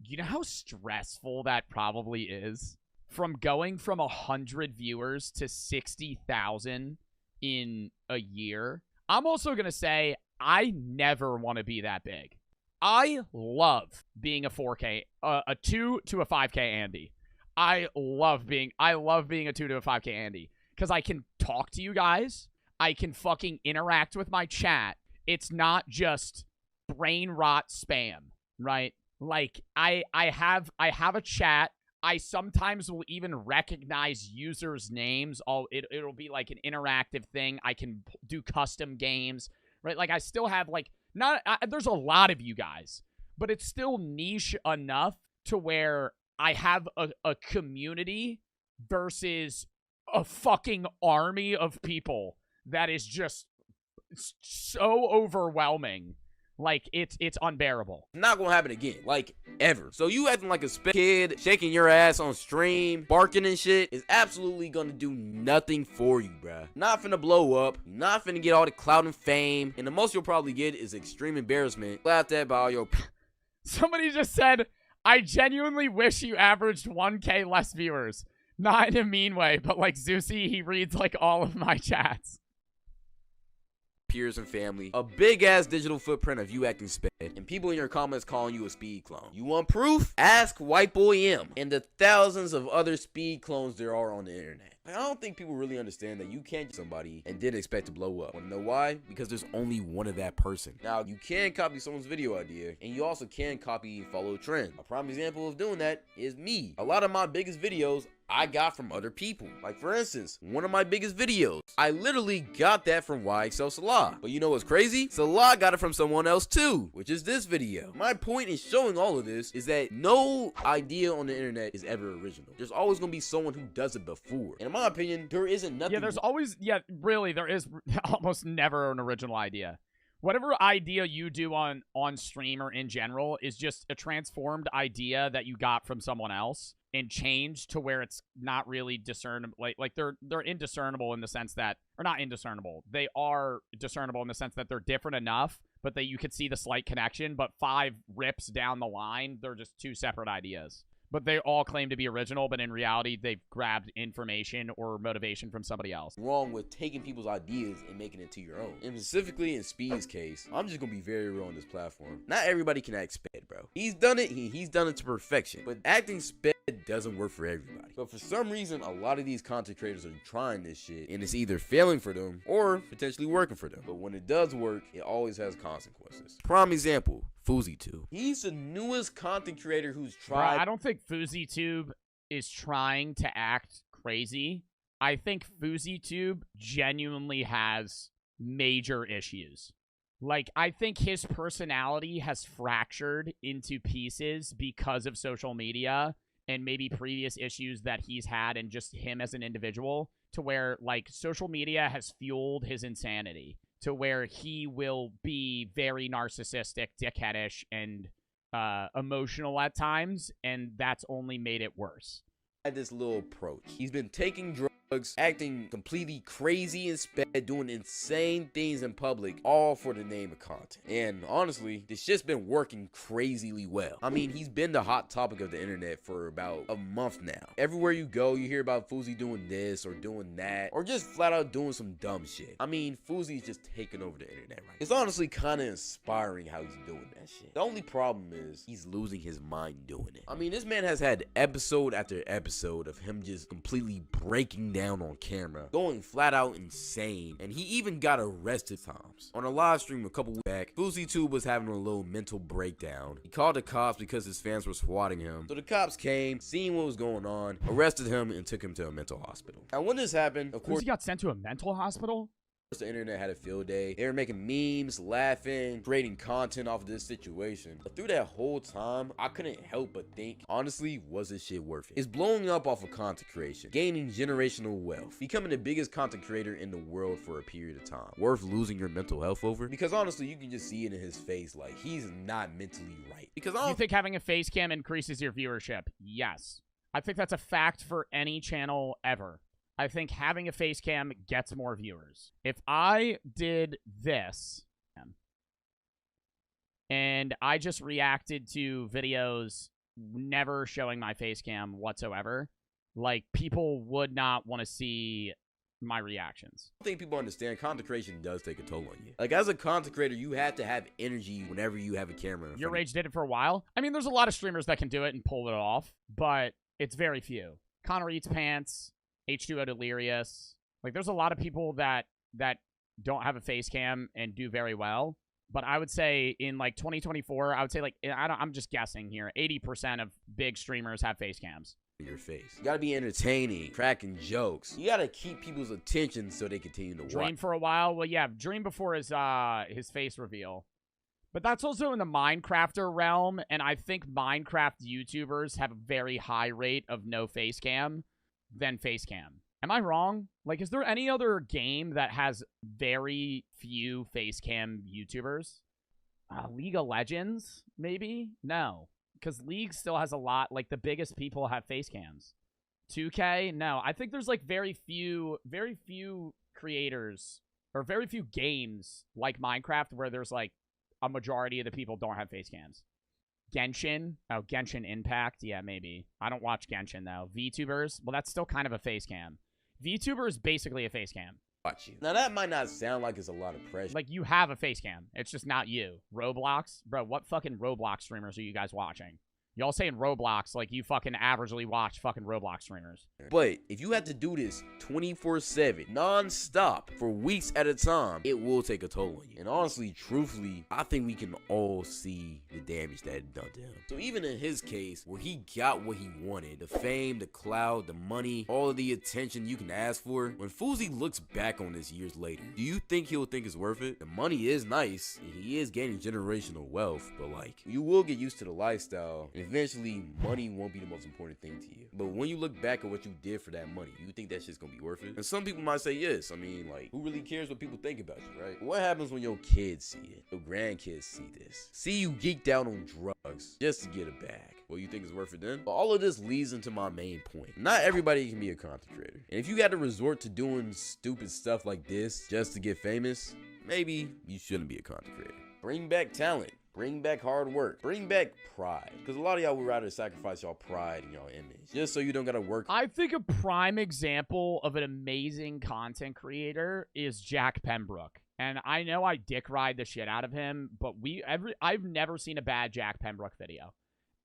you know how stressful that probably is? From going from 100 viewers to 60,000 in a year. I'm also going to say I never want to be that big. I love being a 4K, a 2 to a 5K Andy. I love being a 2 to a 5K Andy because I can talk to you guys. I can fucking interact with my chat. It's not just brain rot spam, right? Like I have a chat. I sometimes will even recognize users' names. It'll be like an interactive thing. I can do custom games, right? Like I still have like. There's a lot of you guys, but it's still niche enough to where I have a community versus a fucking army of people that is just so overwhelming. Like, it's unbearable. Not gonna happen again, like, ever. So you acting like a kid, shaking your ass on stream, barking and shit, is absolutely gonna do nothing for you, bruh. Not finna blow up, not finna get all the clout and fame, and the most you'll probably get is extreme embarrassment, laughed at by all your... Somebody just said, I genuinely wish you averaged 1K less viewers. Not in a mean way, but like Zeusy, he reads like all of my chats. Peers and family, a big ass digital footprint of you acting sped, and people in your comments calling you a speed clone. You want proof? Ask White Boy M and the thousands of other speed clones there are on the internet. I don't think people really understand that you can't get somebody and didn't expect to blow up. Wanna know why? Because there's only one of that person. Now, you can copy someone's video idea, and you also can copy and follow a trend. A prime example of doing that is me. A lot of my biggest videos I got from other people. Like, for instance, one of my biggest videos, I literally got that from YXL Salah. But you know what's crazy? Salah got it from someone else too, which is this video. My point in showing all of this is that no idea on the internet is ever original. There's always gonna be someone who does it before. And in my opinion, there isn't nothing. Yeah, there's always, really, there is almost never an original idea. Whatever idea you do on stream or in general is just a transformed idea that you got from someone else and changed to where it's not really discernible. Like they're indiscernible in the sense that, or not indiscernible. They are discernible in the sense that they're different enough, but that you could see the slight connection. But 5 rips down the line, they're just 2 separate ideas. But they all claim to be original, but in reality, they've grabbed information or motivation from somebody else. Wrong with taking people's ideas and making it to your own. And specifically in Speed's case, I'm just gonna be very real on this platform. Not everybody can act sped, bro. He's done it, he's done it to perfection. But acting sped doesn't work for everybody. But for some reason, a lot of these content creators are trying this shit, and it's either failing for them or potentially working for them. But when it does work, it always has consequences. Prime example, FouseyTube. He's the newest content creator who's tried... Bro, I don't think FouseyTube is trying to act crazy. I think FouseyTube genuinely has major issues. Like, I think his personality has fractured into pieces because of social media and maybe previous issues that he's had and just him as an individual, to where, like, social media has fueled his insanity to where he will be very narcissistic, dickheadish, and emotional at times, and that's only made it worse. Had this little approach. He's been taking drugs, acting completely crazy and sped, doing insane things in public, all for the name of content. And honestly, this shit's been working crazily well. I mean, he's been the hot topic of the internet for about a month now. Everywhere you go, you hear about Fousey doing this or doing that, or just flat out doing some dumb shit. I mean, Fousey's just taking over the internet right now. It's honestly kind of inspiring how he's doing that shit. The only problem is he's losing his mind doing it. I mean, this man has had episode after episode of him just completely breaking down on camera, going flat out insane, and he even got arrested times. On a live stream a couple weeks back, FouseyTube was having a little mental breakdown. He called the cops because his fans were swatting him. So the cops came, seeing what was going on, arrested him, and took him to a mental hospital. Now when this happened, of course, he got sent to a mental hospital? The internet had a field day. They were making memes, laughing, creating content off of this situation. But through that whole time, I couldn't help but think, honestly, was this shit worth it? It's blowing up off of content creation, gaining generational wealth, becoming the biggest content creator in the world for a period of time. Worth losing your mental health over? Because honestly, you can just see it in his face, like, he's not mentally right. Because you think having a face cam increases your viewership? Yes. I think that's a fact for any channel ever. I think having a face cam gets more viewers. If I did this and I just reacted to videos never showing my face cam whatsoever, like, people would not want to see my reactions. I think people understand content creation does take a toll on you. Like, as a content creator, you have to have energy whenever you have a camera. Your Rage did it for a while. I mean, there's a lot of streamers that can do it and pull it off, but it's very few. Connor Eats Pants, H2O Delirious. Like, there's a lot of people that don't have a face cam and do very well. But I would say in, like, 2024, I would say, like, I'm just guessing here, 80% of big streamers have face cams. Your face. You gotta be entertaining, cracking jokes. You gotta keep people's attention so they continue to watch. Dream for a while. Well, yeah, Dream before his face reveal. But that's also in the Minecrafter realm, and I think Minecraft YouTubers have a very high rate of no face cam than face cam. Am I wrong? Like, is there any other game that has very few face cam YouTubers? League of Legends, maybe? No. Because League still has a lot. Like, the biggest people have face cams. 2K? No. I think there's, like, very few creators or very few games like Minecraft where there's, like, a majority of the people don't have face cams. Genshin? Oh, Genshin Impact? Yeah, maybe. I don't watch Genshin, though. VTubers? Well, that's still kind of a face cam. VTuber is basically a face cam. Watch you. Now, that might not sound like it's a lot of pressure. Like, you have a face cam. It's just not you. Roblox? Bro, what fucking Roblox streamers are you guys watching? Y'all saying Roblox like you fucking averagely watch fucking Roblox streamers. But if you have to do this 24/7, non-stop, for weeks at a time, it will take a toll on you. And honestly, truthfully, I think we can all see the damage that it done to him. So even in his case, where he got what he wanted, the fame, the clout, the money, all of the attention you can ask for, when Fousey looks back on this years later, do you think he'll think it's worth it? The money is nice, and he is gaining generational wealth, but like, you will get used to the lifestyle. Eventually, money won't be the most important thing to you. But when you look back at what you did for that money, you think that shit's gonna be worth it? And some people might say yes. I mean, like, who really cares what people think about you, right? But what happens when your kids see it? Your grandkids see this? See you geeked out on drugs just to get a bag. Well, you think it's worth it then? But all of this leads into my main point. Not everybody can be a content creator. And if you got to resort to doing stupid stuff like this just to get famous, maybe you shouldn't be a content creator. Bring back talent. Bring back hard work. Bring back pride. Because a lot of y'all would rather sacrifice y'all pride and y'all image just so you don't gotta work. I think a prime example of an amazing content creator is Jack Pembroke. And I know I dick ride the shit out of him, but I've never seen a bad Jack Pembroke video.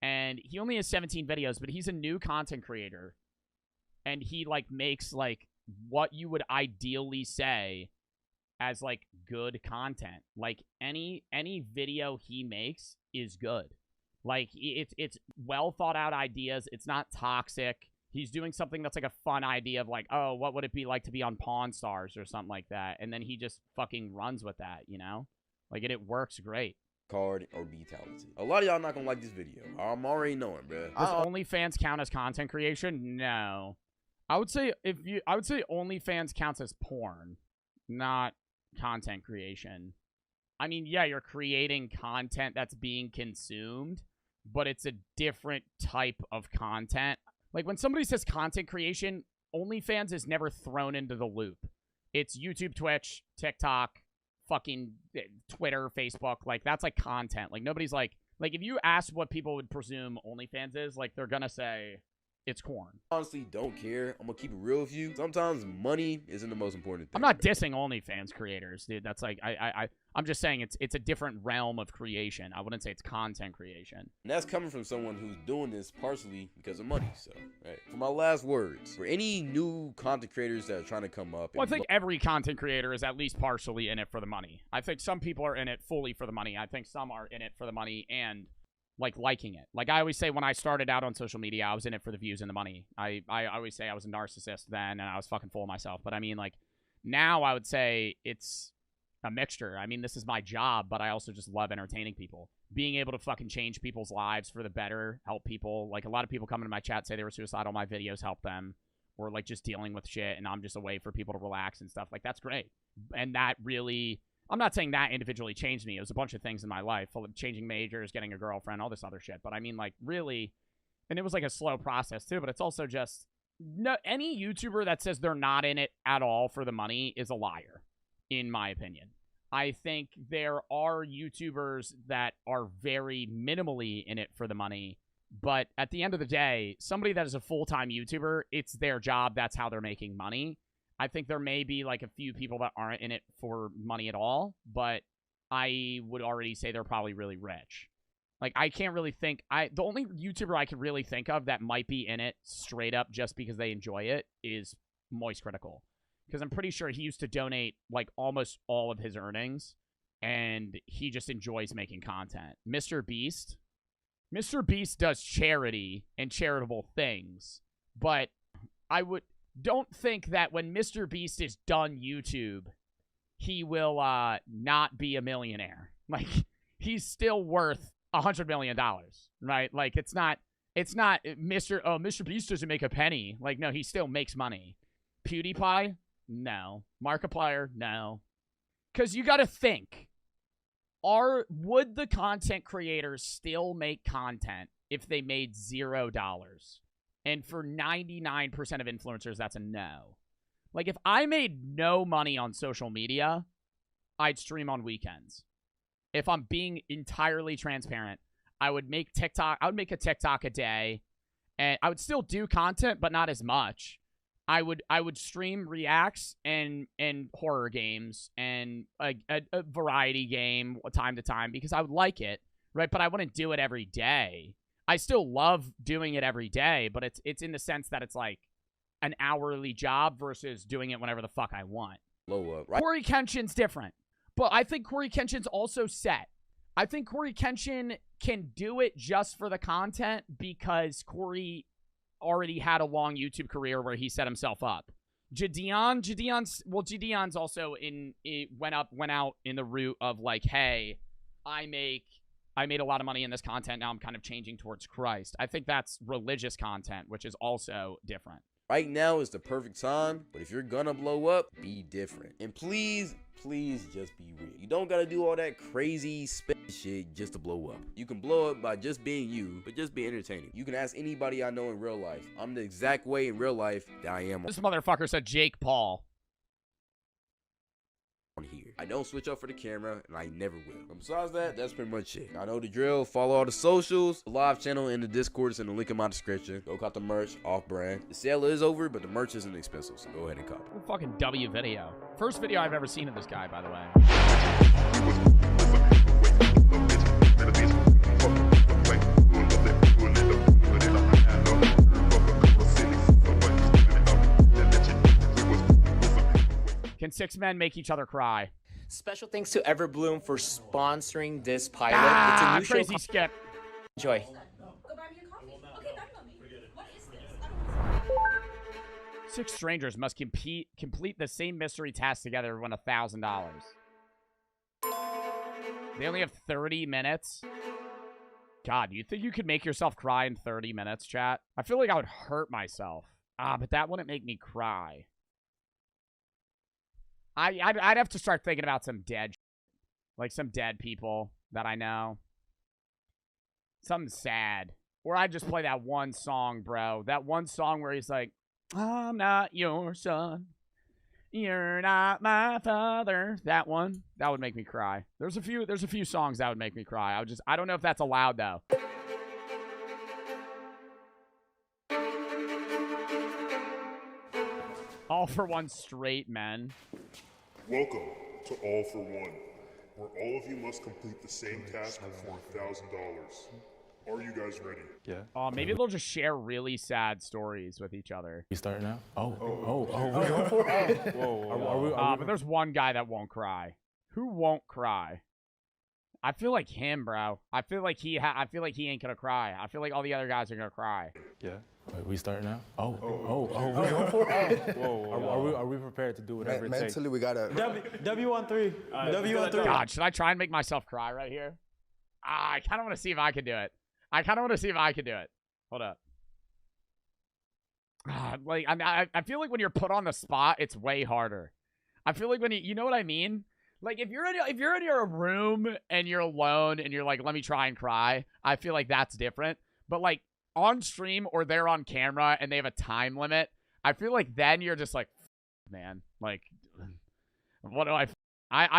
And he only has 17 videos, but he's a new content creator. And he like makes like what you would ideally say as like good content. Like any video he makes is good. Like it's well thought out ideas. It's not toxic. He's doing something that's like a fun idea of like, oh, what would it be like to be on Pawn Stars or something like that? And then he just fucking runs with that, you know? Like it works great. Card or be talented. A lot of y'all not gonna like this video. I'm already knowing, bro. Does OnlyFans count as content creation? No. I would say OnlyFans counts as porn, not content creation. I mean, yeah, you're creating content that's being consumed, but it's a different type of content. Like when somebody says content creation, OnlyFans is never thrown into the loop. It's YouTube, Twitch, TikTok, fucking Twitter, Facebook. Like that's like content. Like nobody's like if you ask what people would presume OnlyFans is, like they're gonna say it's corn. Honestly, don't care. I'm gonna keep it real with you. Sometimes money isn't the most important thing. I'm not dissing OnlyFans creators, dude. That's like I'm just saying it's a different realm of creation. I wouldn't say it's content creation. And that's coming from someone who's doing this partially because of money. So, right. For my last words, for any new content creators that are trying to come up, well, I think every content creator is at least partially in it for the money. I think some people are in it fully for the money. I think some are in it for the money and like liking it. Like I always say, when I started out on social media, I was in it for the views and the money. I always say I was a narcissist then, and I was fucking full of myself. But I mean, like now I would say it's a mixture. I mean, this is my job, but I also just love entertaining people. Being able to fucking change people's lives for the better, help people. Like a lot of people come into my chat say they were suicidal. My videos help them, or like just dealing with shit, and I'm just a way for people to relax and stuff. Like that's great. And that really, I'm not saying that individually changed me. It was a bunch of things in my life, changing majors, getting a girlfriend, all this other shit. But I mean, like, really, and it was like a slow process too, but it's also just, no, any YouTuber that says they're not in it at all for the money is a liar, in my opinion. I think there are YouTubers that are very minimally in it for the money, but at the end of the day, somebody that is a full-time YouTuber, it's their job, that's how they're making money. I think there may be like a few people that aren't in it for money at all, but I would already say they're probably really rich. Like I can't really think, the only YouTuber I can really think of that might be in it straight up just because they enjoy it is Moist Critical. Because I'm pretty sure he used to donate like almost all of his earnings and he just enjoys making content. Mr. Beast does charity and charitable things, but don't think that when Mr. Beast is done YouTube, he will not be a millionaire. Like, he's still worth $100 million, right? Like, it's not Mr. Beast doesn't make a penny. Like, no, he still makes money. PewDiePie? No. Markiplier? No. Because you got to think. would the content creators still make content if they made $0? And for 99% of influencers, that's a no. Like, if I made no money on social media, I'd stream on weekends. If I'm being entirely transparent, I would make a TikTok a day, and I would still do content, but not as much. I would stream reacts and horror games and a variety game time to time because I would like it, right? But I wouldn't do it every day. I still love doing it every day, but it's in the sense that it's like an hourly job versus doing it whenever the fuck I want. Blow up, right? Corey Kenshin's different, but I think Corey Kenshin's also set. I think Corey Kenshin can do it just for the content because Corey already had a long YouTube career where he set himself up. Gideon's also went out in the route of like, hey, I made a lot of money in this content. Now I'm kind of changing towards Christ. I think that's religious content, which is also different. Right now is the perfect time, but if you're gonna blow up, be different. And please just be real. You don't gotta do all that crazy shit just to blow up. You can blow up by just being you, but just be entertaining. You can ask anybody I know in real life. I'm the exact way in real life that I am This motherfucker said Jake Paul. on here. I don't switch up for the camera, and I never will. And besides that, that's pretty much it. I know the drill. Follow all the socials. The live channel and the Discord is in the link in my description. Go cop the merch, off-brand. The sale is over, but the merch isn't expensive, so go ahead and cop it. Fucking W video. First video I've ever seen of this guy, by the way. Can 6 men make each other cry? Special thanks to Everbloom for sponsoring this pilot. Ah, it's a new crazy show. skip. Enjoy. Go buy me a coffee. Okay, buy me. What is this? 6 strangers must complete the same mystery task together and win $1,000. They only have 30 minutes. God, you think you could make yourself cry in 30 minutes, chat? I feel like I would hurt myself. But that wouldn't make me cry. I'd have to start thinking about some dead shit. Like some dead people that I know. Something sad. Or I'd just play that one song, bro. That one song where he's like, I'm not your son. You're not my father. That one. That would make me cry. There's a few songs that would make me cry. I don't know if that's allowed though. All for One straight men. Welcome to All for One, where all of you must complete the same task for $1,000. Are you guys ready? Yeah. Oh, maybe they'll just share really sad stories with each other. We start now? Oh. But there's one guy that won't cry. Who won't cry? I feel like him, bro. I feel like he ain't gonna cry. I feel like all the other guys are gonna cry. Yeah. Wait, we start now? Are we prepared to do whatever it takes? Mentally, we gotta. W on 3. W on 3. God, should I try and make myself cry right here? I kind of want to see if I can do it. Hold up. Like I feel like when you're put on the spot, it's way harder. I feel like when you know what I mean? Like if you're in your room and you're alone and you're like, let me try and cry, I feel like that's different. But like on stream or they're on camera and they have a time limit, I feel like then you're just like, man, like, what do I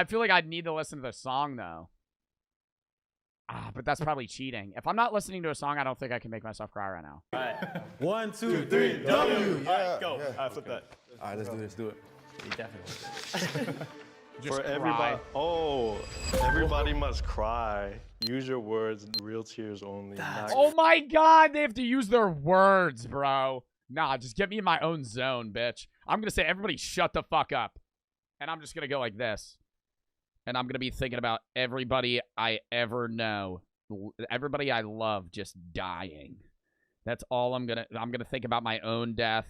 feel like I'd need to listen to the song though. But that's probably cheating. If I'm not listening to a song, I don't think I can make myself cry right now. All right. 1, 2, 3, W. Yeah, All right, go. Yeah. All right, flip that. All right, let's do it. Definitely. Just For cry. everybody must cry. Use your words, real tears only. Oh my god, they have to use their words, bro. Nah, just get me in my own zone, bitch. I'm gonna say, everybody shut the fuck up. And I'm just gonna go like this. And I'm gonna be thinking about everybody I ever know. Everybody I love just dying. That's all I'm gonna think about my own death.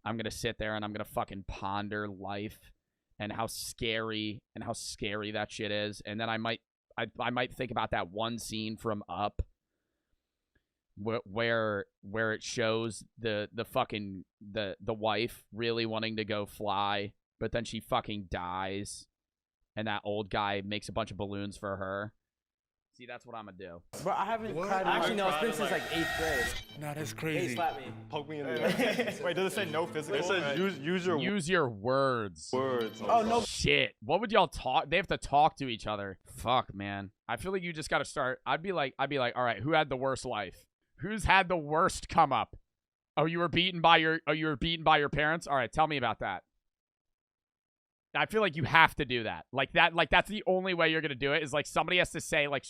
I'm gonna sit there and I'm gonna fucking ponder life and how scary that shit is. And then I might think about that one scene from Up where it shows the wife really wanting to go fly, but then she fucking dies and that old guy makes a bunch of balloons for her. See, that's what I'm gonna do. Bro, I haven't cried. Actually, no, it's been since like 8th grade. Nah, that's crazy. Hey, slap me. Poke me in the eye. Wait, does it say no physical? It says use your words. Words. Oh, no. Shit. What would y'all talk? They have to talk to each other. Fuck, man. I feel like you just gotta start. I'd be like, all right, who had the worst life? Who's had the worst come up? Oh, you were beaten by your parents? All right, tell me about that. I feel like you have to do that. Like that's the only way you're gonna do it is like somebody has to say like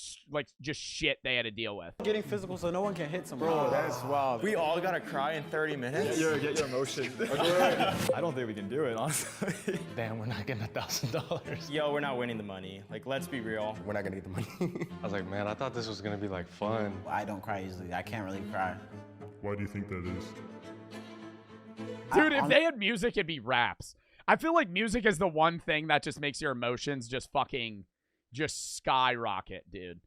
just shit they had to deal with. Getting physical so no one can hit someone. Bro, that's wild. We all gotta cry in 30 minutes? Get your emotion. I don't think we can do it, honestly. Damn, we're not getting $1,000. Yo, we're not winning the money. Like, let's be real. We're not gonna get the money. I was like, man, I thought this was gonna be like fun. I don't cry easily. I can't really cry. Why do you think that is? Dude, if they had music, it'd be raps. I feel like music is the one thing that just makes your emotions just skyrocket, dude.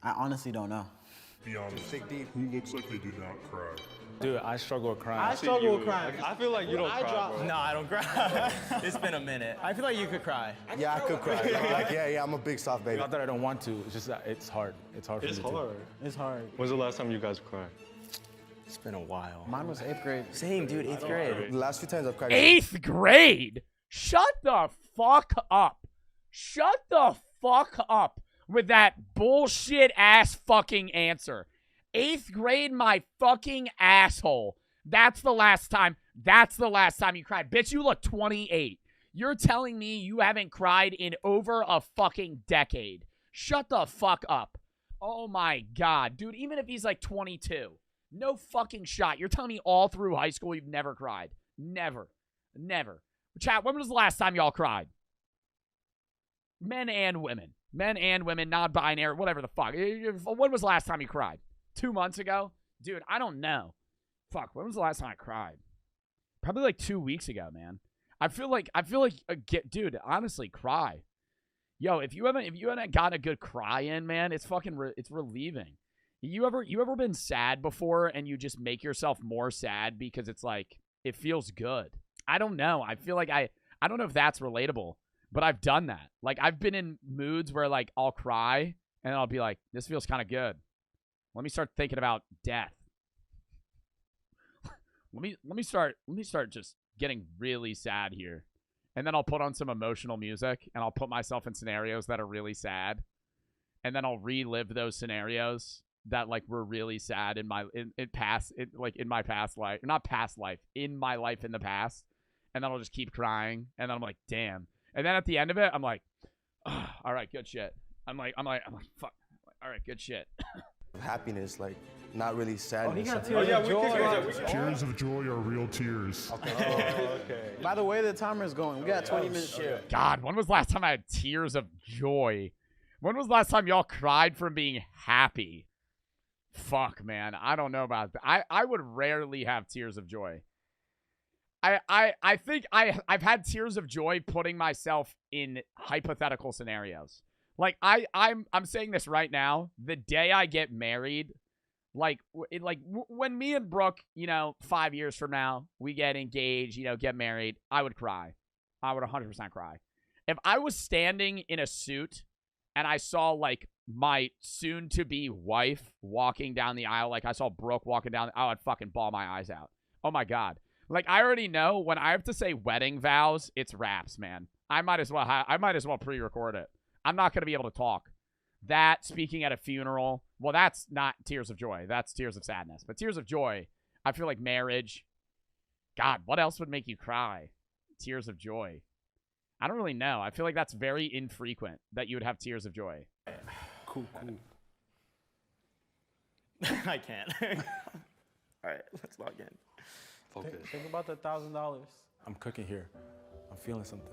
I honestly don't know. Be honest. Who looks like they do not cry? Dude, I struggle with crying. I struggle with crying. I feel like you don't cry, bro. No, I don't cry. It's been a minute. I feel like you could cry. Yeah, I could cry. Like, yeah, I'm a big soft baby. Not that I don't want to. It's just that it's hard. It's hard for me to. It's hard. When's the last time you guys cried? It's been a while. Mine was 8th grade. Same, dude, 8th grade. The last few times I've cried. 8th grade? Shut the fuck up. Shut the fuck up with that bullshit ass fucking answer. 8th grade, my fucking asshole. That's the last time you cried. Bitch, you look 28. You're telling me you haven't cried in over a fucking decade. Shut the fuck up. Oh my God. Dude, even if he's like 22. No fucking shot. You're telling me all through high school you've never cried. Never. Never. Chat, when was the last time y'all cried? Men and women. Men and women, non-binary, whatever the fuck. When was the last time you cried? 2 months ago? Dude, I don't know. Fuck, when was the last time I cried? Probably like 2 weeks ago, man. I feel like, dude, honestly, cry. Yo, if you haven't gotten a good cry in, man, it's fucking, it's relieving. You ever been sad before and you just make yourself more sad because it's like, it feels good? I don't know. I feel like I don't know if that's relatable, but I've done that. Like, I've been in moods where like I'll cry and I'll be like, this feels kind of good. Let me start thinking about death. let me start just getting really sad here. And then I'll put on some emotional music and I'll put myself in scenarios that are really sad. And then I'll relive those scenarios that like were really sad in my past life, not past life, in my life in the past. And then I'll just keep crying. And then I'm like, damn. And then at the end of it, I'm like, oh, all right, good shit. I'm like, fuck. All right, good shit. Happiness, like, not really sadness. Tears of joy are real tears. Okay. By the way, the timer is going. We got 20 minutes here. God, when was the last time I had tears of joy? When was the last time y'all cried from being happy? Fuck, man. I don't know about that. I would rarely have tears of joy. I think I've had tears of joy putting myself in hypothetical scenarios. Like, I'm saying this right now. The day I get married, when me and Brooke, 5 years from now, we get engaged, get married, I would cry. I would 100% cry. If I was standing in a suit and I saw, like, my soon-to-be wife walking down the aisle, like I saw Brooke walking down, I would fucking bawl my eyes out. Oh, my God. Like, I already know when I have to say wedding vows, it's raps, man. I might as well pre-record it. I'm not going to be able to talk. That, speaking at a funeral, well, that's not tears of joy. That's tears of sadness. But tears of joy, I feel like marriage. God, what else would make you cry? Tears of joy. I don't really know. I feel like that's very infrequent that you would have tears of joy. Cool. I can't. All right, let's log in. Focus. Think about the $1,000. I'm cooking here. I'm feeling something.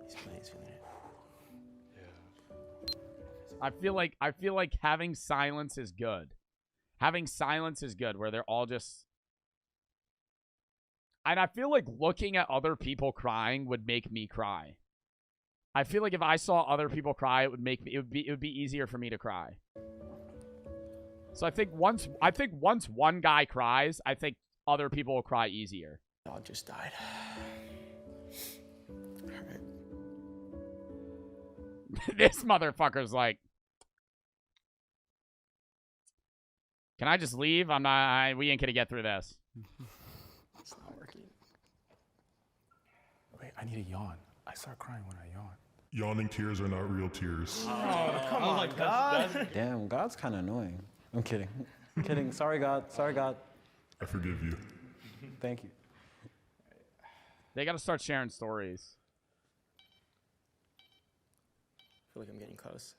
He's feeling it. I feel like having silence is good. Having silence is good, where they're all just. And I feel like looking at other people crying would make me cry. I feel like if I saw other people cry, it would be easier for me to cry. So I think once one guy cries, I think other people will cry easier. Dog just died. All right. This motherfucker's like, can I just leave? I'm not. We ain't gonna get through this. It's not working. Wait, I need a yawn. I start crying when I yawn. Yawning tears are not real tears. Oh, come on, God. Damn, God's kind of annoying. I'm kidding. I'm kidding. Sorry, God. Sorry, God. I forgive you. Thank you. They gotta start sharing stories. I feel like I'm getting close.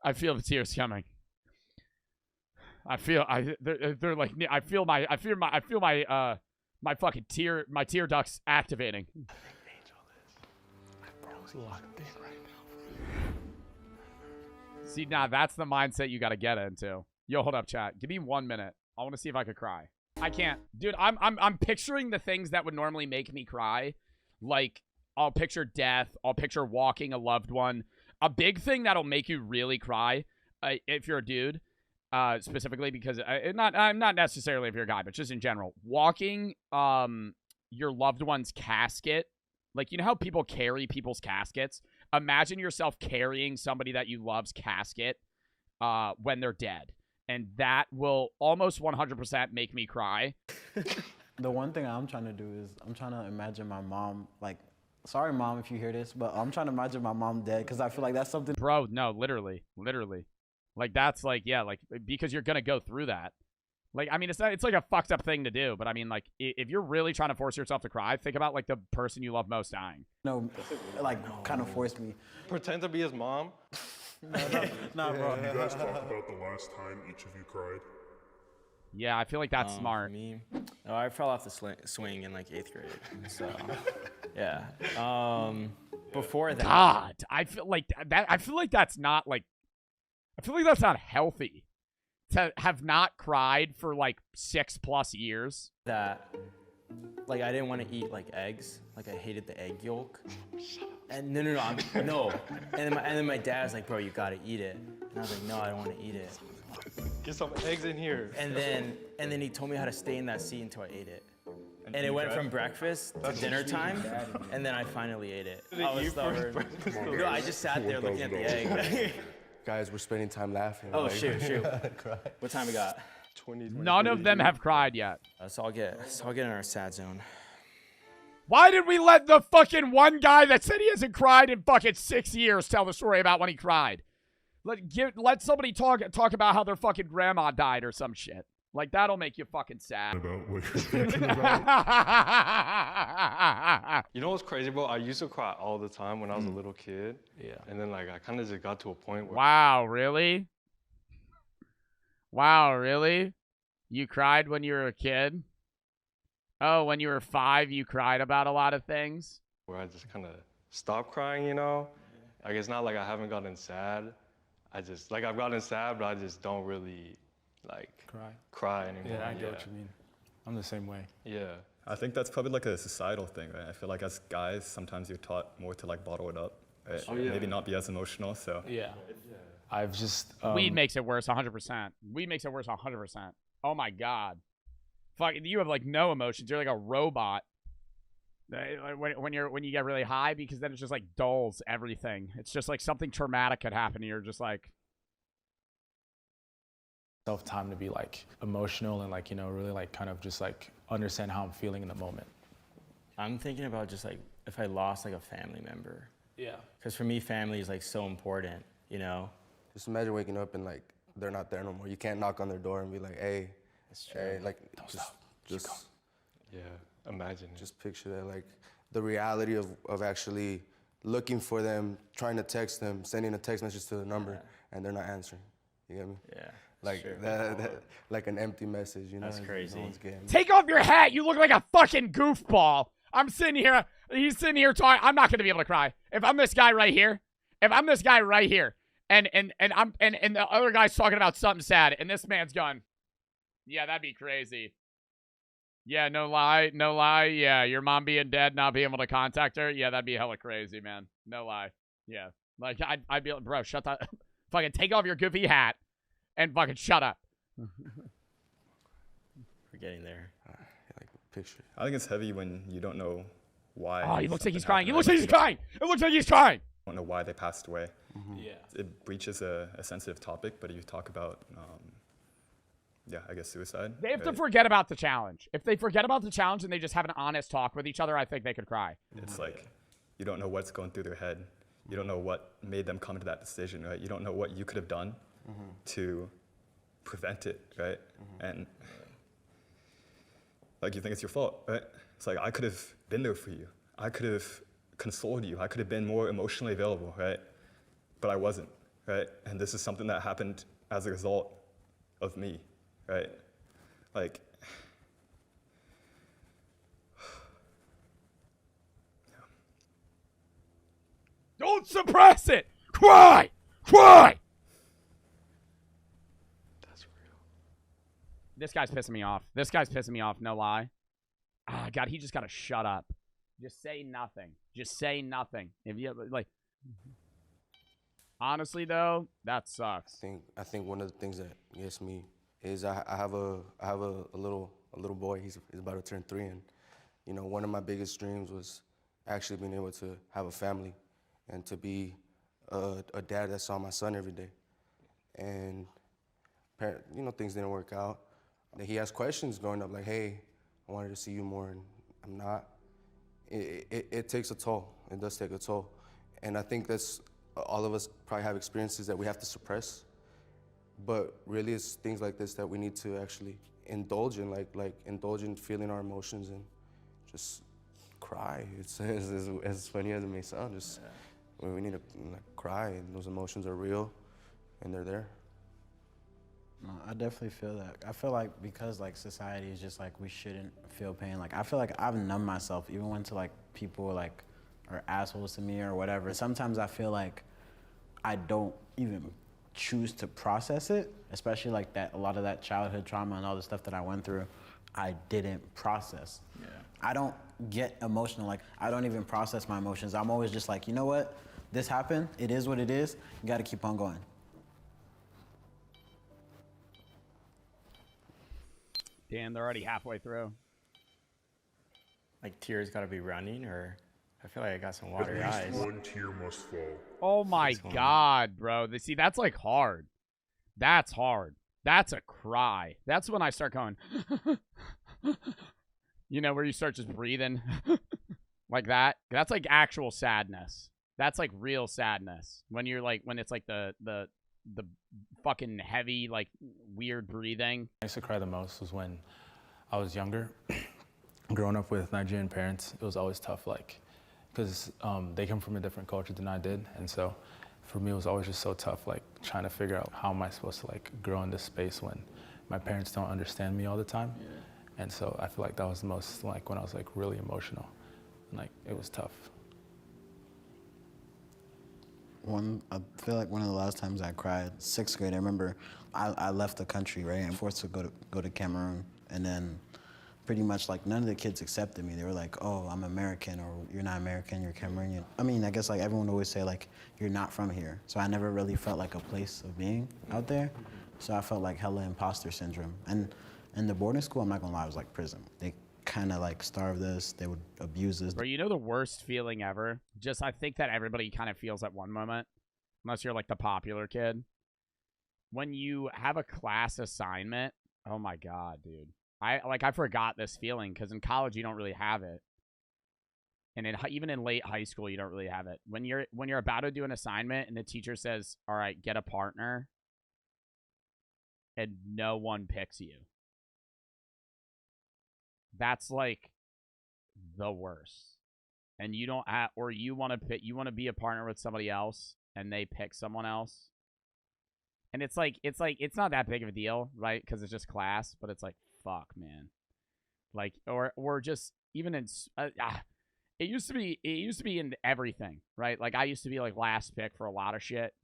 I feel the tears coming. They're like, I feel my fucking tear ducts activating. See, now that's the mindset you gotta get into. Yo, hold up, chat. Give me 1 minute. I want to see if I could cry. I can't, dude. I'm picturing the things that would normally make me cry. Like, I'll picture death. I'll picture walking a loved one. A big thing that'll make you really cry, if you're a dude, specifically, because I'm not necessarily if you're a guy, but just in general, walking your loved one's casket. Like, you know how people carry people's caskets? Imagine yourself carrying somebody that you love's casket when they're dead. And that will almost 100% make me cry. The one thing I'm trying to do is I'm trying to imagine my mom, like, sorry, Mom, if you hear this, but I'm trying to imagine my mom dead because I feel like that's something. Bro, no, literally. Like, that's like, yeah, like, because you're going to go through that. Like, I mean, it's like a fucked up thing to do, but I mean, like, if you're really trying to force yourself to cry, think about, like, the person you love most dying. No, like, kind of forced me. Pretend to be his mom? No, bro. You guys talk about the last time each of you cried? Yeah, I feel like that's smart. Me? Oh, I fell off the swing in, like, 8th grade, so, yeah. Before that. God, I feel like that's not, like, I feel like that's not healthy. To have not cried for like 6+ years. That, like, I didn't want to eat like eggs. Like, I hated the egg yolk. And no. And then my dad's like, bro, you gotta eat it. And I was like, no, I don't want to eat it. Get some eggs in here. And then he told me how to stay in that seat until I ate it. And it went from breakfast to dinner time, and then I finally ate it. I was stubborn. No, I just sat there looking at the egg. Guys, we're spending time laughing. Oh, shoot. What time we got? 20. None of them have cried yet. So I'll get in our sad zone. Why did we let the fucking one guy that said he hasn't cried in fucking 6 years tell the story about when he cried? Let somebody talk about how their fucking grandma died or some shit. Like, that'll make you fucking sad. About what you're thinking about. You know what's crazy, bro? I used to cry all the time when I was a little kid. Yeah. And then, like, I kind of just got to a point where... Wow, really? Wow, really? You cried when you were a kid? Oh, when you were 5, you cried about a lot of things? Where I just kind of stopped crying, you know? Like, it's not like I haven't gotten sad. I've gotten sad, but I just don't really... like cry anymore. Yeah, I get what you mean. I'm the same way. Yeah. I think that's probably like a societal thing, right? I feel like as guys, sometimes you're taught more to like bottle it up, right? Maybe not be as emotional. So yeah. I've just weed makes it worse 100%. Weed makes it worse 100%. Oh my god. Fuck, you have like no emotions. You're like a robot. When you get really high, because then it's just like dulls everything. It's just like something traumatic could happen and you're just like time to be like emotional and like, you know, really like kind of just like understand how I'm feeling in the moment. I'm thinking about just like if I lost like a family member. Yeah. Because for me, family is like so important, you know? Just imagine waking up and like they're not there no more. You can't knock on their door and be like, hey, it's true. Hey, like just yeah, imagine. Just picture that, like the reality of actually looking for them, trying to text them, sending a text message to the number, and they're not answering. You get me? Yeah. Like that, like an empty message, you know? That's crazy. No one's getting it. Take off your hat. You look like a fucking goofball. I'm sitting here. He's sitting here talking. I'm not going to be able to cry. If I'm this guy right here, and the other guy's talking about something sad, and this man's going, yeah, that'd be crazy. Yeah, no lie. Yeah, your mom being dead, not being able to contact her. Yeah, that'd be hella crazy, man. No lie. Yeah. Like, I'd be like, bro, shut that. Fucking take off your goofy hat. And fucking shut up. We're getting there. Like picture. I think it's heavy when you don't know why. Oh, he looks like he's something crying. He happened, looks right? like he's crying. It looks like he's crying. I don't know why they passed away. Yeah. It breaches a sensitive topic, but if you talk about, yeah, I guess suicide. They have to right? forget about the challenge. If they forget about the challenge and they just have an honest talk with each other, I think they could cry. It's like you don't know what's going through their head. You don't know what made them come to that decision, right? You don't know what you could have done to prevent it, right? And like you think it's your fault, right? It's like I could have been there for you. I could have consoled you. I could have been more emotionally available, right? But I wasn't, right? And this is something that happened as a result of me, right? Like, Don't suppress it. Cry. Cry. That's real. This guy's pissing me off. This guy's pissing me off, no lie. Ah, God, he just got to shut up. Just say nothing. Just say nothing. If you like, honestly though, that sucks. I think one of the things that gets me is I have a little boy. He's about to turn 3, and you know, one of my biggest dreams was actually being able to have a family and to be a dad that saw my son every day. And you know, things didn't work out. And he asked questions growing up, like, "Hey, I wanted to see you more, and I'm not." It takes a toll. It does take a toll. And I think that's, all of us probably have experiences that we have to suppress. But really it's things like this that we need to actually indulge in, like indulge in feeling our emotions and just cry. It's as funny as it may sound, just we need to cry, and those emotions are real and they're there. No, I definitely feel that. I feel like because like society is just like we shouldn't feel pain. Like I feel like I've numbed myself even when to like people like are assholes to me or whatever. Sometimes I feel like I don't even choose to process it, especially like that a lot of that childhood trauma and all the stuff that I went through, I didn't process. Yeah. I don't get emotional. Like I don't even process my emotions. I'm always just like, you know what? This happened. It is what it is. You got to keep on going. Damn, they're already halfway through. Like tears gotta be running, or I feel like I got some watery eyes. One tear must fall. Oh my God, bro. See, that's like hard. That's hard. That's a cry. That's when I start going, you know, where you start just breathing like that. That's like actual sadness. That's like real sadness. When you're like, when it's like the fucking heavy, like weird breathing. I used to cry the most was when I was younger. Growing up with Nigerian parents, it was always tough, like, because they come from a different culture than I did. And so for me, it was always just so tough, like trying to figure out how am I supposed to like grow in this space when my parents don't understand me all the time. Yeah. And so I feel like that was the most, like when I was like really emotional, and like it was tough. I feel like one of the last times I cried, 6th grade, I remember I left the country, right, and forced to go to Cameroon, and then pretty much like none of the kids accepted me. They were like, oh, I'm American, or you're not American, you're Cameroonian. I mean, I guess like everyone would always say like, you're not from here. So I never really felt like a place of being out there. So I felt like hella imposter syndrome. And in the boarding school, I'm not gonna lie, it was like prison. They kind of like starved us, they would abuse us. Bro, you know the worst feeling ever? Just, I think that everybody kind of feels at one moment, unless you're like the popular kid. When you have a class assignment, oh my God, dude. I forgot this feeling, because in college you don't really have it. And even in late high school, you don't really have it. When you're about to do an assignment and the teacher says, all right, get a partner, and no one picks you. That's like the worst. And you don't have, or you want to be a partner with somebody else and they pick someone else. And it's not that big of a deal, right? Because it's just class, but it's like, fuck, man. Like, or just even in, it used to be in everything, right? Like I used to be like last pick for a lot of shit,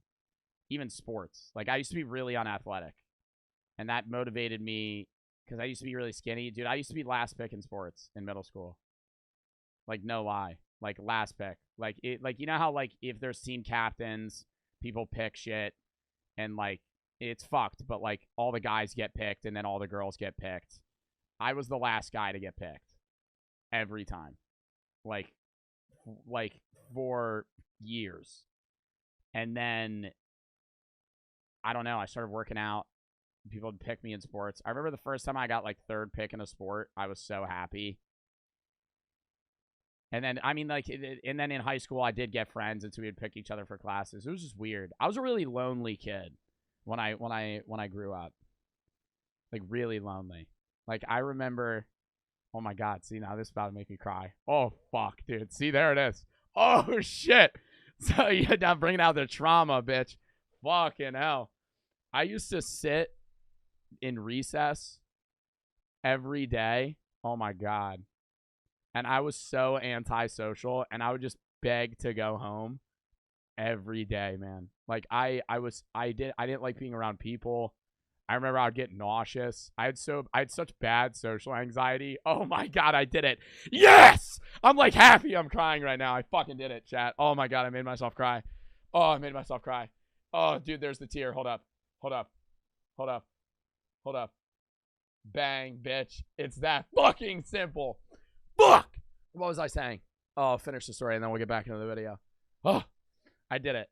even sports. Like I used to be really unathletic, and that motivated me because I used to be really skinny, dude. I used to be last pick in sports in middle school. Like no lie, like last pick. Like you know how like if there's team captains, people pick shit, and like it's fucked. But like all the guys get picked, and then all the girls get picked. I was the last guy to get picked every time. Like like for years. And then, I don't know, I started working out. People would pick me in sports. I remember the first time I got like third pick in a sport, I was so happy. And then, I mean, like, and then in high school, I did get friends, and so we would pick each other for classes. It was just weird. I was a really lonely kid when I grew up. Like, really lonely. Like, I remember, oh my God, see, now this is about to make me cry. Oh, fuck, dude. See, there it is. Oh, shit. So, yeah, now bringing out the trauma, bitch. Fucking hell. I used to sit in recess every day. Oh, my God. And I was so antisocial, and I would just beg to go home every day, man. Like, I didn't like being around people. I remember I would get nauseous. I had such bad social anxiety. Oh my God, I did it. Yes! I'm like happy I'm crying right now. I fucking did it, chat. Oh my God, I made myself cry. Oh, I made myself cry. Oh, dude, there's the tear. Hold up. Hold up. Hold up. Hold up. Bang, bitch. It's that fucking simple. Fuck! What was I saying? Oh, I'll finish the story and then we'll get back into the video. Oh, I did it.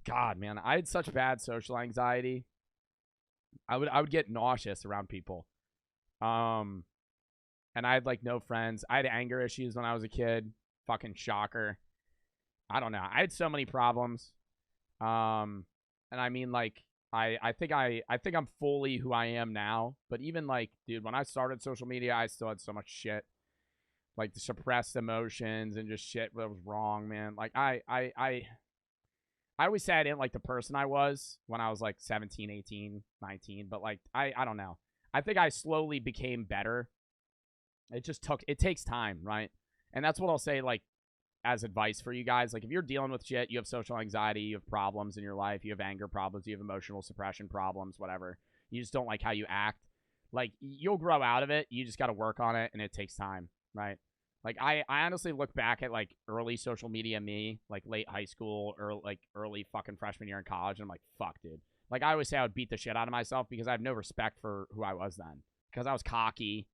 God, man, I had such bad social anxiety. I would get nauseous around people. And I had like no friends. I had anger issues when I was a kid. Fucking shocker. I don't know. I had so many problems. And I mean, like, I think I'm fully who I am now. But even like, dude, when I started social media, I still had so much shit. Like the suppressed emotions and just shit that was wrong, man. Like I always say I didn't like the person I was when I was like 17, 18, 19. But like, I don't know. I think I slowly became better. It takes time, right? And that's what I'll say, like, as advice for you guys. Like, if you're dealing with shit, you have social anxiety, you have problems in your life, you have anger problems, you have emotional suppression problems, whatever. You just don't like how you act. Like, you'll grow out of it. You just got to work on it, and it takes time, right? Like, I honestly look back at, like, early social media me, like, late high school or, like, early fucking freshman year in college, and I'm like, fuck, dude. Like, I always say I would beat the shit out of myself because I have no respect for who I was then. Because I was cocky.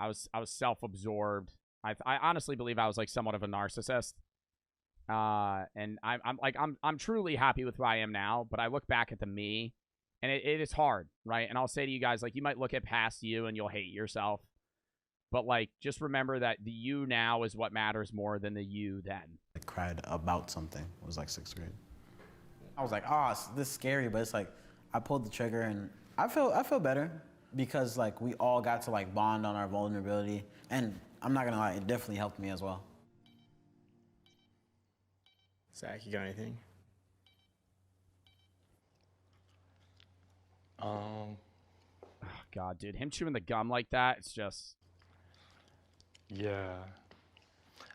I was self-absorbed. I honestly believe I was, like, somewhat of a narcissist. And I'm truly happy with who I am now, but I look back at the me, and it is hard, right? And I'll say to you guys, like, you might look at past you and you'll hate yourself. But, like, just remember that the you now is what matters more than the you then. I cried about something. It was like 6th grade. I was like, oh, this is scary, but it's like, I pulled the trigger and I feel better because, like, we all got to, like, bond on our vulnerability. And I'm not gonna lie, it definitely helped me as well. Zach, you got anything? Oh, God, dude. Him chewing the gum like that, it's just... Yeah.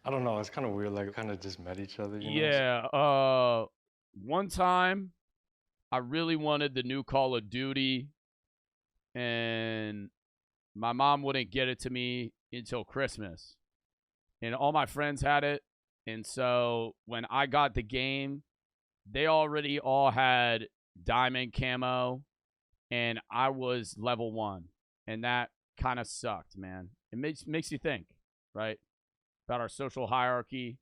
I don't know. It's kind of weird. Like, we kind of just met each other, you know? Yeah. One time, I really wanted the new Call of Duty, and my mom wouldn't get it to me until Christmas. And all my friends had it, and so when I got the game, they already all had diamond camo, and I was level 1. And that kind of sucked, man. It makes you think, right? About our social hierarchy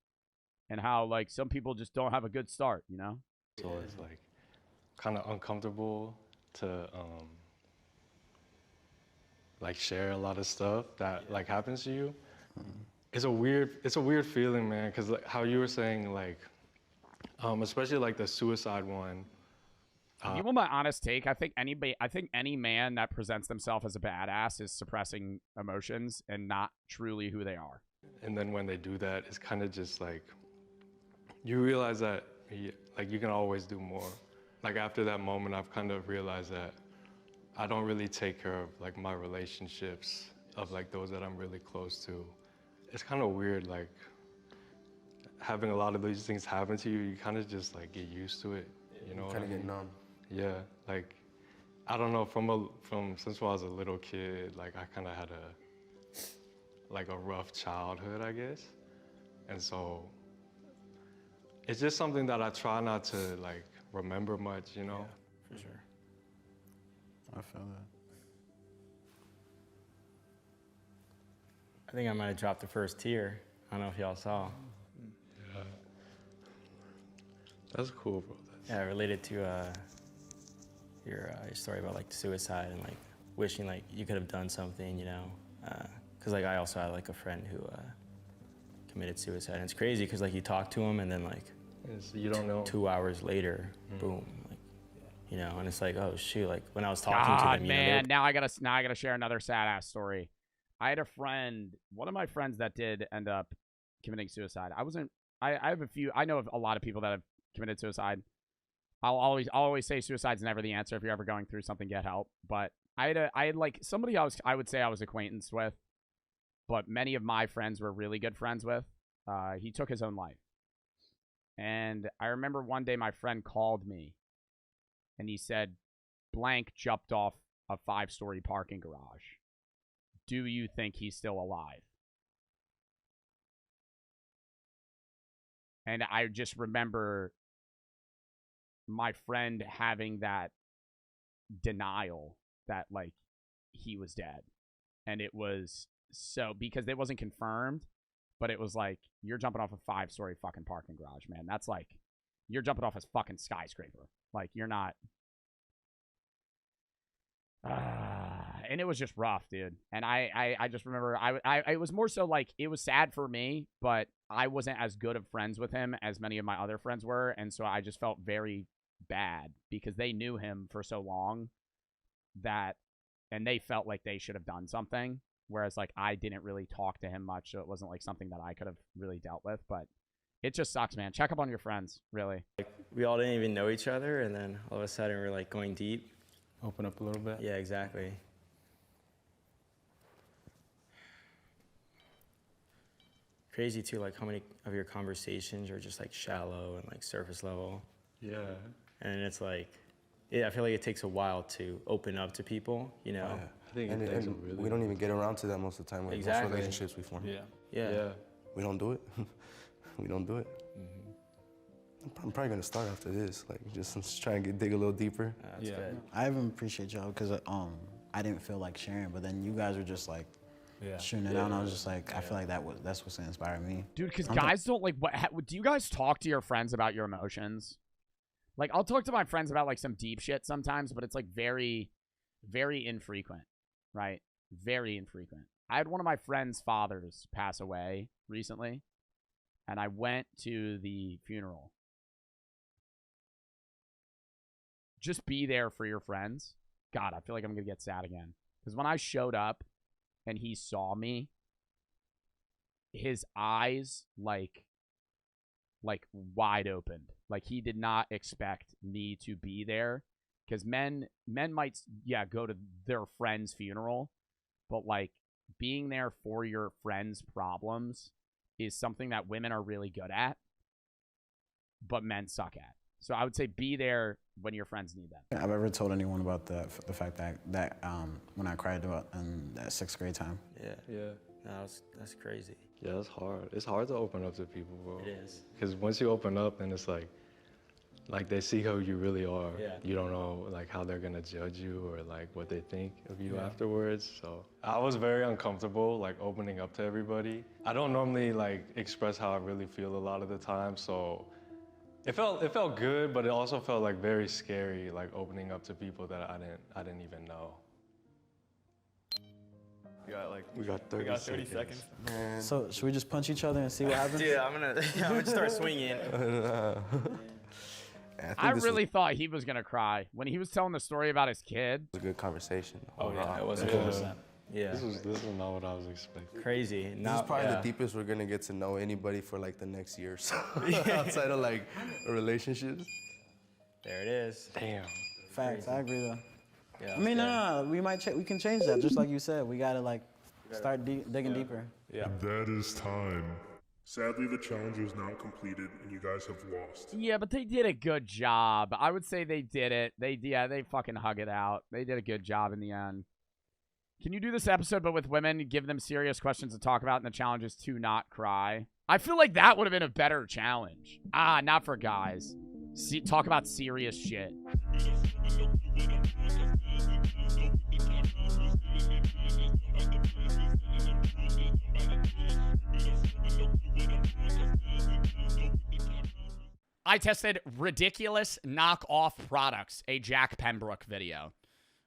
and how, like, some people just don't have a good start, you know? So it's, like, kind of uncomfortable to, like, share a lot of stuff that, like, happens to you. It's a weird feeling, man, because, like, how you were saying, like, especially, like, the suicide one. You want my honest take? I think any man that presents themselves as a badass is suppressing emotions and not truly who they are. And then when they do that, it's kind of just like, you realize that, like, you can always do more. Like, after that moment, I've kind of realized that I don't really take care of, like, my relationships of, like, those that I'm really close to. It's kind of weird, like, having a lot of these things happen to you, you kind of just, like, get used to it. You know what I mean? Kind of get numb. Yeah, like, I don't know, since I was a little kid, like, I kind of had a rough childhood, I guess. And so it's just something that I try not to, like, remember much, you know? Yeah, for sure. I feel that. I think I might have dropped the first tear. I don't know if y'all saw. Yeah. That's cool, bro. Yeah, related to your story about like suicide and like wishing like you could have done something, you know, because like I also had like a friend who committed suicide, and it's crazy because like you talk to him and then like you don't know 2 hours later, boom, like, you know, and it's like, oh shoot, like when I was talking to them, you man, know, now I gotta share another sad ass story. I had a friend, one of my friends that did end up committing suicide. I have a few. I know of a lot of people that have committed suicide. I'll always say suicide's never the answer. If you're ever going through something, get help. But I had like somebody I would say I was acquaintance with, but many of my friends were really good friends with. He took his own life. And I remember one day my friend called me and he said, blank jumped off a 5-story parking garage. Do you think he's still alive? And I just remember my friend having that denial that, like, he was dead. And it was so, because it wasn't confirmed, but it was like, you're jumping off a 5-story fucking parking garage, man. That's like, you're jumping off a fucking skyscraper. Like, you're not. And it was just rough, dude. And I just remember, it was more so like, it was sad for me, but I wasn't as good of friends with him as many of my other friends were. And so I just felt very bad because they knew him for so long and they felt like they should have done something. Whereas, like, I didn't really talk to him much, so it wasn't, like, something that I could have really dealt with. But it just sucks, man. Check up on your friends, really. like we all didn't even know each other, and then all of a sudden we're like going deep. Open up a little bit. Yeah, exactly. Crazy too, like how many of your conversations are just like shallow and like surface level. Yeah. And it's like, I feel like it takes a while to open up to people, you know. I think it takes a really we don't even get around to that most of the time. Like Exactly. most relationships we form. Yeah. We don't do it. We don't do it. I'm probably gonna start after this, like just try and dig a little deeper. That's good. I even appreciate y'all because I didn't feel like sharing, but then you guys were just like shooting it out, and I was just like, I feel like that's what's inspired me. Dude, because guys don't like, do you guys talk to your friends about your emotions? Like, I'll talk to my friends about like some deep shit sometimes, but it's like very, very infrequent, right? Very infrequent. I had one of my friend's fathers pass away recently, and I went to the funeral. Just be there for your friends. God, I feel like I'm going to get sad again. Because when I showed up and he saw me, his eyes, like wide opened. Like, he did not expect me to be there. Because men might, go to their friend's funeral. But, like, being there for your friend's problems is something that women are really good at. But men suck at. So I would say be there when your friends need them. I've ever told anyone about the fact that when I cried about in that 6th grade time. Yeah. No, that's crazy. Yeah, that's hard. It's hard to open up to people, bro. It is. Because once you open up, then it's like they see who you really are. Yeah. You don't know like how they're gonna judge you or like what they think of you afterwards. So I was very uncomfortable like opening up to everybody. I don't normally like express how I really feel a lot of the time, so it felt good, but it also felt like very scary, like opening up to people that I didn't even know. We got 30 seconds. Man. So should we just punch each other and see what happens? Dude, I'm gonna start swinging. I really thought he was going to cry. When he was telling the story about his kid. It was a good conversation. Oh, yeah, it was 100%. Yeah. This was not what I was expecting. Crazy. This is probably the deepest we're gonna get to know anybody for like the next year or so. Outside of like relationships. There it is. Damn. Facts. Crazy. I agree though. Yeah, I mean, no. We can change that. Just like you said, we gotta like start digging deeper. Yeah. And that is time. Sadly, the challenge is now completed, and you guys have lost. Yeah, but they did a good job. I would say they did it. They fucking hug it out. They did a good job in the end. Can you do this episode, but with women, give them serious questions to talk about, and the challenge is to not cry? I feel like that would have been a better challenge. Not for guys. Talk about serious shit. I tested ridiculous knockoff products, a Jack Pembroke video.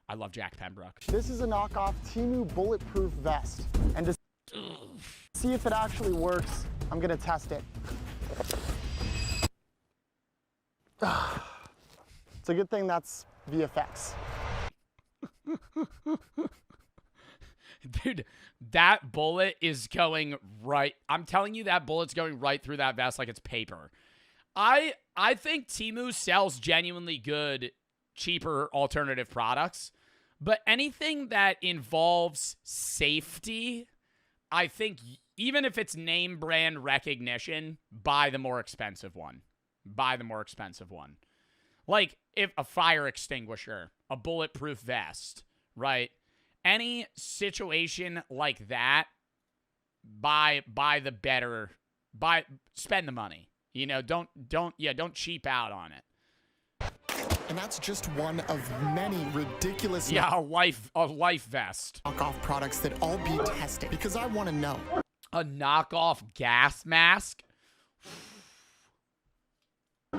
I love Jack Pembroke. This is a knockoff Temu bulletproof vest. And to see if it actually works, I'm gonna test it. It's a good thing that's VFX. Dude, that bullet is going right. I'm telling you, that bullet's going right through that vest like it's paper. I think Temu sells genuinely good, cheaper alternative products, but anything that involves safety, I think even if it's name brand recognition, buy the more expensive one. Buy the more expensive one. Like if a fire extinguisher, a bulletproof vest, right? Any situation like that, buy the better, spend the money. You know, don't cheap out on it. And that's just one of many ridiculous a life vest. Knockoff products that I'll be testing because I want to know. A knockoff gas mask?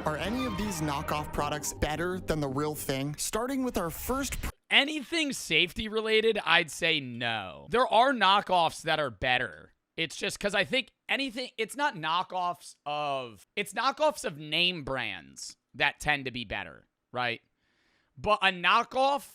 Are any of these knockoff products better than the real thing? Starting with our first... Anything safety related, I'd say no. There are knockoffs that are better. It's just because I think it's knockoffs of name brands that tend to be better, right? But a knockoff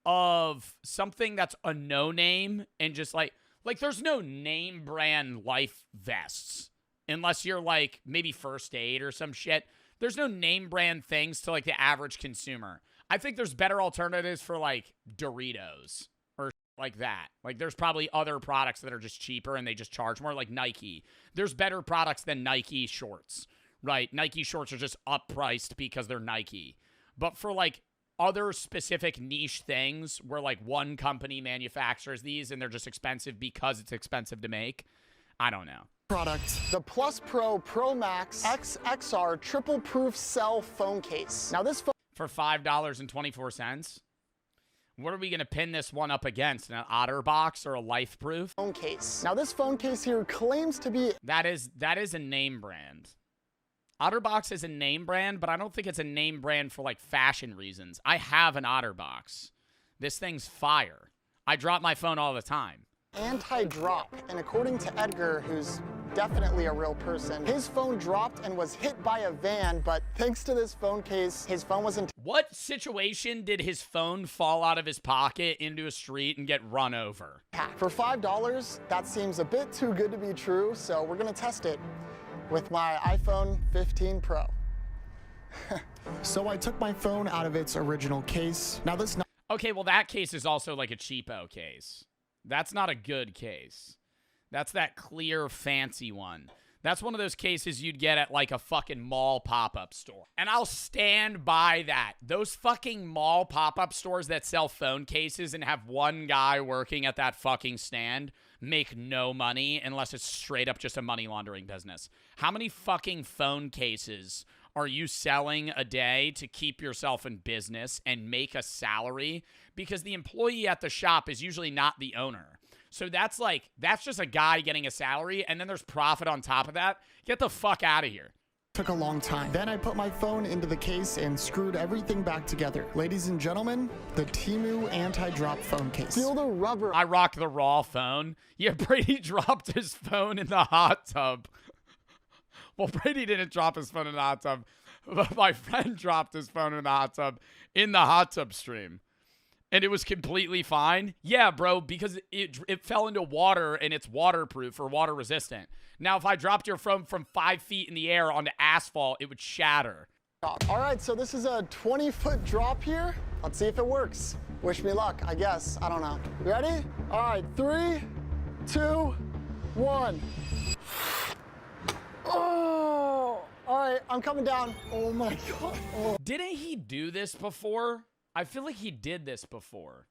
of something that's a no-name and just like there's no name brand life vests unless you're like maybe First Aid or some shit. There's no name brand things to like the average consumer. I think there's better alternatives for like Doritos or like that. Like there's probably other products that are just cheaper and they just charge more, like Nike. There's better products than Nike shorts, right? Nike shorts are just up-priced because they're Nike. But for like other specific niche things where like one company manufactures these and they're just expensive because it's expensive to make, I don't know. Product, the Plus Pro Pro Max XXR triple proof cell phone case. Now this phone for $5.24. What are we going to pin this one up against? An OtterBox or a LifeProof? Phone case. Now this phone case here claims to be... That is a name brand. OtterBox is a name brand, but I don't think it's a name brand for like fashion reasons. I have an OtterBox. This thing's fire. I drop my phone all the time. Anti-drop, and according to Edgar, who's definitely a real person, his phone dropped and was hit by a van, but thanks to this phone case, his phone wasn't... What situation did his phone fall out of his pocket into a street and get run over? For $5, that seems a bit too good to be true, so we're gonna test it with my iPhone 15 Pro. So I took my phone out of its original case. Now this... Okay, well that case is also like a cheapo case. That's not a good case. That's that clear, fancy one. That's one of those cases you'd get at like a fucking mall pop-up store. And I'll stand by that. Those fucking mall pop-up stores that sell phone cases and have one guy working at that fucking stand make no money unless it's straight up just a money laundering business. How many fucking phone cases are you selling a day to keep yourself in business and make a salary? Because the employee at the shop is usually not the owner. So that's just a guy getting a salary, and then there's profit on top of that. Get the fuck out of here. Took a long time. Then I put my phone into the case and screwed everything back together. Ladies and gentlemen, the Temu anti-drop phone case. Feel the rubber. I rock the raw phone. Yeah, Brady dropped his phone in the hot tub. Well, Brady didn't drop his phone in the hot tub, but my friend dropped his phone in the hot tub stream. And it was completely fine. Yeah, bro, because it fell into water and it's waterproof or water resistant. Now, if I dropped your phone from 5 feet in the air onto asphalt, it would shatter. All right, so this is a 20-foot drop here. Let's see if it works. Wish me luck, I guess. I don't know. You ready? All right, 3, 2, 1. Oh, all right, I'm coming down. Oh my God. Oh. Didn't he do this before? I feel like he did this before.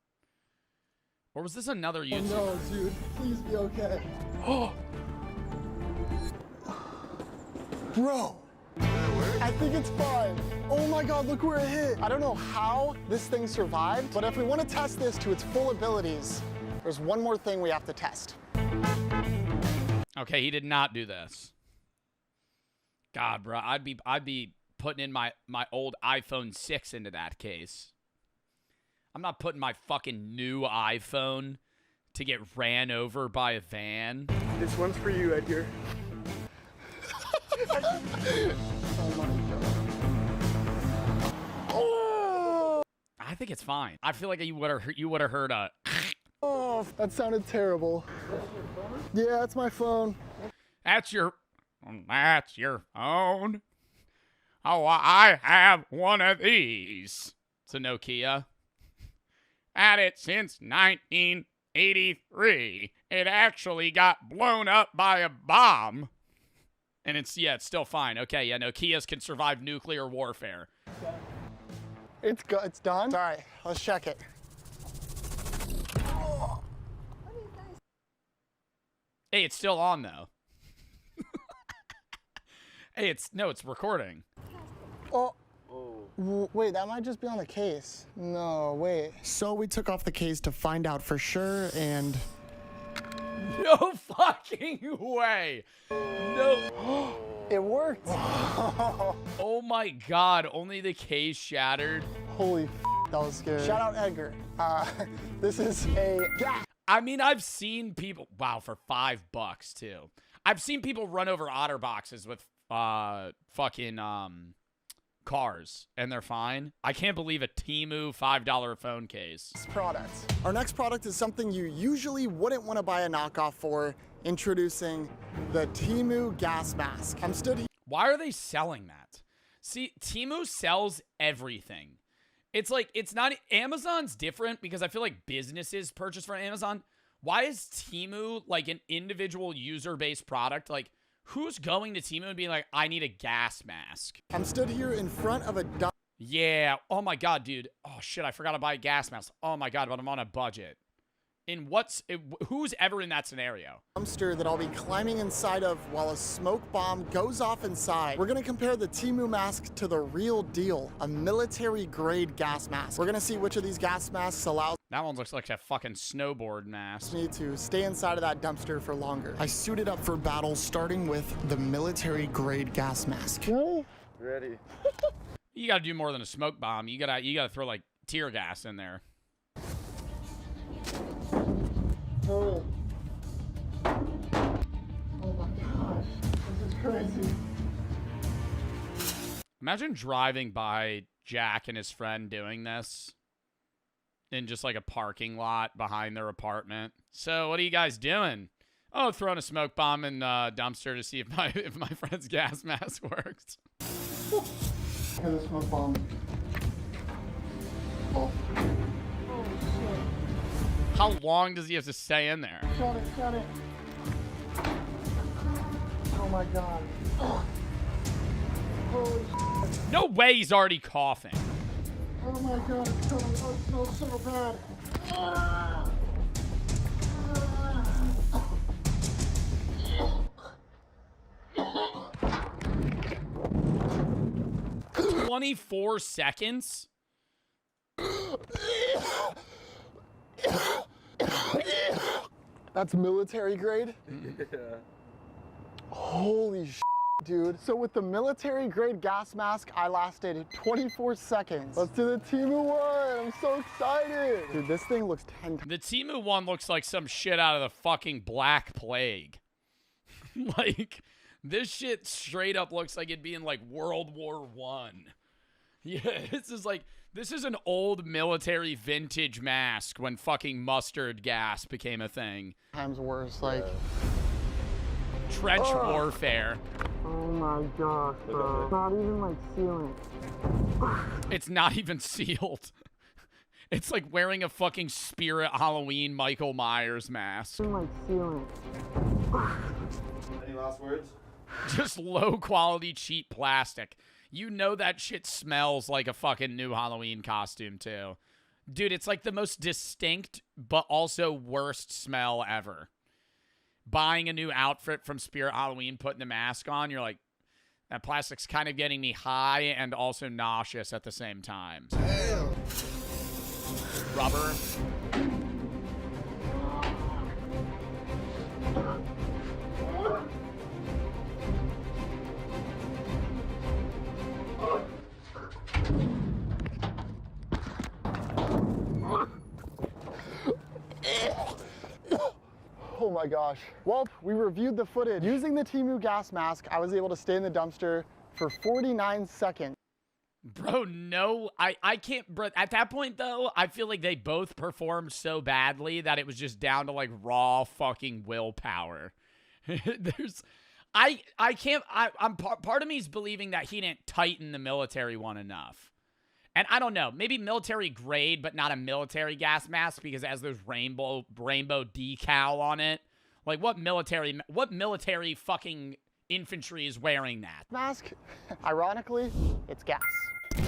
Or was this another YouTuber? Oh no, dude, please be okay. Oh. Bro, I think it's fine. Oh my God, look where it hit. I don't know how this thing survived, but if we want to test this to its full abilities, there's one more thing we have to test. Okay, he did not do this. God, bro, I'd be putting in my old iPhone 6 into that case. I'm not putting my fucking new iPhone to get ran over by a van. This one's for you, Edgar. I think it's fine. I feel like you would have heard a. Oh, that sounded terrible. Yeah, that's my phone. That's your phone. Oh, I have one of these. It's a Nokia. Had it since 1983. It actually got blown up by a bomb. And it's still fine. Okay, yeah, Nokias can survive nuclear warfare. It's done? All right, let's check it. Hey, it's still on, though. Hey, it's recording. Oh. Wait, that might just be on the case. No, wait. So we took off the case to find out for sure, and... No fucking way. No. It worked. Oh my God, only the case shattered. Holy that was scary. Shout out Edgar. This is a... I mean, I've seen people... Wow, for $5 too. I've seen people run over otter boxes with fucking cars, and they're fine. I can't believe a Temu $5 phone case. Product. Our next product is something you usually wouldn't want to buy a knockoff for. Introducing the Temu gas mask. I'm stood here. Why are they selling that? See, Temu sells everything. It's like, it's not... Amazon's different because I feel like businesses purchase from Amazon. Why is Temu like an individual user-based product? Like, who's going to Temu and being like, I need a gas mask? I'm stood here in front of a dump. Yeah. Oh my God, dude. Oh shit, I forgot to buy a gas mask. Oh my God, but I'm on a budget. Who's ever in that scenario? Dumpster that I'll be climbing inside of while a smoke bomb goes off inside. We're gonna compare the Temu mask to the real deal, a military grade gas mask. We're gonna see which of these gas masks allows that one looks like a fucking snowboard mask. Me to stay inside of that dumpster for longer. I suited up for battle, starting with the military grade gas mask. Ready. You gotta do more than a smoke bomb. You gotta throw like tear gas in there. Oh my gosh, this is crazy. Imagine driving by Jack and his friend doing this in just like a parking lot behind their apartment. So what are you guys doing? Oh, throwing a smoke bomb in dumpster to see if my friend's gas mask works. Here's a smoke bomb. Oh. How long does he have to stay in there? Shut it. Oh my God. Oh. Holy shit. No way he's already coughing. Oh my God, it's coming. Oh, it smells so bad. Ah. 24 seconds? That's military grade? Yeah. Holy shit, dude. So with the military grade gas mask, I lasted 24 seconds. Let's do the Temu one. I'm so excited. Dude, this thing looks 10 times. The Temu one looks like some shit out of the fucking Black Plague. Like, this shit straight up looks like it'd be in like World War I. Yeah, this is an old military vintage mask when fucking mustard gas became a thing. Times worse, like... Trench warfare. Oh my gosh, bro. Not even like sealing. It's not even sealed. It's like wearing a fucking Spirit Halloween Michael Myers mask. Like sealing. Any last words? Just low quality, cheap plastic. You know that shit smells like a fucking new Halloween costume, too. Dude, it's like the most distinct, but also worst smell ever. Buying a new outfit from Spirit Halloween, putting the mask on, you're like, that plastic's kind of getting me high and also nauseous at the same time. Damn. Rubber. my gosh. Well, we reviewed the footage. Using the Temu gas mask, I was able to stay in the dumpster for 49 seconds. Bro, no, I can't, bro. At that point, though, I feel like they both performed so badly that it was just down to, like, raw fucking willpower. I can't, part of me is believing that he didn't tighten the military one enough. And I don't know, maybe military grade, but not a military gas mask because it has those rainbow decal on it. Like, what military fucking infantry is wearing that? Mask, ironically, it's gas.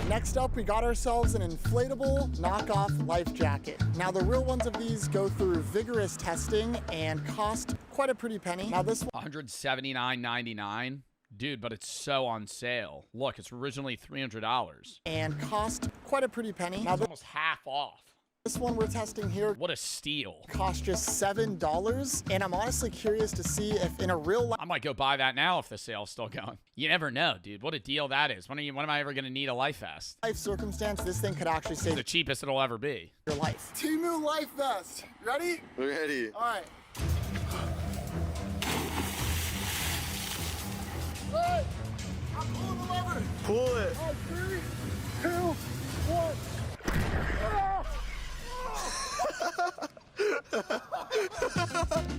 Next up, we got ourselves an inflatable knockoff life jacket. Now, the real ones of these go through vigorous testing and cost quite a pretty penny. Now, this one, $179.99. Dude, but it's so on sale. Look, it's originally $300. And cost quite a pretty penny. Now, it's almost half off. This one we're testing here. What a steal. Cost just $7. And I'm honestly curious to see if in a real life. I might go buy that now if the sale's still going. You never know, dude. What a deal that is. When am I ever going to need a life vest? Life circumstance, this thing could actually save the cheapest it'll ever be. Your life. Temu life vest. Ready? We're ready. All right. Hey, I'm pulling the lever. Pull it. 3, 2, 1.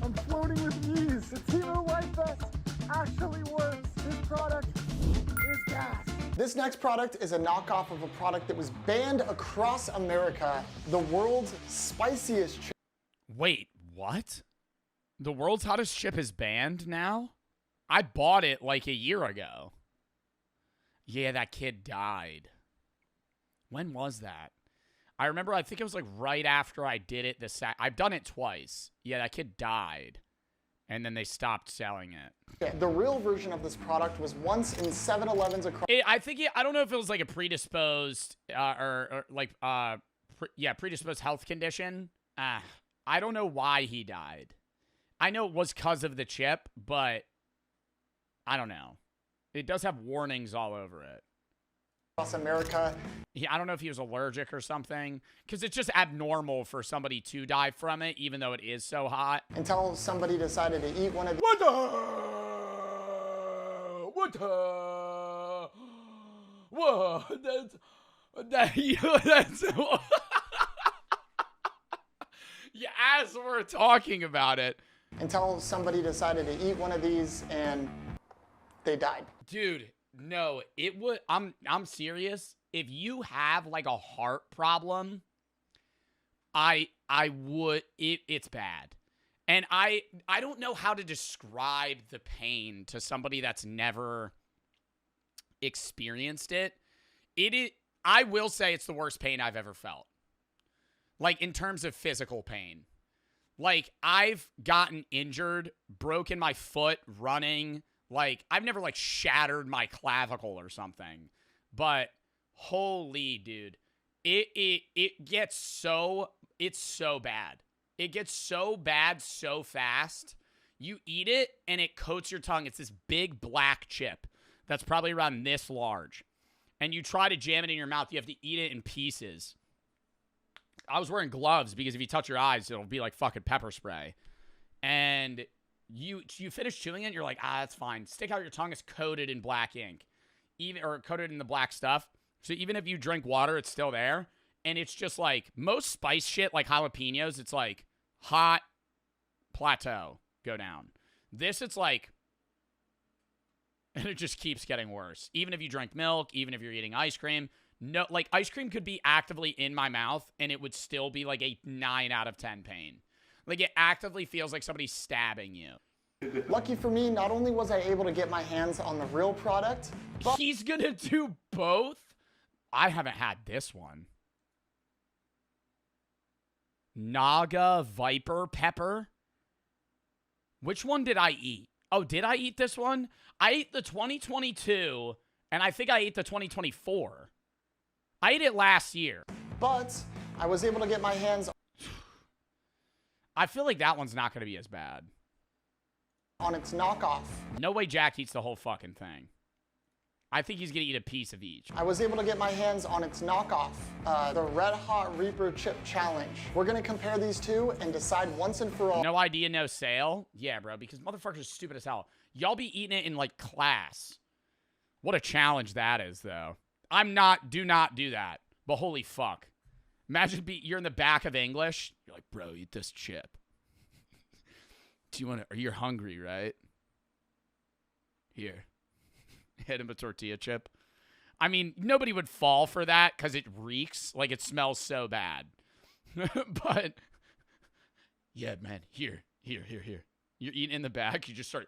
I'm floating with ease. The Temu life vest actually works. This product is gas. This next product is a knockoff of a product that was banned across America. The world's spiciest chip. Wait, what? The world's hottest chip is banned now? I bought it like a year ago. Yeah, that kid died. When was that? I remember, I think it was like right after I did it. I've done it twice. Yeah, that kid died. And then they stopped selling it. The real version of this product was once in 7-Elevens across. I don't know if it was like a predisposed, predisposed health condition. I don't know why he died. I know it was because of the chip, but I don't know. It does have warnings all over it. Across America. Yeah, I don't know if he was allergic or something, because it's just abnormal for somebody to die from it, even though it is so hot. Until somebody decided to eat one of the. Whoa, that's yeah, as we're talking about it. Until somebody decided to eat one of these and they died. Dude, no, it would. I'm serious. If you have like a heart problem, I would. It's bad, and I don't know how to describe the pain to somebody that's never experienced it. I will say it's the worst pain I've ever felt. Like in terms of physical pain. Like I've gotten injured, broken my foot running. Like, I've never, like, shattered my clavicle or something. But, holy, dude. It gets so... It's so bad. It gets so bad so fast. You eat it, and it coats your tongue. It's this big black chip that's probably around this large. And you try to jam it in your mouth. You have to eat it in pieces. I was wearing gloves because if you touch your eyes, it'll be like fucking pepper spray. And... You finish chewing it, you're like, that's fine. Stick out your tongue, it's coated in black ink. Or coated in the black stuff. So even if you drink water, it's still there. And it's just like, most spice shit, like jalapenos, it's like, hot, plateau, go down. This, it's like, and it just keeps getting worse. Even if you drink milk, even if you're eating ice cream. No, like, ice cream could be actively in my mouth, and it would still be like a 9 out of 10 pain. Like, it actively feels like somebody's stabbing you. Lucky for me, not only was I able to get my hands on the real product, but... He's gonna do both? I haven't had this one. Naga Viper Pepper? Which one did I eat? Oh, did I eat this one? I ate the 2022, and I think I ate the 2024. I ate it last year. But I was able to get my hands... I feel like that one's not going to be as bad. On its knockoff. No way Jack eats the whole fucking thing. I think he's gonna eat a piece of each. I was able to get my hands on its knockoff, the Red Hot Reaper Chip Challenge. We're gonna compare these two and decide once and for all. No idea, no sale? Yeah, bro, because motherfuckers are stupid as hell. Y'all be eating it in, like, class. What a challenge that is, though. Do not do that. But holy fuck. Imagine you're in the back of English. You're like, bro, eat this chip. You're hungry, right? Here. Hit him a tortilla chip. I mean, nobody would fall for that because it reeks. Like, it smells so bad. But, yeah, man, here. You're eating in the back. You just start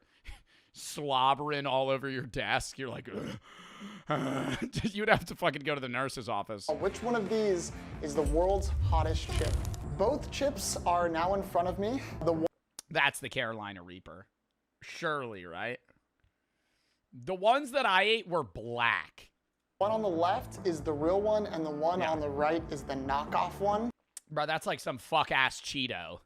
slobbering all over your desk. You're like, you would have to fucking go to the nurse's office. Which one of these is the world's hottest chip? Both chips are now in front of me. That's the Carolina Reaper. Surely, right? The ones that I ate were black. One on the left is the real one, and the one on the right is the knockoff one. Bro, that's like some fuck-ass Cheeto.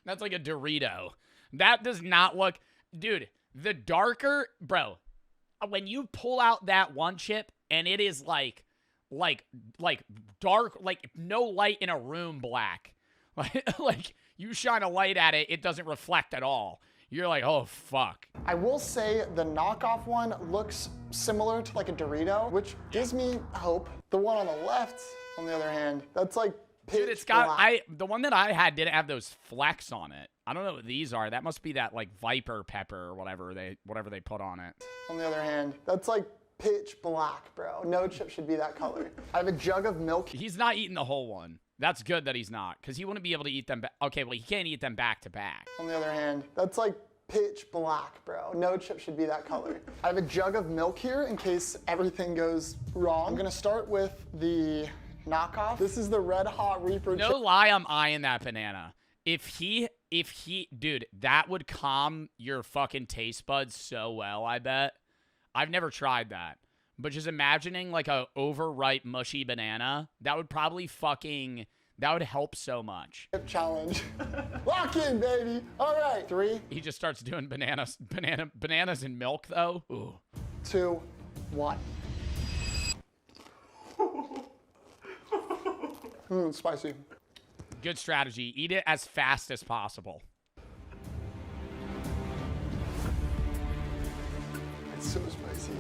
That's like a Dorito. That does not look... Dude, the darker... Bro, when you pull out that one chip, and it is like dark, like no light in a room black. Like you shine a light at it, it doesn't reflect at all. You're like, oh, fuck. I will say the knockoff one looks similar to like a Dorito, which gives me hope. The one on the left, on the other hand, that's like pitch Dude, it's got, black. the one that I had didn't have those flecks on it. I don't know what these are. That must be that like Viper pepper or whatever they put on it. On the other hand, that's like pitch black, bro. No chip should be that color. I have a jug of milk. He's not eating the whole one. That's good that he's not, because he wouldn't be able to eat them. Okay, well, he can't eat them back to back. On the other hand, that's like pitch black, bro. No chip should be that color. I have a jug of milk here in case everything goes wrong. I'm gonna start with the knockoff. This is the Red Hot Reaper. No lie, I'm eyeing that banana. If he, dude, that would calm your fucking taste buds so well, I bet. I've never tried that. But just imagining like a overripe mushy banana, that would probably that would help so much. Challenge. Lock in, baby. All right. 3. He just starts doing bananas in milk though. Ooh. 2, 1. Spicy. Good strategy. Eat it as fast as possible. It's so spicy.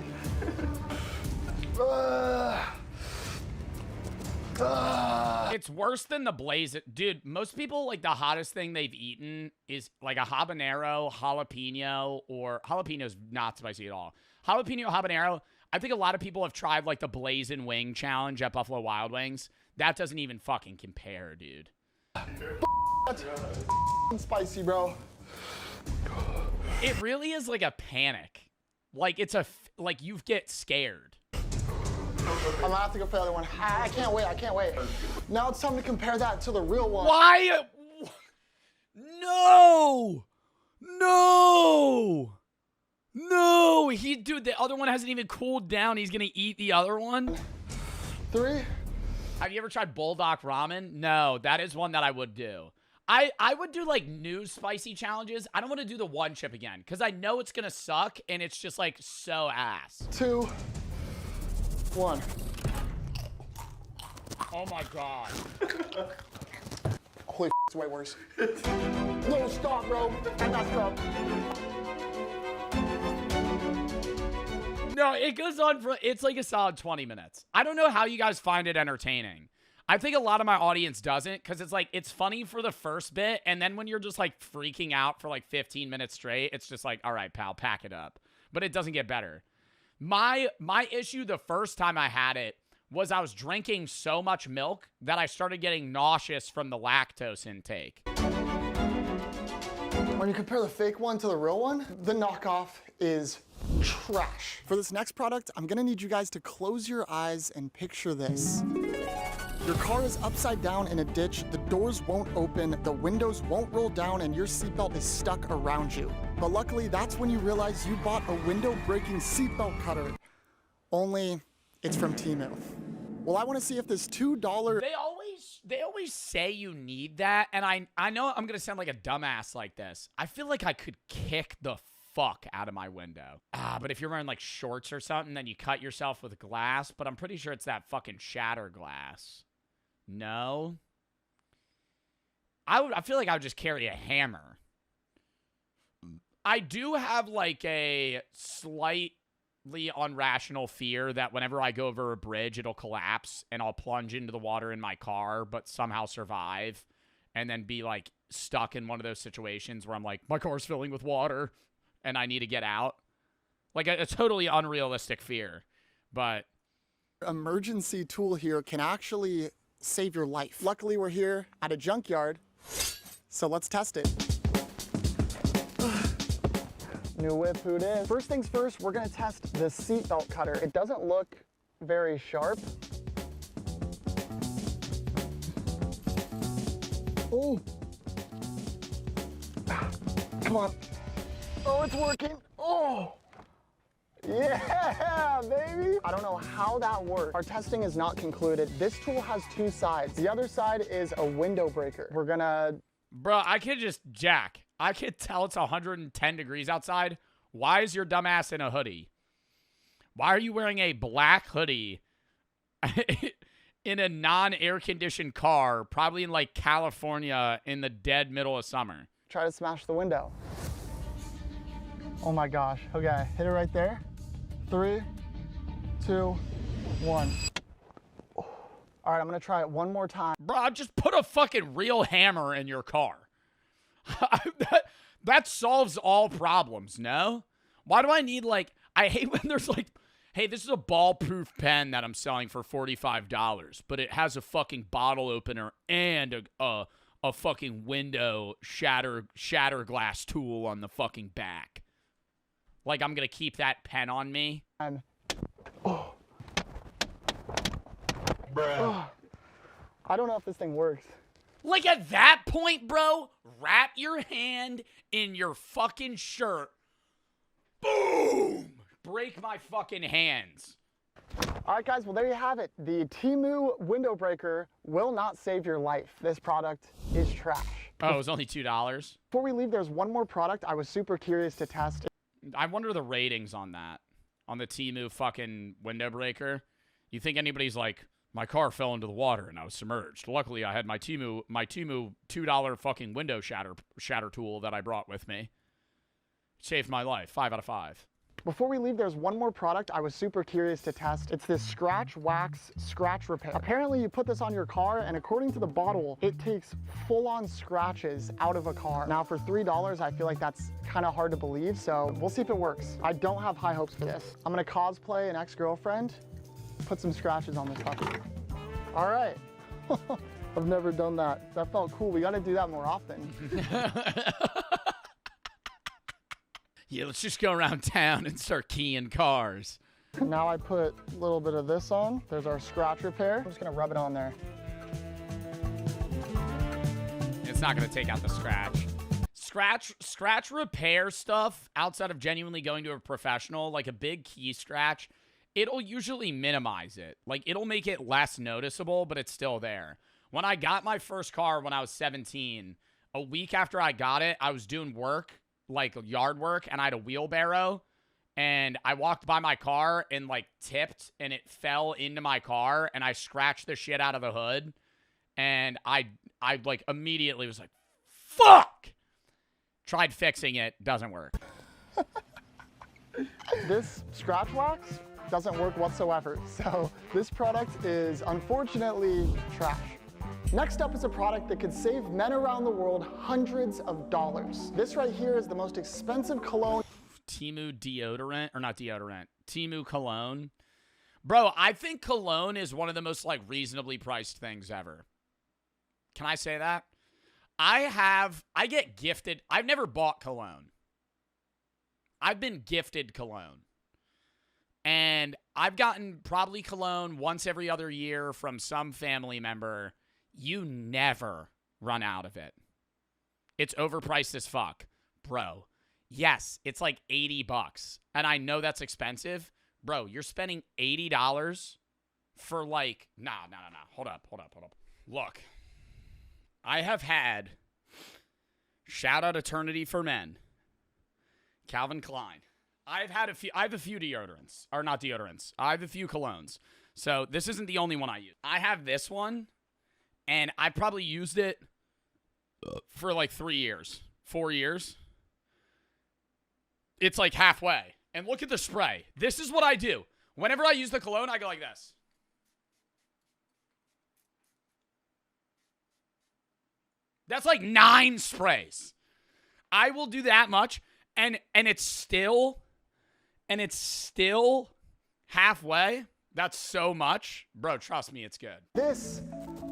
It's worse than the blaze. Dude, most people, like, the hottest thing they've eaten is, like, a habanero, jalapeno, or... Jalapeno's not spicy at all. Jalapeno, habanero, I think a lot of people have tried, like, the Blazing Wing Challenge at Buffalo Wild Wings. That doesn't even fucking compare, dude. That's spicy, bro. It really is like a panic. Like, like, you get scared. I'm gonna have to go for the other one. I can't wait. Now it's time to compare that to the real one. Why? No! Dude, the other one hasn't even cooled down. He's gonna eat the other one. 3. Have you ever tried Bulldog Ramen? No, that is one that I would do. I would do, like, new spicy challenges. I don't want to do the one chip again, because I know it's gonna suck, and it's just, like, so ass. 2, 1. Oh, my God. Holy it's way worse. No, stop, bro. I messed up. No, it goes on for, it's like a solid 20 minutes. I don't know how you guys find it entertaining. I think a lot of my audience doesn't, because it's like, it's funny for the first bit, and then when you're just like freaking out for like 15 minutes straight, it's just like, all right, pal, pack it up. But it doesn't get better. My issue the first time I had it was I was drinking so much milk that I started getting nauseous from the lactose intake. When you compare the fake one to the real one, the knockoff is trash. For this next product, I'm gonna need you guys to close your eyes and picture this. Your car is upside down in a ditch, the doors won't open, the windows won't roll down, and your seatbelt is stuck around you. But luckily, that's when you realize you bought a window-breaking seatbelt cutter. Only, it's from Temu. Well, I want to see if this $2... They always say you need that, and I know I'm gonna sound like a dumbass like this. I feel like I could kick the fuck out of my window. But if you're wearing like shorts or something, then you cut yourself with glass. But I'm pretty sure it's that fucking shatter glass. No. I feel like I would just carry a hammer. I do have like a slightly irrational fear that whenever I go over a bridge, it'll collapse and I'll plunge into the water in my car, but somehow survive and then be like stuck in one of those situations where I'm like, my car's filling with water and I need to get out. Like a totally unrealistic fear, but Emergency tool here can actually save your life. Luckily, we're here at a junkyard, so let's test it. New whip, who it is. First things first, we're gonna test the seatbelt cutter. It doesn't look very sharp. Oh, come on. Oh, it's working. Oh, yeah, baby. I don't know how that works. Our testing is not concluded. This tool has two sides. The other side is a window breaker. We're gonna... Bro, I could just jack. I could tell it's 110 degrees outside. Why is your dumbass in a hoodie? Why are you wearing a black hoodie in a non-air conditioned car, probably in like California in the dead middle of summer? Try to smash the window. Oh my gosh. Okay, hit it right there. 3, 2, 1. All right, I'm gonna try it one more time. Bro, just put a fucking real hammer in your car. That solves all problems, no? Why do I need, like, I hate when there's like, hey, this is a ball-proof pen that I'm selling for $45, but it has a fucking bottle opener and a fucking window shatter glass tool on the fucking back. Like, I'm gonna keep that pen on me. And Bruh. I don't know if this thing works. Like, at that point, bro, wrap your hand in your fucking shirt. Boom! Break my fucking hands. All right, guys, well, there you have it. The Temu window breaker will not save your life. This product is trash. Oh, it was only $2? Before we leave, there's one more product I was super curious to test. I wonder the ratings on that, on the Temu fucking window breaker. You think anybody's like, my car fell into the water and I was submerged. Luckily, I had my Temu $2 fucking window shatter tool that I brought with me. Saved my life. 5 out of 5. Before we leave, there's one more product I was super curious to test. It's this scratch wax scratch repair. Apparently, you put this on your car, and according to the bottle, it takes full-on scratches out of a car. Now, for $3, I feel like that's kind of hard to believe, so we'll see if it works. I don't have high hopes for this. I'm gonna cosplay an ex-girlfriend, put some scratches on this puppy. All right. I've never done that. That felt cool. We gotta do that more often. Yeah, let's just go around town and start keying cars. Now I put a little bit of this on. There's our scratch repair. I'm just gonna rub it on there. It's not gonna take out the scratch. Scratch repair stuff outside of genuinely going to a professional, like a big key scratch, it'll usually minimize it. Like, it'll make it less noticeable, but it's still there. When I got my first car when I was 17, a week after I got it, I was doing work, like yard work, and I had a wheelbarrow, and I walked by my car and like tipped and it fell into my car, and I scratched the shit out of the hood, and I like immediately was like, fuck! Tried fixing it, doesn't work. This scratch wax doesn't work whatsoever, so this product is unfortunately trash. Next up is a product that could save men around the world hundreds of dollars. This right here is the most expensive cologne. Temu deodorant, or not deodorant, Temu cologne. Bro, I think cologne is one of the most like reasonably priced things ever. Can I say that? I get gifted. I've never bought cologne. I've been gifted cologne. And I've gotten probably cologne once every other year from some family member. You never run out of it. It's overpriced as fuck. Bro, yes, it's like $80. And I know that's expensive. Bro, you're spending $80 for like, no. Hold up. Look, I have had, shout out Eternity for Men, Calvin Klein. I have a few deodorants. Or not deodorants. I have a few colognes. So this isn't the only one I use. I have this one, and I probably used it for like 3 years, 4 years. It's like halfway. And look at the spray. This is what I do. Whenever I use the cologne, I go like this. That's like 9 sprays. I will do that much, and it's still halfway. That's so much. Bro, trust me, it's good. This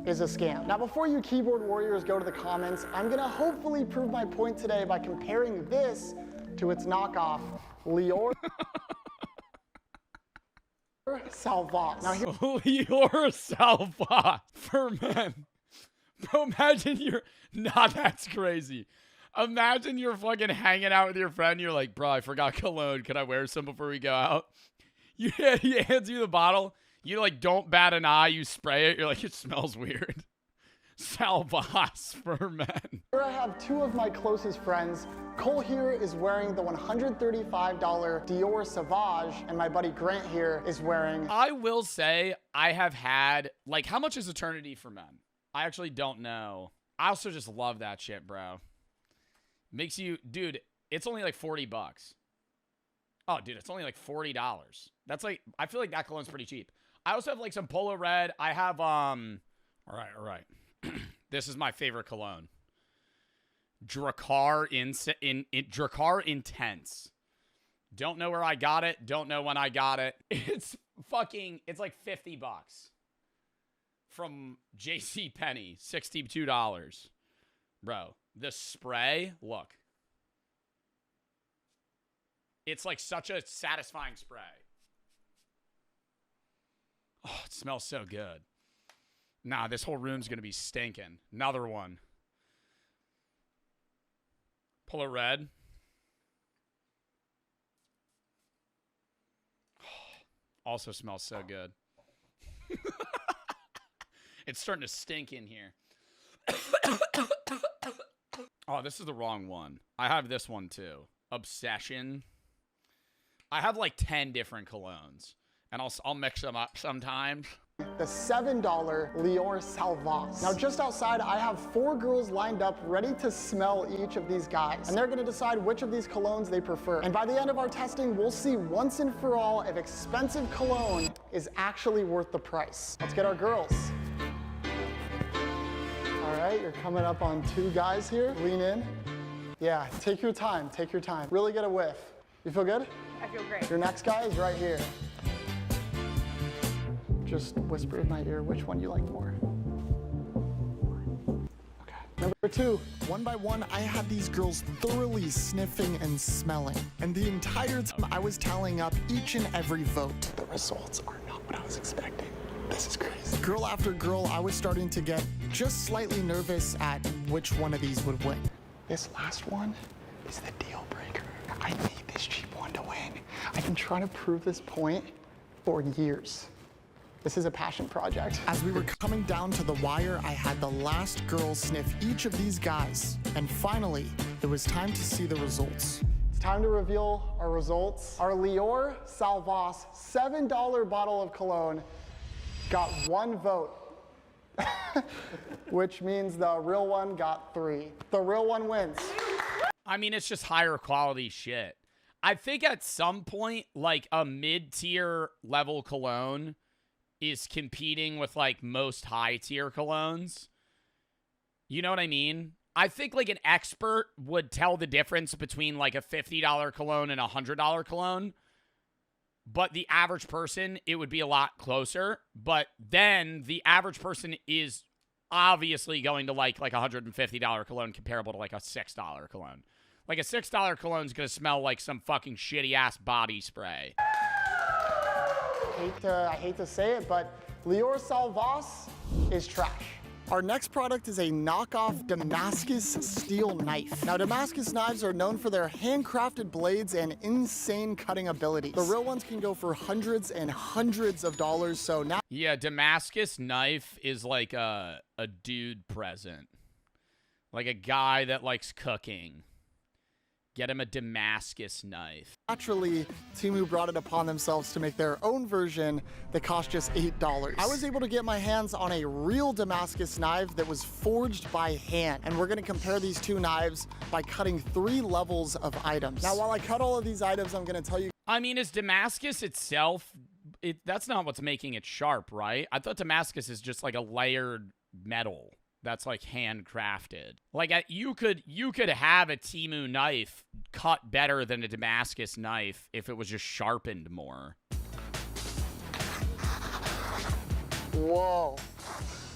is a scam. Now, before you keyboard warriors go to the comments, I'm gonna hopefully prove my point today by comparing this to its knockoff, Lior Salvas. Now, Lior Salvas for men. Bro, imagine that's crazy. Imagine you're fucking hanging out with your friend. You're like, bro, I forgot cologne. Can I wear some before we go out? He hands you the bottle. You like don't bat an eye. You spray it. You're like, it smells weird. Salvas for men. Here I have 2 of my closest friends. Cole here is wearing the $135 Dior Sauvage, and my buddy Grant here is wearing... I will say I have had, like, how much is Eternity for Men? I actually don't know. I also just love that shit, bro. Makes you, dude, it's only like $40. Oh, dude, it's only like $40. That's like, I feel like that cologne's pretty cheap. I also have like some Polo Red. I have, all right. This is my favorite cologne. Drakkar Intense. Don't know where I got it. Don't know when I got it. It's like $50 from JCPenney. $62. Bro, the spray, look. It's like such a satisfying spray. Oh, it smells so good. Nah, this whole room's going to be stinking. Another one. Polo Red. Also smells so good. It's starting to stink in here. Oh, this is the wrong one. I have this one too. Obsession. I have like 10 different colognes, and I'll mix them up sometimes. The $7 Lior Salvas. Now, just outside, I have 4 girls lined up ready to smell each of these guys, and they're gonna decide which of these colognes they prefer. And by the end of our testing, we'll see once and for all if expensive cologne is actually worth the price. Let's get our girls. All right, you're coming up on 2 guys here. Lean in. Yeah, take your time, take your time. Really get a whiff. You feel good? I feel great. Your next guy is right here. Just whisper in my ear which one you like more. Okay. Number 2, one by one, I had these girls thoroughly sniffing and smelling. And the entire time I was tallying up each and every vote. The results are not what I was expecting. This is crazy. Girl after girl, I was starting to get just slightly nervous at which one of these would win. This last one is the deal breaker. I need this cheap one to win. I've been trying to prove this point for years. This is a passion project. As we were coming down to the wire, I had the last girl sniff each of these guys. And finally, it was time to see the results. It's time to reveal our results. Our Lior Salvas $7 bottle of cologne got 1 vote, which means the real one got 3. The real one wins. I mean, it's just higher quality shit. I think at some point, like a mid-tier level cologne is competing with like most high-tier colognes. You know what I mean? I think like an expert would tell the difference between like a $50 cologne and a $100 cologne. But the average person, it would be a lot closer. But then the average person is obviously going to like a $150 cologne comparable to like a $6 cologne. Like a $6 cologne is going to smell like some fucking shitty-ass body spray. I hate to say it, but Lior Salvas is trash. Our next product is a knockoff Damascus steel knife. Now, Damascus knives are known for their handcrafted blades and insane cutting abilities. The real ones can go for hundreds and hundreds of dollars, so now... Yeah, Damascus knife is like a dude present. Like a guy that likes cooking. Get him a Damascus knife. Naturally, Temu brought it upon themselves to make their own version that cost just $8. I was able to get my hands on a real Damascus knife that was forged by hand. And we're gonna compare these two knives by cutting 3 levels of items. Now, while I cut all of these items, I'm gonna tell you. I mean, is Damascus itself, that's not what's making it sharp, right? I thought Damascus is just like a layered metal that's like handcrafted. Like you could have a Temu knife cut better than a Damascus knife if it was just sharpened more. Whoa.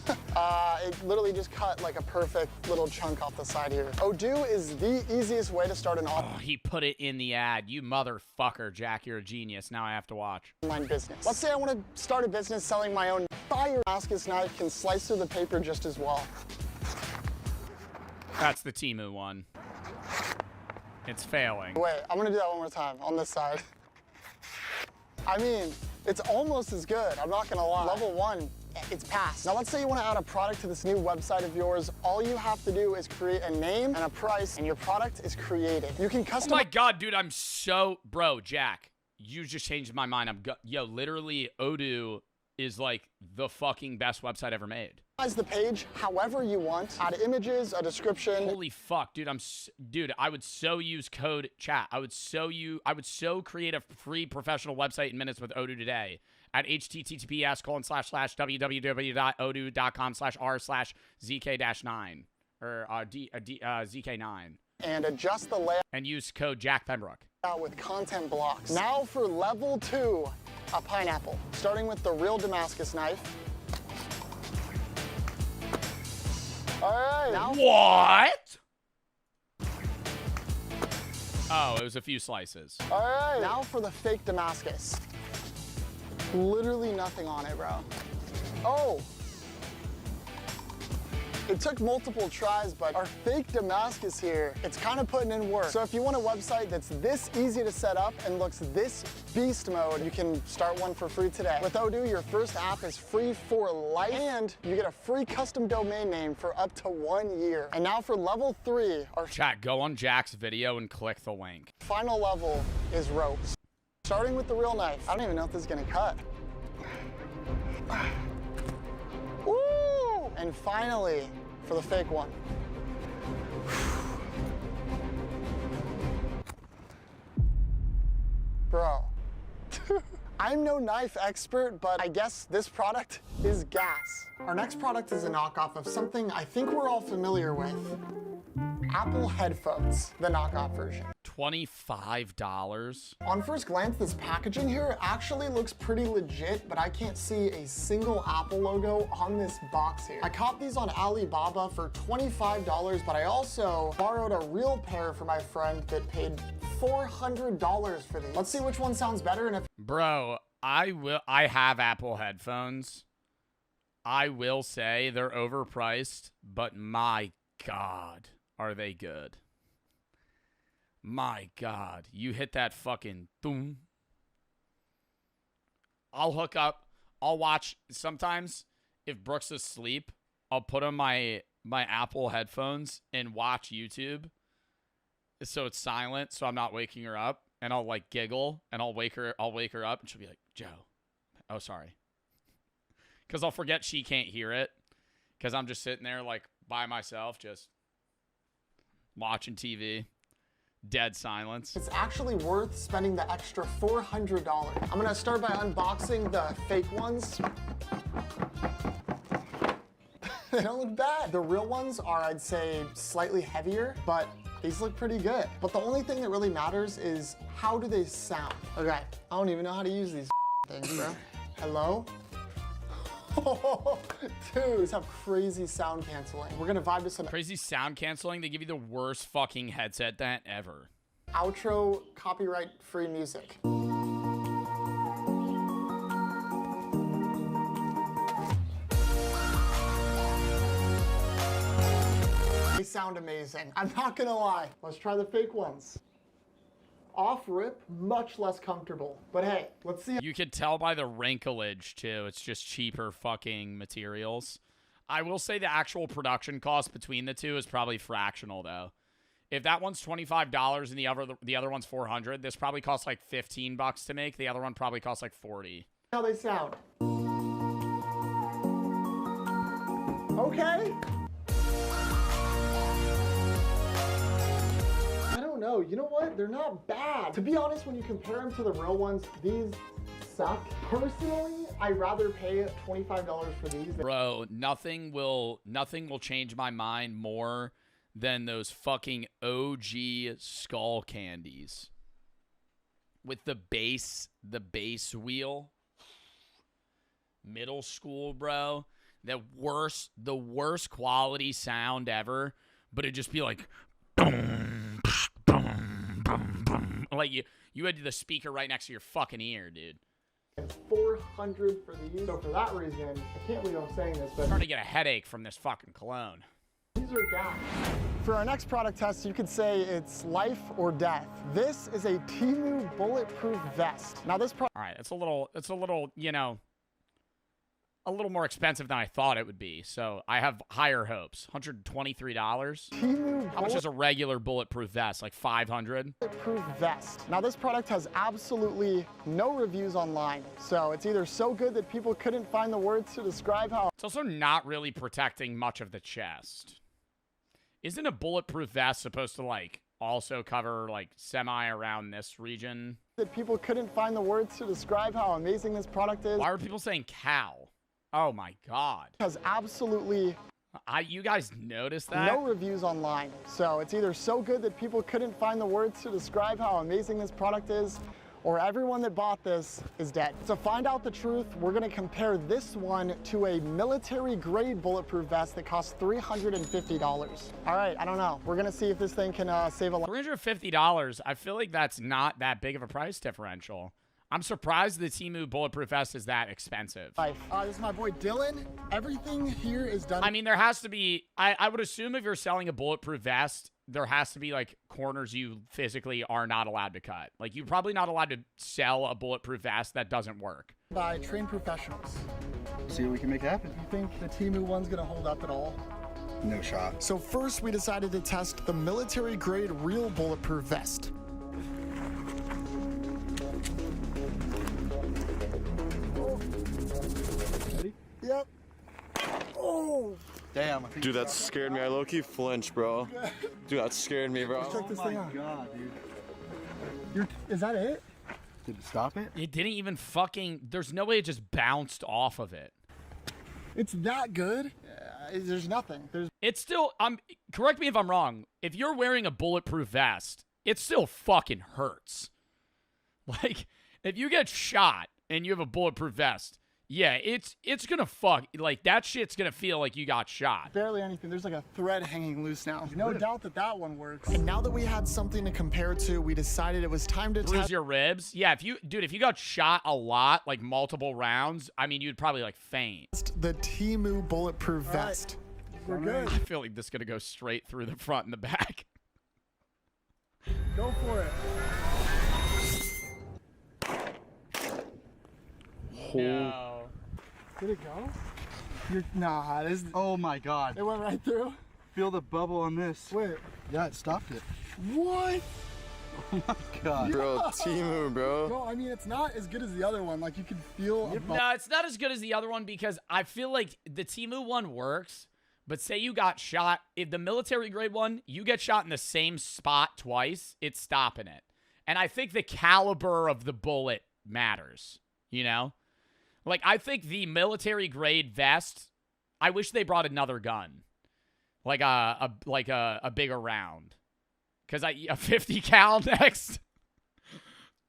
It literally just cut like a perfect little chunk off the side here. Odoo is the easiest way to start an Oh, he put it in the ad. You motherfucker, Jack, you're a genius. Now I have to watch. online business. Let's say I want to start a business selling my own fire. Damascus knife can slice through the paper just as well. That's the Temu one. It's failing. Wait, I'm gonna do that one more time on this side. I mean, it's almost as good, I'm not gonna lie. Level 1, it's passed. Now let's say you wanna add a product to this new website of yours. All you have to do is create a name and a price, and your product is created. You can customize. Oh my God, dude, I'm so, bro, Jack, you just changed my mind. Yo, literally, Odoo is like the fucking best website ever made. The page however you want. Add images, a description. Holy fuck, dude! Dude, I would so use code chat. I would so create a free professional website in minutes with Odoo today at https://www.odoo.com/r/zk-9 or zk9 and adjust the layout and use code Jack Pembroke with content blocks. Now for level 2, a pineapple. Starting with the real Damascus knife. All right. Now what? Oh, it was a few slices. All right. Now for the fake Damascus. Literally nothing on it, bro. Oh. It took multiple tries, but our fake Damascus here, it's kind of putting in work. So if you want a website that's this easy to set up and looks this beast mode, you can start one for free today. With Odoo, your first app is free for life, and you get a free custom domain name for up to 1 year. And now for level 3, our Chat, go on Jack's video and click the link. final level is ropes. Starting with the real knife. I don't even know if this is gonna cut. Woo! And finally, for the fake one. Bro, I'm no knife expert, but I guess this product is gas. Our next product is a knockoff of something I think we're all familiar with. Apple headphones, the knockoff version. $25? On first glance, this packaging here actually looks pretty legit, but I can't see a single Apple logo on this box here. I caught these on Alibaba for $25, but I also borrowed a real pair for my friend that paid $400 for these. Let's see which one sounds better and if— Bro, I have Apple headphones. I will say they're overpriced, but my God, are they good. My God, you hit that fucking boom. I'll hook up. I'll watch. Sometimes if Brooks is asleep, I'll put on my Apple headphones and watch YouTube. So it's silent, so I'm not waking her up. And I'll like giggle and I'll wake her up and she'll be like, Joe. Oh, sorry. Because I'll forget she can't hear it. Because I'm just sitting there like by myself, just watching TV. Dead silence. It's actually worth spending the extra $400. I'm gonna start by unboxing the fake ones. They don't look bad. The real ones are, I'd say, slightly heavier, but these look pretty good. But the only thing that really matters is how do they sound? Okay, I don't even know how to use these things, bro. Hello? Dude, these have crazy sound canceling. We're gonna vibe to some crazy sound canceling. They give you the worst fucking headset that ever. Outro copyright free music. They sound amazing. I'm not gonna lie. Let's try the fake ones. Off rip, much less comfortable. But hey, let's see. You could tell by the wrinklage too. It's just cheaper fucking materials. I will say the actual production cost between the two is probably fractional though. If that one's $25 and the other one's $400, this probably costs like $15 to make. The other one probably costs like $40. How they sound. Okay. I don't know. You know what? They're not bad. To be honest, when you compare them to the real ones, these suck. Personally, I'd rather pay $25 for these. Bro, nothing will change my mind more than those fucking OG skull candies with the base wheel. Middle school, bro. The worst quality sound ever, but it'd just be like boom, boom, boom, boom. Like you had the speaker right next to your fucking ear, dude. $400 for these. So for that reason, I can't believe I'm saying this, but I'm starting to get a headache from this fucking cologne. these are gas. For our next product test, you could say it's life or death. This is a Temu bulletproof vest. Now this product. All right, it's a little, you know, a little more expensive than I thought it would be. So I have higher hopes. $123. How much is a regular bulletproof vest? Like $500? Bulletproof vest. Now this product has absolutely no reviews online. So it's either so good that people couldn't find the words to describe how. It's also not really protecting much of the chest. Isn't a bulletproof vest supposed to like also cover like semi around this region? That people couldn't find the words to describe how amazing this product is. Why are people saying cow? Oh my God. Has absolutely. You guys noticed that? No reviews online. So it's either so good that people couldn't find the words to describe how amazing this product is, or everyone that bought this is dead. To find out the truth, we're gonna compare this one to a military grade bulletproof vest that costs $350. All right, I don't know. We're gonna see if this thing can save a lot. $350, I feel like that's not that big of a price differential. I'm surprised the Temu bulletproof vest is that expensive. This is my boy Dylan. Everything here is done. I mean, there has to be, I would assume if you're selling a bulletproof vest, there has to be like corners you physically are not allowed to cut. Like you're probably not allowed to sell a bulletproof vest that doesn't work. By trained professionals. See what we can make happen. You think the Temu one's gonna hold up at all? No shot. So first we decided to test the military grade real bulletproof vest. Ready? Yep. Oh! Damn. Dude, that scared me. I low-key flinched, bro. Dude, that scared me, bro. Check this thing out. Oh my God, dude. Is that it? Did it stop it? It didn't even fucking, there's no way it just bounced off of it. It's that good? There's nothing. It's still, correct me if I'm wrong. If you're wearing a bulletproof vest, it still fucking hurts. Like, if you get shot and you have a bulletproof vest, yeah, it's gonna like that shit's gonna feel like you got shot. Barely anything. There's like a thread hanging loose now. No doubt that one works. And now that we had something to compare to, we decided it was time to bruise your ribs. Yeah, if you got shot a lot, like multiple rounds, I mean, you'd probably like faint. The Temu bulletproof vest. We're good. I feel like this is gonna go straight through the front and the back. Go for it. No. Did it go? Nah, this. Oh my God. It went right through. Feel the bubble on this. Wait. Yeah, it stopped it. What? Oh my God. Bro, Temu, bro. No, I mean, it's not as good as the other one. Like, you can feel. No, it's not as good as the other one because I feel like the Temu one works, but say you got shot, if the military grade one, you get shot in the same spot twice, it's stopping it. And I think the caliber of the bullet matters, you know? Like, I think the military grade vest, I wish they brought another gun. Like a bigger round. Because a 50 cal next.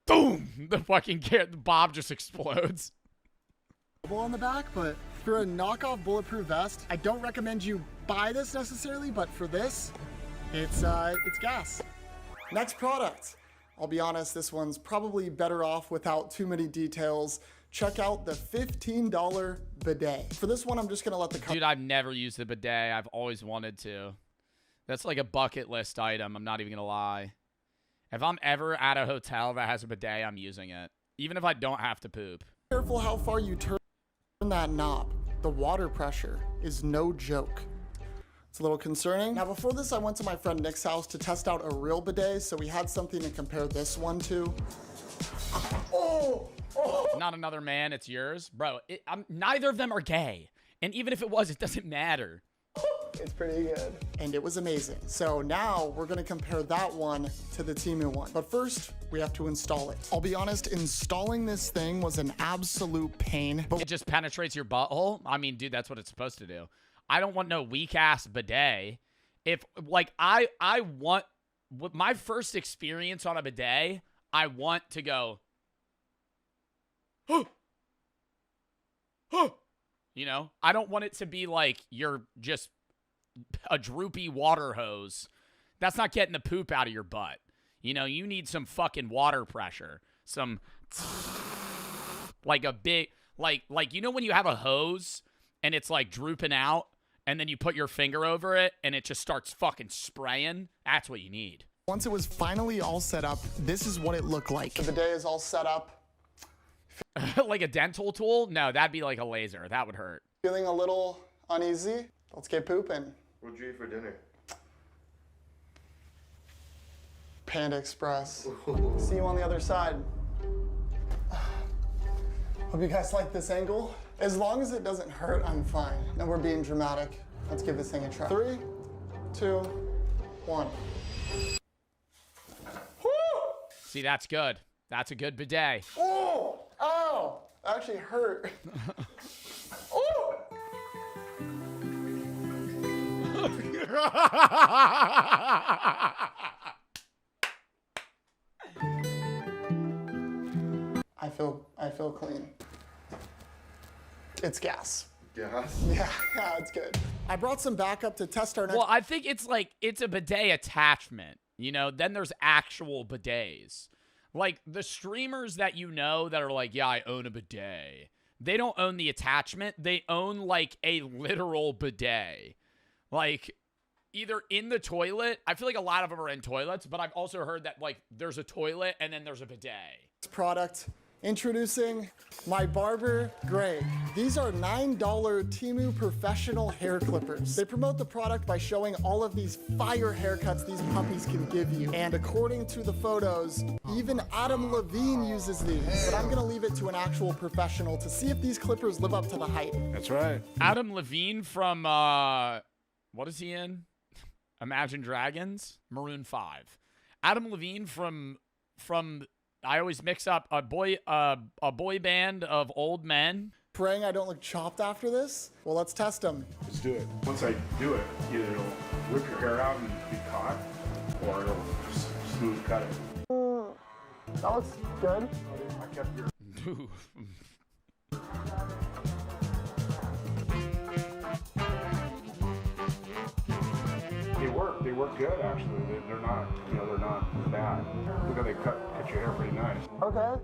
Boom! The fucking Bob just explodes. On the back, but for a knockoff bulletproof vest, I don't recommend you buy this necessarily, but for this, it's gas. Next product. I'll be honest, this one's probably better off without too many details. Check out the $15 bidet. For this one, I'm just gonna let the dude, I've never used the bidet. I've always wanted to. That's like a bucket list item. I'm not even gonna lie. If I'm ever at a hotel that has a bidet, I'm using it. Even if I don't have to poop. Careful how far you turn that knob. The water pressure is no joke. It's a little concerning. Now, before this, I went to my friend Nick's house to test out a real bidet, so we had something to compare this one to. Oh! Not another man, it's yours. Bro, neither of them are gay. And even if it was, it doesn't matter. It's pretty good. And it was amazing. So now we're gonna compare that one to the Temu one. But first, we have to install it. I'll be honest, installing this thing was an absolute pain. But it just penetrates your butthole? I mean, dude, that's what it's supposed to do. I don't want no weak-ass bidet. If, like, I want, with my first experience on a bidet, I want to go, you know? I don't want it to be like you're just a droopy water hose. That's not getting the poop out of your butt. You know, you need some fucking water pressure. Some, like a big, like, you know when you have a hose and it's like drooping out and then you put your finger over it and it just starts fucking spraying? That's what you need. Once it was finally all set up, this is what it looked like. The bidet is all set up. Like a dental tool? No, that'd be like a laser. That would hurt. Feeling a little uneasy? Let's get pooping. What'd you eat for dinner? Panda Express. See you on the other side. Hope you guys like this angle. As long as it doesn't hurt, I'm fine. Now we're being dramatic. Let's give this thing a try. 3, 2, 1. See, that's good. That's a good bidet. Oh! Ow! That actually hurt. Oh! I feel clean. It's gas. Gas? Yeah, it's good. I brought some backup to test our next. Well, I think it's like, it's a bidet attachment, you know? Then there's actual bidets. Like, the streamers that you know that are like, yeah, I own a bidet. They don't own the attachment. They own, like, a literal bidet. Like, either in the toilet. I feel like a lot of them are in toilets, but I've also heard that, like, there's a toilet and then there's a bidet. Product. Introducing my barber, Greg. These are $9 Temu professional hair clippers. They promote the product by showing all of these fire haircuts these puppies can give you. And according to the photos, even Adam Levine uses these. But I'm gonna leave it to an actual professional to see if these clippers live up to the hype. That's right. Adam Levine from, what is he in? Imagine Dragons? Maroon 5. Adam Levine from I always mix up a boy band of old men. Praying I don't look chopped after this? Well, let's test them. Let's do it. Once I do it, either it'll rip your hair out and be caught, or it'll smooth cut it. That looks good. I kept your... They work good, actually. They're not, you know, they're not bad. Look how they cut your hair pretty nice. Okay.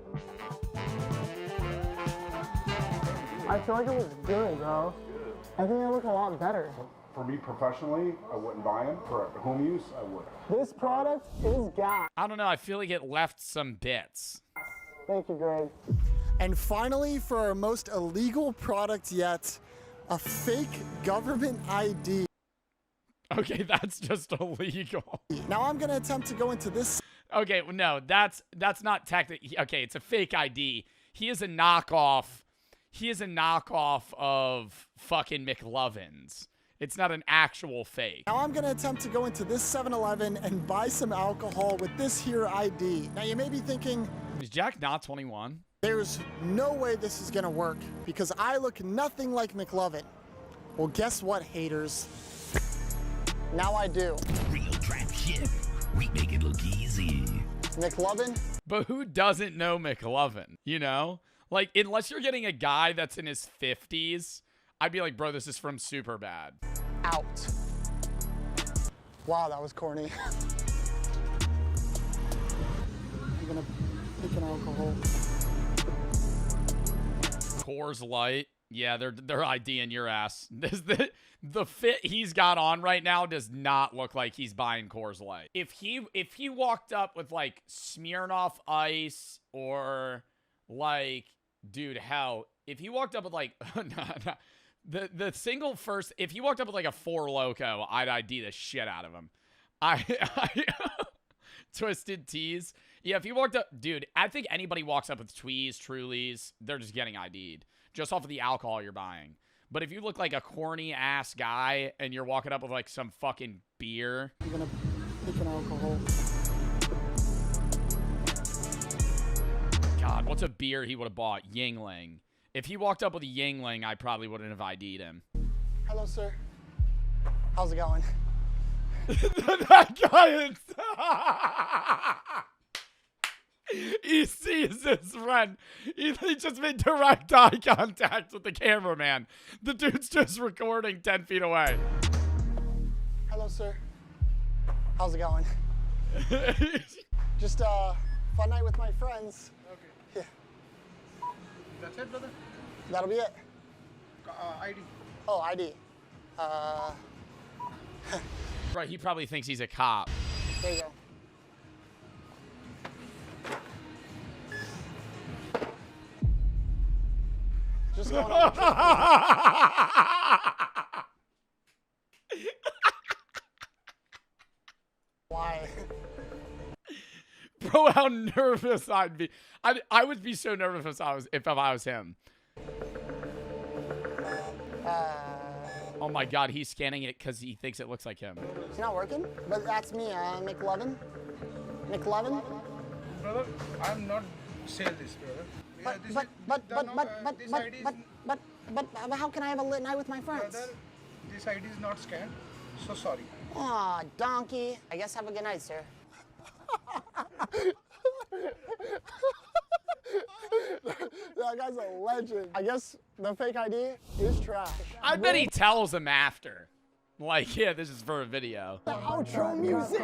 I feel like it looks good, bro. I think I look a lot better. For me professionally, I wouldn't buy them. For home use, I would. This product is gas. I don't know. I feel like it left some bits. Thank you, Greg. And finally, for our most illegal product yet, a fake government ID. Okay, that's just illegal. Now I'm gonna attempt to go into this. Okay, no, that's not technically. Okay, it's a fake ID. He is a knockoff. He is a knockoff of fucking McLovin's. It's not an actual fake. Now I'm gonna attempt to go into this 7-Eleven and buy some alcohol with this here ID. Now you may be thinking, is Jack not 21? There's no way this is gonna work because I look nothing like McLovin. Well, guess what, haters? Now I do. Real trap shit. We make it look easy. McLovin? But who doesn't know McLovin? You know? Like, unless you're getting a guy that's in his 50s, I'd be like, bro, this is from Superbad. Out. Wow, that was corny. I'm gonna pick an alcohol. Coors Light. Yeah, they're IDing your ass. The fit he's got on right now does not look like he's buying Coors Light. If he walked up with like Smirnoff Ice or like, dude, hell, if he walked up with like The single first, if he walked up with like a Four Loko, I'd ID the shit out of him. Twisted Teas. Yeah, if he walked up, dude, I think anybody walks up with Tweez, Trulies, they're just getting ID'd. Just off of the alcohol you're buying. But if you look like a corny ass guy and you're walking up with like some fucking beer. I'm gonna pick an alcohol. God, what's a beer he would have bought? Yingling. If he walked up with a Yingling, I probably wouldn't have ID'd him. Hello, sir. How's it going? That guy is... He sees his friend. He just made direct eye contact with the cameraman. The dude's just recording 10 feet away. Hello, sir. How's it going? Just fun night with my friends. Okay. Yeah. That's it, brother? That'll be it. ID. Oh, ID. Right, he probably thinks he's a cop. There you go. Just going on a trip. Why? Bro, how nervous I'd be. I would be so nervous if I was him. Oh my God, he's scanning it because he thinks it looks like him. It's not working, but that's me, McLovin. McLovin? Brother, I'm not sell this, brother. But how can I have a lit night with my friends? Brother, this ID is not scanned, so sorry. Aw, donkey. I guess have a good night, sir. That guy's a legend. I guess the fake ID is trash. I bet he tells him after. Like, yeah, this is for a video. The outro music.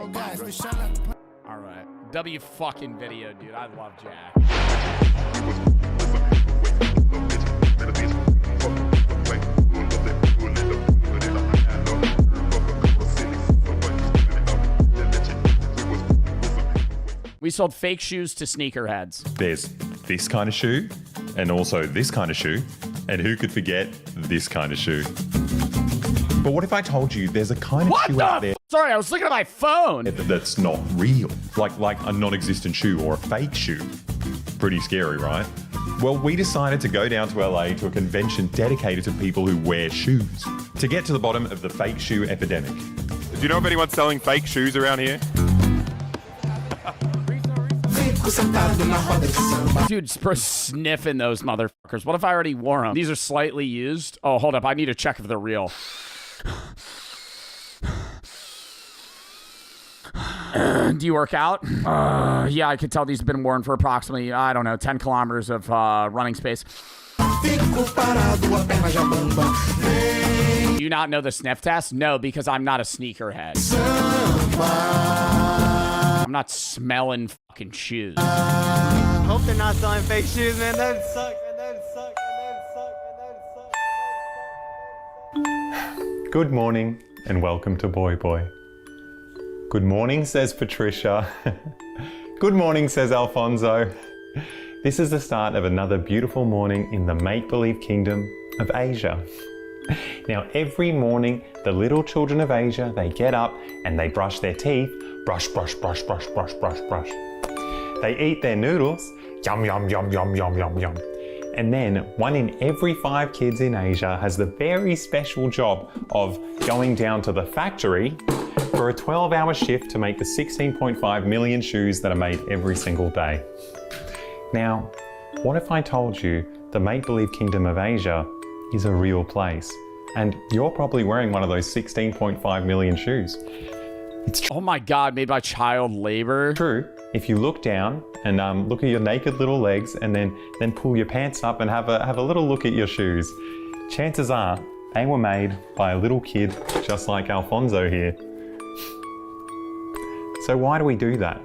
All right. W fucking video, dude. I love Jack. We sold fake shoes to sneakerheads. There's this kind of shoe, and also this kind of shoe, and who could forget this kind of shoe? But what if I told you there's a kind of shoe out there? Sorry, I was looking at my phone. That's not real, like a non-existent shoe or a fake shoe. Pretty scary, right? Well, we decided to go down to LA to a convention dedicated to people who wear shoes to get to the bottom of the fake shoe epidemic. Do you know of anyone selling fake shoes around here? Dude, sniffing those motherfuckers. What if I already wore them? These are slightly used. Oh, hold up. I need to check if they're real. Do you work out? Yeah, I could tell these have been worn for approximately, I don't know, 10 kilometers of running space. Do you not know the sniff test? No, because I'm not a sneakerhead. I'm not smelling fucking shoes. Hope they're not selling fake shoes, man. That'd suck. Good morning and welcome to Boy Boy. Good morning, says Patricia. Good morning, says Alfonso. This is the start of another beautiful morning in the make-believe kingdom of Asia. Now, every morning, the little children of Asia, they get up and they brush their teeth. Brush, brush, brush, brush, brush, brush, brush. They eat their noodles. Yum, yum, yum, yum, yum, yum, yum. And then 1 in every 5 kids in Asia has the very special job of going down to the factory for a 12-hour shift to make the 16.5 million shoes that are made every single day. Now, what if I told you the make-believe kingdom of Asia is a real place? And you're probably wearing one of those 16.5 million shoes. Oh my God, made by child labor. True. If you look down and look at your naked little legs and then pull your pants up and have a little look at your shoes, chances are they were made by a little kid just like Alfonso here. So why do we do that?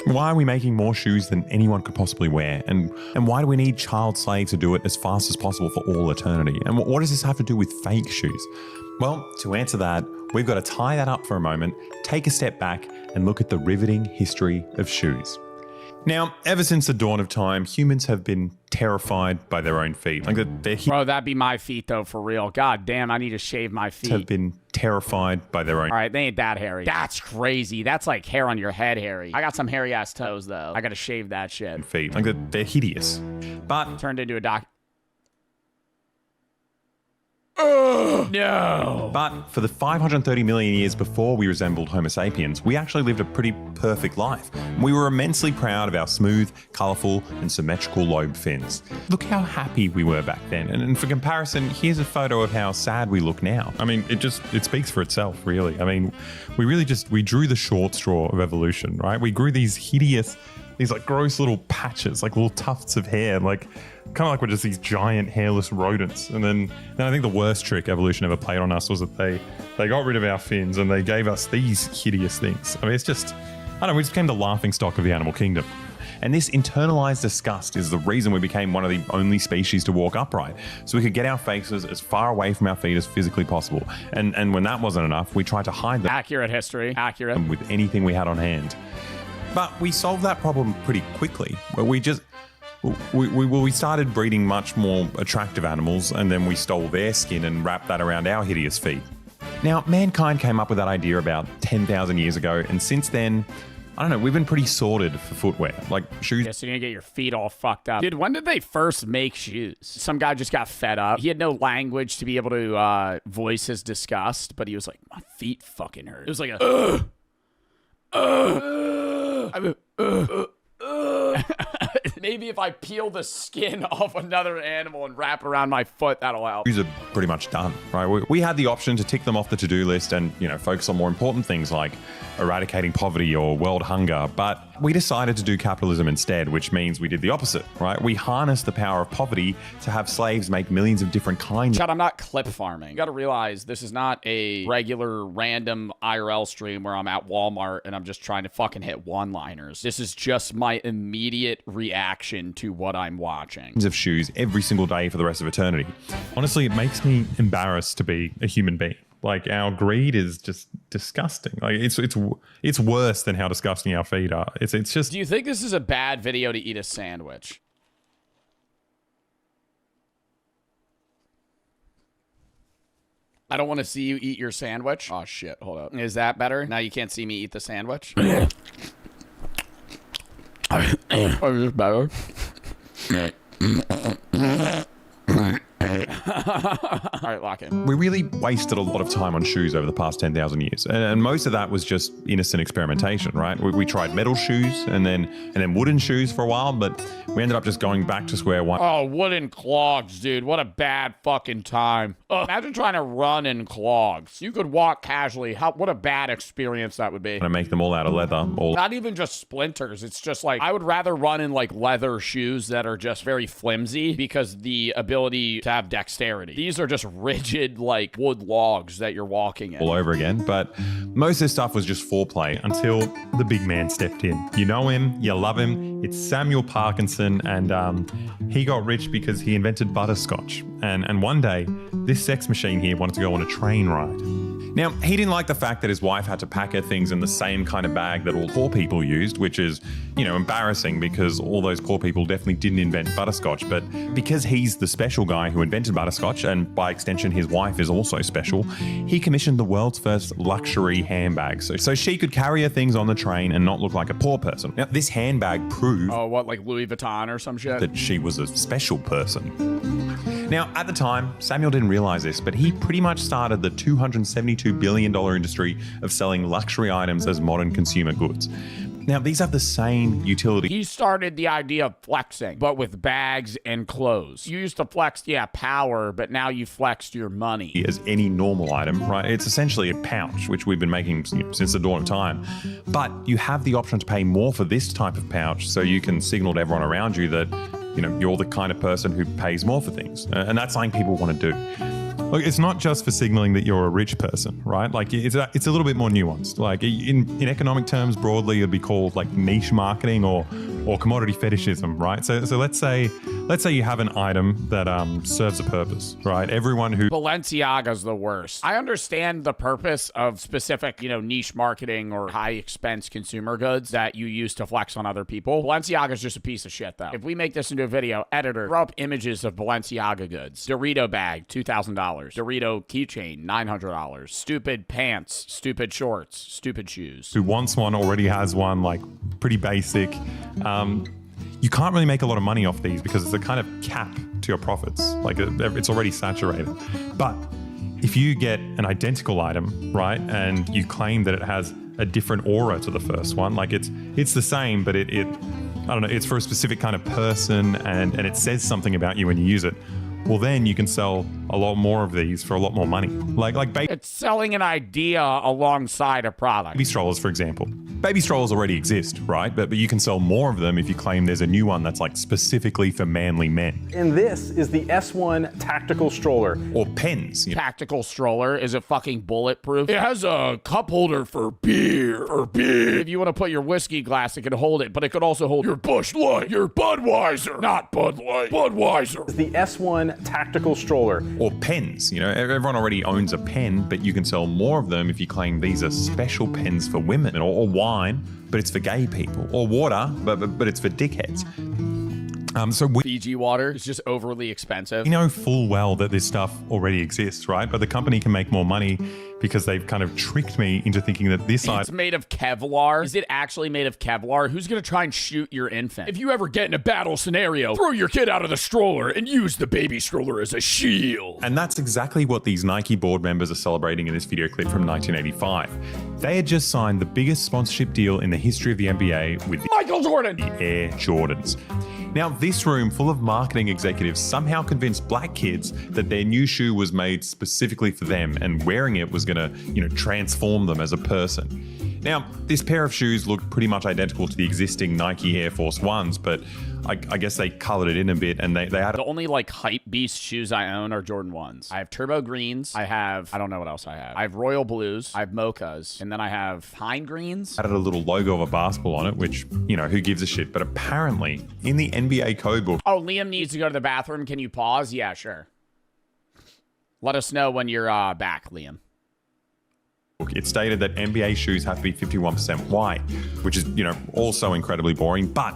Why are we making more shoes than anyone could possibly wear? And why do we need child slaves to do it as fast as possible for all eternity? And what does this have to do with fake shoes? Well, to answer that, we've got to tie that up for a moment, take a step back and look at the riveting history of shoes. Now, ever since the dawn of time, humans have been terrified by their own feet. Like Bro, that'd be my feet though, for real. God damn, I need to shave my feet. Have been terrified by their own. All right, they ain't that hairy. That's crazy. That's like hair on your head hairy. I got some hairy ass toes though. I gotta shave that shit. Feet. Like they're hideous. But turned into a doc. No. But for the 530 million years before we resembled Homo sapiens, we actually lived a pretty perfect life. We were immensely proud of our smooth, colourful, and symmetrical lobe fins. Look how happy we were back then. And for comparison, here's a photo of how sad we look now. I mean, it speaks for itself, really. I mean, we drew the short straw of evolution, right? We grew these hideous, these like gross little patches, like little tufts of hair, like kind of like we're just these giant hairless rodents. And then I think the worst trick evolution ever played on us was that they got rid of our fins and they gave us these hideous things. I mean, it's just, I don't know, we just became the laughing stock of the animal kingdom. And this internalized disgust is the reason we became one of the only species to walk upright. So we could get our faces as far away from our feet as physically possible. And when that wasn't enough, we tried to hide them. Accurate history, accurate. With anything we had on hand. But we solved that problem pretty quickly. We started breeding much more attractive animals, and then we stole their skin and wrapped that around our hideous feet. Now, mankind came up with that idea about 10,000 years ago, and since then, I don't know, we've been pretty sorted for footwear, like shoes. Yeah, so you're gonna get your feet all fucked up. Dude, when did they first make shoes? Some guy just got fed up. He had no language to be able to voice his disgust, but he was like, my feet fucking hurt. It was like a, maybe if I peel the skin off another animal and wrap it around my foot, that'll help. Shoes are pretty much done, right? We had the option to tick them off the to-do list and, focus on more important things like eradicating poverty or world hunger, but we decided to do capitalism instead, which means we did the opposite, right? We harnessed the power of poverty to have slaves make millions of different kinds. Chad, I'm not clip farming. You gotta realize this is not a regular random IRL stream where I'm at Walmart and I'm just trying to fucking hit one-liners. This is just my immediate reaction to what I'm watching. Of shoes every single day for the rest of eternity. Honestly, it makes me embarrassed to be a human being. Like, our greed is just disgusting. Like, it's worse than how disgusting our feet are. It's just. Do you think this is a bad video to eat a sandwich? I don't want to see you eat your sandwich. Oh shit, hold up. Is that better? Now you can't see me eat the sandwich? Is this better? All right, lock in. We really wasted a lot of time on shoes over the past 10,000 years. And most of that was just innocent experimentation, right? We tried metal shoes and then wooden shoes for a while, but we ended up just going back to square one. Oh, wooden clogs, dude. What a bad fucking time. Imagine trying to run in clogs. You could walk casually. What a bad experience that would be. To make them all out of leather. Not even just splinters. It's just like, I would rather run in like leather shoes that are just very flimsy because the ability to have dexterity. These are just rigid like wood logs that you're walking in. All over again, but most of this stuff was just foreplay until the big man stepped in. You know him, you love him. It's Samuel Parkinson, and he got rich because he invented butterscotch. And one day, this sex machine here wanted to go on a train ride. Now, he didn't like the fact that his wife had to pack her things in the same kind of bag that all poor people used, which is, embarrassing because all those poor people definitely didn't invent butterscotch. But because he's the special guy who invented butterscotch, and by extension his wife is also special, he commissioned the world's first luxury handbag. So she could carry her things on the train and not look like a poor person. Now, this handbag proved... Oh, what, like Louis Vuitton or some shit? ...that she was a special person. Now, at the time, Samuel didn't realize this, but he pretty much started the $272 billion industry of selling luxury items as modern consumer goods. Now, these have the same utility. He started the idea of flexing, but with bags and clothes. You used to flex, power, but now you flexed your money. As any normal item, right? It's essentially a pouch, which we've been making since the dawn of time. But you have the option to pay more for this type of pouch, so you can signal to everyone around you that, you're the kind of person who pays more for things. And that's something people want to do. Look, it's not just for signaling that you're a rich person, right? Like, it's a little bit more nuanced. Like, in economic terms, broadly, it'd be called like niche marketing or commodity fetishism, right? So let's say let's say you have an item that serves a purpose, right? Everyone who... Balenciaga's the worst. I understand the purpose of specific, niche marketing or high expense consumer goods that you use to flex on other people. Balenciaga's just a piece of shit, though. If we make this into a video, editor, throw up images of Balenciaga goods. Dorito bag, $2,000. Dorito keychain, $900. Stupid pants, stupid shorts, stupid shoes. Who wants one, already has one, like pretty basic. You can't really make a lot of money off these because it's a kind of cap to your profits. Like it's already saturated. But if you get an identical item, right, and you claim that it has a different aura to the first one, like it's the same, but it I don't know, it's for a specific kind of person and it says something about you when you use it, well then you can sell a lot more of these for a lot more money. It's selling an idea alongside a product. Baby strollers, for example. Baby strollers already exist, right? But you can sell more of them if you claim there's a new one that's like specifically for manly men. And this is the S1 tactical stroller. Or pens. Tactical stroller, is it fucking bulletproof? It has a cup holder for beer or beer. If you want to put your whiskey glass, it can hold it, but it could also hold your Busch Light, your Budweiser, not Bud Light, Budweiser. It's the S1 tactical stroller. Or pens. Everyone already owns a pen, but you can sell more of them if you claim these are special pens for women. Or wine, but it's for gay people. Or water, but it's for dickheads. Fiji water is just overly expensive. You know full well that this stuff already exists, right? But the company can make more money because they've kind of tricked me into thinking that this It's made of Kevlar. Is it actually made of Kevlar? Who's going to try and shoot your infant? If you ever get in a battle scenario, throw your kid out of the stroller and use the baby stroller as a shield. And that's exactly what these Nike board members are celebrating in this video clip from 1985. They had just signed the biggest sponsorship deal in the history of the NBA with Michael Jordan, the Air Jordans. Now, this room full of marketing executives somehow convinced black kids that their new shoe was made specifically for them and wearing it was going to, transform them as a person. Now, this pair of shoes looked pretty much identical to the existing Nike Air Force Ones, but I guess they colored it in a bit and they had... The only hype beast shoes I own are Jordan 1s. I have turbo greens. I don't know what else I have. I have royal blues. I have mochas. And then I have pine greens. Added a little logo of a basketball on it, which, who gives a shit? But apparently, in the NBA code book... Oh, Liam needs to go to the bathroom. Can you pause? Yeah, sure. Let us know when you're back, Liam. It stated that NBA shoes have to be 51% white, which is, also incredibly boring, but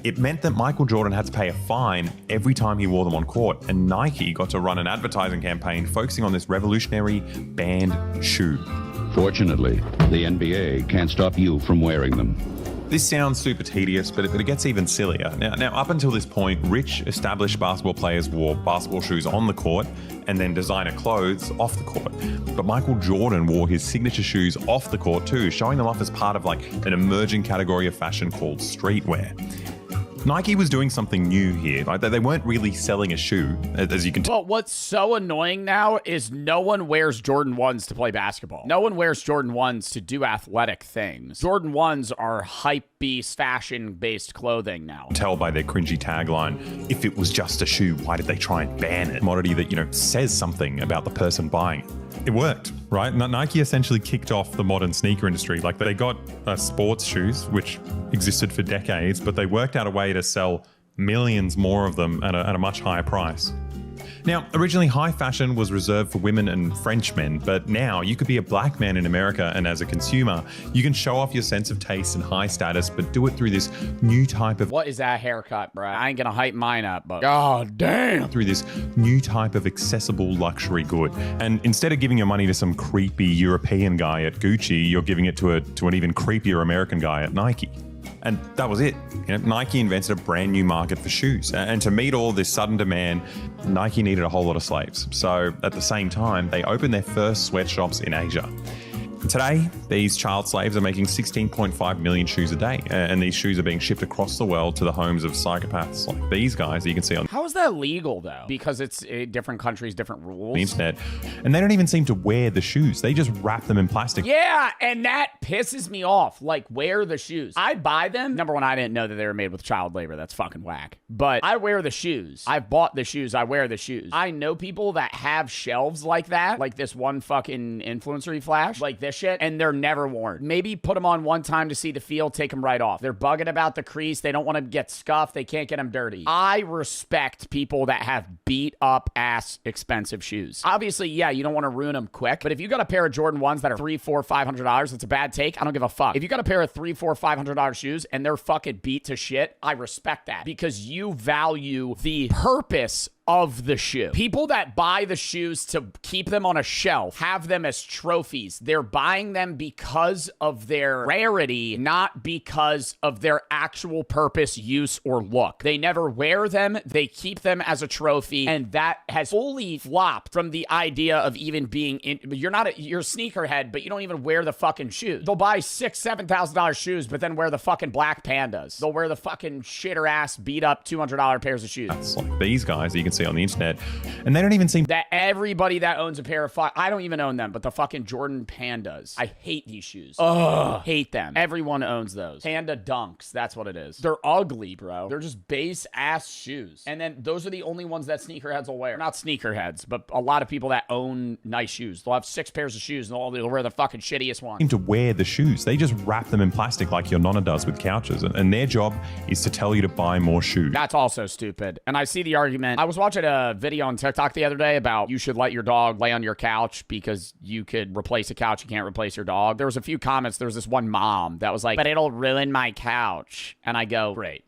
it meant that Michael Jordan had to pay a fine every time he wore them on court, and Nike got to run an advertising campaign focusing on this revolutionary banned shoe. Fortunately, the NBA can't stop you from wearing them. This sounds super tedious, but it gets even sillier. Now, up until this point, rich, established basketball players wore basketball shoes on the court and then designer clothes off the court. But Michael Jordan wore his signature shoes off the court too, showing them off as part of an emerging category of fashion called streetwear. Nike was doing something new here. They weren't really selling a shoe, as you can tell. Well, what's so annoying now is no one wears Jordan 1s to play basketball. No one wears Jordan 1s to do athletic things. Jordan 1s are hype beast, fashion-based clothing now. Tell by their cringy tagline, if it was just a shoe, why did they try and ban it? Commodity that, says something about the person buying it. It worked, right? Nike essentially kicked off the modern sneaker industry. They got sports shoes, which existed for decades, but they worked out a way to sell millions more of them at a much higher price. Now, originally high fashion was reserved for women and French men, but now you could be a black man in America and as a consumer, you can show off your sense of taste and high status, but do it through this new type of... What is that haircut, bro? I ain't gonna hype mine up, but... God damn! Through this new type of accessible luxury good. And instead of giving your money to some creepy European guy at Gucci, you're giving it to an even creepier American guy at Nike. And that was it. Nike invented a brand new market for shoes. And to meet all this sudden demand, Nike needed a whole lot of slaves. So at the same time, they opened their first sweatshops in Asia. Today, these child slaves are making 16.5 million shoes a day, and these shoes are being shipped across the world to the homes of psychopaths like these guys that you can see on... How is that legal, though? Because it's different countries, different rules? The internet. And they don't even seem to wear the shoes. They just wrap them in plastic. Yeah, and that pisses me off. Wear the shoes. I buy them. Number one, I didn't know that they were made with child labor. That's fucking whack. But I wear the shoes. I've bought the shoes. I wear the shoes. I know people that have shelves like that, like this one fucking influencer he flashed. This shit, and they're never worn. Maybe put them on one time to see the feel, take them right off. They're bugging about the crease. They don't want to get scuffed. They can't get them dirty. I respect people that have beat up ass expensive shoes. Obviously, yeah, you don't want to ruin them quick, but if you got a pair of Jordan 1s that are $300, $400, $500, it's a bad take. I don't give a fuck. If you got a pair of $300, $400, $500 shoes and they're fucking beat to shit, I respect that because you value the purpose of the shoe. People that buy the shoes to keep them on a shelf have them as trophies. They're buying them because of their rarity, not because of their actual purpose, use, or look. They never wear them. They keep them as a trophy, and that has fully flopped from the idea of even being in. You're a sneakerhead, but you don't even wear the fucking shoes. They'll buy $6,000, $7,000 shoes, but then wear the fucking black Pandas. They'll wear the fucking shitter ass beat up $200 pairs of shoes. That's like these guys that you can see on the internet, and they don't even seem that everybody that owns a pair of I don't even own them, but the fucking Jordan Pandas. I hate these shoes. Ugh, hate them. Everyone owns those. Panda Dunks, that's what it is. They're ugly, bro. They're just base ass shoes. And then those are the only ones that sneakerheads will wear. Not sneakerheads, but a lot of people that own nice shoes. They'll have 6 pairs of shoes and they'll wear the fucking shittiest one. To wear the shoes. They just wrap them in plastic like your nonna does with couches, and their job is to tell you to buy more shoes. That's also stupid. And I see the argument. I was watching a video on TikTok the other day about you should let your dog lay on your couch because you could replace a couch, you can't replace your dog. There was a few comments. There was this one mom that was like, but it'll ruin my couch. And I go, great.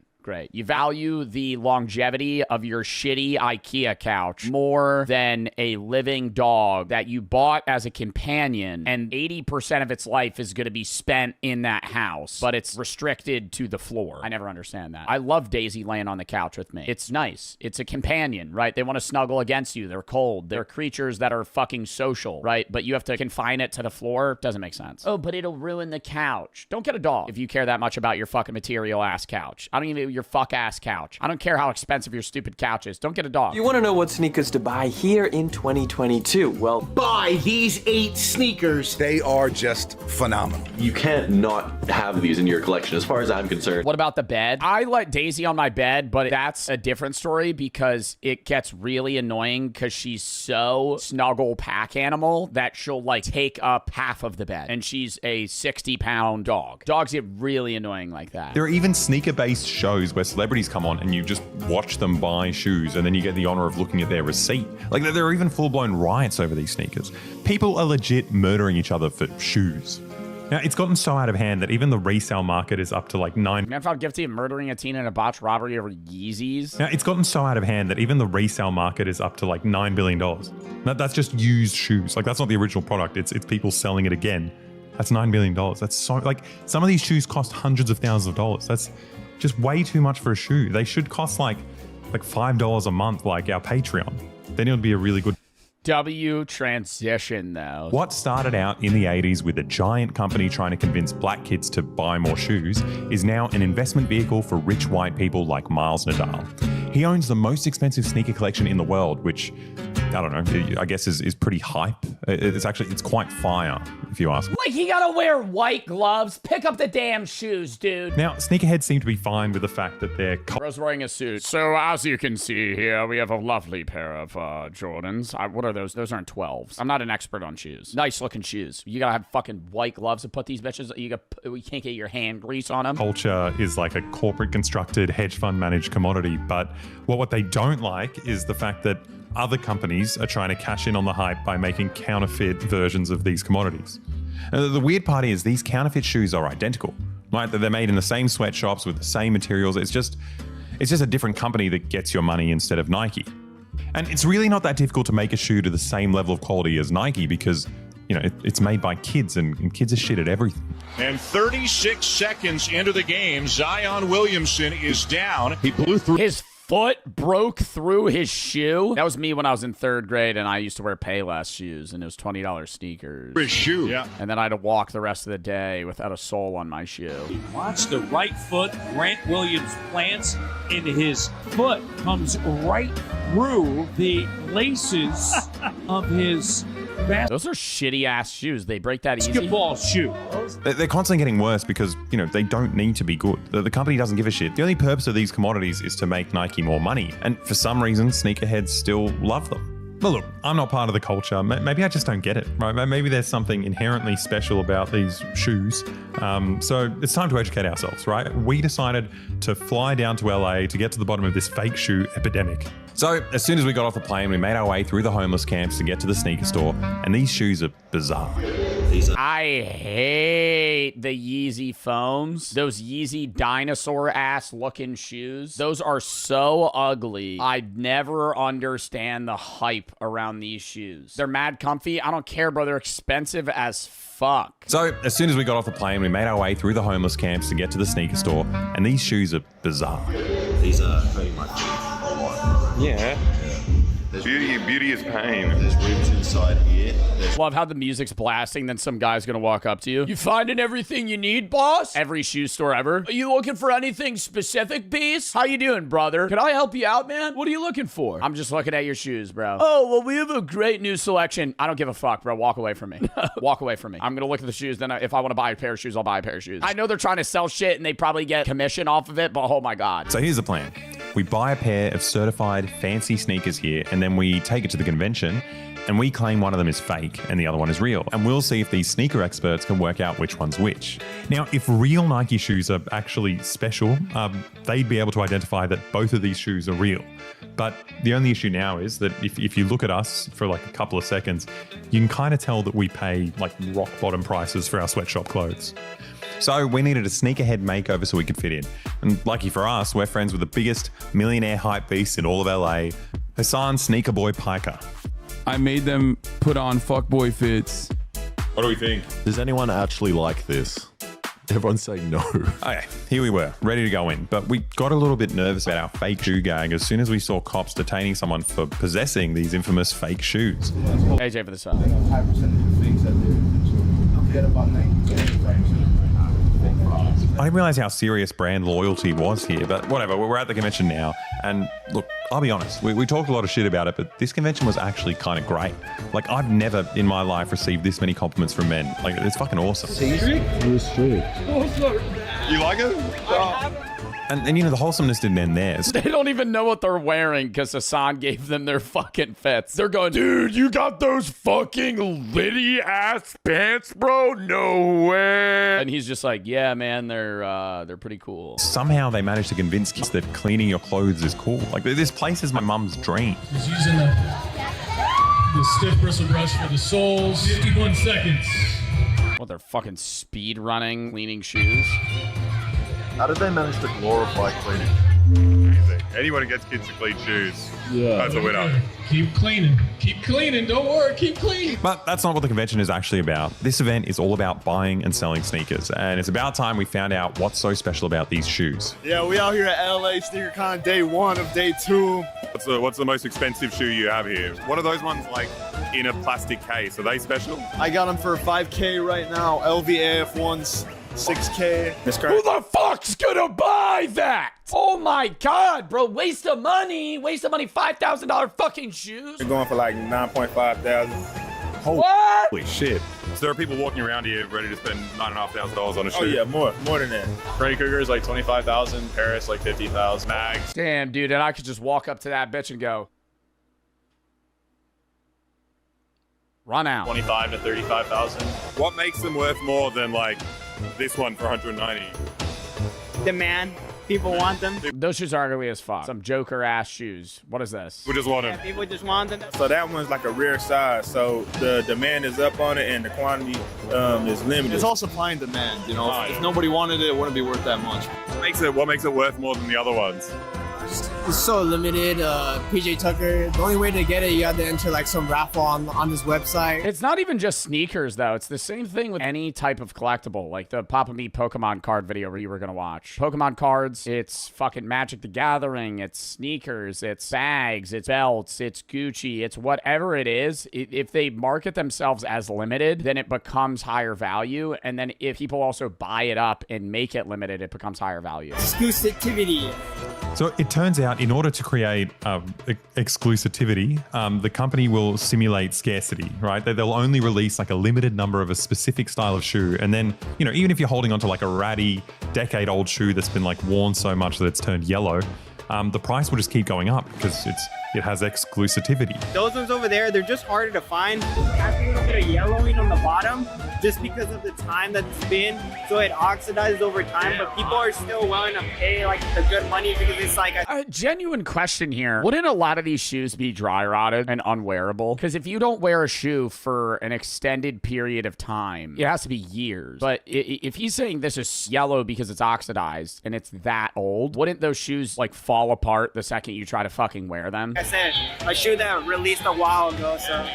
You value the longevity of your shitty IKEA couch more than a living dog that you bought as a companion, and 80% of its life is going to be spent in that house, but it's restricted to the floor. I never understand that. I love Daisy laying on the couch with me. It's nice. It's a companion, right? They want to snuggle against you. They're cold. They're creatures that are fucking social, right? But you have to confine it to the floor. Doesn't make sense. Oh, but it'll ruin the couch. Don't get a dog if you care that much about your fucking material ass couch. I don't even your fuck ass couch. I don't care how expensive your stupid couch is. Don't get a dog. You want to know what sneakers to buy here in 2022? Well, buy these 8 sneakers. They are just phenomenal. You can't not have these in your collection as far as I'm concerned. What about the bed? I let Daisy on my bed, but that's a different story because it gets really annoying because she's so snuggle pack animal that she'll like take up half of the bed, and she's a 60-pound dog. Dogs get really annoying like that. There are even sneaker-based shows where celebrities come on and you just watch them buy shoes and then you get the honor of looking at their receipt. Like, there are even full-blown riots over these sneakers. People are legit murdering each other for shoes. Now, it's gotten so out of hand that even the resale market is up to like Grandfather Gifty murdering a teen in a botched robbery over Yeezys. Now, it's gotten so out of hand that even the resale market is up to like $9 billion. That's just used shoes. Like, that's not the original product. It's people selling it again. That's $9 billion. That's so, like, some of these shoes cost hundreds of thousands of dollars. That's just way too much for a shoe. They should cost like $5 a month, like our Patreon. Then it would be a really good transition, though. What started out in the 80s with a giant company trying to convince black kids to buy more shoes is now an investment vehicle for rich white people like Miles Nadal. He owns the most expensive sneaker collection in the world, which, I don't know, I guess is pretty hype. It's quite fire, if you ask me. Like, you gotta wear white gloves. Pick up the damn shoes, dude. Now, sneakerheads seem to be fine with the fact that they're... Bro's wearing a suit. So, as you can see here, we have a lovely pair of Jordans. What are those? Those aren't 12s. I'm not an expert on shoes. Nice looking shoes. You gotta have fucking white gloves to put these bitches. You can't get your hand grease on them. Culture is like a corporate constructed, hedge fund managed commodity, but what they don't like is the fact that other companies are trying to cash in on the hype by making counterfeit versions of these commodities. The weird part is these counterfeit shoes are identical. Right? They're made in the same sweatshops with the same materials. It's just a different company that gets your money instead of Nike. And it's really not that difficult to make a shoe to the same level of quality as Nike because, you know, it's made by kids and kids are shit at everything. And 36 seconds into the game, Zion Williamson is down. He blew through his foot, broke through his shoe. That was me when I was in 3rd grade and I used to wear Payless shoes and it was $20 sneakers. His shoe. Yeah. And then I had to walk the rest of the day without a sole on my shoe. Watch the right foot. Grant Williams plants and his foot comes right through the laces of his Those are shitty ass shoes. They break that easy. Basketball shoe. They're constantly getting worse because, you know, they don't need to be good. The company doesn't give a shit. The only purpose of these commodities is to make Nike more money. And for some reason, sneakerheads still love them. But look, I'm not part of the culture. Maybe I just don't get it, right? Maybe there's something inherently special about these shoes. So it's time to educate ourselves, right? We decided to fly down to LA to get to the bottom of this fake shoe epidemic. So as soon as we got off the plane, we made our way through the homeless camps to get to the sneaker store, and these shoes are bizarre. I hate the Yeezy foams. Those Yeezy dinosaur-ass looking shoes. Those are so ugly. I never understand the hype around these shoes. They're mad comfy. I don't care, bro. They're expensive as fuck. So as soon as we got off the plane, we made our way through the homeless camps to get to the sneaker store, and these shoes are bizarre. These are hurting my feet a lot. Yeah. Beauty is pain. There's ribs inside here. Love how the music's blasting, then some guy's gonna walk up to you. You finding everything you need, boss? Every shoe store ever. Are you looking for anything specific, beast? How you doing, brother? Can I help you out, man? What are you looking for? I'm just looking at your shoes, bro. Oh, well, we have a great new selection. I don't give a fuck, bro. Walk away from me. Walk away from me. I'm gonna look at the shoes, then if I want to buy a pair of shoes, I'll buy a pair of shoes. I know they're trying to sell shit, and they probably get commission off of it, but oh my God. So here's the plan. We buy a pair of certified fancy sneakers here, and then we take it to the convention, and we claim one of them is fake and the other one is real. And we'll see if these sneaker experts can work out which one's which. Now, if real Nike shoes are actually special, they'd be able to identify that both of these shoes are real. But the only issue now is that if you look at us for like a couple of seconds, you can kind of tell that we pay like rock bottom prices for our sweatshop clothes. So we needed a sneakerhead makeover so we could fit in. And lucky for us, we're friends with the biggest millionaire hype beast in all of LA, Hassan Sneaker Boy Piker. I made them put on fuckboy fits. What do we think? Does anyone actually like this? Everyone's saying no. Okay, here we were, ready to go in, but we got a little bit nervous about our fake shoe gag as soon as we saw cops detaining someone for possessing these infamous fake shoes. AJ for the side. High percentage of things that they're forget about 90%. I didn't realize how serious brand loyalty was here, but whatever, we're at the convention now. And look, I'll be honest, we talked a lot of shit about it, but this convention was actually kind of great. Like, I've never in my life received this many compliments from men. Like, it's fucking awesome. You like it? And you know, the wholesomeness didn't end there. They don't even know what they're wearing because Hassan gave them their fucking fits. They're going, dude, you got those fucking litty ass pants, bro? No way. And he's just like, yeah, man, they're pretty cool. Somehow they managed to convince kids that cleaning your clothes is cool. Like, this place is my mum's dream. He's using the stiff bristle brush for the soles. 51 seconds. What, they're fucking speed running, cleaning shoes? How did they manage to glorify cleaning? Amazing. Anyone who gets kids to clean shoes, that's a winner. Keep cleaning. Keep cleaning. Don't worry. Keep cleaning. But that's not what the convention is actually about. This event is all about buying and selling sneakers, and it's about time we found out what's so special about these shoes. Yeah, we out here at LA SneakerCon day 1 of day 2. What's the most expensive shoe you have here? What are those ones like in a plastic case? Are they special? I got them for $5K right now. LV AF1s. 6K. Who the fuck's gonna buy that? Oh my God, bro. Waste of money. Waste of money. $5,000 fucking shoes. They're going for like 9.5 thousand. Holy shit. So there are people walking around here ready to spend $9,500 on a shoe. Oh yeah, more than that. Freddy Krueger's like 25,000, Paris like 50,000. Mags. Damn, dude. And I could just walk up to that bitch and go, run out. 25 to 35,000. What makes them worth more than like this one for 190? Demand. People want them. Those shoes are ugly as fuck. Some Joker ass shoes. What is this? We just want them. Yeah, people just want them. So that one's like a rare size. So the demand is up on it and the quantity is limited. It's all supply and demand, you know. If nobody wanted it, it wouldn't be worth that much. What makes it worth more than the other ones? It's so limited. PJ Tucker. The only way to get it, you have to enter like some raffle on this website. It's not even just sneakers though. It's the same thing with any type of collectible, like the Papa Me Pokemon card video where you were gonna watch. Pokemon cards. It's fucking Magic the Gathering. It's sneakers. It's bags. It's belts. It's Gucci. It's whatever it is. If they market themselves as limited, then it becomes higher value. And then if people also buy it up and make it limited, it becomes higher value. Exclusivity. So it turns out in order to create exclusivity, the company will simulate scarcity, right? They'll only release like a limited number of a specific style of shoe. And then, you know, even if you're holding onto like a ratty decade-old shoe that's been like worn so much that it's turned yellow, the price will just keep going up because it has exclusivity. Those ones over there, they're just harder to find. It has a little bit of yellowing on the bottom just because of the time that it's been, so it oxidizes over time, but people are still willing to pay like the good money because it's like a genuine question here. Wouldn't a lot of these shoes be dry rotted and unwearable? Because if you don't wear a shoe for an extended period of time, it has to be years. But if he's saying this is yellow because it's oxidized and it's that old, wouldn't those shoes like fall apart the second you try to fucking wear them? I said, a shoe that released a while ago, so.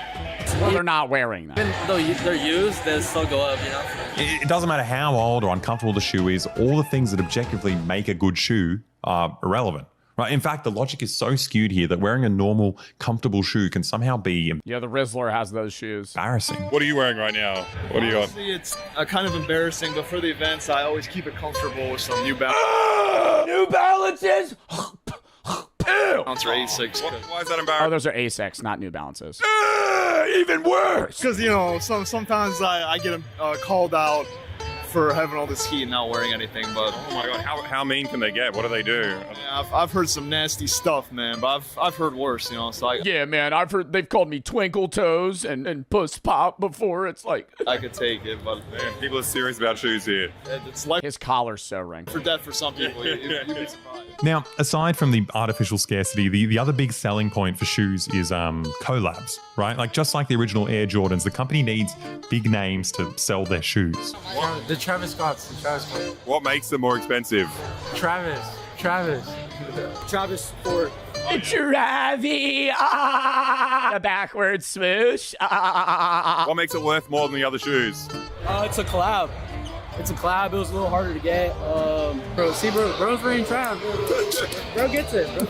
Well, they're not wearing them. Even though they're used, they still go up, you know? It doesn't matter how old or uncomfortable the shoe is, all the things that objectively make a good shoe are irrelevant. Right? In fact, the logic is so skewed here that wearing a normal, comfortable shoe can somehow be yeah, the Rizzler has those shoes. Embarrassing. What are you wearing right now? What are you on? Honestly, it's kind of embarrassing, but for the events, I always keep it comfortable with some New Balance. New Balances! Balance or A6. Why is that embarrassing? Oh, those are A6, not New Balances. Even worse! Because, you know, sometimes I get called out for having all this heat and not wearing anything, but oh my god, how mean can they get? What do they do? Yeah, I've heard some nasty stuff, man, but I've heard worse, you know. So yeah, man, I've heard they've called me Twinkle Toes and Puss Pop before. It's like I could take it, but man, people are serious about shoes here. It's like his collar's so wrinkled. For death for some people. You'd be surprised. Now, aside from the artificial scarcity, the other big selling point for shoes is collabs, right? Like just like the original Air Jordans, the company needs big names to sell their shoes. The Travis Scotts. What makes them more expensive? Travis Sport. Travi, the backward swoosh. What makes it worth more than the other shoes? It's a collab. It was a little harder to get. Bro's wearing Trav. Bro gets it. Bro.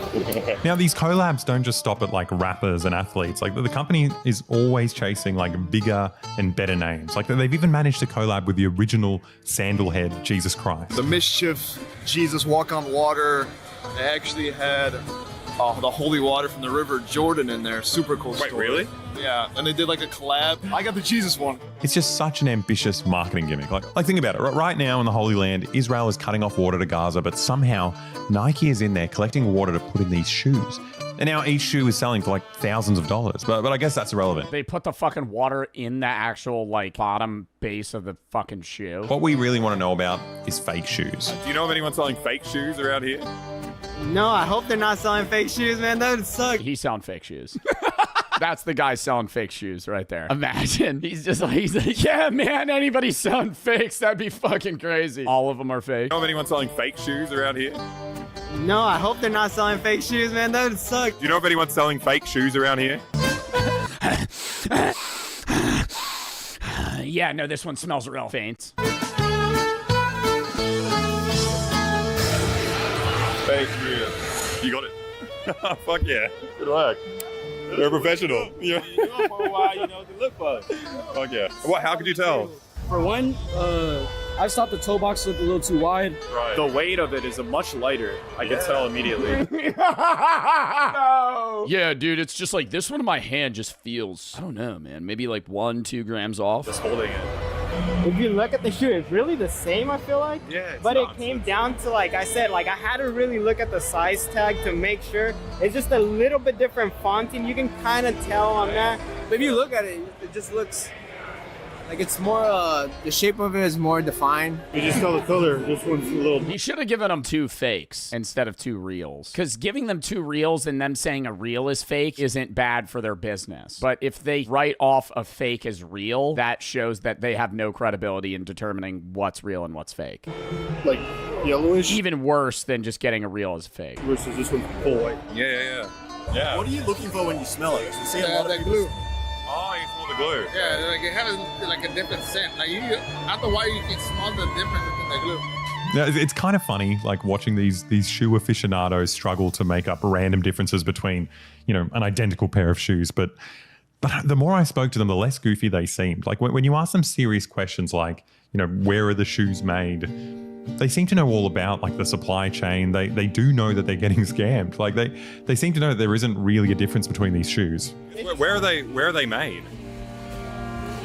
Now, these collabs don't just stop at like rappers and athletes. Like the company is always chasing like bigger and better names. Like they've even managed to collab with the original sandalhead Jesus Christ. The Mischief Jesus Walk on Water. They actually had the holy water from the River Jordan in there. Super cool story. Wait, really? Yeah, and they did like a collab. I got the Jesus one. It's just such an ambitious marketing gimmick. Like think about it. Right now in the Holy Land, Israel is cutting off water to Gaza, but somehow Nike is in there collecting water to put in these shoes. And now each shoe is selling for like thousands of dollars. But I guess that's irrelevant. They put the fucking water in the actual like bottom base of the fucking shoe. What we really want to know about is fake shoes. Do you know of anyone selling fake shoes around here? No, I hope they're not selling fake shoes, man. That would suck. He's selling fake shoes. That's the guy selling fake shoes right there. Imagine. He's like, yeah, man, anybody selling fakes, that'd be fucking crazy. All of them are fake. Do you know of anyone selling fake shoes around here? No, I hope they're not selling fake shoes, man. That would suck. Do you know of anyone selling fake shoes around here? Yeah, no, this one smells real faint. Fake shoes. You got it. Fuck yeah. Good work. You're a professional. Yeah. You know for a while, you know, they look fun. Fuck yeah. What? How could you tell? For one, I thought the toe box looked a little too wide. Right. The weight of it is a much lighter. I can tell immediately. No. Yeah, dude, it's just like this one in my hand just feels, I don't know, man, maybe like 1-2 grams off. Just holding it. If you look at the shoe, it's really the same, I feel like. Yeah, but it came down to, like I said, like I had to really look at the size tag to make sure. It's just a little bit different fonting. You can kind of tell on that. But if you look at it, it just looks like it's more, the shape of it is more defined. You just tell the color, this one's a little... He should have given them 2 fakes instead of 2 reals. Because giving them 2 reals and them saying a reel is fake isn't bad for their business. But if they write off a fake as real, that shows that they have no credibility in determining what's real and what's fake. Like yellowish? Even worse than just getting a reel as fake. Versus this one's full white. Yeah. What are you looking for when you smell it? You see a lot of that glue. Oh, you smell the glue. Yeah, like it has like a different scent. Like after a while, you can smell the difference in the glue. Yeah, it's kind of funny, like watching these shoe aficionados struggle to make up random differences between, you know, an identical pair of shoes. But the more I spoke to them, the less goofy they seemed. Like when you ask them serious questions like, you know, where are the shoes made? They seem to know all about like the supply chain. They do know that they're getting scammed. Like they seem to know that there isn't really a difference between these shoes. Where are they made?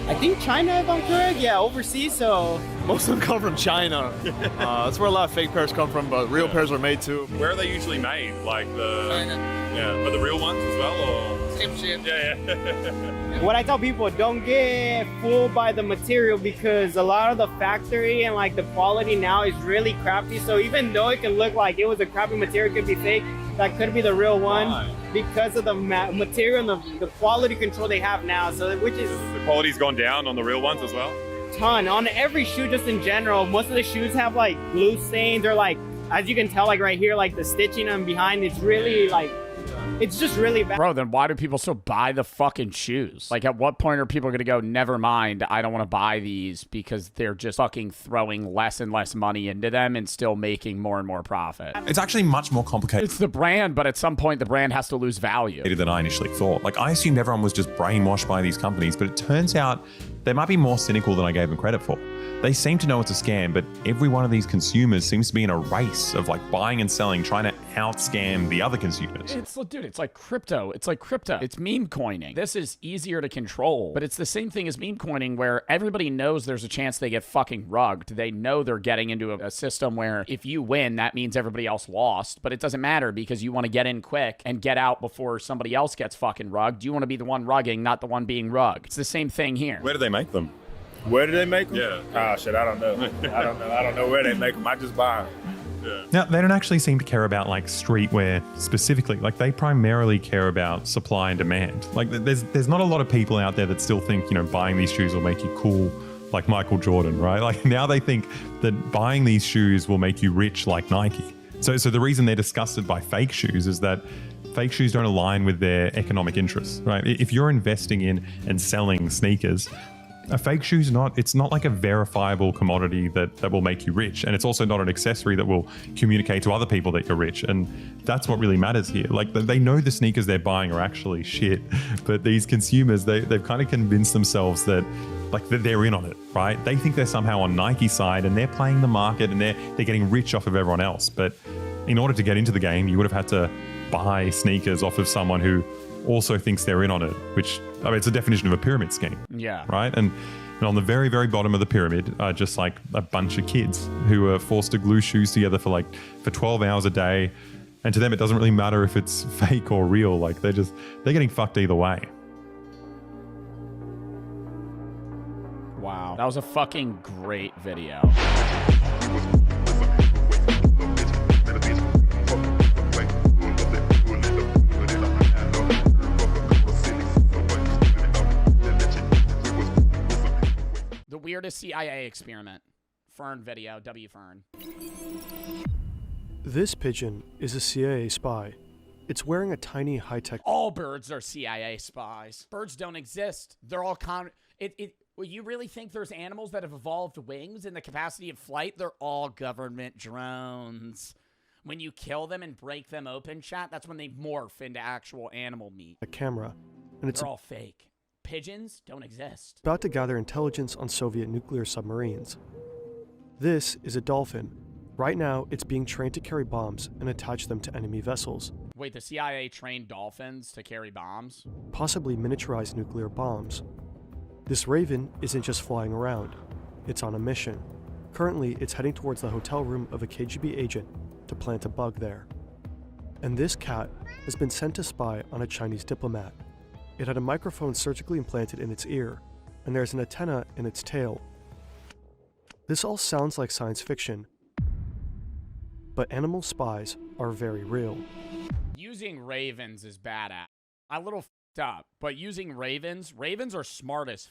I think China, if I'm correct. Yeah, overseas. So Most of them come from China. That's where a lot of fake pairs come from, but real pairs are made too. Where are they usually made? Like the China. Yeah, but the real ones as well, or Same shit. yeah. What I tell people, don't get fooled by the material because a lot of the factory and like the quality now is really crappy. So even though it can look like it was a crappy material, it could be fake, that could be the real one. Right. Because of the material and the quality control they have now. So which is The quality's gone down on the real ones as well. ton on every shoe. Just in general, most of the shoes have like glue stains or like, as you can tell, like right here, like the stitching on behind, it's really like, it's just really bad. Bro, then why do people still buy the fucking shoes? Like, at what point are people going to go, never mind, I don't want to buy these because they're just fucking throwing less and less money into them and still making more and more profit? It's actually much more complicated. It's the brand, but at some point the brand has to lose value. Than I initially thought. Like, I assumed everyone was just brainwashed by these companies, but it turns out they might be more cynical than I gave them credit for. They seem to know it's a scam, but every one of these consumers seems to be in a race of like buying and selling, trying to out-scam the other consumers. Dude, it's like crypto. It's like crypto. It's meme coining. This is easier to control, but it's the same thing as meme coining where everybody knows there's a chance they get fucking rugged. They know they're getting into a system where if you win, that means everybody else lost, but it doesn't matter because you want to get in quick and get out before somebody else gets fucking rugged. You want to be the one rugging, not the one being rugged. It's the same thing here. Where do they make them? Where do they make them? Yeah. Oh shit, I don't know. I don't know where they make them. I just buy them. Yeah. Now, they don't actually seem to care about like streetwear specifically. Like, they primarily care about supply and demand. Like, there's not a lot of people out there that still think, you know, buying these shoes will make you cool like Michael Jordan, right? Like, now they think that buying these shoes will make you rich like Nike. So the reason they're disgusted by fake shoes is that fake shoes don't align with their economic interests, right? If you're investing in and selling sneakers, a fake shoe's it's not like a verifiable commodity that will make you rich. And it's also not an accessory that will communicate to other people that you're rich. And that's what really matters here. Like, they know the sneakers they're buying are actually shit, but these consumers, they've kind of convinced themselves that like that they're in on it, right? They think they're somehow on Nike's side and they're playing the market and they're getting rich off of everyone else. But in order to get into the game, you would have had to buy sneakers off of someone who also thinks they're in on it, which, I mean, it's a definition of a pyramid scheme. Yeah. Right? And on the very, very bottom of the pyramid are just like a bunch of kids who are forced to glue shoes together for 12 hours a day. And to them, it doesn't really matter if it's fake or real. Like, they're getting fucked either way. Wow. That was a fucking great video. The weirdest CIA experiment. Fern video, W Fern. This pigeon is a CIA spy. It's wearing a tiny high-tech... All birds are CIA spies. Birds don't exist. They're all well, you really think there's animals that have evolved wings in the capacity of flight? They're all government drones. When you kill them and break them open, chat, that's when they morph into actual animal meat. A camera, and it's They're all fake. Pigeons don't exist. about to gather intelligence on Soviet nuclear submarines. This is a dolphin. Right now, it's being trained to carry bombs and attach them to enemy vessels, Wait, the CIA trained dolphins to carry bombs? possibly miniaturized nuclear bombs. This raven isn't just flying around. It's on a mission. Currently, it's heading towards the hotel room of a KGB agent to plant a bug there. And this cat has been sent to spy on a Chinese diplomat. It had a microphone surgically implanted in its ear, and there's an antenna in its tail. This all sounds like science fiction, but animal spies are very real. Using ravens is badass. A little f***ed up, but using ravens are smart as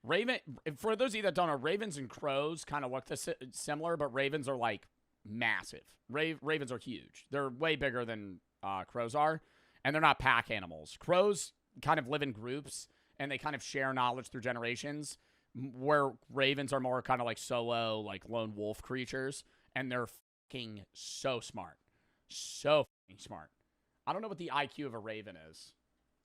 f***. For those of you that don't know, ravens and crows kind of look similar, but ravens are like massive. Ravens are huge. They're way bigger than crows are, and they're not pack animals. Crows kind of live in groups, and they kind of share knowledge through generations, where ravens are more kind of like solo, like lone wolf creatures, and they're fucking so smart. So fucking smart. I don't know what the IQ of a raven is.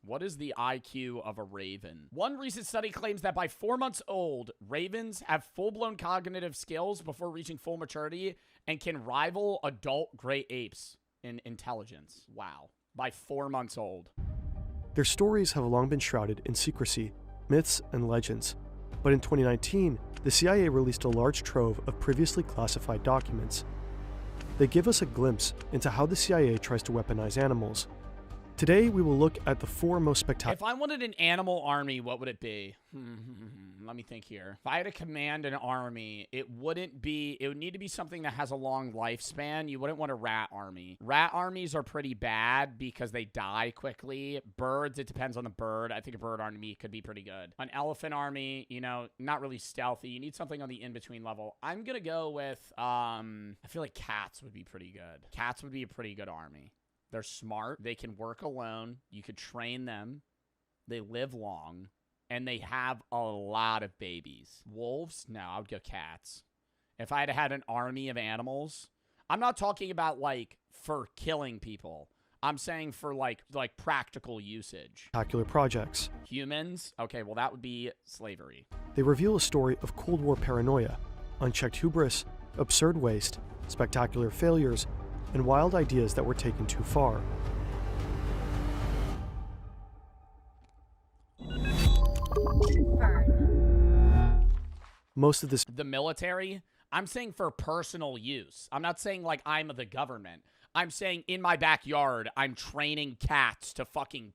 What is the IQ of a raven? One recent study claims that by 4 months old, ravens have full-blown cognitive skills before reaching full maturity and can rival adult gray apes in intelligence. Wow. By 4 months old. Their stories have long been shrouded in secrecy, myths, and legends. But in 2019, the CIA released a large trove of previously classified documents. They give us a glimpse into how the CIA tries to weaponize animals. Today, we will look at the 4 most spectacular... If I wanted an animal army, what would it be? Let me think here. If I had to command an army, it would need to be something that has a long lifespan. You wouldn't want a rat army. Rat armies are pretty bad because they die quickly. Birds, it depends on the bird. I think a bird army could be pretty good. An elephant army, you know, not really stealthy. You need something on the in-between level. I'm gonna go with, I feel like cats would be pretty good. Cats would be a pretty good army. They're smart. They can work alone. You could train them. They live long. And they have a lot of babies. Wolves? No, I would go cats. If I had an army of animals, I'm not talking about, like, for killing people. I'm saying for, like practical usage. Spectacular projects. Humans? Okay, well, that would be slavery. They reveal a story of Cold War paranoia, unchecked hubris, absurd waste, spectacular failures, and wild ideas that were taken too far. Most of this... The military? I'm saying for personal use. I'm not saying like I'm the government. I'm saying in my backyard, I'm training cats to fucking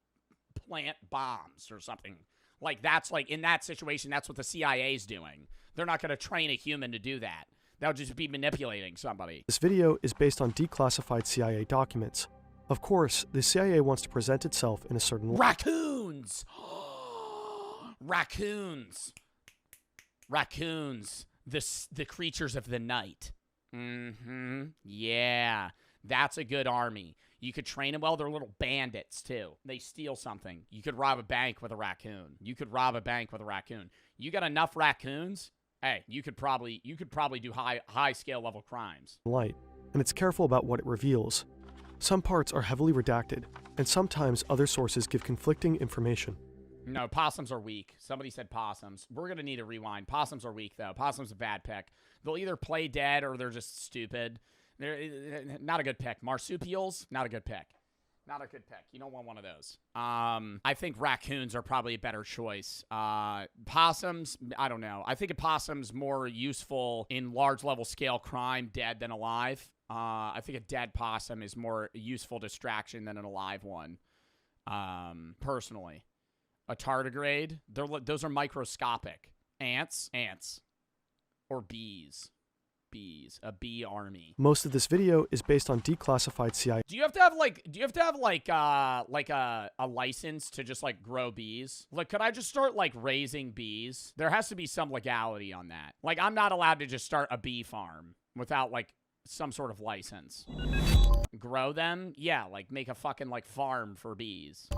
plant bombs or something. Like that's like, in that situation, that's what the CIA's doing. They're not going to train a human to do that. That would just be manipulating somebody. This video is based on declassified CIA documents. Of course, the CIA wants to present itself in a certain... Raccoons! Raccoons! Raccoons. The creatures of the night. Yeah. That's a good army. You could train them well. They're little bandits, too. They steal something. You could rob a bank with a raccoon. You could rob a bank with a raccoon. You got enough raccoons... Hey, you could probably do high scale level crimes. Light, and it's careful about what it reveals. Some parts are heavily redacted, and sometimes other sources give conflicting information. No, possums are weak. Somebody said possums. We're gonna need a rewind. Possums are weak though. Possums a bad pick. They'll either play dead or they're just stupid. They're not a good pick. Marsupials, not a good pick. Not a good pick. You don't want one of those. I think raccoons are probably a better choice. Possums, I don't know. I think a possum's more useful in large level scale crime, dead than alive. I think a dead possum is more useful distraction than an alive one. Personally. A tardigrade, those are microscopic. Ants. Or bees. A bee army. Most of this video is based on declassified CIA. Do you have to have like a license to just like grow bees? Like, could I just start like raising bees? There has to be some legality on that. Like, I'm not allowed to just start a bee farm without like some sort of license. Grow them? Yeah, like make a fucking like farm for bees.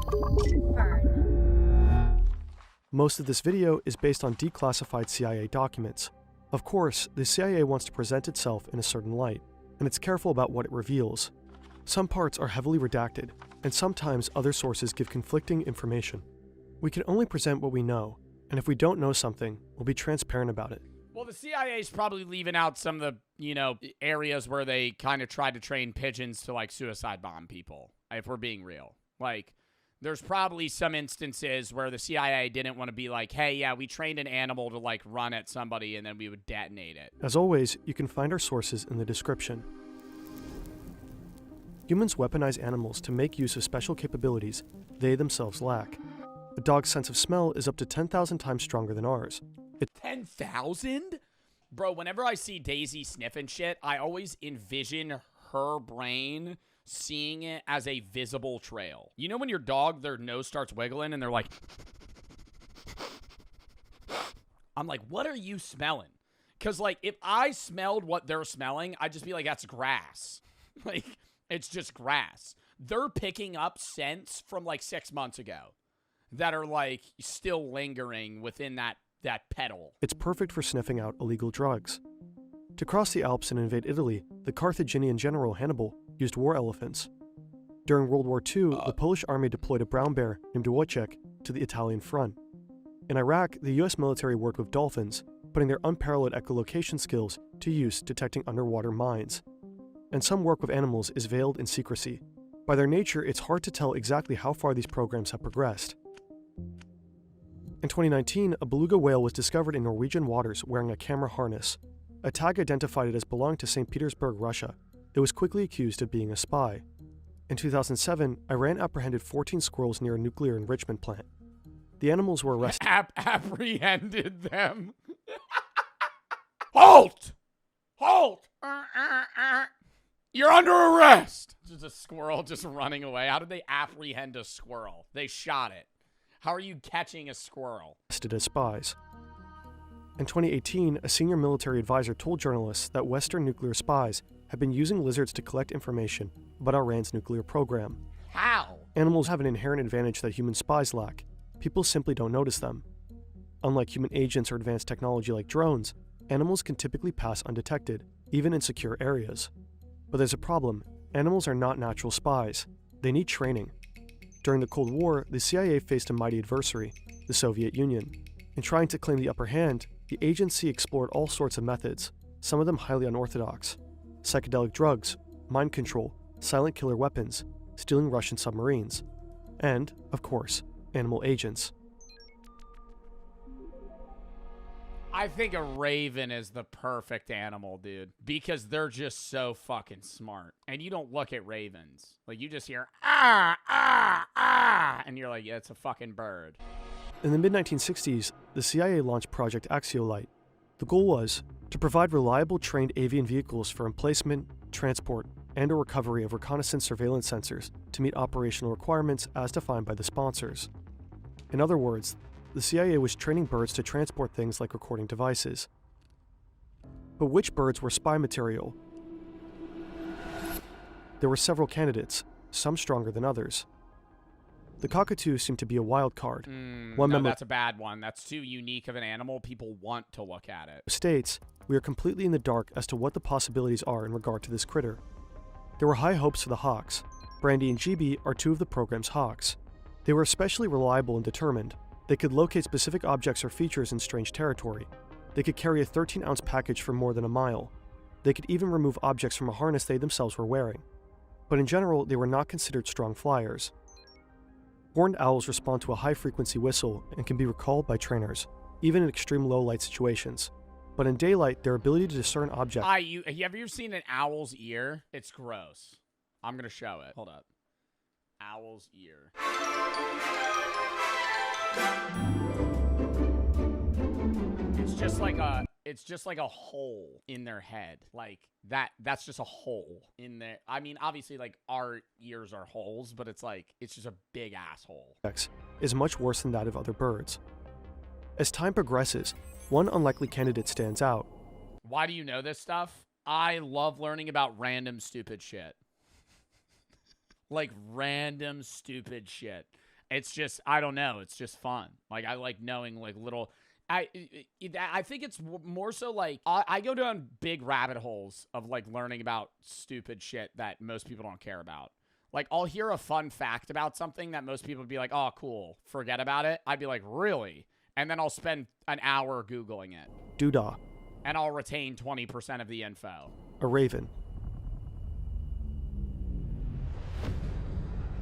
Most of this video is based on declassified CIA documents. Of course, the CIA wants to present itself in a certain light, and it's careful about what it reveals. Some parts are heavily redacted, and sometimes other sources give conflicting information. We can only present what we know, and if we don't know something, we'll be transparent about it. Well, the CIA is probably leaving out some of the, you know, areas where they kind of tried to train pigeons to, like, suicide bomb people, if we're being real. Like, there's probably some instances where the CIA didn't want to be like, hey, yeah, we trained an animal to, like, run at somebody and then we would detonate it. As always, you can find our sources in the description. Humans weaponize animals to make use of special capabilities they themselves lack. A dog's sense of smell is up to 10,000 times stronger than ours. 10,000? Bro, whenever I see Daisy sniffing shit, I always envision her brain seeing it as a visible trail. You know when your dog, their nose starts wiggling and they're like... I'm like, what are you smelling? Because, like, if I smelled what they're smelling, I'd just be like, that's grass. Like, it's just grass. They're picking up scents from, like, 6 months ago that are, like, still lingering within that pedal. It's perfect for sniffing out illegal drugs. To cross the Alps and invade Italy, the Carthaginian general Hannibal used war elephants. During World War II, the Polish army deployed a brown bear named Wojciech to the Italian front. In Iraq, the US military worked with dolphins, putting their unparalleled echolocation skills to use detecting underwater mines. And some work with animals is veiled in secrecy. By their nature, it's hard to tell exactly how far these programs have progressed. In 2019, a beluga whale was discovered in Norwegian waters wearing a camera harness. A tag identified it as belonging to St. Petersburg, Russia. It was quickly accused of being a spy. In 2007, Iran apprehended 14 squirrels near a nuclear enrichment plant. The animals were arrested. Apprehended them. Halt! Halt! You're under arrest! Just a squirrel just running away. How did they apprehend a squirrel? They shot it. How are you catching a squirrel? As spies. In 2018, a senior military advisor told journalists that Western nuclear spies had been using lizards to collect information about Iran's nuclear program. How? Animals have an inherent advantage that human spies lack. People simply don't notice them. Unlike human agents or advanced technology like drones, animals can typically pass undetected, even in secure areas. But there's a problem. Animals are not natural spies. They need training. During the Cold War, the CIA faced a mighty adversary, the Soviet Union. In trying to claim the upper hand, the agency explored all sorts of methods, some of them highly unorthodox. Psychedelic drugs, mind control, silent killer weapons, stealing Russian submarines, and, of course, animal agents. I think a raven is the perfect animal, dude, because they're just so fucking smart. And you don't look at ravens. Like, you just hear, ah, ah, ah, and you're like, yeah, it's a fucking bird. In the mid-1960s, the CIA launched Project Axiolite. The goal was to provide reliable trained avian vehicles for emplacement, transport, and or recovery of reconnaissance surveillance sensors to meet operational requirements as defined by the sponsors. In other words, the CIA was training birds to transport things like recording devices. But which birds were spy material? There were several candidates, some stronger than others. The cockatoo seemed to be a wild card. No, that's a bad one. That's too unique of an animal. People want to look at it. States, we are completely in the dark as to what the possibilities are in regard to this critter. There were high hopes for the hawks. Brandy and GB are two of the program's hawks. They were especially reliable and determined. They could locate specific objects or features in strange territory. They could carry a 13-ounce package for more than a mile. They could even remove objects from a harness they themselves were wearing. But in general, they were not considered strong flyers. Horned owls respond to a high-frequency whistle and can be recalled by trainers, even in extreme low-light situations. But in daylight, their ability to discern objects... Have you ever seen an owl's ear? It's gross. I'm going to show it. Hold up. Owl's ear. It's just like a hole in their head. Like that's just a hole in there. I mean, obviously like our ears are holes, but it's just a big asshole. Is much worse than that of other birds. As time progresses, one unlikely candidate stands out. Why do you know this stuff? I love learning about random stupid shit. Like random stupid shit. It's just, I don't know. It's just fun. Like, I like knowing, like, little... I think it's more so, like, I go down big rabbit holes of, like, learning about stupid shit that most people don't care about. Like, I'll hear a fun fact about something that most people would be like, oh, cool, forget about it. I'd be like, really? And then I'll spend an hour Googling it. Doodah. And I'll retain 20% of the info. A raven.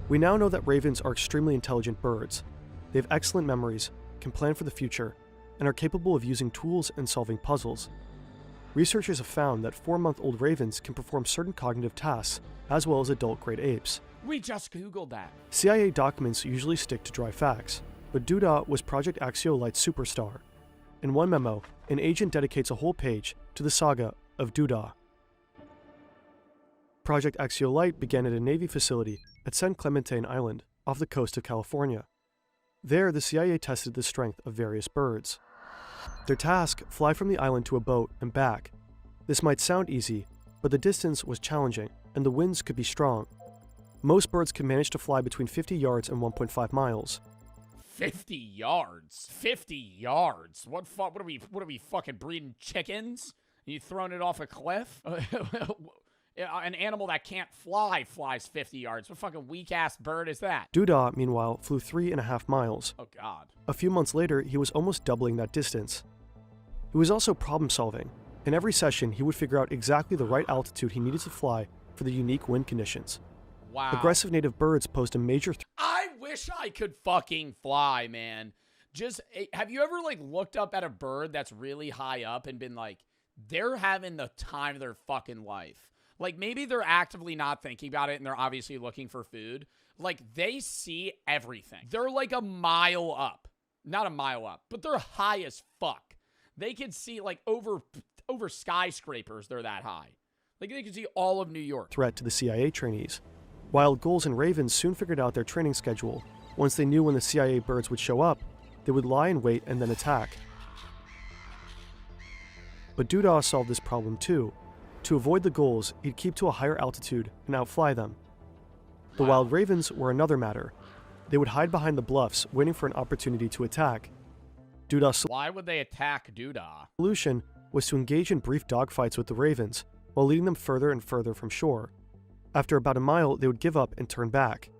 We now know that ravens are extremely intelligent birds. They have excellent memories, can plan for the future, and are capable of using tools and solving puzzles. Researchers have found that 4-month-old ravens can perform certain cognitive tasks, as well as adult-grade apes. We just Googled that. CIA documents usually stick to dry facts, but Doodah was Project Axiolite's superstar. In one memo, an agent dedicates a whole page to the saga of Doodah. Project Axiolite began at a Navy facility at San Clemente Island, off the coast of California. There, the CIA tested the strength of various birds. Their task, fly from the island to a boat and back. This might sound easy, but the distance was challenging, and the winds could be strong. Most birds can manage to fly between 50 yards and 1.5 miles. 50 yards? 50 yards? What are we fucking breeding chickens? You throwing it off a cliff? An animal that can't fly flies 50 yards. What fucking weak-ass bird is that? Doodah, meanwhile, flew 3.5 miles. Oh, God. A few months later, he was almost doubling that distance. He was also problem-solving. In every session, he would figure out exactly the right altitude he needed to fly for the unique wind conditions. Wow. Aggressive native birds posed a major I wish I could fucking fly, man. Just, have you ever like looked up at a bird that's really high up and been like, they're having the time of their fucking life? Like maybe they're actively not thinking about it and they're obviously looking for food. Like they see everything. They're like a mile up. Not a mile up, but they're high as fuck. They can see like over skyscrapers, they're that high. Like they can see all of New York. Threat to the CIA trainees. Wild gulls and ravens soon figured out their training schedule. Once they knew when the CIA birds would show up, they would lie in wait and then attack. But Doodah solved this problem too. To avoid the gulls, he'd keep to a higher altitude and outfly them. The wild ravens were another matter. They would hide behind the bluffs, waiting for an opportunity to attack. Doodah's Why would they attack Doodah? solution was to engage in brief dogfights with the ravens, while leading them further and further from shore. After about a mile, they would give up and turn back.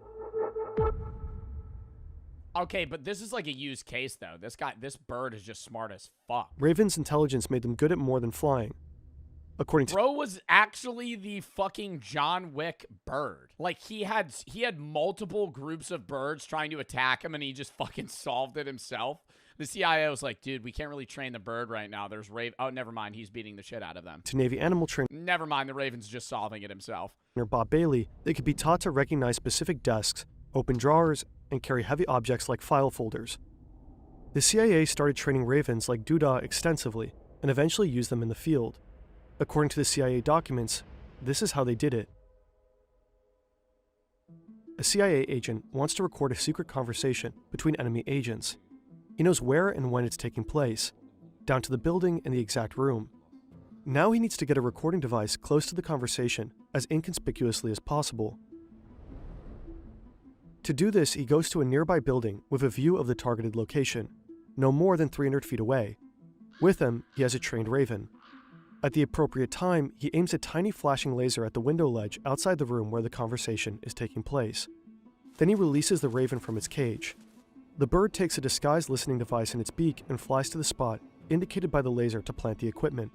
Okay, but this is like a used case though. This bird is just smart as fuck. Ravens' intelligence made them good at more than flying. According to Bro was actually the fucking John Wick bird. Like he had multiple groups of birds trying to attack him and he just fucking solved it himself. The CIA was like, dude, we can't really train the bird right now. There's oh, never mind. He's beating the shit out of them. To Navy animal trainer Never mind. The Raven's just solving it himself. Bob Bailey, they could be taught to recognize specific desks, open drawers, and carry heavy objects like file folders. The CIA started training ravens like Doodah extensively and eventually used them in the field. According to the CIA documents, this is how they did it. A CIA agent wants to record a secret conversation between enemy agents. He knows where and when it's taking place, down to the building and the exact room. Now he needs to get a recording device close to the conversation as inconspicuously as possible. To do this, he goes to a nearby building with a view of the targeted location, no more than 300 feet away. With him, he has a trained raven. At the appropriate time, he aims a tiny flashing laser at the window ledge outside the room where the conversation is taking place. Then he releases the raven from its cage. The bird takes a disguised listening device in its beak and flies to the spot indicated by the laser to plant the equipment.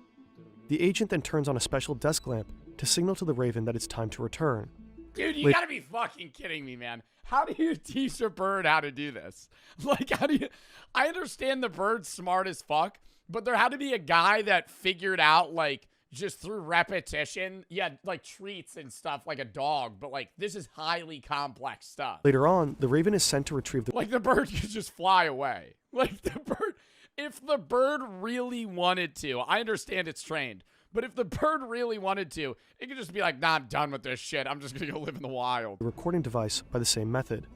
The agent then turns on a special desk lamp to signal to the raven that it's time to return. Dude, you gotta be fucking kidding me, man. How do you teach a bird how to do this? Like, how do you... I understand the bird's smart as fuck, but there had to be a guy that figured out, like, just through repetition, like treats and stuff like a dog, but like, this is highly complex stuff. Later on, the raven is sent to retrieve the... Like, the bird could just fly away. Like, the bird... If the bird really wanted to, I understand it's trained, but if the bird really wanted to, it could just be like, nah, I'm done with this shit. I'm just gonna go live in the wild. recording device by the same method.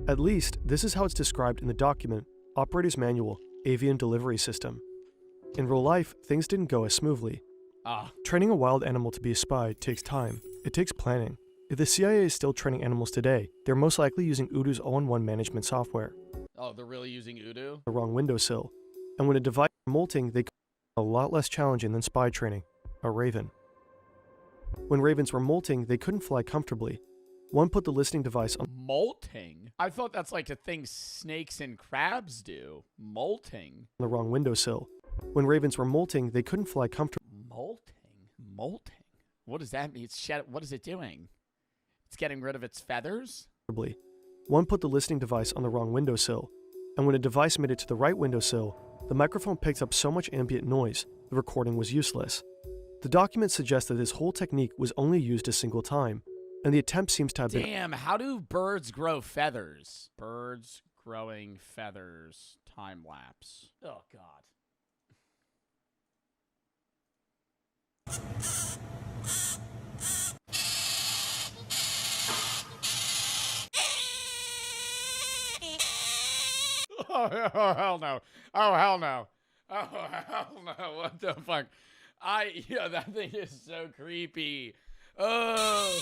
At least, this is how it's described in the document, Operator's Manual, Avian Delivery System. In real life, things didn't go as smoothly. Training a wild animal to be a spy takes time. It takes planning. If the CIA is still training animals today, they're most likely using Udo's all-in-one management software. Oh, they're really using Udo? The wrong windowsill. And when a device is molting, they a lot less challenging than spy training, a raven. When ravens were molting, they couldn't fly comfortably. One put the listening device on Molting? I thought that's like a thing snakes and crabs do. Molting? the wrong windowsill. When ravens were molting, they couldn't fly comfortably. Molting? What does that mean? What is it doing? It's getting rid of its feathers? One put the listening device on the wrong windowsill, and when a device made it to the right windowsill, the microphone picked up so much ambient noise, the recording was useless. The document suggests that this whole technique was only used a single time, and the attempt seems to have been... Damn, how do birds grow feathers? Birds growing feathers. Time lapse. Oh, God. Oh, hell no. Oh, hell no. Oh, hell no. What the fuck? Yeah, that thing is so creepy. Oh.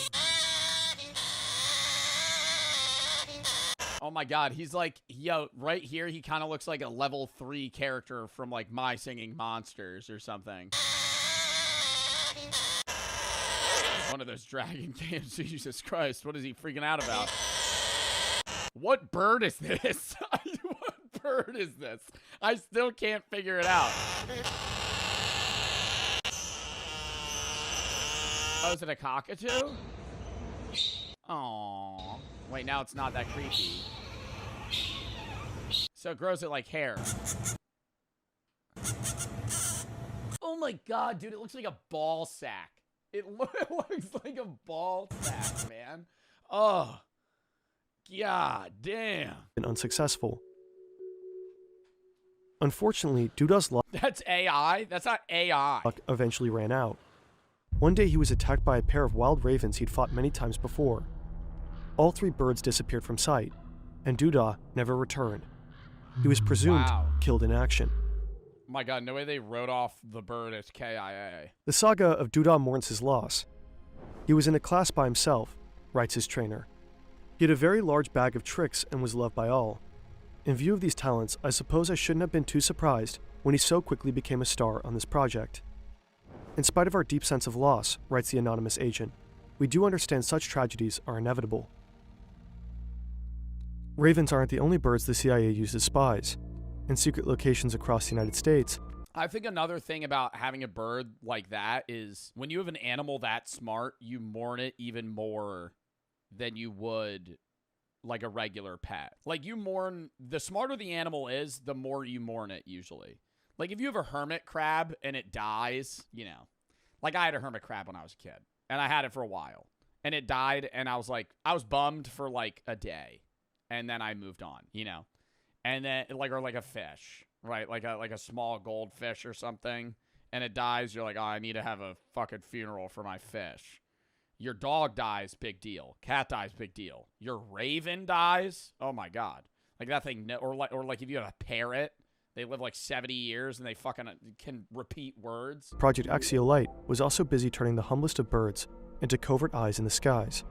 Oh my God. He's like, yo, right here, he kind of looks like a level 3 character from like My Singing Monsters or something. One of those dragon games. Jesus Christ. What is he freaking out about? What bird is this? What bird is this? I still can't figure it out. Oh, is it a cockatoo? Aww. Wait, now it's not that creepy. So it grows it like hair. Oh my god, dude, it looks like a ball sack. It looks like a ball sack, man. Oh, god damn. Been unsuccessful. Unfortunately, Duda's luck That's AI? That's not AI. eventually ran out. One day he was attacked by a pair of wild ravens he'd fought many times before. All 3 birds disappeared from sight, and Duda never returned. He was presumed killed in action. Oh my god, no way they wrote off the bird as KIA. The saga of Duda mourns his loss. He was in a class by himself, writes his trainer. He had a very large bag of tricks and was loved by all. In view of these talents, I suppose I shouldn't have been too surprised when he so quickly became a star on this project. In spite of our deep sense of loss, writes the anonymous agent, we do understand such tragedies are inevitable. Ravens aren't the only birds the CIA used as spies. In secret locations across the United States, I think another thing about having a bird like that is when you have an animal that smart, you mourn it even more than you would like a regular pet. Like you mourn, the smarter the animal is, the more you mourn it usually. Like if you have a hermit crab and it dies, you know, like I had a hermit crab when I was a kid and I had it for a while and it died and I was bummed for like a day and then I moved on, you know, and then like, or like a fish, right? Like a small goldfish or something and it dies. You're like, oh, I need to have a fucking funeral for my fish. Your dog dies, big deal. Cat dies, big deal. Your raven dies, oh my god! Like that thing, or like if you have a parrot, they live like 70 years and they fucking can repeat words. Project Axial Light was also busy turning the humblest of birds into covert eyes in the skies.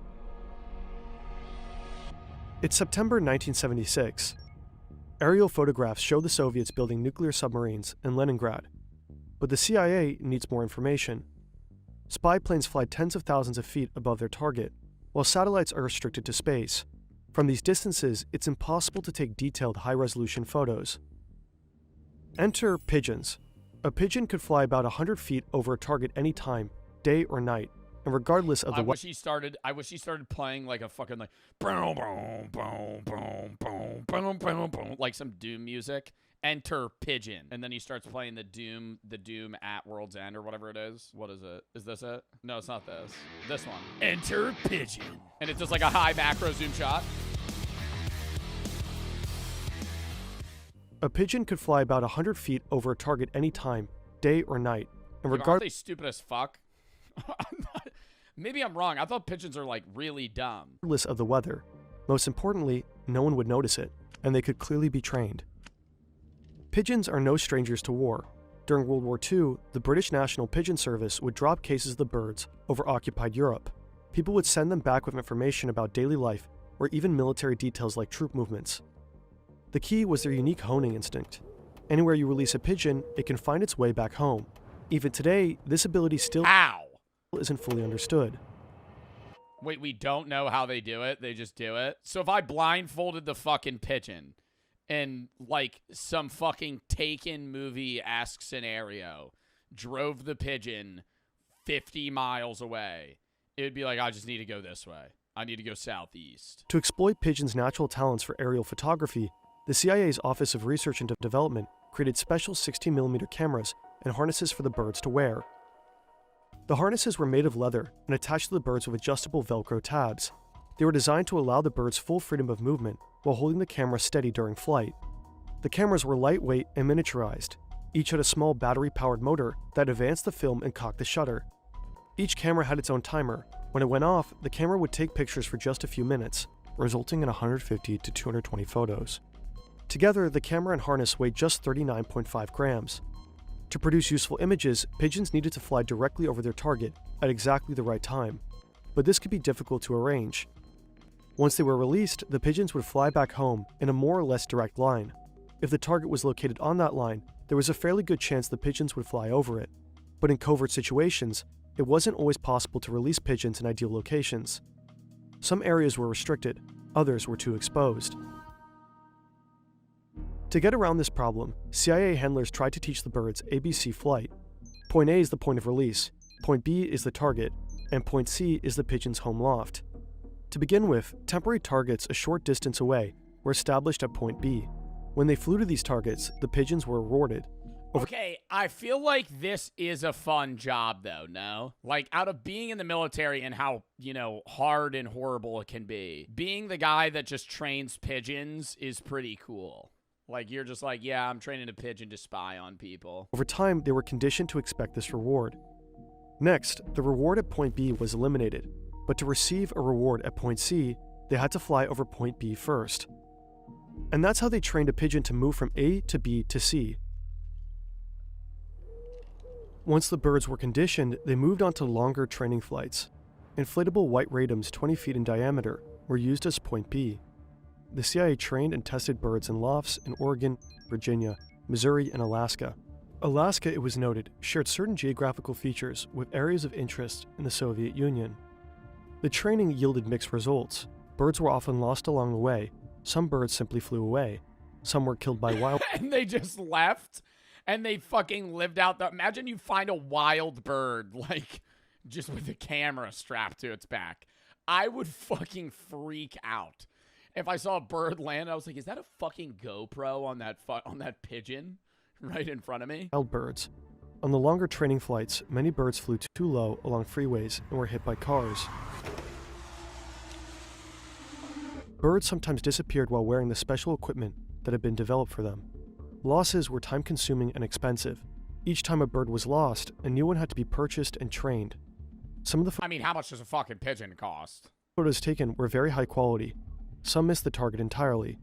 It's September 1976. Aerial photographs show the Soviets building nuclear submarines in Leningrad, but the CIA needs more information. Spy planes fly tens of thousands of feet above their target, while satellites are restricted to space. From these distances, it's impossible to take detailed high-resolution photos. Enter pigeons. A pigeon could fly about 100 feet over a target any time, day or night, and regardless of the I wish he started playing like a fucking like boom boom boom boom boom boom boom boom like some Doom music. Enter pigeon, and then he starts playing the Doom at World's End or whatever it is. What is it? Is this it? No, it's not this. This one. Enter pigeon, and it's just like a high macro zoom shot. A pigeon could fly about 100 feet over a target any time, day or night, and Aren't they stupid as fuck? Maybe I'm wrong. I thought pigeons are like really dumb. Regardless of the weather. Most importantly, no one would notice it, and they could clearly be trained. Pigeons are no strangers to war. During World War II, the British National Pigeon Service would drop cases of the birds over occupied Europe. People would send them back with information about daily life or even military details like troop movements. The key was their unique honing instinct. Anywhere you release a pigeon, it can find its way back home. Even today, this ability still isn't fully understood. Wait, we don't know how they do it? They just do it? So if I blindfolded the fucking pigeon and like some fucking Taken movie-esque scenario drove the pigeon 50 miles away, it would be like, I just need to go this way. I need to go southeast. To exploit pigeons' natural talents for aerial photography, the CIA's Office of Research and Development created special 16mm cameras and harnesses for the birds to wear. The harnesses were made of leather and attached to the birds with adjustable Velcro tabs. They were designed to allow the birds full freedom of movement while holding the camera steady during flight. The cameras were lightweight and miniaturized. Each had a small battery-powered motor that advanced the film and cocked the shutter. Each camera had its own timer. When it went off, the camera would take pictures for just a few minutes, resulting in 150 to 220 photos. Together, the camera and harness weighed just 39.5 grams. To produce useful images, pigeons needed to fly directly over their target at exactly the right time, but this could be difficult to arrange. Once they were released, the pigeons would fly back home in a more or less direct line. If the target was located on that line, there was a fairly good chance the pigeons would fly over it. But in covert situations, it wasn't always possible to release pigeons in ideal locations. Some areas were restricted, others were too exposed. To get around this problem, CIA handlers tried to teach the birds ABC flight. Point A is the point of release, point B is the target, and point C is the pigeon's home loft. To begin with, temporary targets a short distance away were established at point B. When they flew to these targets, the pigeons were rewarded. Okay, I feel like this is a fun job, though, no? Like, out of being in the military and how, you know, hard and horrible it can be, being the guy that just trains pigeons is pretty cool. Like, you're just like, yeah, I'm training a pigeon to spy on people. Over time, they were conditioned to expect this reward. Next, the reward at point B was eliminated, but to receive a reward at point C, they had to fly over point B first. And that's how they trained a pigeon to move from A to B to C. Once the birds were conditioned, they moved on to longer training flights. Inflatable white radomes 20 feet in diameter were used as point B. The CIA trained and tested birds in lofts in Oregon, Virginia, Missouri, and Alaska. Alaska, it was noted, shared certain geographical features with areas of interest in the Soviet Union. The training yielded mixed results. Birds were often lost along the way. Some birds simply flew away. Some were killed by wild... And they just left? And they fucking lived out the... Imagine you find a wild bird, like, just with a camera strapped to its back. I would fucking freak out. If I saw a bird land, I was like, is that a fucking GoPro on that pigeon right in front of me? Wild birds. On the longer training flights, many birds flew too low along freeways and were hit by cars. Birds sometimes disappeared while wearing the special equipment that had been developed for them. Losses were time-consuming and expensive. Each time a bird was lost, a new one had to be purchased and trained. Some of the I mean, how much does a fucking pigeon cost? Photos taken were very high quality. Some missed the target entirely.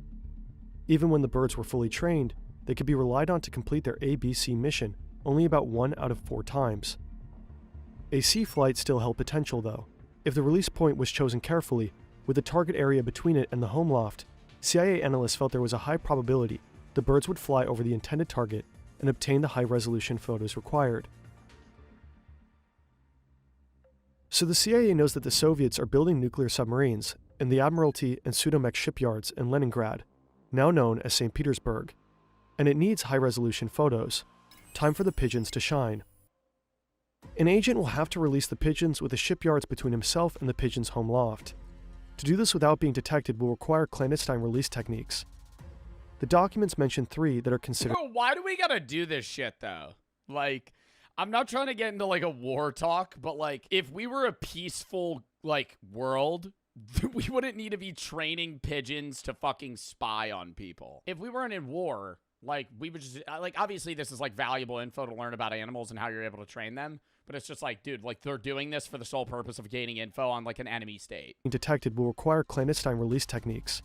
Even when the birds were fully trained, they could be relied on to complete their ABC mission only about 1 out of 4 times. A C flight still held potential, though. If the release point was chosen carefully, with the target area between it and the home loft, CIA analysts felt there was a high probability the birds would fly over the intended target and obtain the high-resolution photos required. So the CIA knows that the Soviets are building nuclear submarines in the Admiralty and Sudomek shipyards in Leningrad, now known as St. Petersburg, and it needs high-resolution photos. Time for the pigeons to shine. An agent will have to release the pigeons with the shipyards between himself and the pigeon's home loft. To do this without being detected will require clandestine release techniques. The documents mention 3 that are considered... Bro, why do we gotta do this shit, though? Like, I'm not trying to get into, like, a war talk, but, like, if we were a peaceful, like, world, we wouldn't need to be training pigeons to fucking spy on people. If we weren't in war, like, we would just... Like, obviously, this is, like, valuable info to learn about animals and how you're able to train them, but it's just like, dude, like, they're doing this for the sole purpose of gaining info on, like, an enemy state. Detected will require clandestine release techniques.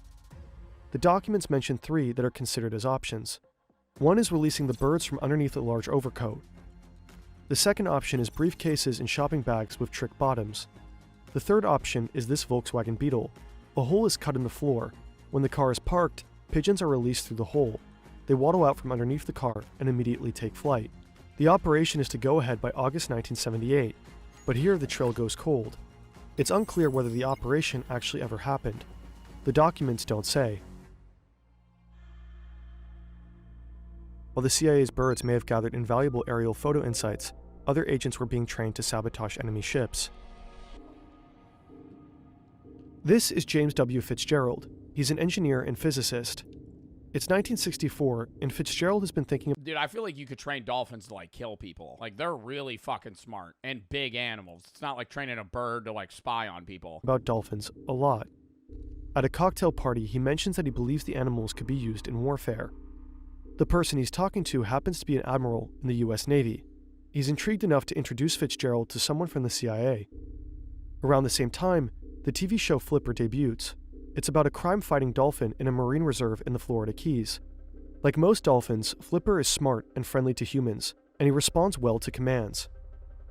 The documents mention 3 that are considered as options. One is releasing the birds from underneath a large overcoat. The second option is briefcases and shopping bags with trick bottoms. The third option is this Volkswagen Beetle. A hole is cut in the floor. When the car is parked, pigeons are released through the hole. They waddle out from underneath the car and immediately take flight. The operation is to go ahead by August 1978, but here the trail goes cold. It's unclear whether the operation actually ever happened. The documents don't say. While the CIA's birds may have gathered invaluable aerial photo insights, other agents were being trained to sabotage enemy ships. This is James W. Fitzgerald. He's an engineer and physicist. It's 1964, and Fitzgerald has been thinking... Dude, I feel like you could train dolphins to, like, kill people. Like, they're really fucking smart and big animals. It's not like training a bird to, like, spy on people. ...about dolphins a lot. At a cocktail party, he mentions that he believes the animals could be used in warfare. The person he's talking to happens to be an admiral in the US Navy. He's intrigued enough to introduce Fitzgerald to someone from the CIA. Around the same time, the TV show Flipper debuts. It's about a crime-fighting dolphin in a marine reserve in the Florida Keys. Like most dolphins, Flipper is smart and friendly to humans, and he responds well to commands.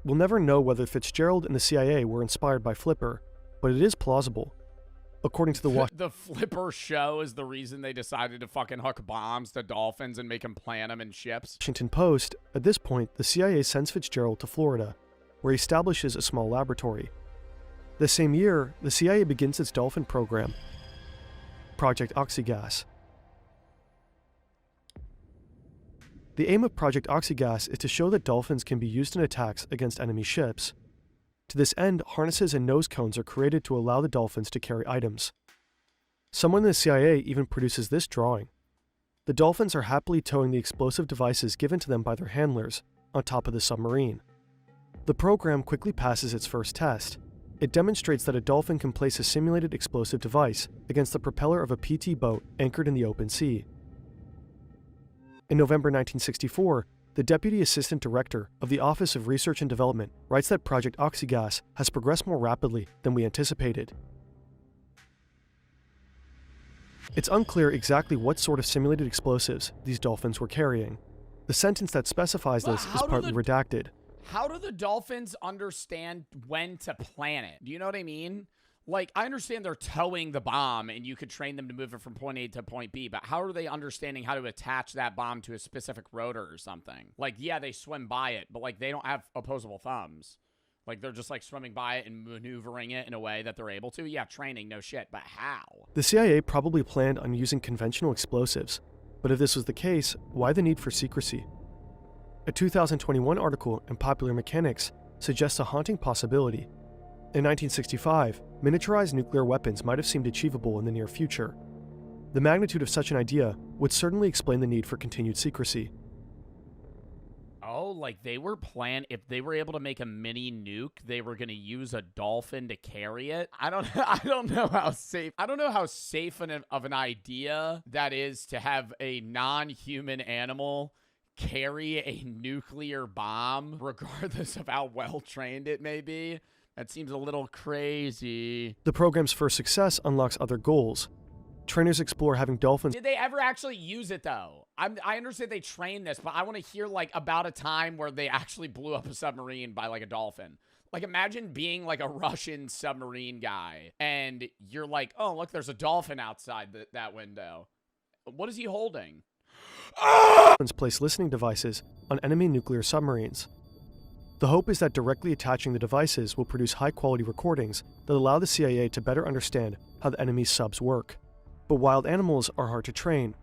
We'll never know whether Fitzgerald and the CIA were inspired by Flipper, but it is plausible. According to the The Flipper show is the reason they decided to fucking hook bombs to dolphins and make them plant them in ships. Washington Post, at this point, the CIA sends Fitzgerald to Florida, where he establishes a small laboratory. The same year, the CIA begins its dolphin program, Project Oxygas. The aim of Project Oxygas is to show that dolphins can be used in attacks against enemy ships. To this end, harnesses and nose cones are created to allow the dolphins to carry items. Someone in the CIA even produces this drawing. The dolphins are happily towing the explosive devices given to them by their handlers on top of the submarine. The program quickly passes its first test. It demonstrates that a dolphin can place a simulated explosive device against the propeller of a PT boat anchored in the open sea. In November 1964, the Deputy Assistant Director of the Office of Research and Development writes that Project Oxygas has progressed more rapidly than we anticipated. It's unclear exactly what sort of simulated explosives these dolphins were carrying. The sentence that specifies this is partly redacted. How do the dolphins understand when to plant it? Do you know what I mean? Like, I understand they're towing the bomb and you could train them to move it from point A to point B, but how are they understanding how to attach that bomb to a specific rotor or something? Like, yeah, they swim by it, but like they don't have opposable thumbs. Like, they're just like swimming by it and maneuvering it in a way that they're able to. Yeah, training, no shit, but how? The CIA probably planned on using conventional explosives, but if this was the case, why the need for secrecy? A 2021 article in Popular Mechanics suggests a haunting possibility. In 1965, miniaturized nuclear weapons might have seemed achievable in the near future. The magnitude of such an idea would certainly explain the need for continued secrecy. Oh, like they were if they were able to make a mini nuke, they were going to use a dolphin to carry it. I don't know how safe of an idea that is to have a non-human animal carry a nuclear bomb, regardless of how well trained it may be. That seems a little crazy. The program's first success unlocks other goals. Trainers explore having dolphins. Did they ever actually use it, though? I understand they trained this, but I want to hear, like, about a time where they actually blew up a submarine by, like, a dolphin. Like, imagine being, like, a Russian submarine guy, and you're like, oh, look, there's a dolphin outside that window. What is he holding? Dolphins place listening devices on enemy nuclear submarines. The hope is that directly attaching the devices will produce high-quality recordings that allow the CIA to better understand how the enemy's subs work. But wild animals are hard to train.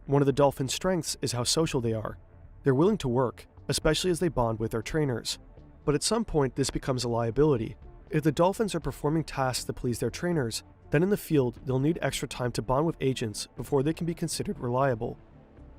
One of the dolphins' strengths is how social they are. They're willing to work, especially as they bond with their trainers. But at some point, this becomes a liability. If the dolphins are performing tasks that please their trainers, then in the field, they'll need extra time to bond with agents before they can be considered reliable.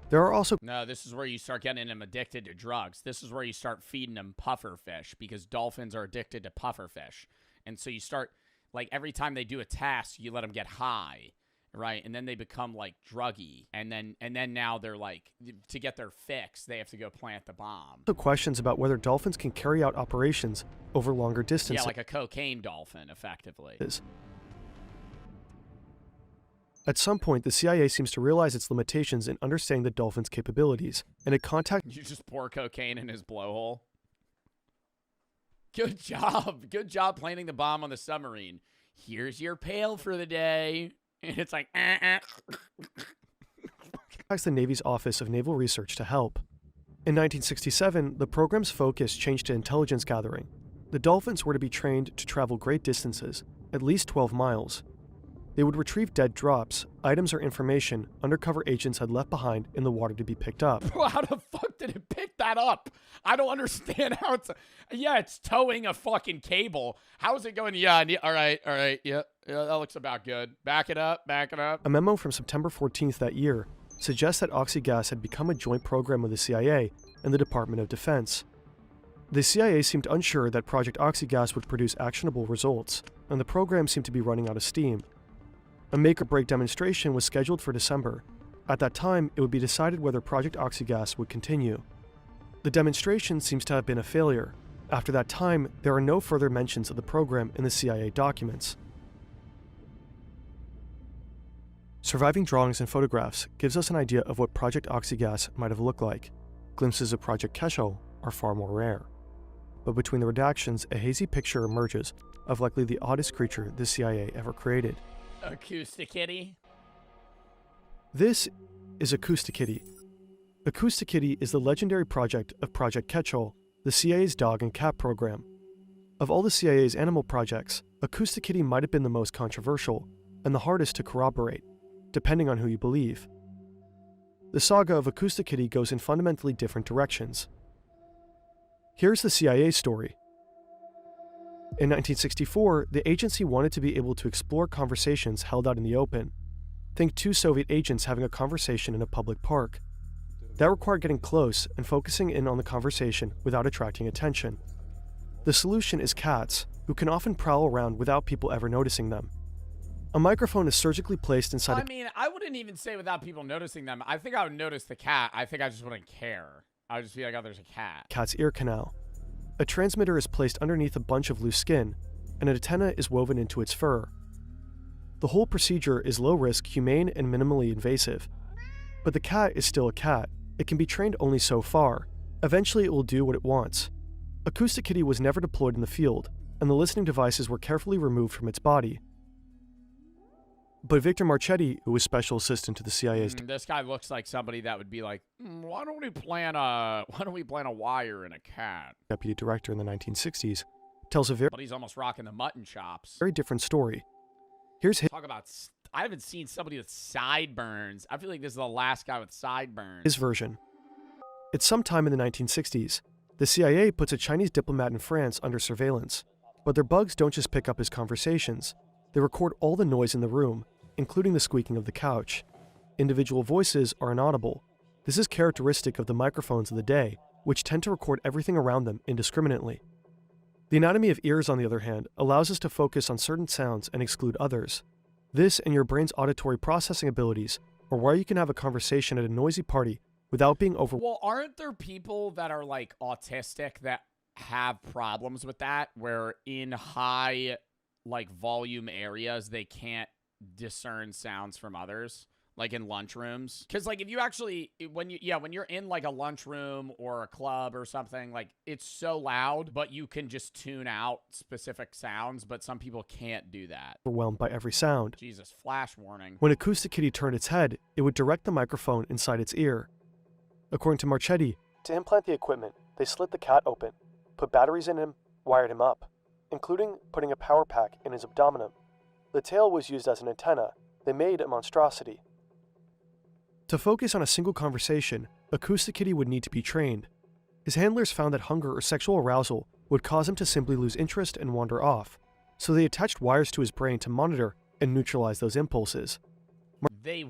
There are also... No, this is where you start getting them addicted to drugs. This is where you start feeding them puffer fish, because dolphins are addicted to puffer fish. And so you start, like, every time they do a task, you let them get high, right? And then they become, like, druggy. And then now they're, like, to get their fix, they have to go plant the bomb. Also questions about whether dolphins can carry out operations over longer distances. Yeah, like a cocaine dolphin, effectively. At some point, the CIA seems to realize its limitations in understanding the dolphin's capabilities, and it contacts... You just pour cocaine in his blowhole. Good job. Good job planting the bomb on the submarine. Here's your pail for the day. And it's like, the Navy's Office of Naval Research to help. In 1967, the program's focus changed to intelligence gathering. The dolphins were to be trained to travel great distances, at least 12 miles. They would retrieve dead drops, items or information undercover agents had left behind in the water to be picked up. Bro, how the fuck did it pick that up? I don't understand how it's... Yeah, it's towing a fucking cable. How is it going? Yeah, all right, yeah, that looks about good. Back it up. A memo from September 14th that year suggests that Oxygas had become a joint program of the CIA and the Department of Defense. The CIA seemed unsure that Project Oxygas would produce actionable results, and the program seemed to be running out of steam. A make-or-break demonstration was scheduled for December. At that time, it would be decided whether Project Oxygas would continue. The demonstration seems to have been a failure. After that time, there are no further mentions of the program in the CIA documents. Surviving drawings and photographs gives us an idea of what Project Oxygas might have looked like. Glimpses of Project Ketchel are far more rare. But between the redactions, a hazy picture emerges of likely the oddest creature the CIA ever created. Acousticity. This is Acousticity. Acousticity is the legendary project of Project Ketchel, the CIA's dog and cat program. Of all the CIA's animal projects, Acousticity might have been the most controversial and the hardest to corroborate, depending on who you believe. The saga of Acousticity goes in fundamentally different directions. Here's the CIA story. In 1964, the agency wanted to be able to explore conversations held out in the open. Think 2 Soviet agents having a conversation in a public park. That required getting close and focusing in on the conversation without attracting attention. The solution is cats, who can often prowl around without people ever noticing them. A microphone is surgically placed inside I mean, I wouldn't even say without people noticing them. I think I would notice the cat. I think I just wouldn't care. I would just be like, oh, there's a cat. cat's ear canal. A transmitter is placed underneath a bunch of loose skin, and an antenna is woven into its fur. The whole procedure is low risk, humane, and minimally invasive. But the cat is still a cat. It can be trained only so far. Eventually, it will do what it wants. Acoustic Kitty was never deployed in the field, and the listening devices were carefully removed from its body. But Victor Marchetti, who was special assistant to the CIA's This guy looks like somebody that would be like, why don't we plant a wire in a cat? deputy director in the 1960s, tells a But he's almost rocking the mutton chops. very different story. Here's his Talk about, I haven't seen somebody with sideburns. I feel like this is the last guy with sideburns. version. It's sometime in the 1960s. The CIA puts a Chinese diplomat in France under surveillance, but their bugs don't just pick up his conversations. They record all the noise in the room, including the squeaking of the couch. Individual voices are inaudible. This is characteristic of the microphones of the day, which tend to record everything around them indiscriminately. The anatomy of ears, on the other hand, allows us to focus on certain sounds and exclude others. This and your brain's auditory processing abilities are why you can have a conversation at a noisy party without being Well, aren't there people that are like autistic that have problems with that, where in high like volume areas they can't discern sounds from others, like in lunchrooms? Because like if you actually when you're in like a lunchroom or a club or something, like it's so loud, but you can just tune out specific sounds, but some people can't do that. overwhelmed by every sound. Jesus, flash warning. When Acoustic Kitty turned its head, it would direct the microphone inside its ear. According to Marchetti, to implant the equipment, they slit the cat open, put batteries in him, wired him up, including putting a power pack in his abdomen. The tail was used as an antenna. They made a monstrosity. To focus on a single conversation, Acoustic Kitty would need to be trained. His handlers found that hunger or sexual arousal would cause him to simply lose interest and wander off, so they attached wires to his brain to monitor and neutralize those impulses. They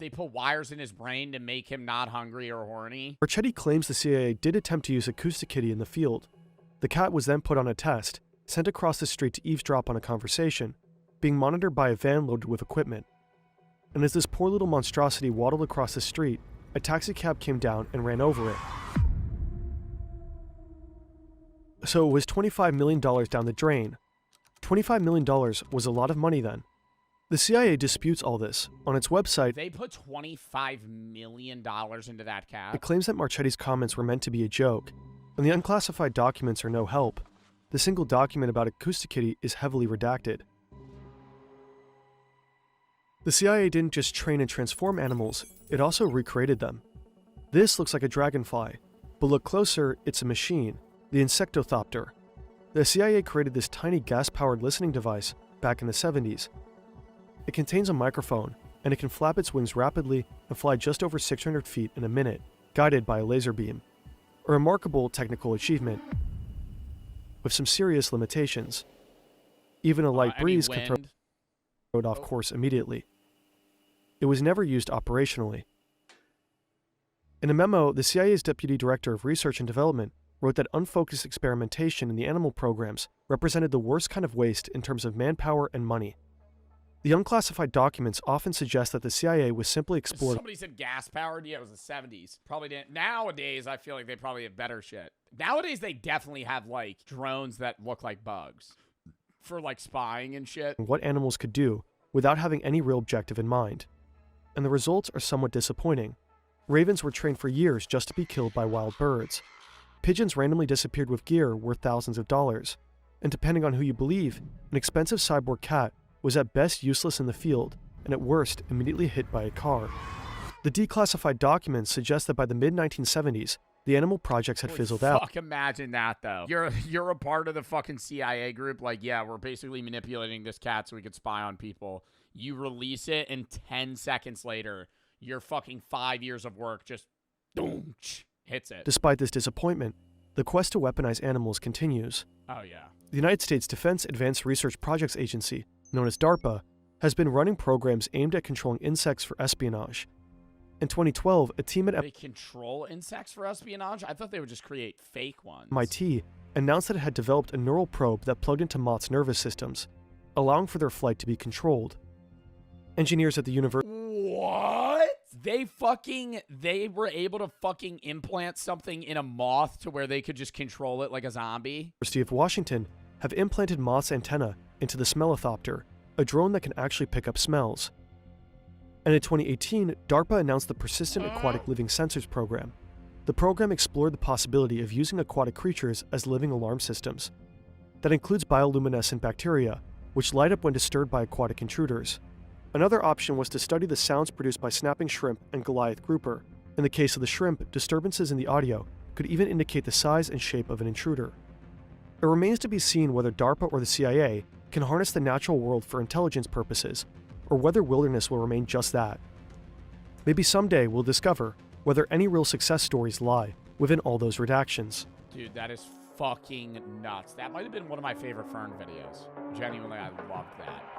put wires in his brain to make him not hungry or horny. Marchetti claims the CIA did attempt to use Acoustic Kitty in the field. The cat was then put on a test, sent across the street to eavesdrop on a conversation, being monitored by a van loaded with equipment. And as this poor little monstrosity waddled across the street, a taxicab came down and ran over it. So it was $25 million down the drain. $25 million was a lot of money then. The CIA disputes all this. On its website, They put $25 million into that cat. it claims that Marchetti's comments were meant to be a joke, and the unclassified documents are no help. The single document about Acoustic Kitty is heavily redacted. The CIA didn't just train and transform animals, it also recreated them. This looks like a dragonfly, but look closer, it's a machine, the Insectothopter. The CIA created this tiny gas-powered listening device back in the 70s. It contains a microphone, and it can flap its wings rapidly and fly just over 600 feet in a minute, guided by a laser beam. A remarkable technical achievement, with some serious limitations. Even a light breeze can throw it off course immediately. It was never used operationally. In a memo, the CIA's Deputy Director of Research and Development wrote that unfocused experimentation in the animal programs represented the worst kind of waste in terms of manpower and money. The unclassified documents often suggest that the CIA was simply exploring. Somebody said gas powered. Yeah, it was the 70s. Probably didn't. Nowadays, I feel like they probably have better shit. Nowadays, they definitely have like drones that look like bugs for like spying and shit. What animals could do without having any real objective in mind. And the results are somewhat disappointing. Ravens were trained for years just to be killed by wild birds. Pigeons randomly disappeared with gear worth thousands of dollars. And depending on who you believe, an expensive cyborg cat was at best useless in the field, and at worst immediately hit by a car. The declassified documents suggest that by the mid-1970s, the animal projects had fizzled out. Fuck, imagine that though. You're a part of the fucking CIA group. Like, yeah, we're basically manipulating this cat so we could spy on people. You release it, and 10 seconds later, your fucking 5 years of work just boom, hits it. Despite this disappointment, the quest to weaponize animals continues. Oh yeah. The United States Defense Advanced Research Projects Agency, known as DARPA, has been running programs aimed at controlling insects for espionage. In 2012, a team at They control insects for espionage? I thought they would just create fake ones. MIT announced that it had developed a neural probe that plugged into moths' nervous systems, allowing for their flight to be controlled. Engineers at the university What? They were able to fucking implant something in a moth to where they could just control it like a zombie? of Washington have implanted moths' antenna into the Smellithopter, a drone that can actually pick up smells. And in 2018, DARPA announced the Persistent Aquatic Living Sensors program. The program explored the possibility of using aquatic creatures as living alarm systems. That includes bioluminescent bacteria, which light up when disturbed by aquatic intruders. Another option was to study the sounds produced by snapping shrimp and Goliath grouper. In the case of the shrimp, disturbances in the audio could even indicate the size and shape of an intruder. It remains to be seen whether DARPA or the CIA can harness the natural world for intelligence purposes, or whether wilderness will remain just that. Maybe someday we'll discover whether any real success stories lie within all those redactions. Dude, that is fucking nuts. That might have been one of my favorite Fern videos. Genuinely, I loved that.